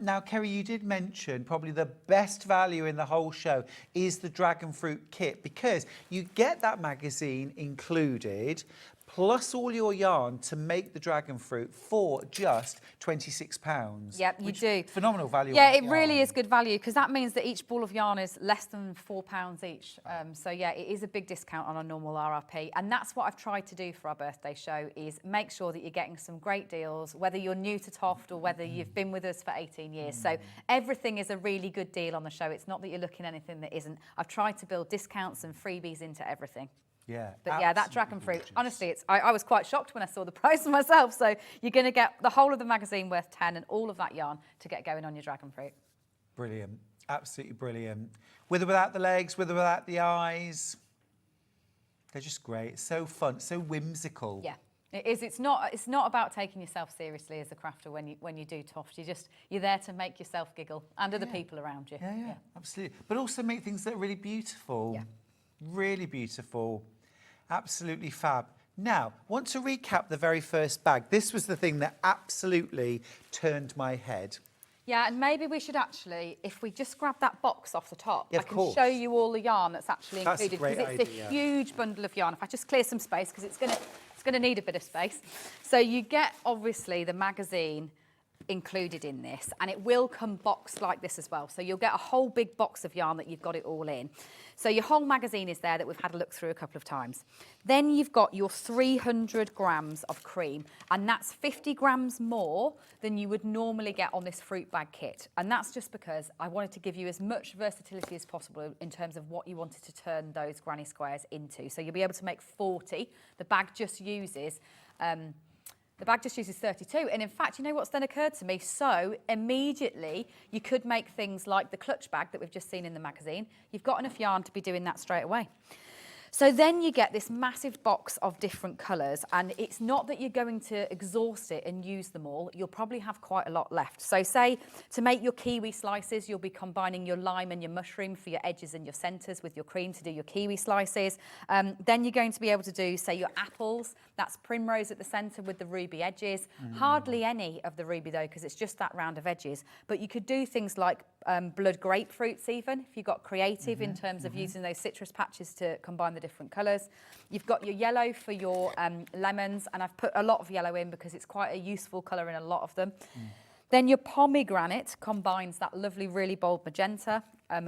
Now, Kerry, you did mention probably the best value in the whole show is the dragon fruit kit, because you get that magazine included, plus all your yarn to make the dragon fruit for just £26. Yep, you do. Phenomenal value. Yeah, it really is good value, because that means that each ball of yarn is less than £4 each. So yeah, it is a big discount on our normal RRP. And that's what I've tried to do for our birthday show, is make sure that you're getting some great deals, whether you're new to TOFT or whether you've been with us for 18 years. So everything is a really good deal on the show. It's not that you're looking at anything that isn't. I've tried to build discounts and freebies into everything. Yeah, but yeah, that dragon fruit, honestly, I was quite shocked when I saw the price myself. So you're going to get the whole of the magazine worth 10 and all of that yarn to get going on your dragon fruit. Brilliant. Absolutely brilliant. With or without the legs, with or without the eyes. They're just great. So fun, so whimsical. Yeah, it is. It's not about taking yourself seriously as a crafter when you do TOFT. You're there to make yourself giggle and other people around you. Yeah, absolutely. But also make things that are really beautiful. Yeah. Really beautiful. Absolutely fab. Now, want to recap the very first bag. This was the thing that absolutely turned my head. Yeah, and maybe we should actually, if we just grab that box off the top, yeah, I can show you all the yarn that's actually included. That's a great because it's a huge bundle of yarn. If I just clear some space, because it's going to need a bit of space. So you get, obviously, the magazine included in this, and it will come boxed like this as well. So you'll get a whole big box of yarn that you've got it all in. So your whole magazine is there that we've had a look through a couple of times. Then you've got your 300 grams of cream, and that's 50 grams more than you would normally get on this fruit bag kit. And that's just because I wanted to give you as much versatility as possible in terms of what you wanted to turn those granny squares into. So you'll be able to make 40. The bag just uses 32, and in fact, you know what's then occurred to me? So immediately, you could make things like the clutch bag that we've just seen in the magazine. You've got enough yarn to be doing that straight away. So then you get this massive box of different colours, and it's not that you're going to exhaust it and use them all. You'll probably have quite a lot left. So say to make your kiwi slices, you'll be combining your lime and your mushroom for your edges and your centres with your cream to do your kiwi slices. Then you're going to be able to do, say, your apples. That's primrose at the centre with the ruby edges. Hardly any of the ruby though, because it's just that round of edges. But you could do things like blood grapefruits even, if you got creative in terms of using those citrus patches to combine the different colours. You've got your yellow for your lemons, and I've put a lot of yellow in because it's quite a useful colour in a lot of them. Then your pomegranate combines that lovely, really bold magenta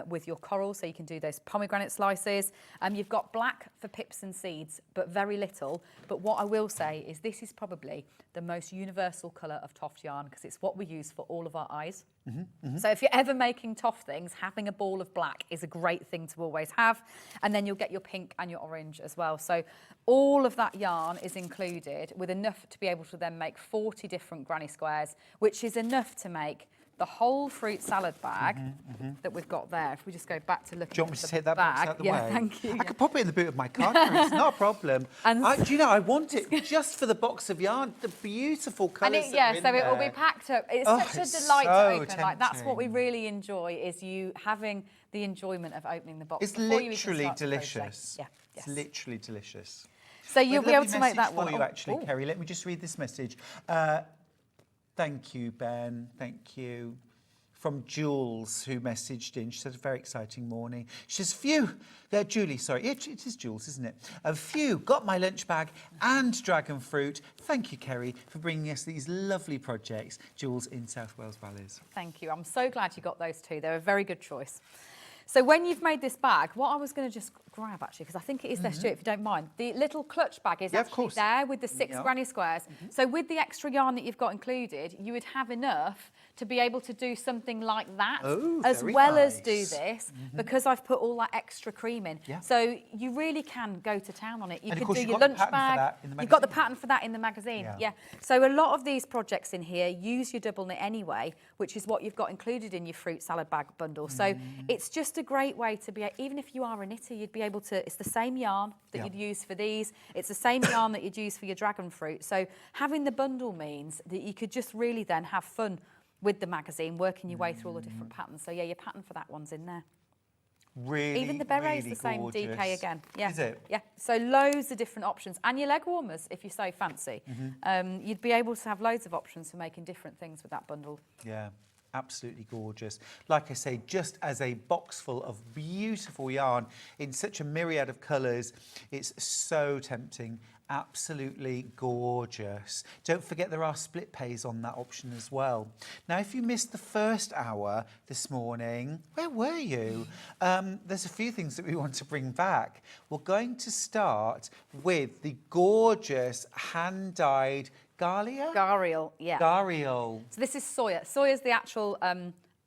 with your coral, so you can do those pomegranate slices. You've got black for pips and seeds, but very little. But what I will say is this is probably the most universal colour of TOFT yarn, because it's what we use for all of our eyes. So if you're ever making TOFT things, having a ball of black is a great thing to always have. And then you'll get your pink and your orange as well. So all of that yarn is included with enough to be able to then make 40 different granny squares, which is enough to make the whole fruit salad bag that we've got there. If we just go back to looking Do you want me at to the take that bag. box out of the yeah, way? thank you. I could pop it in the boot of my car. It's not a problem. And Do you know, I want it just for the box of yarn, the beautiful colours. And it will be packed up. It's such a delight to so open. Like, that's what we tempting. really enjoy, is you having the enjoyment of opening the box. It's before you even literally start to crochet. delicious. Yeah. It's Yes. literally delicious. So you'll We've be a able lovely to make that message one. for you, actually, ooh. Kerry. Let me just read this message. Thank you, Ben. Thank you. From Jules, who messaged in. She said, a very exciting morning. She says, Julie, sorry. It is Jules, isn't it? Got my lunch bag and dragon fruit. Thank you, Kerry, for bringing us these lovely projects. Jules in South Wales Valleys. Thank you. I'm so glad you got those two. They're a very good choice. So when you've made this bag, what I was going to just grab, actually, because I think it is there, Stuart, if you don't mind, the little clutch bag is actually there with the 6 granny squares. So with the extra yarn that you've got included, you would have enough to be able to do something like that, as well as do this, because I've put all that extra cream in. So you really can go to town on it. You And of could course do you've your got lunch the pattern for bag. that in the You've got the magazine. pattern for that in the magazine. Yeah. Yeah. So a lot of these projects in here use your double knit anyway, which is what you've got included in your fruit salad bag bundle. So it's just a great way to be, even if you are a knitter, you'd be able to, it's the same yarn that you'd use for these. It's the same yarn that you'd use for your dragon fruit. So having the bundle means that you could just really then have fun with the magazine, working your way through all the different patterns. So yeah, your pattern for that one's in there. Really, Even the beret's really the same gorgeous. DK again. Yeah. Is it? Yeah. So loads of different options. And your leg warmers, if you're so fancy. You'd be able to have loads of options for making different things with that bundle. Yeah, absolutely gorgeous. Like I say, just as a box full of beautiful yarn in such a myriad of colours, it's so tempting. Absolutely gorgeous. Don't forget there are split pays on that option as well. Now, if you missed the first hour this morning, where were you? There's a few things that we want to bring back. We're going to start with the gorgeous hand-dyed Gharial, yeah. Gharial. So this is Soya. Soya is the actual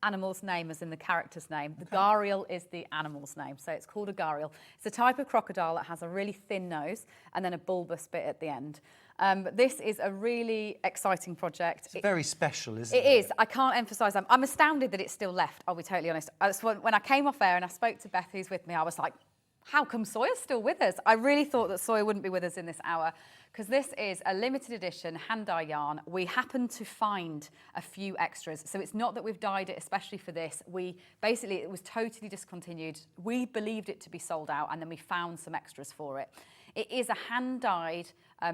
animal's name, as in the character's name. The Gharial is the animal's name, so it's called a Gharial. It's a type of crocodile that has a really thin nose and then a bulbous bit at the end. But this is a really exciting project. It's very special, isn't it? It is. I can't emphasise that. I'm astounded that it's still left, I'll be totally honest. When I came off air and I spoke to Beth, who's with me, I was like, how come Soya's still with us? I really thought that Soya wouldn't be with us in this hour, because this is a limited edition hand-dye yarn. We happened to find a few extras. So it's not that we've dyed it especially for this. Basically, it was totally discontinued. We believed it to be sold out, and then we found some extras for it. It is a hand-dyed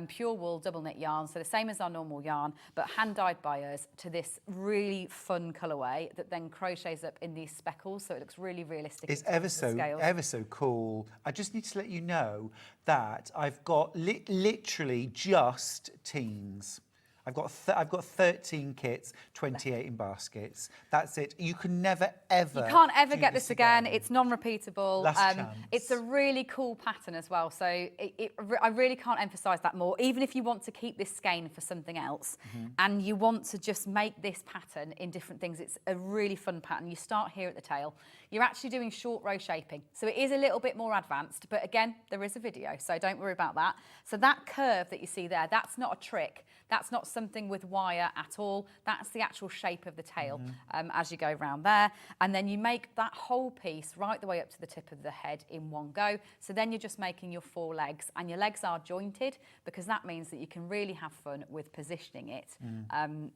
pure wool double knit yarn, so the same as our normal yarn, but hand-dyed by us to this really fun colourway that then crochets up in these speckles, so it looks really realistic. It's ever so cool. I just need to let you know that I've got literally just teens. I've got 13 kits, 28 in baskets. That's it. You can never, ever. You can't ever get this again. It's non-repeatable. Last chance. It's a really cool pattern as well. So I really can't emphasise that more. Even if you want to keep this skein for something else and you want to just make this pattern in different things, it's a really fun pattern. You start here at the tail. You're actually doing short row shaping. So it is a little bit more advanced, but again, there is a video, so don't worry about that. So that curve that you see there, that's not a trick. That's not something with wire at all, that's the actual shape of the tail as you go around there. And then you make that whole piece right the way up to the tip of the head in one go. So then you're just making your 4 legs, and your legs are jointed because that means that you can really have fun with positioning it, and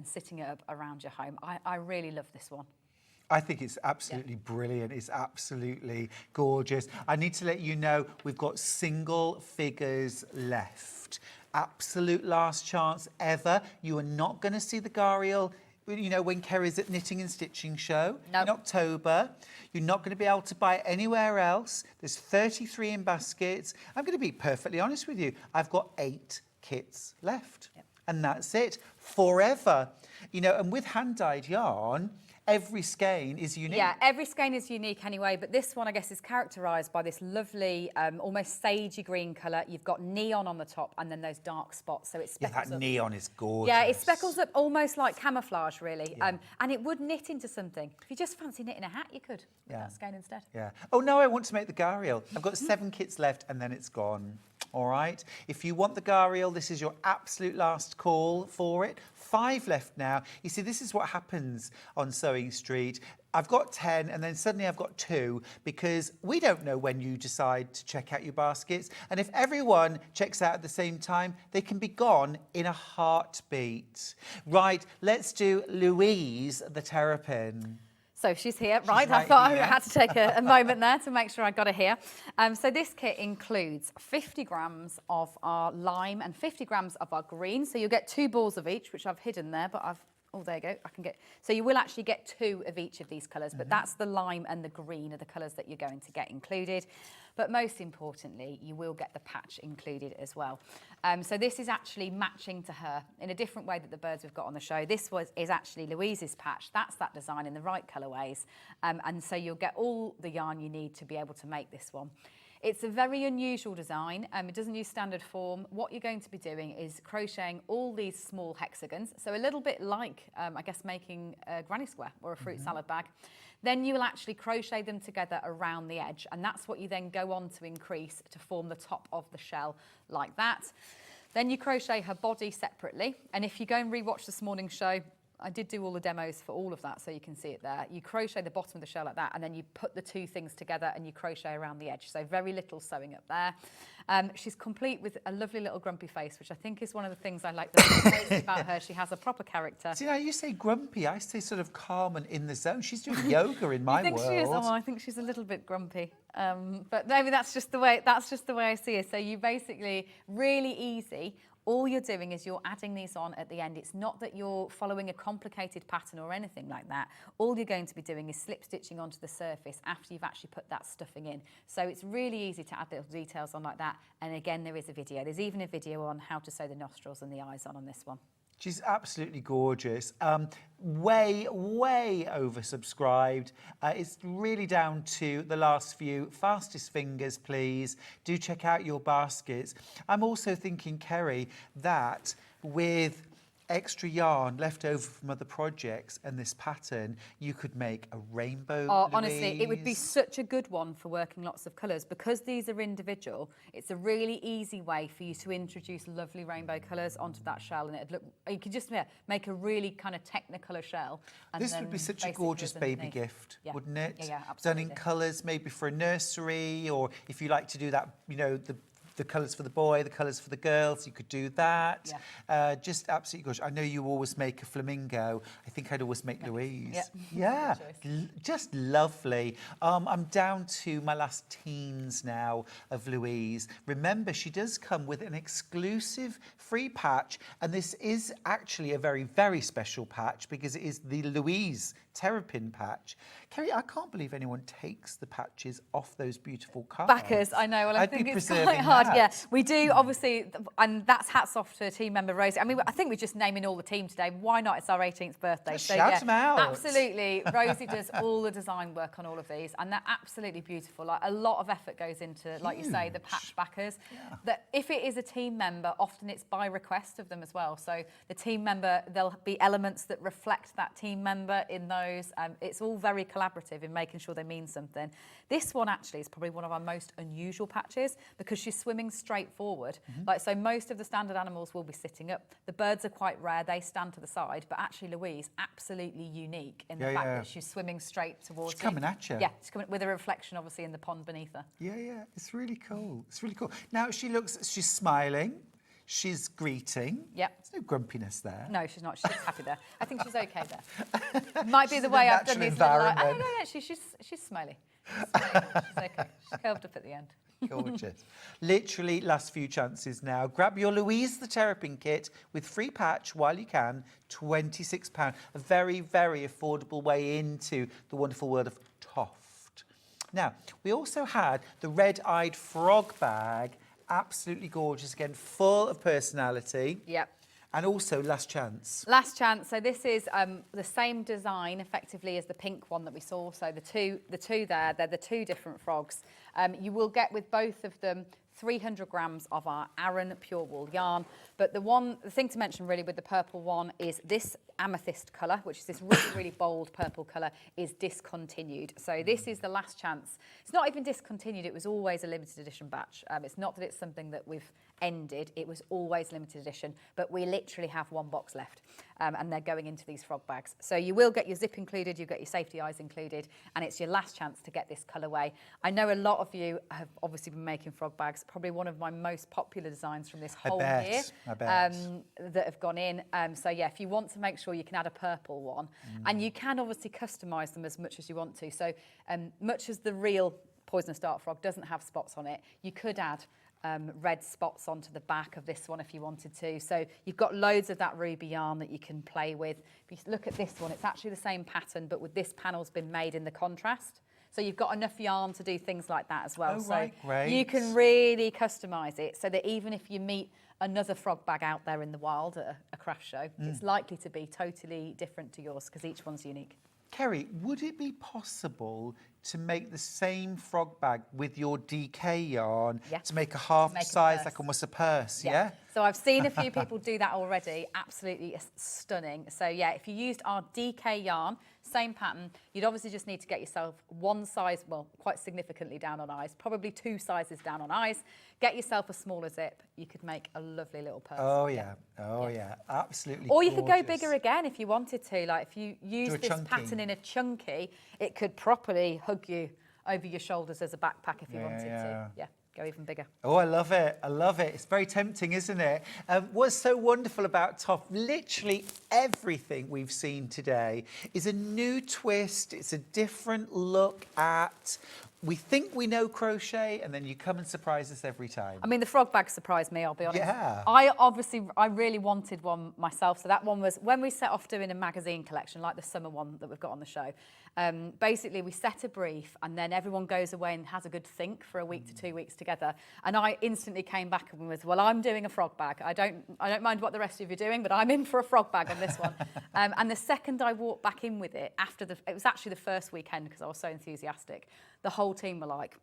sitting it up around your home. I really love this one. I think it's absolutely brilliant. It's absolutely gorgeous. I need to let you know we've got single figures left. Absolute last chance ever. You are not going to see the Gariel, you know, when Kerry's at Knitting and Stitching Show in October. You're not going to be able to buy it anywhere else. There's 33 in baskets. I'm going to be perfectly honest with you. I've got 8 kits left. And that's it. Forever. You know, and with hand-dyed yarn, every skein is unique. Yeah, every skein is unique anyway, but this one, I guess, is characterised by this lovely, almost sagey green colour. You've got neon on the top and then those dark spots, so it speckles that up. Neon is gorgeous. Yeah, it speckles up almost like camouflage, really, and it would knit into something. If you just fancy knitting a hat, you could with that skein instead. Yeah. Oh, no, I want to make the Gariel. I've got 7 kits left and then it's gone. All right. If you want the Gariel, this is your absolute last call for it. 5 left now. You see, this is what happens on Sewing Street. I've got 10 and then suddenly I've got 2 because we don't know when you decide to check out your baskets. And if everyone checks out at the same time, they can be gone in a heartbeat. Right, let's do Louise the Terrapin. So she's here, right? I thought I had to take a moment there to make sure I got her here. So this kit includes 50 grams of our lime and 50 grams of our green. So you'll get 2 balls of each, which I've hidden there, but oh, there you go. I can get. So you will actually get 2 of each of these colours, but that's the lime and the green are the colours that you're going to get included. But most importantly, you will get the patch included as well. So this is actually matching to her in a different way that the birds we've got on the show. This is actually Louise's patch. That's that design in the right colourways. And so you'll get all the yarn you need to be able to make this one. It's a very unusual design. It doesn't use standard form. What you're going to be doing is crocheting all these small hexagons. So a little bit like, I guess, making a granny square or a fruit salad bag. Then you will actually crochet them together around the edge. And that's what you then go on to increase to form the top of the shell like that. Then you crochet her body separately. And if you go and rewatch this morning's show, I did do all the demos for all of that, so you can see it there. You crochet the bottom of the shell like that, and then you put the 2 things together and you crochet around the edge. So very little sewing up there. She's complete with a lovely little grumpy face, which I think is one of the things I like the most about her. She has a proper character. See, now you say grumpy, I say sort of calm and in the zone. She's doing yoga in my world. I think she is. Oh, I think she's a little bit grumpy. But maybe that's just the way I see her. So you basically, really easy. All you're doing is you're adding these on at the end. It's not that you're following a complicated pattern or anything like that. All you're going to be doing is slip stitching onto the surface after you've actually put that stuffing in. So it's really easy to add little details on like that. And again, there is a video. There's even a video on how to sew the nostrils and the eyes on this one. She's absolutely gorgeous. Way oversubscribed. It's really down to the last few. Fastest fingers, please. Do check out your baskets. I'm also thinking, Kerry, that with extra yarn left over from other projects and this pattern, you could make a rainbow. Oh, honestly, it would be such a good one for working lots of colours. Because these are individual, it's a really easy way for you to introduce lovely rainbow colours onto that shell, and it'd look, you could just make a really kind of technicolor shell. And this would be such a gorgeous baby gift, wouldn't it? Yeah, absolutely. Done in colours, maybe for a nursery, or if you like to do that, you know, the colours for the boy, the colours for the girls, you could do that. Yeah. Just absolutely gorgeous. I know you always make a flamingo. I think I'd always make Louise. Yeah, just lovely. I'm down to my last teens now of Louise. Remember, she does come with an exclusive free patch, and this is actually a very, very special patch because it is the Louise Terrapin patch. Kerry, I can't believe anyone takes the patches off those beautiful cards. Backers, I know. Well, I think it's quite hard. Yeah, we do, obviously, and that's hats off to team member Rosie. I mean, I think we're just naming all the team today. Why not? It's our 18th birthday. Just shout them out. Absolutely. Rosie does all the design work on all of these, and they're absolutely beautiful. Like, a lot of effort goes into, like you say, the patch backers. Yeah. That if it is a team member, often it's by request of them as well. So the team member, there'll be elements that reflect that team member in those. It's all very collaborative in making sure they mean something. This one actually is probably one of our most unusual patches because she's swimming straight forward. Like, so most of the standard animals will be sitting up. The birds are quite rare, they stand to the side, but actually Louise, absolutely unique in the fact that she's swimming straight towards She's coming at you. Yeah, she's coming with a reflection obviously in the pond beneath her. Yeah, it's really cool. It's really cool. Now she's smiling, she's greeting. Yep. There's no grumpiness there. No, she's not. She's happy there. I think she's okay there. Might be the way I've done these little, like, oh, no, she's smiley. She's okay. She's curved up at the end. Gorgeous. Literally last few chances now. Grab your Louise the Terrapin kit with free patch while you can. £26. A very, very affordable way into the wonderful world of TOFT. Now, we also had the red-eyed frog bag. Absolutely gorgeous. Again, full of personality. Yep. And also Last Chance. Last Chance. So this is the same design effectively as the pink one that we saw. So the two there, they're the two different frogs. You will get with both of them 300 grams of our Aran pure wool yarn. But the thing to mention really with the purple one is this amethyst colour, which is this really, really bold purple colour, is discontinued. So this is the Last Chance. It's not even discontinued, it was always a limited edition batch. It's not that it's something that we've ended, it was always limited edition, but we literally have one box left and they're going into these frog bags. So you will get your zip included, you get your safety eyes included, and it's your last chance to get this colourway. I know a lot of you have obviously been making frog bags, probably one of my most popular designs from this whole year that have gone in. So yeah, if you want to make sure you can add a purple one, and you can obviously customise them as much as you want to. So much as the real poisonous dart frog doesn't have spots on it, you could add red spots onto the back of this one if you wanted to. So you've got loads of that ruby yarn that you can play with. If you look at this one, it's actually the same pattern, but with this panel's been made in the contrast. So you've got enough yarn to do things like that as well. Oh, so right, great. You can really customise it so that even if you meet another frog bag out there in the wild at a craft show, it's likely to be totally different to yours because each one's unique. Kerry, would it be possible to make the same frog bag with your DK yarn to make a half size, like almost a purse, yeah? So I've seen a few people do that already, absolutely stunning. So yeah, if you used our DK yarn, same pattern, you'd obviously just need to get yourself one size, well, quite significantly down on eyes, probably 2 sizes down on eyes. Get yourself a smaller zip, you could make a lovely little purse. Oh yeah, absolutely. Or you could go bigger again if you wanted to. Like if you use this pattern in a chunky, it could properly hug you over your shoulders as a backpack if you wanted to. Yeah. Go even bigger. Oh, I love it. I love it. It's very tempting, isn't it? What's so wonderful about TOFT, literally everything we've seen today is a new twist. It's a different look at... We think we know crochet, and then you come and surprise us every time. I mean, the frog bag surprised me, I'll be honest. Yeah. I really wanted one myself. So that one was, when we set off doing a magazine collection, like the summer one that we've got on the show, basically we set a brief and then everyone goes away and has a good think for a week to 2 weeks together. And I instantly came back and was, well, I'm doing a frog bag. I don't mind what the rest of you are doing, but I'm in for a frog bag on this one. And the second I walked back in with it, it was actually the first weekend because I was so enthusiastic, the whole team were like,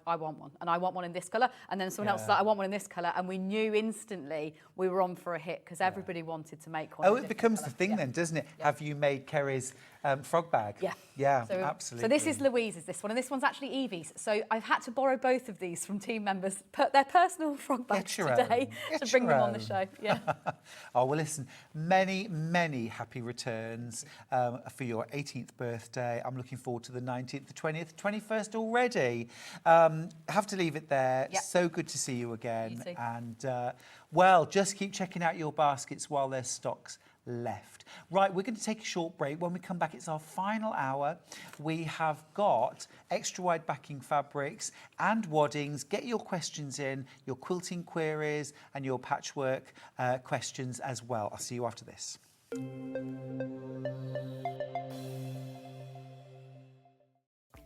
I want one, and I want one in this colour, and then someone else was like, I want one in this colour, and we knew instantly we were on for a hit because everybody wanted to make one. Oh, it becomes the thing then, doesn't it? Have you made Kerry's frog bag? Yeah, so, absolutely. So this is Louise's, this one, and this one's actually Evie's. So I've had to borrow both of these from team members, put their personal frog bags today to bring them on the show. Yeah. Oh, well, listen, many, many happy returns for your 18th birthday. I'm looking forward to the 19th, the 20th, 21st already. Have to leave it there. Yep. So good to see you again. You too. And, well, just keep checking out your baskets while there's stocks left. Right, we're going to take a short break. When we come back, it's our final hour. We have got extra wide backing fabrics and waddings. Get your questions in, your quilting queries and your patchwork questions as well. I'll see you after this.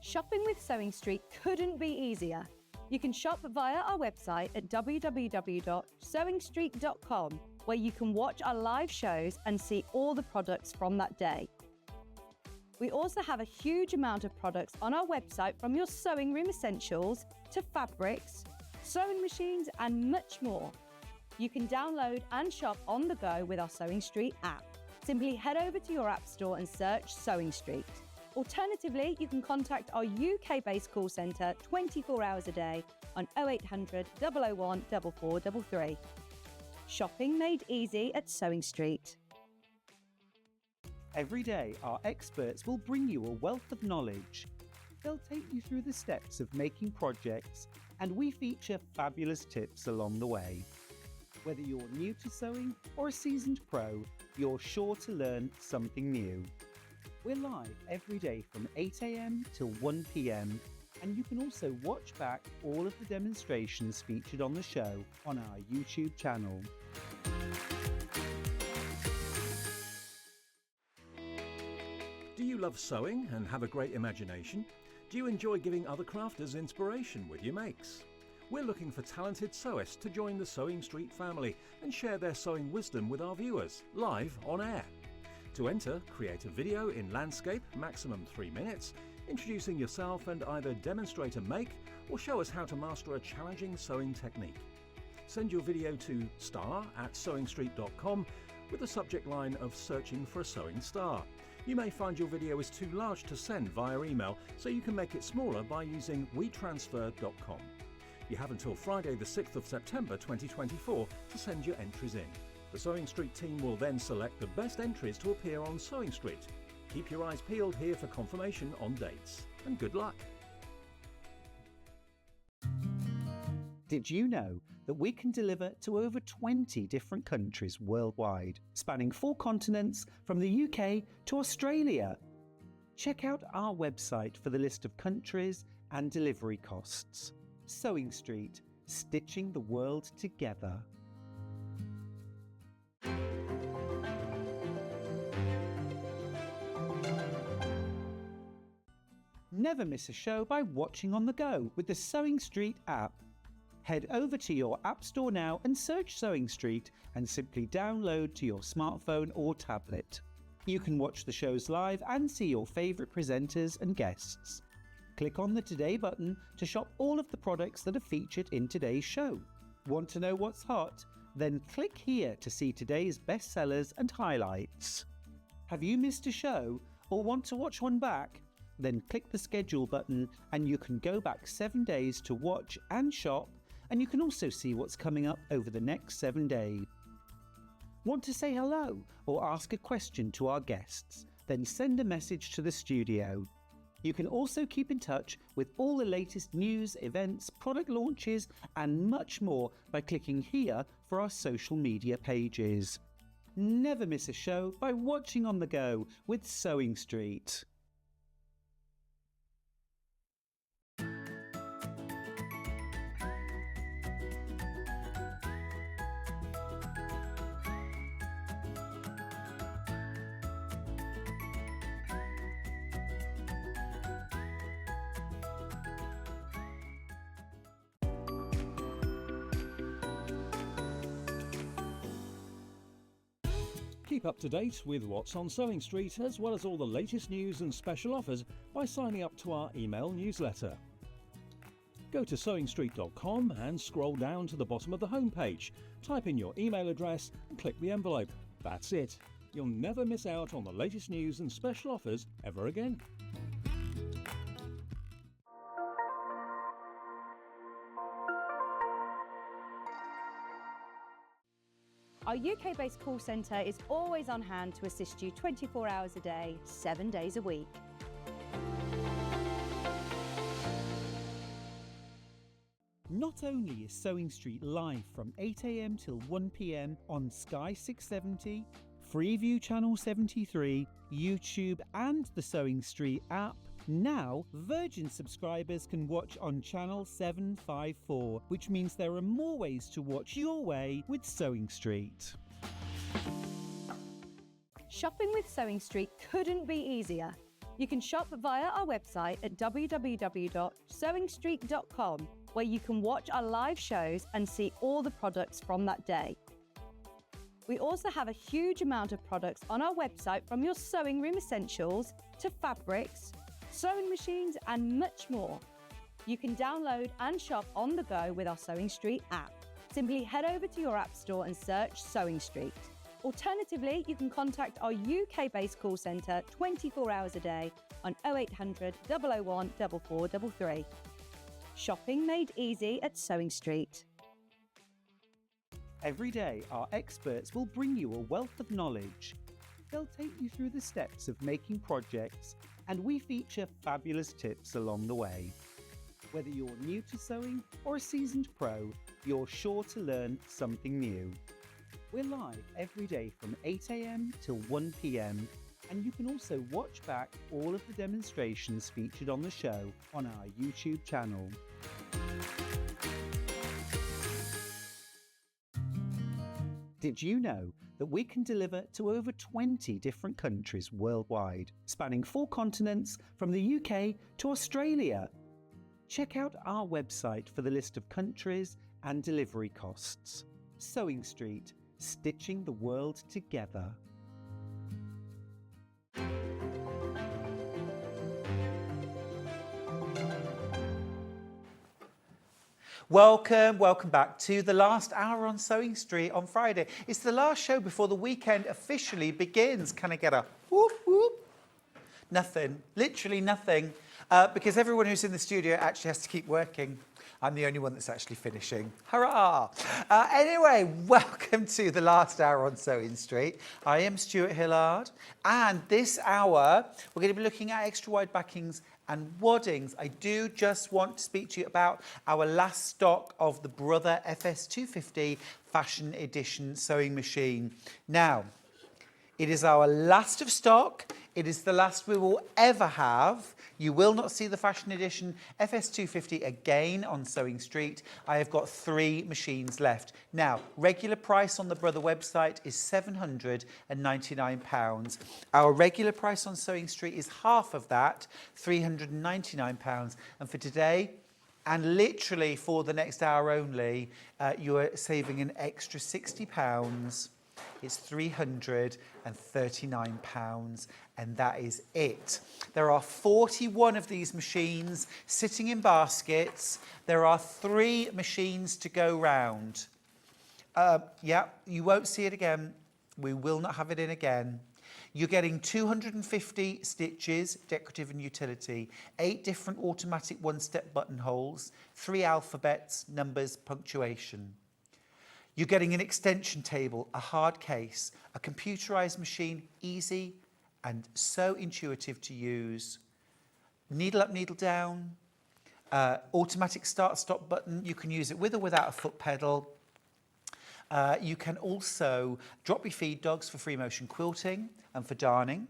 Shopping with Sewing Street couldn't be easier. You can shop via our website at www.sewingstreet.com, where you can watch our live shows and see all the products from that day. We also have a huge amount of products on our website, from your sewing room essentials to fabrics, sewing machines and much more. You can download and shop on the go with our Sewing Street app. Simply head over to your app store and search Sewing Street. Alternatively, you can contact our UK-based call centre 24 hours a day on 0800 001 4433. Shopping made easy at Sewing Street. Every day, our experts will bring you a wealth of knowledge. They'll take you through the steps of making projects, and we feature fabulous tips along the way. Whether you're new to sewing or a seasoned pro, you're sure to learn something new. We're live every day from 8 a.m. till 1 p.m, and you can also watch back all of the demonstrations featured on the show on our YouTube channel. Do you love sewing and have a great imagination? Do you enjoy giving other crafters inspiration with your makes? We're looking for talented sewists to join the Sewing Street family and share their sewing wisdom with our viewers, live on air. To enter, create a video in landscape, maximum 3 minutes, introducing yourself and either demonstrate a make or show us how to master a challenging sewing technique. Send your video to star@sewingstreet.com with the subject line of searching for a sewing star. You may find your video is too large to send via email, so you can make it smaller by using wetransfer.com. You have until Friday the 6th of September 2024 to send your entries in. The Sewing Street team will then select the best entries to appear on Sewing Street. Keep your eyes peeled here for confirmation on dates, and good luck. Did you know that we can deliver to over 20 different countries worldwide, spanning 4 continents from the UK to Australia? Check out our website for the list of countries and delivery costs. Sewing Street, stitching the world together. Never miss a show by watching on the go with the Sewing Street app. Head over to your App Store now and search Sewing Street and simply download to your smartphone or tablet. You can watch the shows live and see your favourite presenters and guests. Click on the Today button to shop all of the products that are featured in today's show. Want to know what's hot? Then click here to see today's bestsellers and highlights. Have you missed a show or want to watch one back? Then click the schedule button and you can go back 7 days to watch and shop, and you can also see what's coming up over the next 7 days. Want to say hello or ask a question to our guests? Then send a message to the studio. You can also keep in touch with all the latest news, events, product launches, and much more by clicking here for our social media pages. Never miss a show by watching on the go with Sewing Street. Keep up to date with what's on Sewing Street, as well as all the latest news and special offers by signing up to our email newsletter. Go to sewingstreet.com and scroll down to the bottom of the homepage. Type in your email address and click the envelope. That's it. You'll never miss out on the latest news and special offers ever again. Our UK-based call centre is always on hand to assist you 24 hours a day, 7 days a week. Not only is Sewing Street live from 8 a.m. till 1 p.m. on Sky 670, Freeview Channel 73, YouTube and the Sewing Street app, now Virgin subscribers can watch on Channel 754, which means there are more ways to watch your way with Sewing Street. Shopping with Sewing Street couldn't be easier. You can shop via our website at www.sewingstreet.com, where you can watch our live shows and see all the products from that day. We also have a huge amount of products on our website, from your sewing room essentials to fabrics, sewing machines and much more. You can download and shop on the go with our Sewing Street app. Simply head over to your App Store and search Sewing Street. Alternatively, you can contact our UK-based call centre 24 hours a day on 0800 001 4433. Shopping made easy at Sewing Street. Every day, our experts will bring you a wealth of knowledge. They'll take you through the steps of making projects, and we feature fabulous tips along the way. Whether you're new to sewing or a seasoned pro, you're sure to learn something new. We're live every day from 8 a.m. till 1 p.m, and you can also watch back all of the demonstrations featured on the show on our YouTube channel. Did you know that we can deliver to over 20 different countries worldwide, spanning 4 continents from the UK to Australia? Check out our website for the list of countries and delivery costs. Sewing Street, stitching the world together. Welcome back to the last hour on Sewing Street on Friday. It's the last show before the weekend officially begins. Can I get a whoop whoop? Nothing, literally nothing, because everyone who's in the studio actually has to keep working. I'm the only one that's actually finishing. Hurrah! Anyway, welcome to the last hour on Sewing Street. I am Stuart Hillard, and this hour we're going to be looking at extra wide backings and waddings. I do just want to speak to you about our last stock of the Brother FS250 Fashion Edition sewing machine. Now, it is our last of stock. It is the last we will ever have. You will not see the Fashion Edition FS250 again on Sewing Street. I have got 3 machines left. Now, regular price on the Brother website is £799. Our regular price on Sewing Street is half of that, £399. And for today, and literally for the next hour only, you are saving an extra £60. It's £339, and that is it. There are 41 of these machines sitting in baskets. There are 3 machines to go round. Yeah, you won't see it again. We will not have it in again. You're getting 250 stitches, decorative and utility, 8 different automatic one-step buttonholes, 3 alphabets, numbers, punctuation. You're getting an extension table, a hard case, a computerized machine, easy and so intuitive to use. Needle up, needle down, automatic start-stop button. You can use it with or without a foot pedal. You can also drop your feed dogs for free motion quilting and for darning.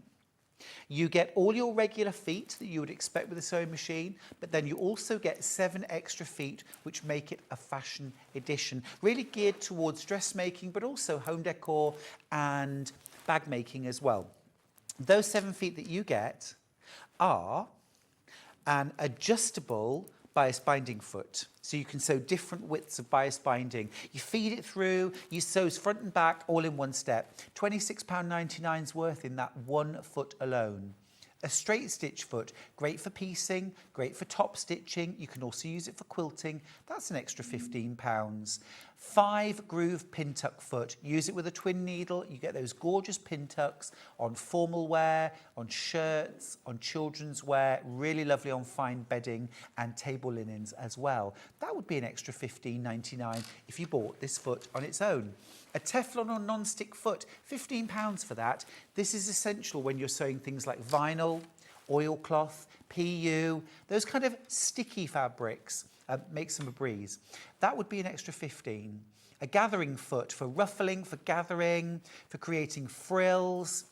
You get all your regular feet that you would expect with a sewing machine, but then you also get 7 extra feet, which make it a fashion edition, really geared towards dressmaking, but also home decor and bag making as well. Those 7 feet that you get are an adjustable bias binding foot. So you can sew different widths of bias binding. You feed it through, you sew front and back all in one step. £26.99's worth in that 1 foot alone. A straight stitch foot, great for piecing, great for top stitching. You can also use it for quilting. That's an extra £15. 5 groove pin tuck foot. Use it with a twin needle. You get those gorgeous pin tucks on formal wear, on shirts, on children's wear. Really lovely on fine bedding and table linens as well. That would be an extra £15.99 if you bought this foot on its own. A Teflon or non-stick foot, £15 for that. This is essential when you're sewing things like vinyl, oilcloth, PU, those kind of sticky fabrics. Make some a breeze. That would be an extra £15. A gathering foot for ruffling, for gathering, for creating frills.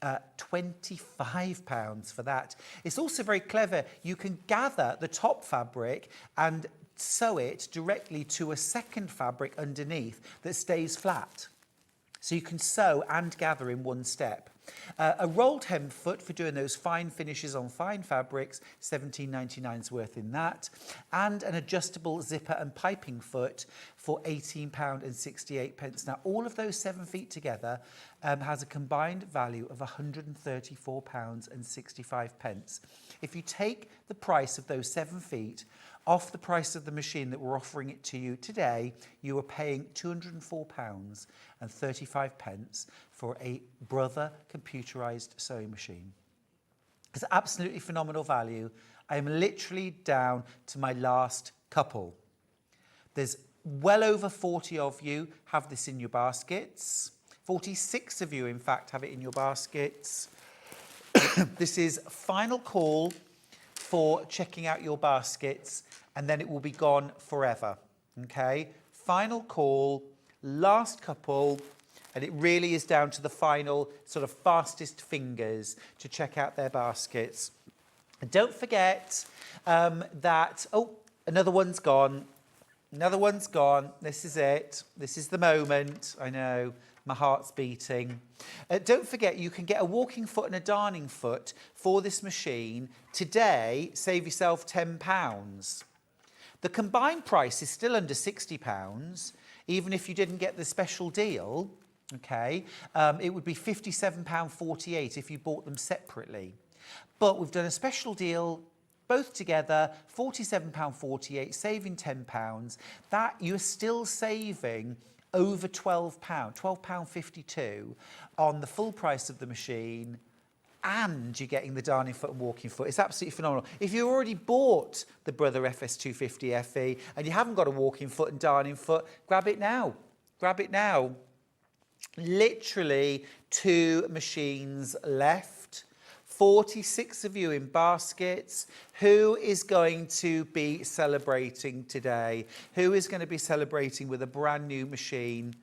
£25 for that. It's also very clever. You can gather the top fabric and sew it directly to a second fabric underneath that stays flat. So you can sew and gather in one step. A rolled hem foot for doing those fine finishes on fine fabrics, £17.99's worth in that. And an adjustable zipper and piping foot for £18.68. Now, all of those 7 feet together has a combined value of £134.65. If you take the price of those 7 feet Off the price of the machine that we're offering it to you today, you are paying £204.35 for a Brother computerised sewing machine. It's absolutely phenomenal value. I am literally down to my last couple. There's well over 40 of you have this in your baskets. 46 of you, in fact, have it in your baskets. This is final call for checking out your baskets, and then it will be gone forever, okay? Final call, last couple, and it really is down to the final sort of fastest fingers to check out their baskets. And don't forget that, oh, another one's gone. Another one's gone. This is it. This is the moment. I know. My heart's beating. Don't forget, you can get a walking foot and a darning foot for this machine. Today, save yourself £10. The combined price is still under £60, even if you didn't get the special deal, okay? It would be £57.48 if you bought them separately. But we've done a special deal, both together, £47.48, saving £10. That you're still saving over £12, £12.52 on the full price of the machine, and you're getting the darning foot and walking foot. It's absolutely phenomenal. If you already bought the Brother FS250 FE and you haven't got a walking foot and darning foot, grab it now. Grab it now. Literally 2 machines left. 46 of you in baskets. Who is going to be celebrating today? Who is going to be celebrating with a brand new machine?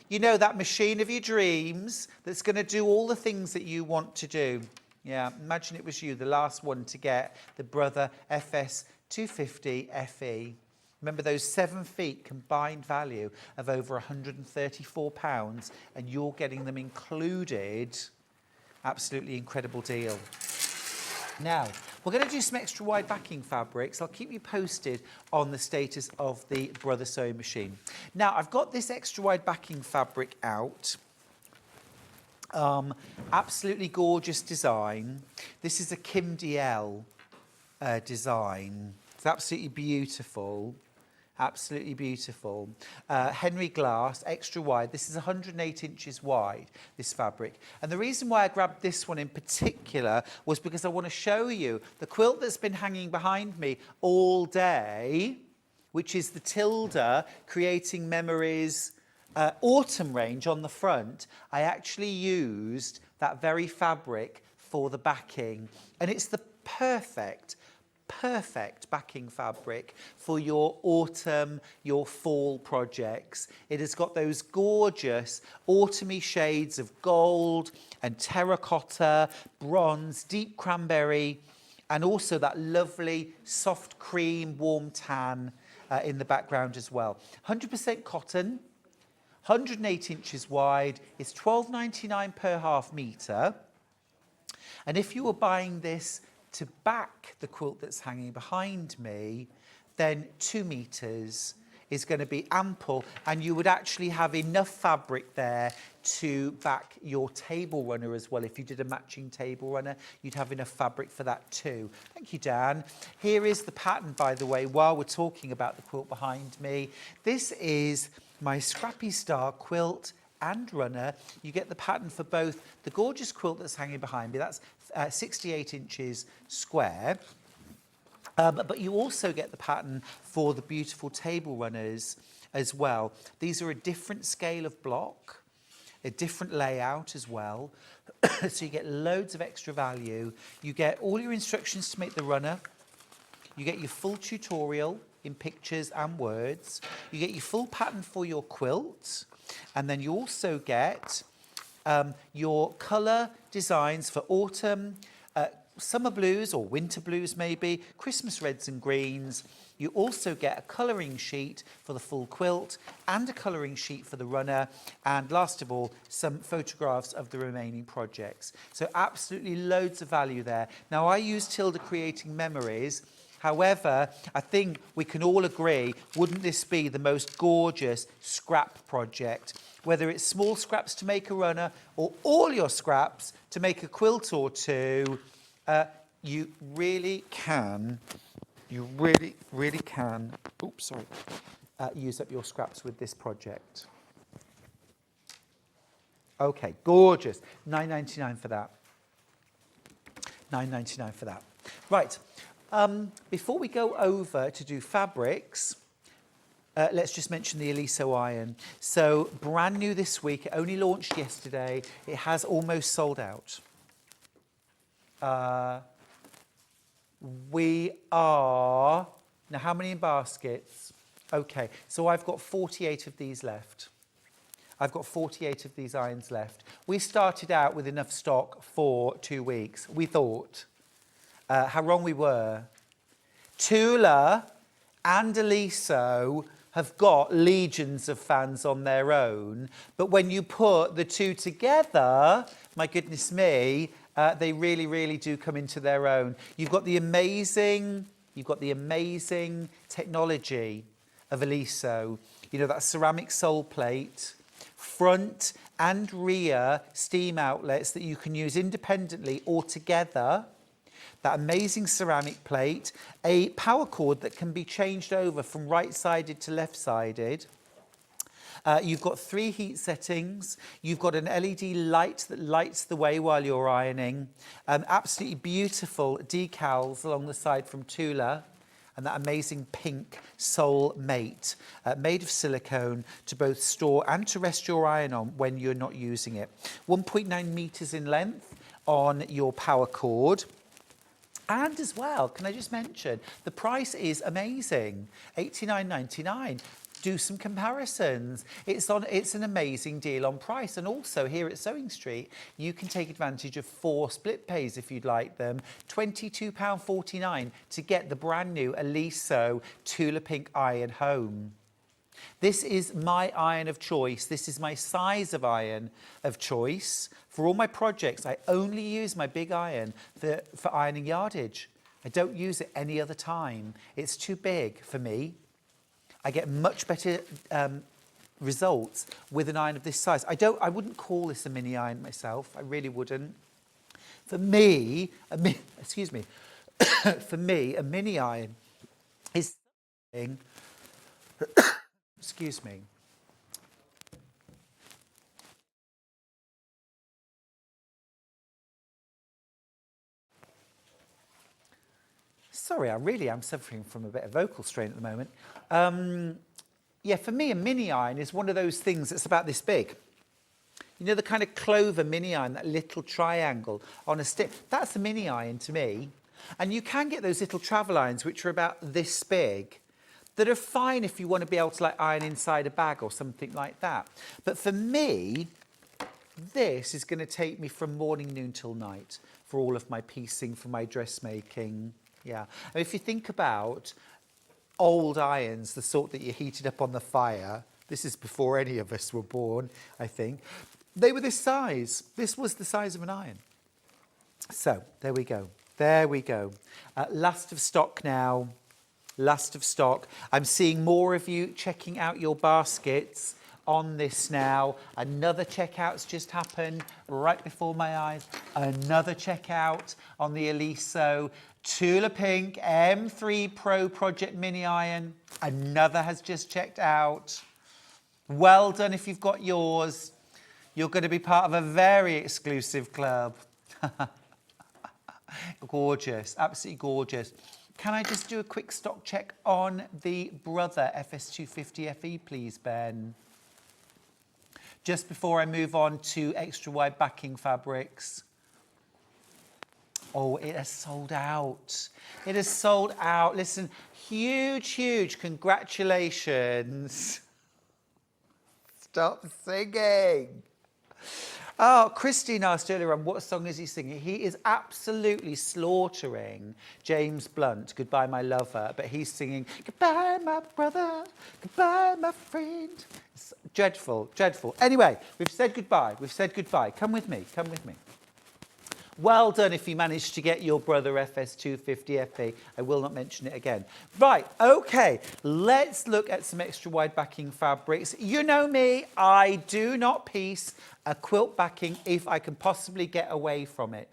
You know, that machine of your dreams that's going to do all the things that you want to do. Yeah, imagine it was you, the last one to get the Brother FS250 FE. Remember those 7 feet combined value of over £134, and you're getting them included. Absolutely incredible deal. Now, we're going to do some extra wide backing fabrics. I'll keep you posted on the status of the Brother sewing machine. Now, I've got this extra wide backing fabric out. Absolutely gorgeous design. This is a Kim DL design. It's absolutely beautiful. Absolutely beautiful. Henry glass, extra wide. This is 108 inches wide, this fabric. And the reason why I grabbed this one in particular was because I want to show you the quilt that's been hanging behind me all day, which is the Tilda Creating Memories autumn range on the front. I actually used that very fabric for the backing. And it's the perfect backing fabric for your autumn, your fall projects. It has got those gorgeous autumny shades of gold and terracotta, bronze, deep cranberry, and also that lovely soft cream, warm tan in the background as well. 100% cotton, 108 inches wide. It's £12.99 per half metre. And if you were buying this to back the quilt that's hanging behind me, then 2 metres is going to be ample, and you would actually have enough fabric there to back your table runner as well. If you did a matching table runner, you'd have enough fabric for that too. Thank you, Dan. Here is the pattern, by the way, while we're talking about the quilt behind me. This is my Scrappy Star quilt and runner. You get the pattern for both the gorgeous quilt that's hanging behind me. That's 68 inches square. But you also get the pattern for the beautiful table runners as well. These are a different scale of block, a different layout as well. So you get loads of extra value. You get all your instructions to make the runner. You get your full tutorial in pictures and words. You get your full pattern for your quilt. And then you also get your colour designs for autumn, summer blues or winter blues maybe, Christmas reds and greens. You also get a colouring sheet for the full quilt and a colouring sheet for the runner. And last of all, some photographs of the remaining projects. So absolutely loads of value there. Now, I use Tilda Creating Memories. However, I think we can all agree, wouldn't this be the most gorgeous scrap project? Whether it's small scraps to make a runner or all your scraps to make a quilt or two, you really can You really, really can, oops, sorry, use up your scraps with this project. Okay, gorgeous. £9.99 for that. £9.99 for that. Right, before we go over to do fabrics, let's just mention the Eliso iron. So brand new this week, it only launched yesterday. It has almost sold out. We are, now how many in baskets? Okay, so I've got 48 of these left. I've got 48 of these irons left. We started out with enough stock for 2 weeks. We thought, how wrong we were. Tula and Eliso have got legions of fans on their own, but when you put the two together, my goodness me, they really, really do come into their own. You've got the amazing technology of Eliso. You know, that ceramic sole plate, front and rear steam outlets that you can use independently or together. That amazing ceramic plate, a power cord that can be changed over from right-sided to left-sided. You've got 3 heat settings. You've got an LED light that lights the way while you're ironing. Absolutely beautiful decals along the side from Tula. And that amazing pink sole mate, made of silicone to both store and to rest your iron on when you're not using it. 1.9 metres in length on your power cord. And as well, can I just mention, the price is amazing, £89.99. Do some comparisons. It's an amazing deal on price. And also here at Sewing Street, you can take advantage of 4 split pays if you'd like them. £22.49 to get the brand new Eliso Tula Pink iron home. This is my iron of choice. This is my size of iron of choice. For all my projects, I only use my big iron for ironing yardage. I don't use it any other time. It's too big for me. I get much better results with an iron of this size. I wouldn't call this a mini iron myself. I really wouldn't. For me, for me, a mini iron is something, excuse me. Sorry, I really am suffering from a bit of vocal strain at the moment. Yeah, for me, a mini iron is one of those things that's about this big. You know, the kind of clover mini iron, that little triangle on a stick. That's a mini iron to me. And you can get those little travel irons, which are about this big, that are fine if you want to be able to like iron inside a bag or something like that. But for me, this is going to take me from morning, noon till night for all of my piecing, for my dressmaking. Yeah, and if you think about old irons, the sort that you heated up on the fire, this is before any of us were born, I think, they were this size. This was the size of an iron. So, there we go. There we go. Last of stock now. Last of stock. I'm seeing more of you checking out your baskets on this now. Another checkout's just happened right before my eyes. Another checkout on the Eliso Tula Pink M3 Pro Project Mini Iron. Another has just checked out. Well done if you've got yours. You're going to be part of a very exclusive club. Gorgeous, absolutely gorgeous. Can I just do a quick stock check on the Brother FS250 FE, please, Ben? Just before I move on to extra wide backing fabrics. Oh, it has sold out. It has sold out. Listen, huge, huge congratulations. Stop singing. Oh, Christine asked earlier on what song is he singing. He is absolutely slaughtering James Blunt, Goodbye My Lover, but he's singing, Goodbye My Brother, Goodbye My Friend. It's dreadful, dreadful. Anyway, we've said goodbye. We've said goodbye. Come with me. Come with me. Well done if you managed to get your Brother FS250 FE. I will not mention it again. Right, okay, let's look at some extra wide backing fabrics. You know me, I do not piece a quilt backing if I can possibly get away from it.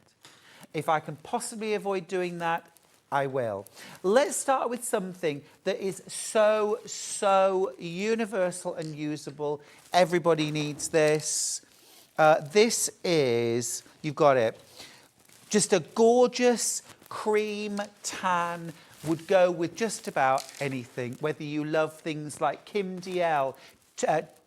If I can possibly avoid doing that, I will. Let's start with something that is so universal and usable. Everybody needs this. This is, you've got it, just a gorgeous cream tan, would go with just about anything, whether you love things like Kim DL,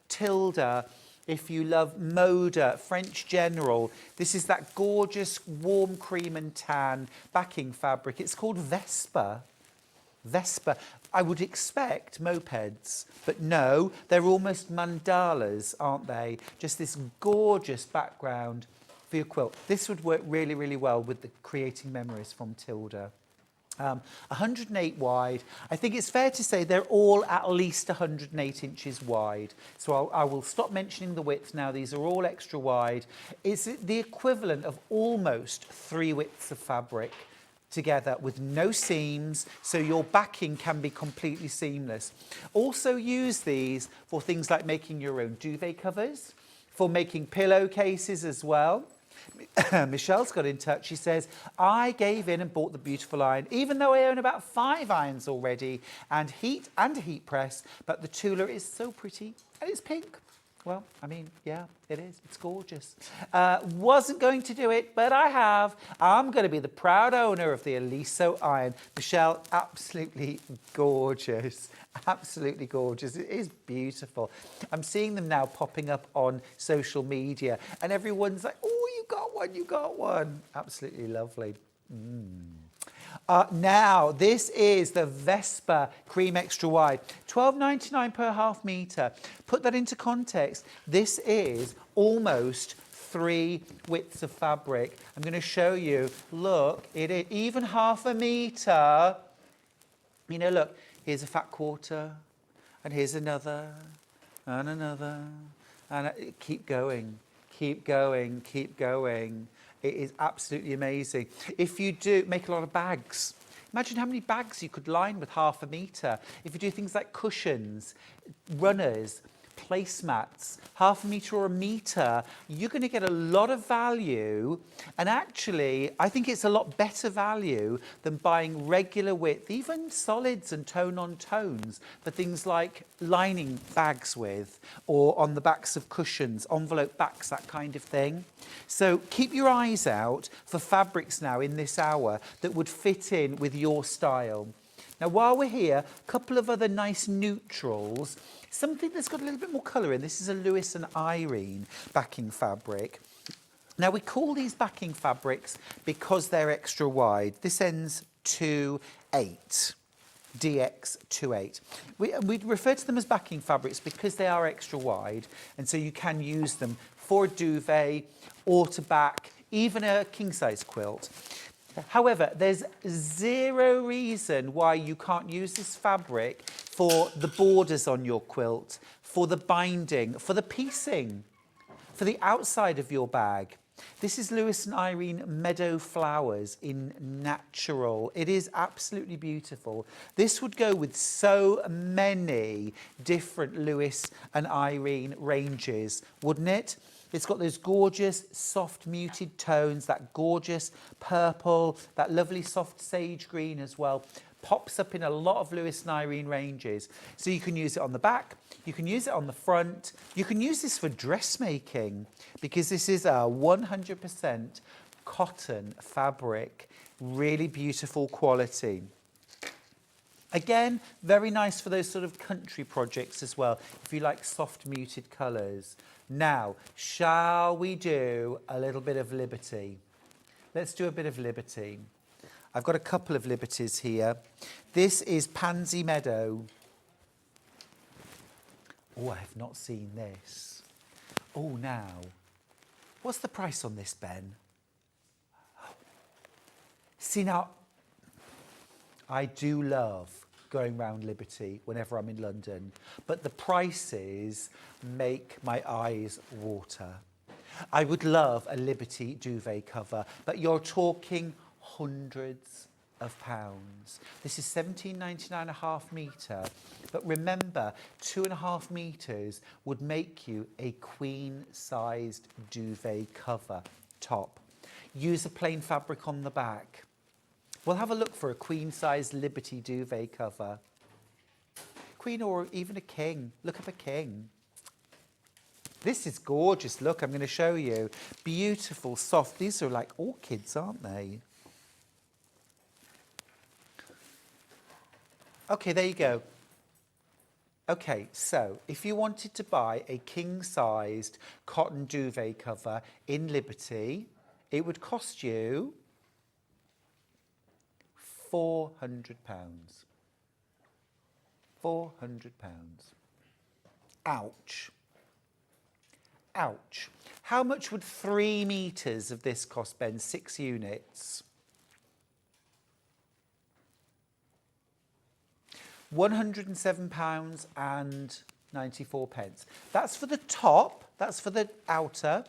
Tilda, if you love Moda, French General. This is that gorgeous warm cream and tan backing fabric. It's called Vespa. Vespa. I would expect mopeds, but no, they're almost mandalas, aren't they? Just this gorgeous background for your quilt. This would work really, really well with the Creating Memories from Tilda. 108 wide. I think it's fair to say they're all at least 108 inches wide. So I will stop mentioning the width now. These are all extra wide. It's the equivalent of almost 3 widths of fabric together with no seams, so your backing can be completely seamless. Also use these for things like making your own duvet covers, for making pillowcases as well. Michelle's got in touch. She says, I gave in and bought the beautiful iron, even though I own about 5 irons already, and heat and a heat press, but the Tula is so pretty and it's pink. Well, I mean, yeah, it is. It's gorgeous. Wasn't going to do it, but I have. I'm going to be the proud owner of the Aliso iron. Michelle, absolutely gorgeous. Absolutely gorgeous. It is beautiful. I'm seeing them now popping up on social media, and everyone's like, oh, you got one, you got one. Absolutely lovely. Now, this is the Vespa Cream Extra Wide, £12.99 per half metre. Put that into context. This is almost 3 widths of fabric. I'm going to show you. Look, it is even half a metre. You know, look, here's a fat quarter, and here's another, and another, and keep going, keep going, keep going. It is absolutely amazing. If you do make a lot of bags, imagine how many bags you could line with half a metre. If you do things like cushions, runners, placemats, half a metre or a metre, you're going to get a lot of value. And actually, I think it's a lot better value than buying regular width, even solids and tone-on tones for things like lining bags with, or on the backs of cushions, envelope backs, that kind of thing. So keep your eyes out for fabrics now in this hour that would fit in with your style. Now, while we're here, a couple of other nice neutrals. Something that's got a little bit more colour in. This is a Lewis and Irene backing fabric. Now, we call these backing fabrics because they're extra wide. This ends 2.8, DX 2.8. We refer to them as backing fabrics because they are extra wide, and so you can use them for a duvet or to back even a king-size quilt. However, there's 0 reason why you can't use this fabric for the borders on your quilt, for the binding, for the piecing, for the outside of your bag. This is Lewis and Irene Meadow Flowers in natural. It is absolutely beautiful. This would go with so many different Lewis and Irene ranges, wouldn't it? It's got those gorgeous, soft, muted tones, that gorgeous purple, that lovely soft sage green as well. Pops up in a lot of Lewis and Irene ranges. So you can use it on the back, you can use it on the front, you can use this for dressmaking because this is a 100% cotton fabric, really beautiful quality. Again, very nice for those sort of country projects as well, if you like soft muted colours. Now, shall we do a little bit of liberty? Let's do a bit of liberty. I've got a couple of liberties here. This is Pansy Meadow. Oh, I have not seen this. Oh, now. What's the price on this, Ben? See, now, I do love going round Liberty whenever I'm in London, but the prices make my eyes water. I would love a Liberty duvet cover, but you're talking hundreds of pounds. This is £17.99 a half metre, but remember, 2.5 metres would make you a We'll have a look for a queen-size Liberty duvet cover. Queen or even a king. Look up a king. This is gorgeous. Look, I'm going to show you. Beautiful, soft. These are like orchids, aren't they? Okay, there you go. Okay, so if you wanted to buy a king-sized cotton duvet cover in Liberty, it would cost you £400. £400. Ouch. Ouch. How much would 3 metres of this cost, Ben? 6 units. £107.94. That's for the top, that's for the outer.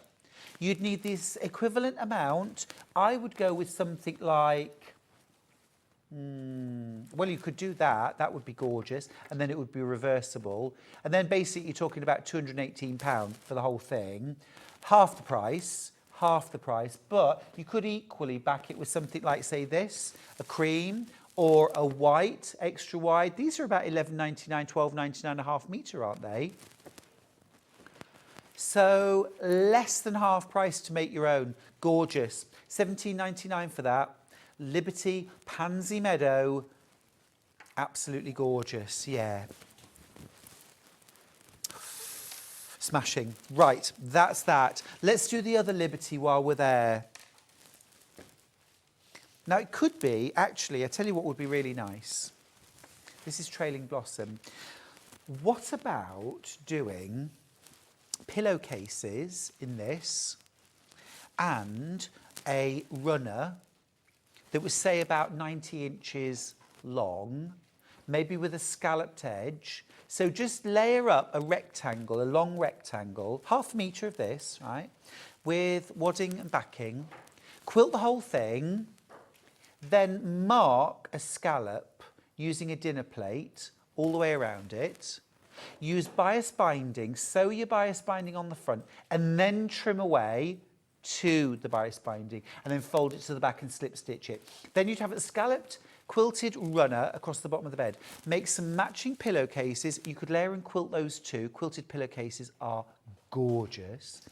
You'd need this equivalent amount. I would go with something like, well, you could do that. That would be gorgeous. And then it would be reversible. And then basically you're talking about £218 for the whole thing. Half the price. But you could equally back it with something like, say, this, a cream, or a white, extra wide. These are about £11.99, £12.99 a half metre, aren't they? So less than half price to make your own. Gorgeous. £17.99 for that. Liberty Pansy Meadow. Absolutely gorgeous, yeah. Smashing. Right, that's that. Let's do the other Liberty while we're there. Now, it could be, actually, I tell you what would be really nice. This is Trailing Blossom. What about doing pillowcases in this and a runner that was, say, about 90 inches long, maybe with a scalloped edge. So just layer up a rectangle, a long rectangle, half a metre of this, right, with wadding and backing. Quilt the whole thing. Then mark a scallop using a dinner plate all the way around it. Use bias binding, sew your bias binding on the front, and then trim away to the bias binding, and then fold it to the back and slip stitch it. Then you'd have a scalloped quilted runner across the bottom of the bed. Make some matching pillowcases. You could layer and quilt those too. Quilted pillowcases are gorgeous.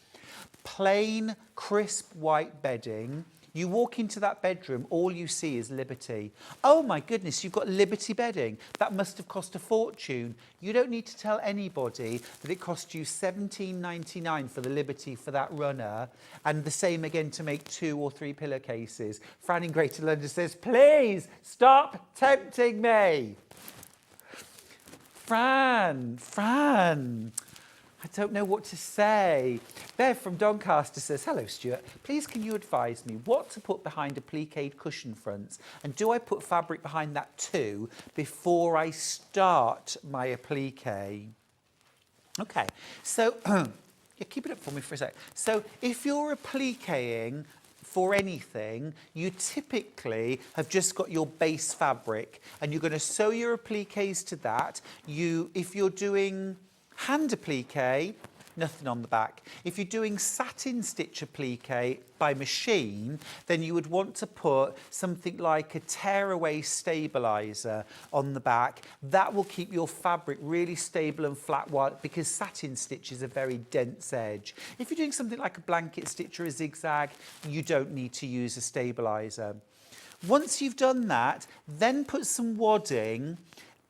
Plain, crisp white bedding. You walk into that bedroom, all you see is Liberty. Oh my goodness, you've got Liberty bedding. That must have cost a fortune. You don't need to tell anybody that it cost you £17.99 for the Liberty for that runner, and the same again to make 2 or 3 pillowcases. Fran in Greater London says, please stop tempting me. Fran. I don't know what to say. Bev from Doncaster says, hello Stuart, please can you advise me what to put behind appliqued cushion fronts, and do I put fabric behind that too before I start my applique? Okay, so yeah, keep it up for me for a sec. So if you're appliquing for anything, you typically have just got your base fabric and you're going to sew your appliques to that. If you're doing hand applique, nothing on the back. If you're doing satin stitch applique by machine, then you would want to put something like a tearaway stabiliser on the back. That will keep your fabric really stable and flat, because satin stitch is a very dense edge. If you're doing something like a blanket stitch or a zigzag, you don't need to use a stabiliser. Once you've done that, then put some wadding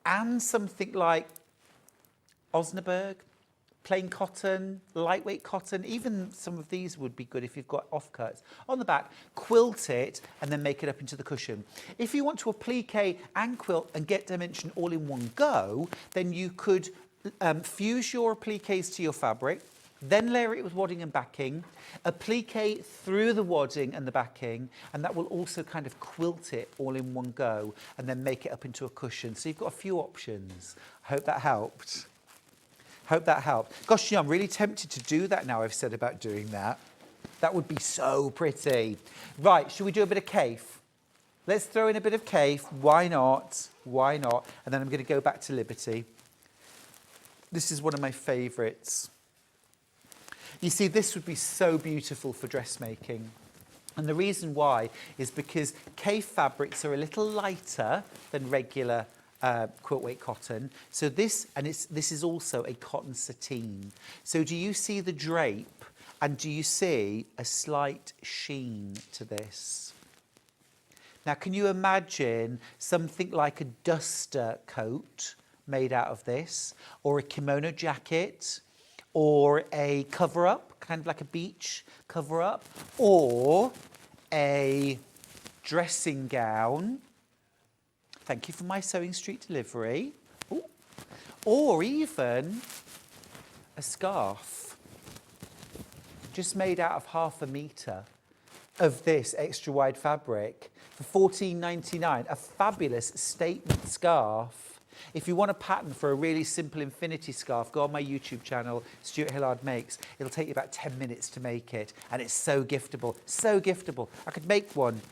and something like Osnaburg, plain cotton, lightweight cotton, even some of these would be good if you've got offcuts. On the back, quilt it and then make it up into the cushion. If you want to applique and quilt and get dimension all in one go, then you could fuse your appliques to your fabric, then layer it with wadding and backing, applique through the wadding and the backing, and that will also kind of quilt it all in one go and then make it up into a cushion. So you've got a few options. I hope that helped. Gosh, I'm really tempted to do that now I've said about doing that. That would be so pretty. Right, should we do a bit of cafe? Let's throw in a bit of cafe. Why not? And then I'm going to go back to Liberty. This is one of my favourites. You see, this would be so beautiful for dressmaking. And the reason why is because K fabrics are a little lighter than regular quilt weight cotton. So this is also a cotton sateen. So do you see the drape and do you see a slight sheen to this? Now, can you imagine something like a duster coat made out of this, or a kimono jacket, or a cover-up, kind of like a beach cover-up, or a dressing gown. Thank you for my Sewing Street delivery. Ooh. Or even a scarf, just made out of 1/2 metre of this extra wide fabric for £14.99, a fabulous statement scarf. If you want a pattern for a really simple infinity scarf, go on my YouTube channel, Stuart Hillard Makes. It'll take you about 10 minutes to make it, and it's so giftable, so giftable. I could make one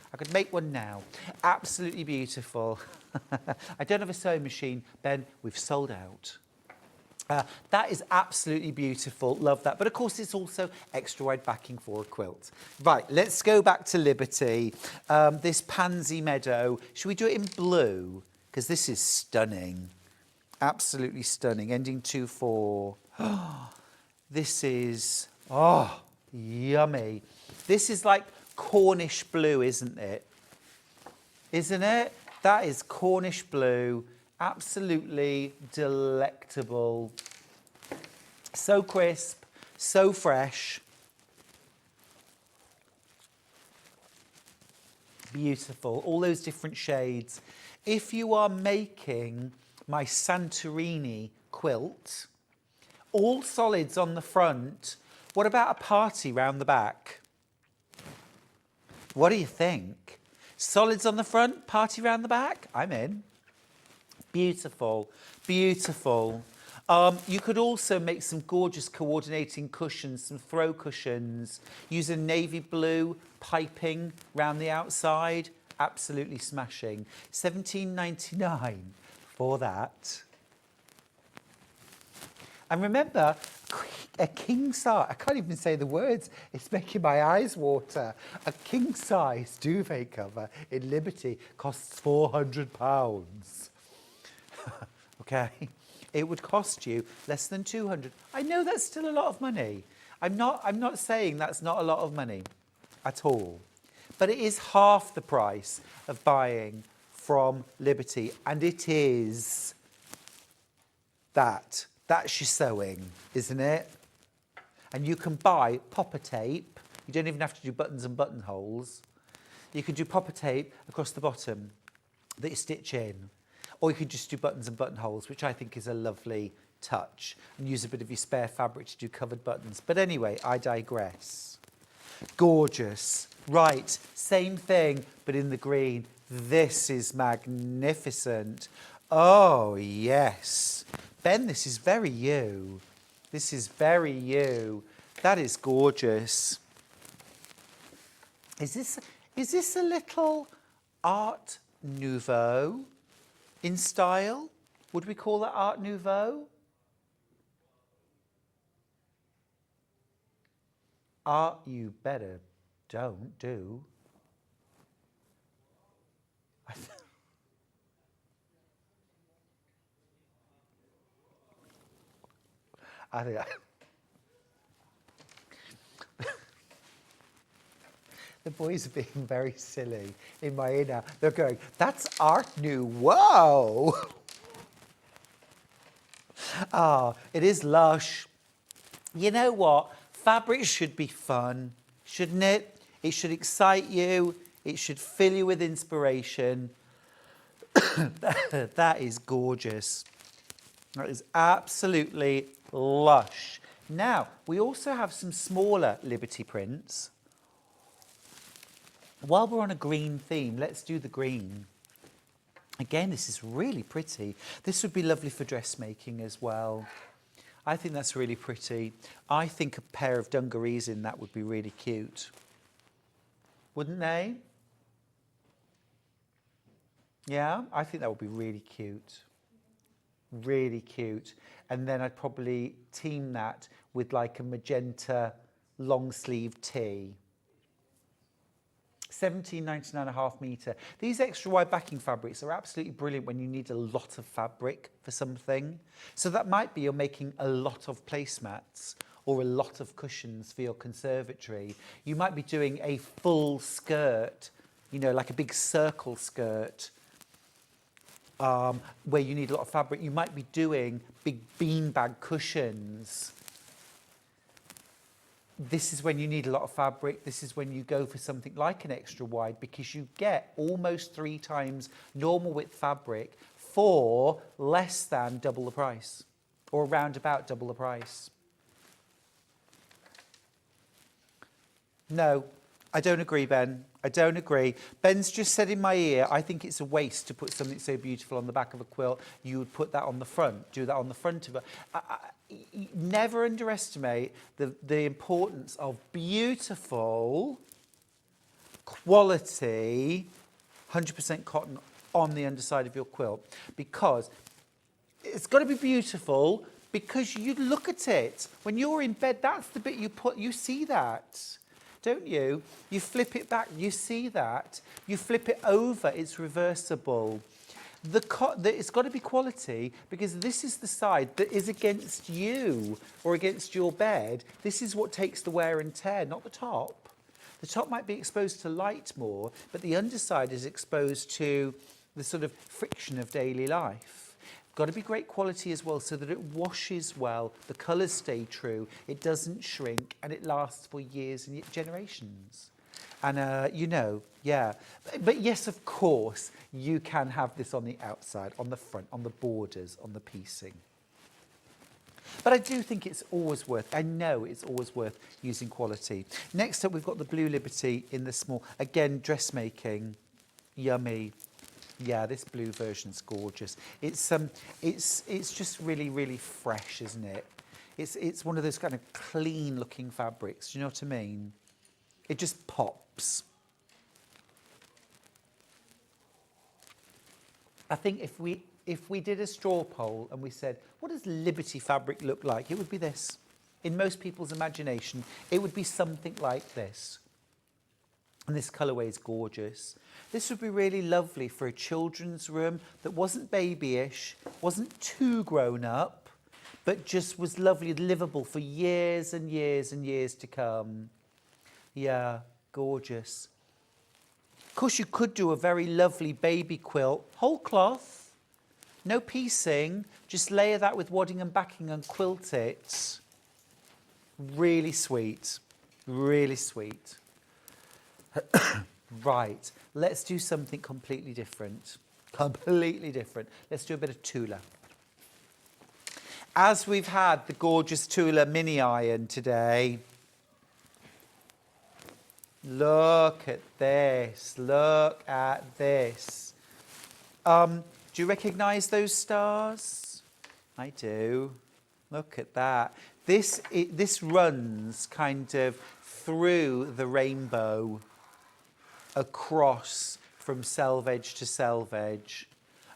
now. Absolutely beautiful. I don't have a sewing machine, Ben, we've sold out. That is absolutely beautiful, love that. But of course, it's also extra wide backing for a quilt. Right, let's go back to Liberty. This Pansy Meadow, should we do it in blue? Because this is stunning, absolutely stunning, ending 2-4. This is, oh, yummy. This is like Cornish blue, isn't it? Isn't it? That is Cornish blue. Absolutely delectable. So crisp, so fresh. Beautiful, all those different shades. If you are making my Santorini quilt, all solids on the front, what about a party round the back? What do you think? Solids on the front, party round the back? I'm in. Beautiful, beautiful. You could also make some gorgeous coordinating cushions, some throw cushions. Use a navy blue piping round the outside. Absolutely smashing. £17.99 for that. And remember, a king size, I can't even say the words, it's making my eyes water. A king size duvet cover in Liberty costs £400. Okay, it would cost you less than 200. I know that's still a lot of money. I'm not saying that's not a lot of money at all, but it is half the price of buying from Liberty, and it is that. That's your sewing, isn't it? And you can buy popper tape. You don't even have to do buttons and buttonholes. You can do popper tape across the bottom that you stitch in. Or you could just do buttons and buttonholes, which I think is a lovely touch, and use a bit of your spare fabric to do covered buttons. But anyway, I digress. Gorgeous. Right, same thing, but in the green. This is magnificent. Oh, yes. Ben, this is very you. This is very you. That is gorgeous. Is this a little Art Nouveau in style? Would we call that Art Nouveau? Art you better don't do. I think the boys are being very silly in my ear now. They're going, that's Art Nouveau. Ah, it is lush. You know what? Fabric should be fun, shouldn't it? It should excite you. It should fill you with inspiration. That is gorgeous. That is absolutely lush. Now, we also have some smaller Liberty prints. While we're on a green theme, let's do the green. Again, this is really pretty. This would be lovely for dressmaking as well. I think that's really pretty. I think a pair of dungarees in that would be really cute. Wouldn't they? Yeah, I think that would be really cute. Really cute. And then I'd probably team that with like a magenta long sleeve tee. 17.99.5 metre. These extra wide backing fabrics are absolutely brilliant when you need a lot of fabric for something. So that might be you're making a lot of placemats or a lot of cushions for your conservatory. You might be doing a full skirt, you know, like a big circle skirt, where you need a lot of fabric. You might be doing big beanbag cushions. This is when you need a lot of fabric. This is when you go for something like an extra wide, because you get almost 3 times normal width fabric for less than double the price, or around about double the price. No, I don't agree, Ben. I don't agree. Ben's just said in my ear, I think it's a waste to put something so beautiful on the back of a quilt. You would put that on the front, do that on the front of it. Never underestimate the importance of beautiful, quality, 100% cotton on the underside of your quilt, because it's got to be beautiful, because you look at it. When you're in bed, that's the bit you see that. Don't you? You flip it back, you see that. You flip it over, it's reversible. It's got to be quality, because this is the side that is against you or against your bed. This is what takes the wear and tear, not the top. The top might be exposed to light more, but the underside is exposed to the sort of friction of daily life. Got to be great quality as well, so that it washes well, the colours stay true, it doesn't shrink, and it lasts for years and generations. And, you know, yeah. But yes, of course, you can have this on the outside, on the front, on the borders, on the piecing. But I do think it's always worth, I know it's always worth using quality. Next up, we've got the Blue Liberty in the small. Again, dressmaking, yummy. Yeah, this blue version's gorgeous. It's just really, really fresh, isn't it? It's one of those kind of clean looking fabrics. Do you know what I mean? It just pops. I think if we did a straw poll and we said, what does Liberty fabric look like? It would be this. In most people's imagination, it would be something like this. And this colourway is gorgeous. This would be really lovely for a children's room that wasn't babyish, wasn't too grown up, but just was lovely, livable for years and years and years to come. Yeah, gorgeous. Of course, you could do a very lovely baby quilt, whole cloth, no piecing, just layer that with wadding and backing and quilt it. Really sweet, really sweet. Right, let's do something completely different. Completely different. Let's do a bit of Tula. As we've had the gorgeous Tula mini iron today, look at this. Look at this. Do you recognise those stars? I do. Look at that. This runs kind of through the rainbow, across from selvage to selvage.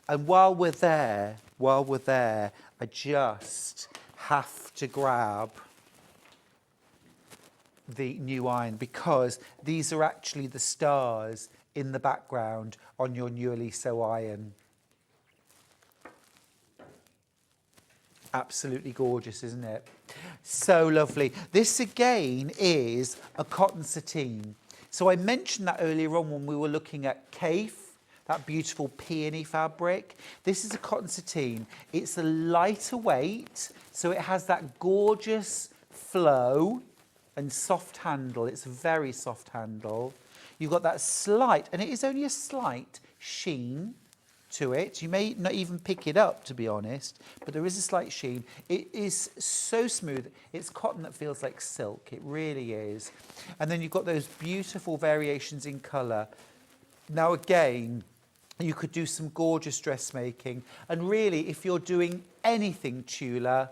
And while we're there, I just have to grab the new iron, because these are actually the stars in the background on your new Aliso iron. Absolutely gorgeous, isn't it? So lovely. This again is a cotton sateen. So I mentioned that earlier on when we were looking at Kaif, that beautiful peony fabric. This is a cotton sateen. It's a lighter weight, so it has that gorgeous flow and soft handle. It's a very soft handle. You've got that slight, and it is only a slight sheen to it. You may not even pick it up, to be honest, but there is a slight sheen. It is so smooth. It's cotton that feels like silk. It really is. And then you've got those beautiful variations in colour. Now again, you could do some gorgeous dressmaking. And really, if you're doing anything Tula,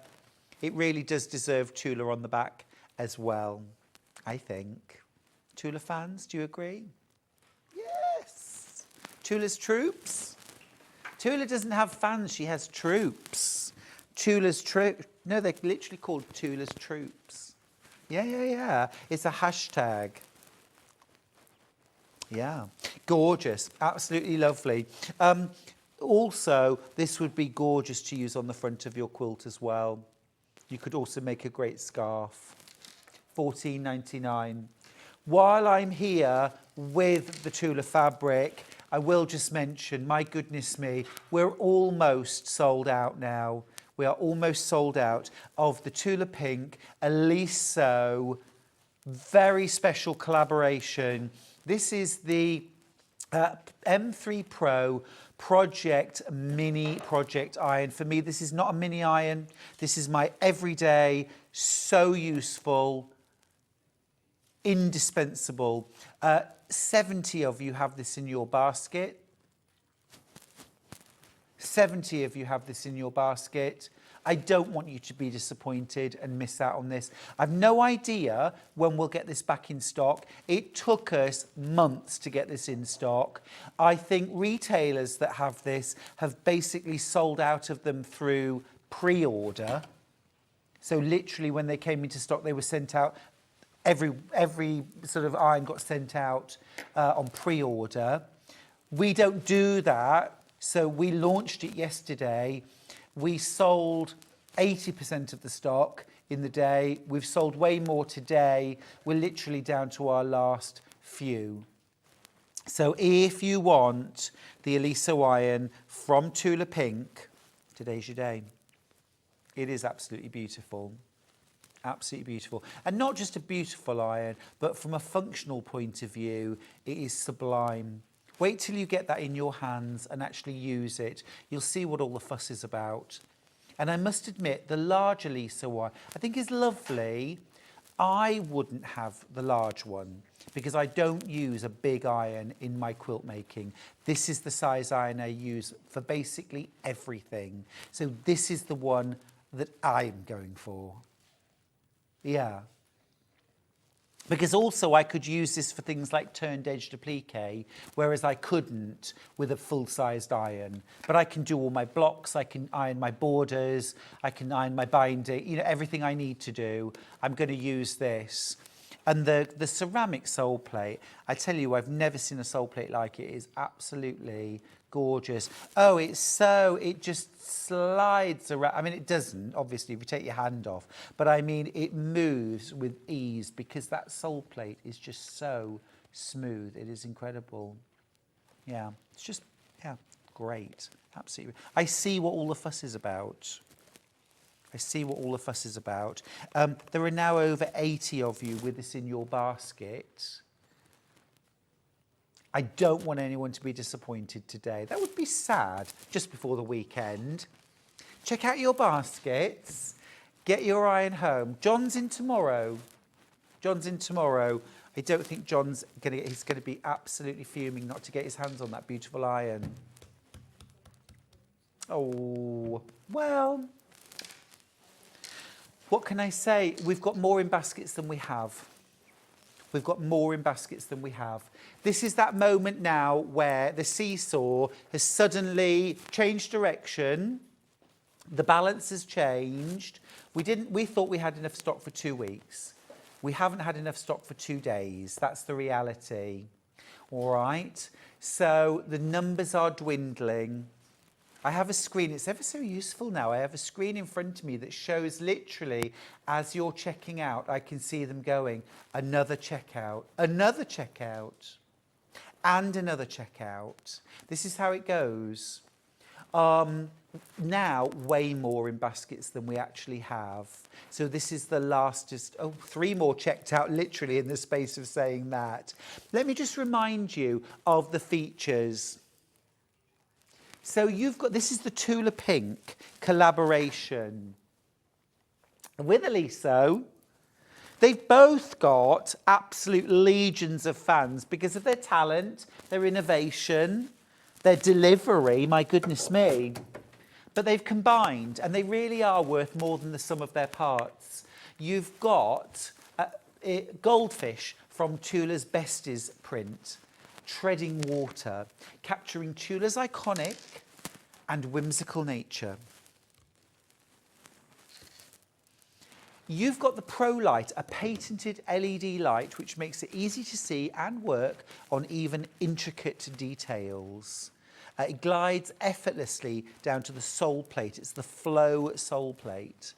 it really does deserve Tula on the back as well, I think. Tula fans, do you agree? Yes. Tula's troops. Tula doesn't have fans, she has troops. Tula's troops. No, they're literally called Tula's troops. Yeah. It's a hashtag. Yeah, gorgeous, absolutely lovely. Also, this would be gorgeous to use on the front of your quilt as well. You could also make a great scarf. $14.99. While I'm here with the Tilda fabric, I will just mention, my goodness me, we're almost sold out now. We are almost sold out of the Tilda Pink Aliso very special collaboration. This is the M3 Pro Project Mini Project Iron. For me, this is not a mini iron. This is my everyday, so useful, indispensable. 70 of you have this in your basket. 70 of you have this in your basket. I don't want you to be disappointed and miss out on this. I've no idea when we'll get this back in stock. It took us months to get this in stock. I think retailers that have this have basically sold out of them through pre-order. So literally when they came into stock, they were sent out. Every sort of iron got sent out on pre-order. We don't do that. So we launched it yesterday. We sold 80% of the stock in the day. We've sold way more today. We're literally down to our last few. So if you want the Aliso iron from Tilda Pink, today's your day. It is absolutely beautiful. Absolutely beautiful. And not just a beautiful iron, but from a functional point of view, it is sublime. Wait till you get that in your hands and actually use it. You'll see what all the fuss is about. And I must admit, the large Aliso one, I think is lovely. I wouldn't have the large one because I don't use a big iron in my quilt making. This is the size iron I use for basically everything. So this is the one that I'm going for. Yeah. Because also I could use this for things like turned edge applique, whereas I couldn't with a full-sized iron. But I can do all my blocks, I can iron my borders, I can iron my binding, you know, everything I need to do. I'm going to use this. And the ceramic sole plate, I tell you, I've never seen a sole plate like it. It is absolutely gorgeous. Oh, it just slides around. I mean, it doesn't, obviously, if you take your hand off. But I mean, it moves with ease because that sole plate is just so smooth. It is incredible. Yeah, it's just, yeah, great. Absolutely. I see what all the fuss is about. I see what all the fuss is about. There are now over 80 of you with this in your basket. I don't want anyone to be disappointed today. That would be sad just before the weekend. Check out your baskets. Get your iron home. John's in tomorrow. John's in tomorrow. I don't think John's he's going to be absolutely fuming not to get his hands on that beautiful iron. Oh, well. What can I say? We've got more in baskets than we have. We've got more in baskets than we have. This is that moment now where the seesaw has suddenly changed direction. The balance has changed. We thought we had enough stock for 2 weeks. We haven't had enough stock for 2 days. That's the reality. All right. So the numbers are dwindling. I have a screen, it's ever so useful now. I have a screen in front of me that shows literally as you're checking out, I can see them going, another checkout, and another checkout. This is how it goes. Now, way more in baskets than we actually have. So this is the lastest, 3 more checked out literally in the space of saying that. Let me just remind you of the features. So you've got, this is the Tilda Pink collaboration with Aliso. They've both got absolute legions of fans because of their talent, their innovation, their delivery, my goodness me. But they've combined and they really are worth more than the sum of their parts. You've got Goldfish from Tula's Besties print. Treading water, capturing Tula's iconic and whimsical nature. You've got the Pro Light, a patented LED light which makes it easy to see and work on even intricate details. It glides effortlessly down to the sole plate. It's the Flow sole plate,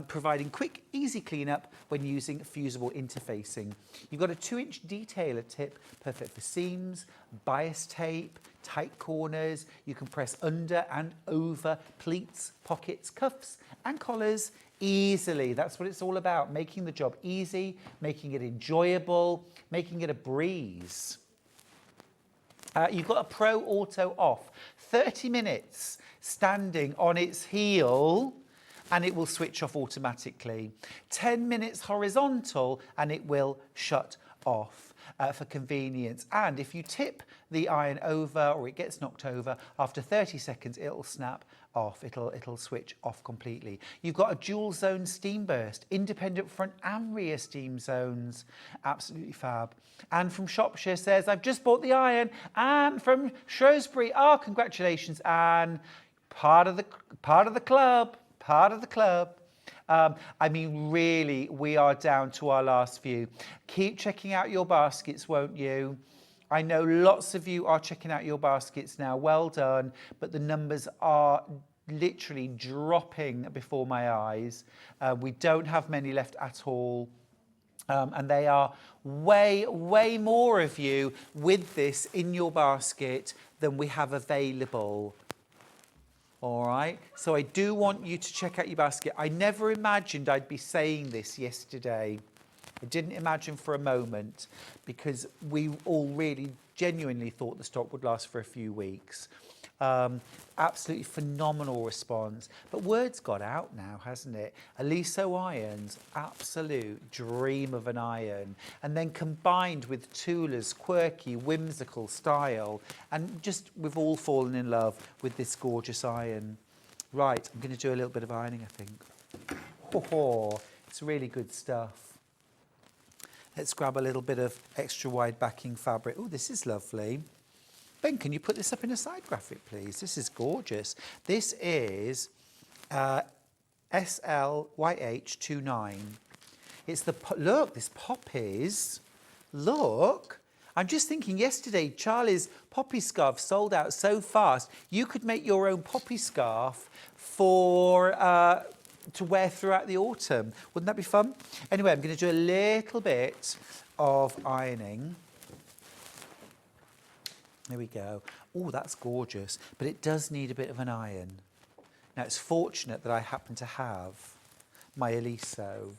providing quick, easy cleanup when using fusible interfacing. You've got a 2-inch detailer tip, perfect for seams, bias tape, tight corners. You can press under and over pleats, pockets, cuffs and collars easily. That's what it's all about, making the job easy, making it enjoyable, making it a breeze. You've got a Pro Auto off, 30 minutes standing on its heel and it will switch off automatically. 10 minutes horizontal and it will shut off for convenience. And if you tip the iron over or it gets knocked over, after 30 seconds it'll snap off, it'll switch off completely. You've got a dual zone steam burst, independent front and rear steam zones, absolutely fab. And from Shropshire says, I've just bought the iron, and from Shrewsbury, congratulations, and part of the club. I mean, really, we are down to our last few. Keep checking out your baskets, won't you? I know lots of you are checking out your baskets now. Well done. But the numbers are literally dropping before my eyes. We don't have many left at all. And they are way more of you with this in your basket than we have available. All right. So I do want you to check out your basket. I never imagined I'd be saying this yesterday. I didn't imagine for a moment, because we all really genuinely thought the stock would last for a few weeks. Absolutely phenomenal response. But word's got out now, hasn't it? Aliso irons, absolute dream of an iron. And then combined with Tula's quirky, whimsical style. And just, we've all fallen in love with this gorgeous iron. Right, I'm going to do a little bit of ironing, I think. Oh, it's really good stuff. Let's grab a little bit of extra wide backing fabric. Oh, this is lovely. Ben, can you put this up in a side graphic, please? This is gorgeous. This is SLYH29. It's the, look, this poppies. Look. I'm just thinking yesterday, Charlie's poppy scarf sold out so fast. You could make your own poppy scarf for to wear throughout the autumn. Wouldn't that be fun? Anyway, I'm going to do a little bit of ironing. There we go. Oh, that's gorgeous. But it does need a bit of an iron. Now, it's fortunate that I happen to have my Aliso.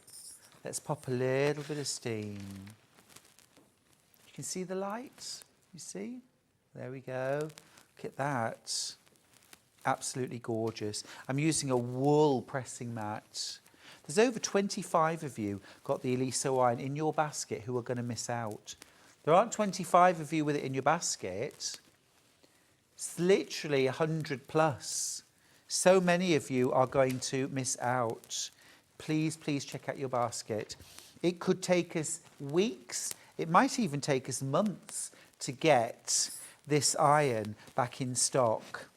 Let's pop a little bit of steam. You can see the light? You see? There we go. Look at that. Absolutely gorgeous. I'm using a wool pressing mat. There's over 25 of you got the Aliso iron in your basket who are going to miss out. There aren't 25 of you with it in your basket. It's literally 100 plus. So many of you are going to miss out. Please, please check out your basket. It could take us weeks. It might even take us months to get this iron back in stock.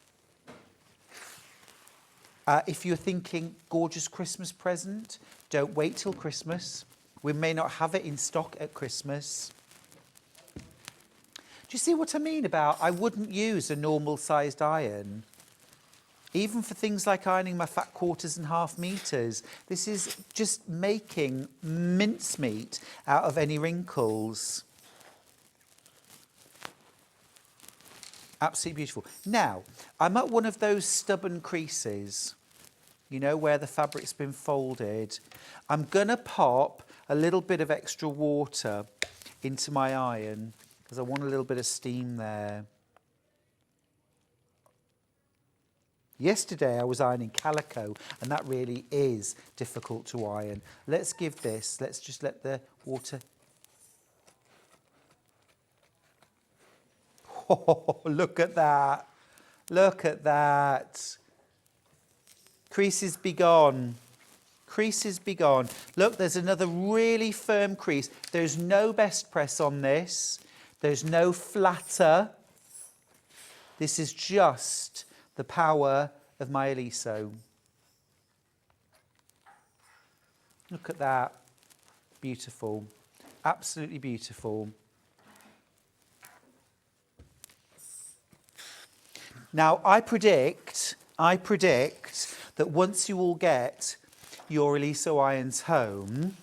If you're thinking gorgeous Christmas present, don't wait till Christmas. We may not have it in stock at Christmas. Do you see what I mean about I wouldn't use a normal sized iron? Even for things like ironing my fat quarters and half meters. This is just making mincemeat out of any wrinkles. Absolutely beautiful. Now, I'm at one of those stubborn creases, you know, where the fabric's been folded. I'm going to pop a little bit of extra water into my iron because I want a little bit of steam there. Yesterday I was ironing calico, and that really is difficult to iron. Let's give this, let's just let the water... Oh, look at that. Look at that. Creases be gone. Creases be gone. Look, there's another really firm crease. There's no best press on this. There's no flatter. This is just the power of my Aliso. Look at that. Beautiful. Absolutely beautiful. Now, I predict that once you all get your Eliso irons home,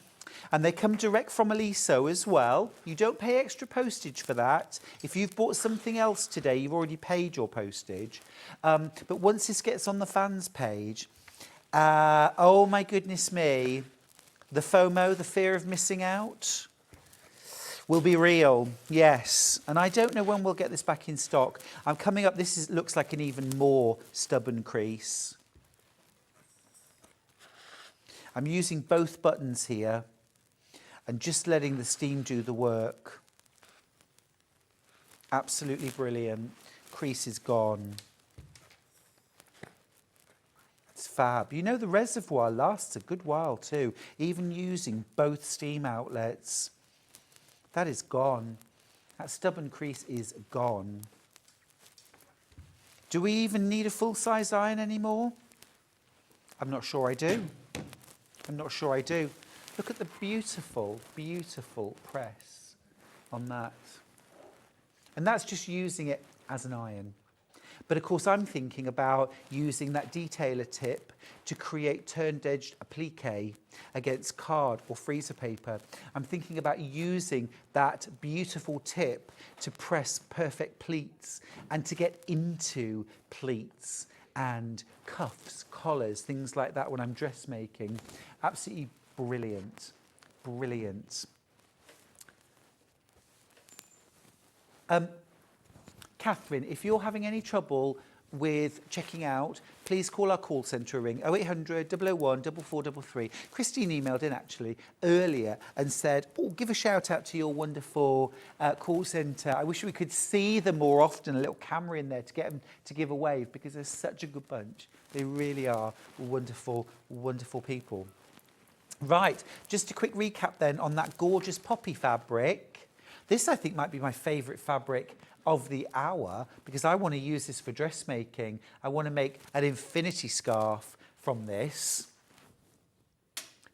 and they come direct from Eliso as well, you don't pay extra postage for that. If you've bought something else today, you've already paid your postage. But once this gets on the fans page, oh my goodness me, the FOMO, the fear of missing out, will be real, yes. And I don't know when we'll get this back in stock. I'm coming up, looks like an even more stubborn crease. I'm using both buttons here and just letting the steam do the work. Absolutely brilliant. Crease is gone. It's fab. You know, the reservoir lasts a good while too, even using both steam outlets. That is gone. That stubborn crease is gone. Do we even need a full-size iron anymore? I'm not sure I do. I'm not sure I do. Look at the beautiful, beautiful press on that. And that's just using it as an iron. But of course, I'm thinking about using that detailer tip to create turned-edged applique against card or freezer paper. I'm thinking about using that beautiful tip to press perfect pleats and to get into pleats and cuffs, collars, things like that when I'm dressmaking. Absolutely brilliant, brilliant. Catherine, if you're having any trouble with checking out, please call our call centre ring 0800 001 4433. Christine emailed in actually earlier and said, oh, give a shout out to your wonderful call centre. I wish we could see them more often, a little camera in there to get them to give a wave, because they're such a good bunch. They really are wonderful, wonderful people. Right, just a quick recap then on that gorgeous poppy fabric. This I think might be my favourite fabric of the hour, because I want to use this for dressmaking. I want to make an infinity scarf from this.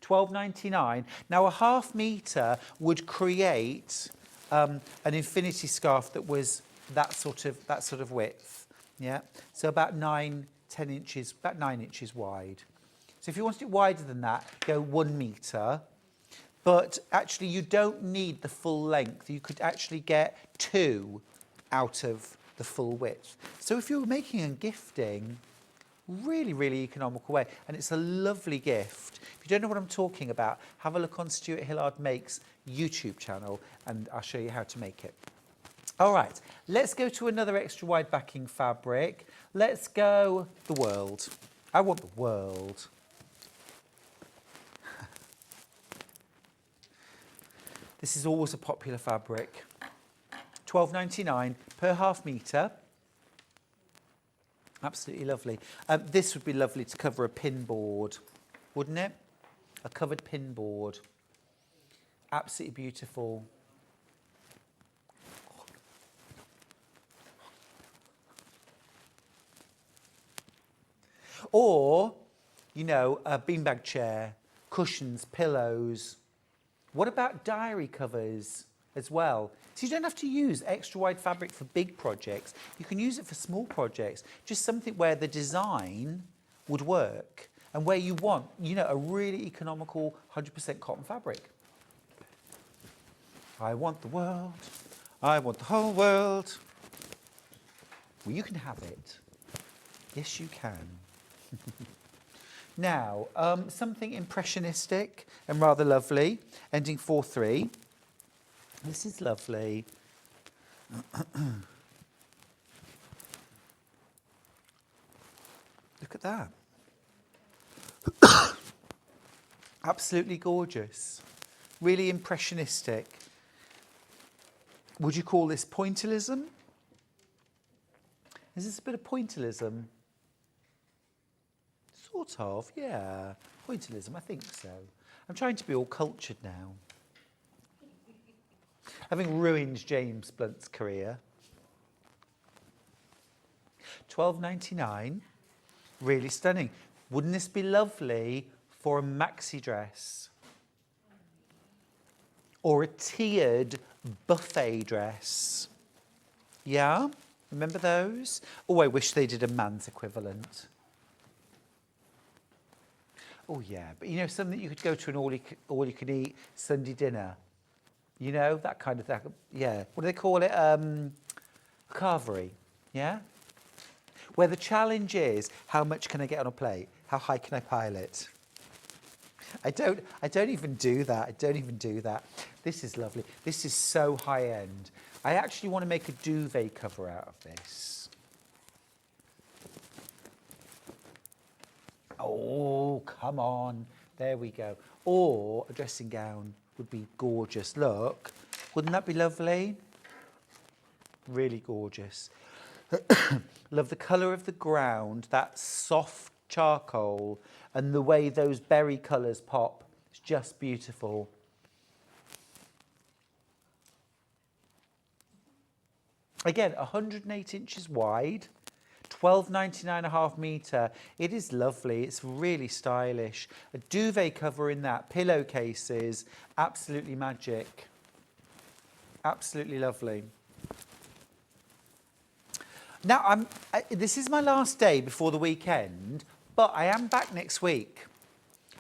£12.99. Now a ½ metre would create an infinity scarf that was that sort of width. Yeah, so about 10 inches, about 9 inches wide. So if you wanted it wider than that, go 1 metre. But actually you don't need the full length. You could actually get 2 out of the full width. So if you're making and gifting, really, really economical way. And it's a lovely gift. If you don't know what I'm talking about, have a look on Stuart Hillard Makes YouTube channel and I'll show you how to make it. All right, let's go to another extra wide backing fabric. Let's go the world. I want the world. This is always a popular fabric. £12.99 per ½ metre. Absolutely lovely. This would be lovely to cover a pin board, wouldn't it? A covered pin board. Absolutely beautiful. Or, you know, a beanbag chair, cushions, pillows. What about diary covers as well? So you don't have to use extra wide fabric for big projects. You can use it for small projects. Just something where the design would work and where you want, you know, a really economical 100% cotton fabric. I want the world. I want the whole world. Well, you can have it. Yes, you can. Now, something impressionistic and rather lovely, ending 4-3. This is lovely. Look at that. Absolutely gorgeous. Really impressionistic. Would you call this pointillism? Is this a bit of pointillism? Sort of, yeah. Pointillism, I think so. I'm trying to be all cultured now. Having ruined James Blunt's career. £12.99, really stunning. Wouldn't this be lovely for a maxi dress? or a tiered buffet dress. Yeah? Remember those? Oh, I wish they did a man's equivalent. Oh, yeah. But, you know, something you could go to an all-you-can-eat Sunday dinner. You know, that kind of thing. Yeah. What do they call it? Carvery. Yeah? Where the challenge is, how much can I get on a plate? How high can I pile it? I don't even do that. I don't even do that. This is lovely. This is so high end. I actually want to make a duvet cover out of this. Oh, come on. There we go. Or a dressing gown would be gorgeous. Look, wouldn't that be lovely? Really gorgeous. Love the colour of the ground, that soft charcoal, and the way those berry colours pop. It's just beautiful. Again, 108 inches wide, 12.99.5 metre. It is lovely. It's really stylish. A duvet cover in that, pillowcases, absolutely magic. Absolutely lovely. Now, this is my last day before the weekend, but I am back next week.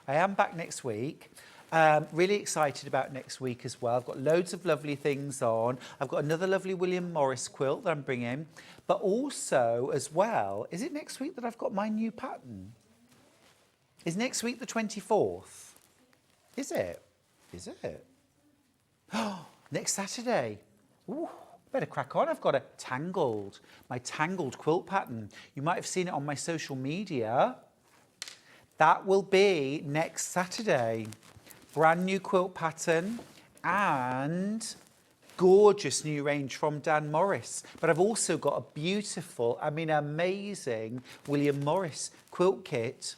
Really excited about next week as well. I've got loads of lovely things on. I've got another lovely William Morris quilt that I'm bringing. But also, as well, is it next week that I've got my new pattern? Is next week the 24th? Is it? Is it? Oh, next Saturday. Ooh. Better crack on. I've got my tangled quilt pattern. You might have seen it on my social media. That will be next Saturday. Brand new quilt pattern and gorgeous new range from Dan Morris. But I've also got a beautiful, amazing William Morris quilt kit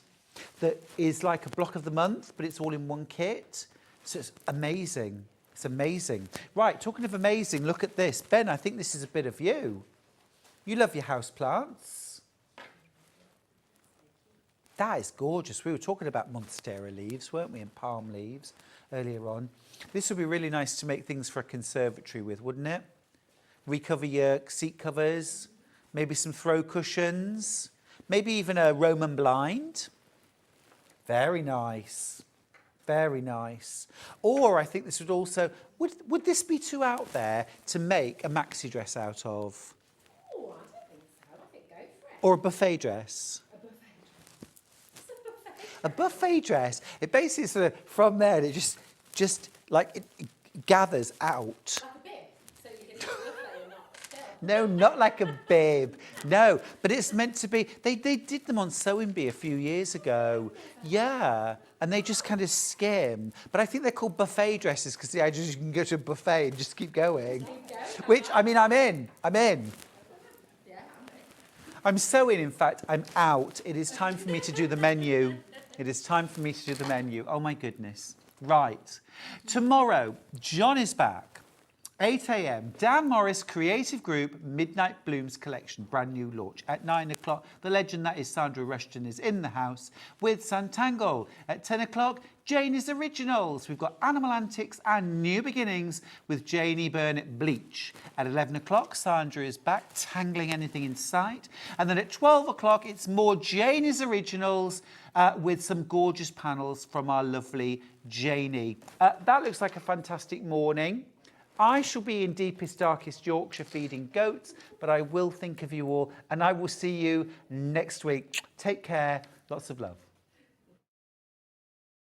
that is like a block of the month, but it's all in one kit. So it's amazing. It's amazing. Right, talking of amazing, look at this. Ben, I think this is a bit of you. You love your house plants. That is gorgeous. We were talking about monstera leaves, weren't we, and palm leaves earlier on. This would be really nice to make things for a conservatory with, wouldn't it? Recover your seat covers, maybe some throw cushions, maybe even a Roman blind. Very nice. Very nice. Or I think this would also, would this be too out there to make a maxi dress out of? Oh, I don't think so. I think go for it. Or a buffet dress? A buffet dress. A buffet dress. It basically sort of, from there, it just like it gathers out. Like a bib, so you can do a buffet and not a bib. No, not like a bib. No, but it's meant to be. They did them on Sewing Bee a few years ago. Yeah, and they just kind of skim. But I think they're called buffet dresses because you can go to a buffet and just keep going. Which, I'm in. Yeah, I'm in. I'm sewing, in fact. I'm out. It is time for me to do the menu. It is time for me to do the menu. Oh, my goodness. Right. Tomorrow, John is back. 8 a.m, Dan Morris Creative Group Midnight Blooms Collection, brand new launch. At 9 o'clock, the legend that is Sandra Rushton is in the house with Santango. At 10 o'clock, Janie's Originals. We've got Animal Antics and New Beginnings with Janie Burnett Bleach. At 11 o'clock, Sandra is back, tangling anything in sight. And then at 12 o'clock, it's more Janie's Originals with some gorgeous panels from our lovely Janie. That looks like a fantastic morning. I shall be in deepest, darkest Yorkshire feeding goats, but I will think of you all, and I will see you next week. Take care. Lots of love.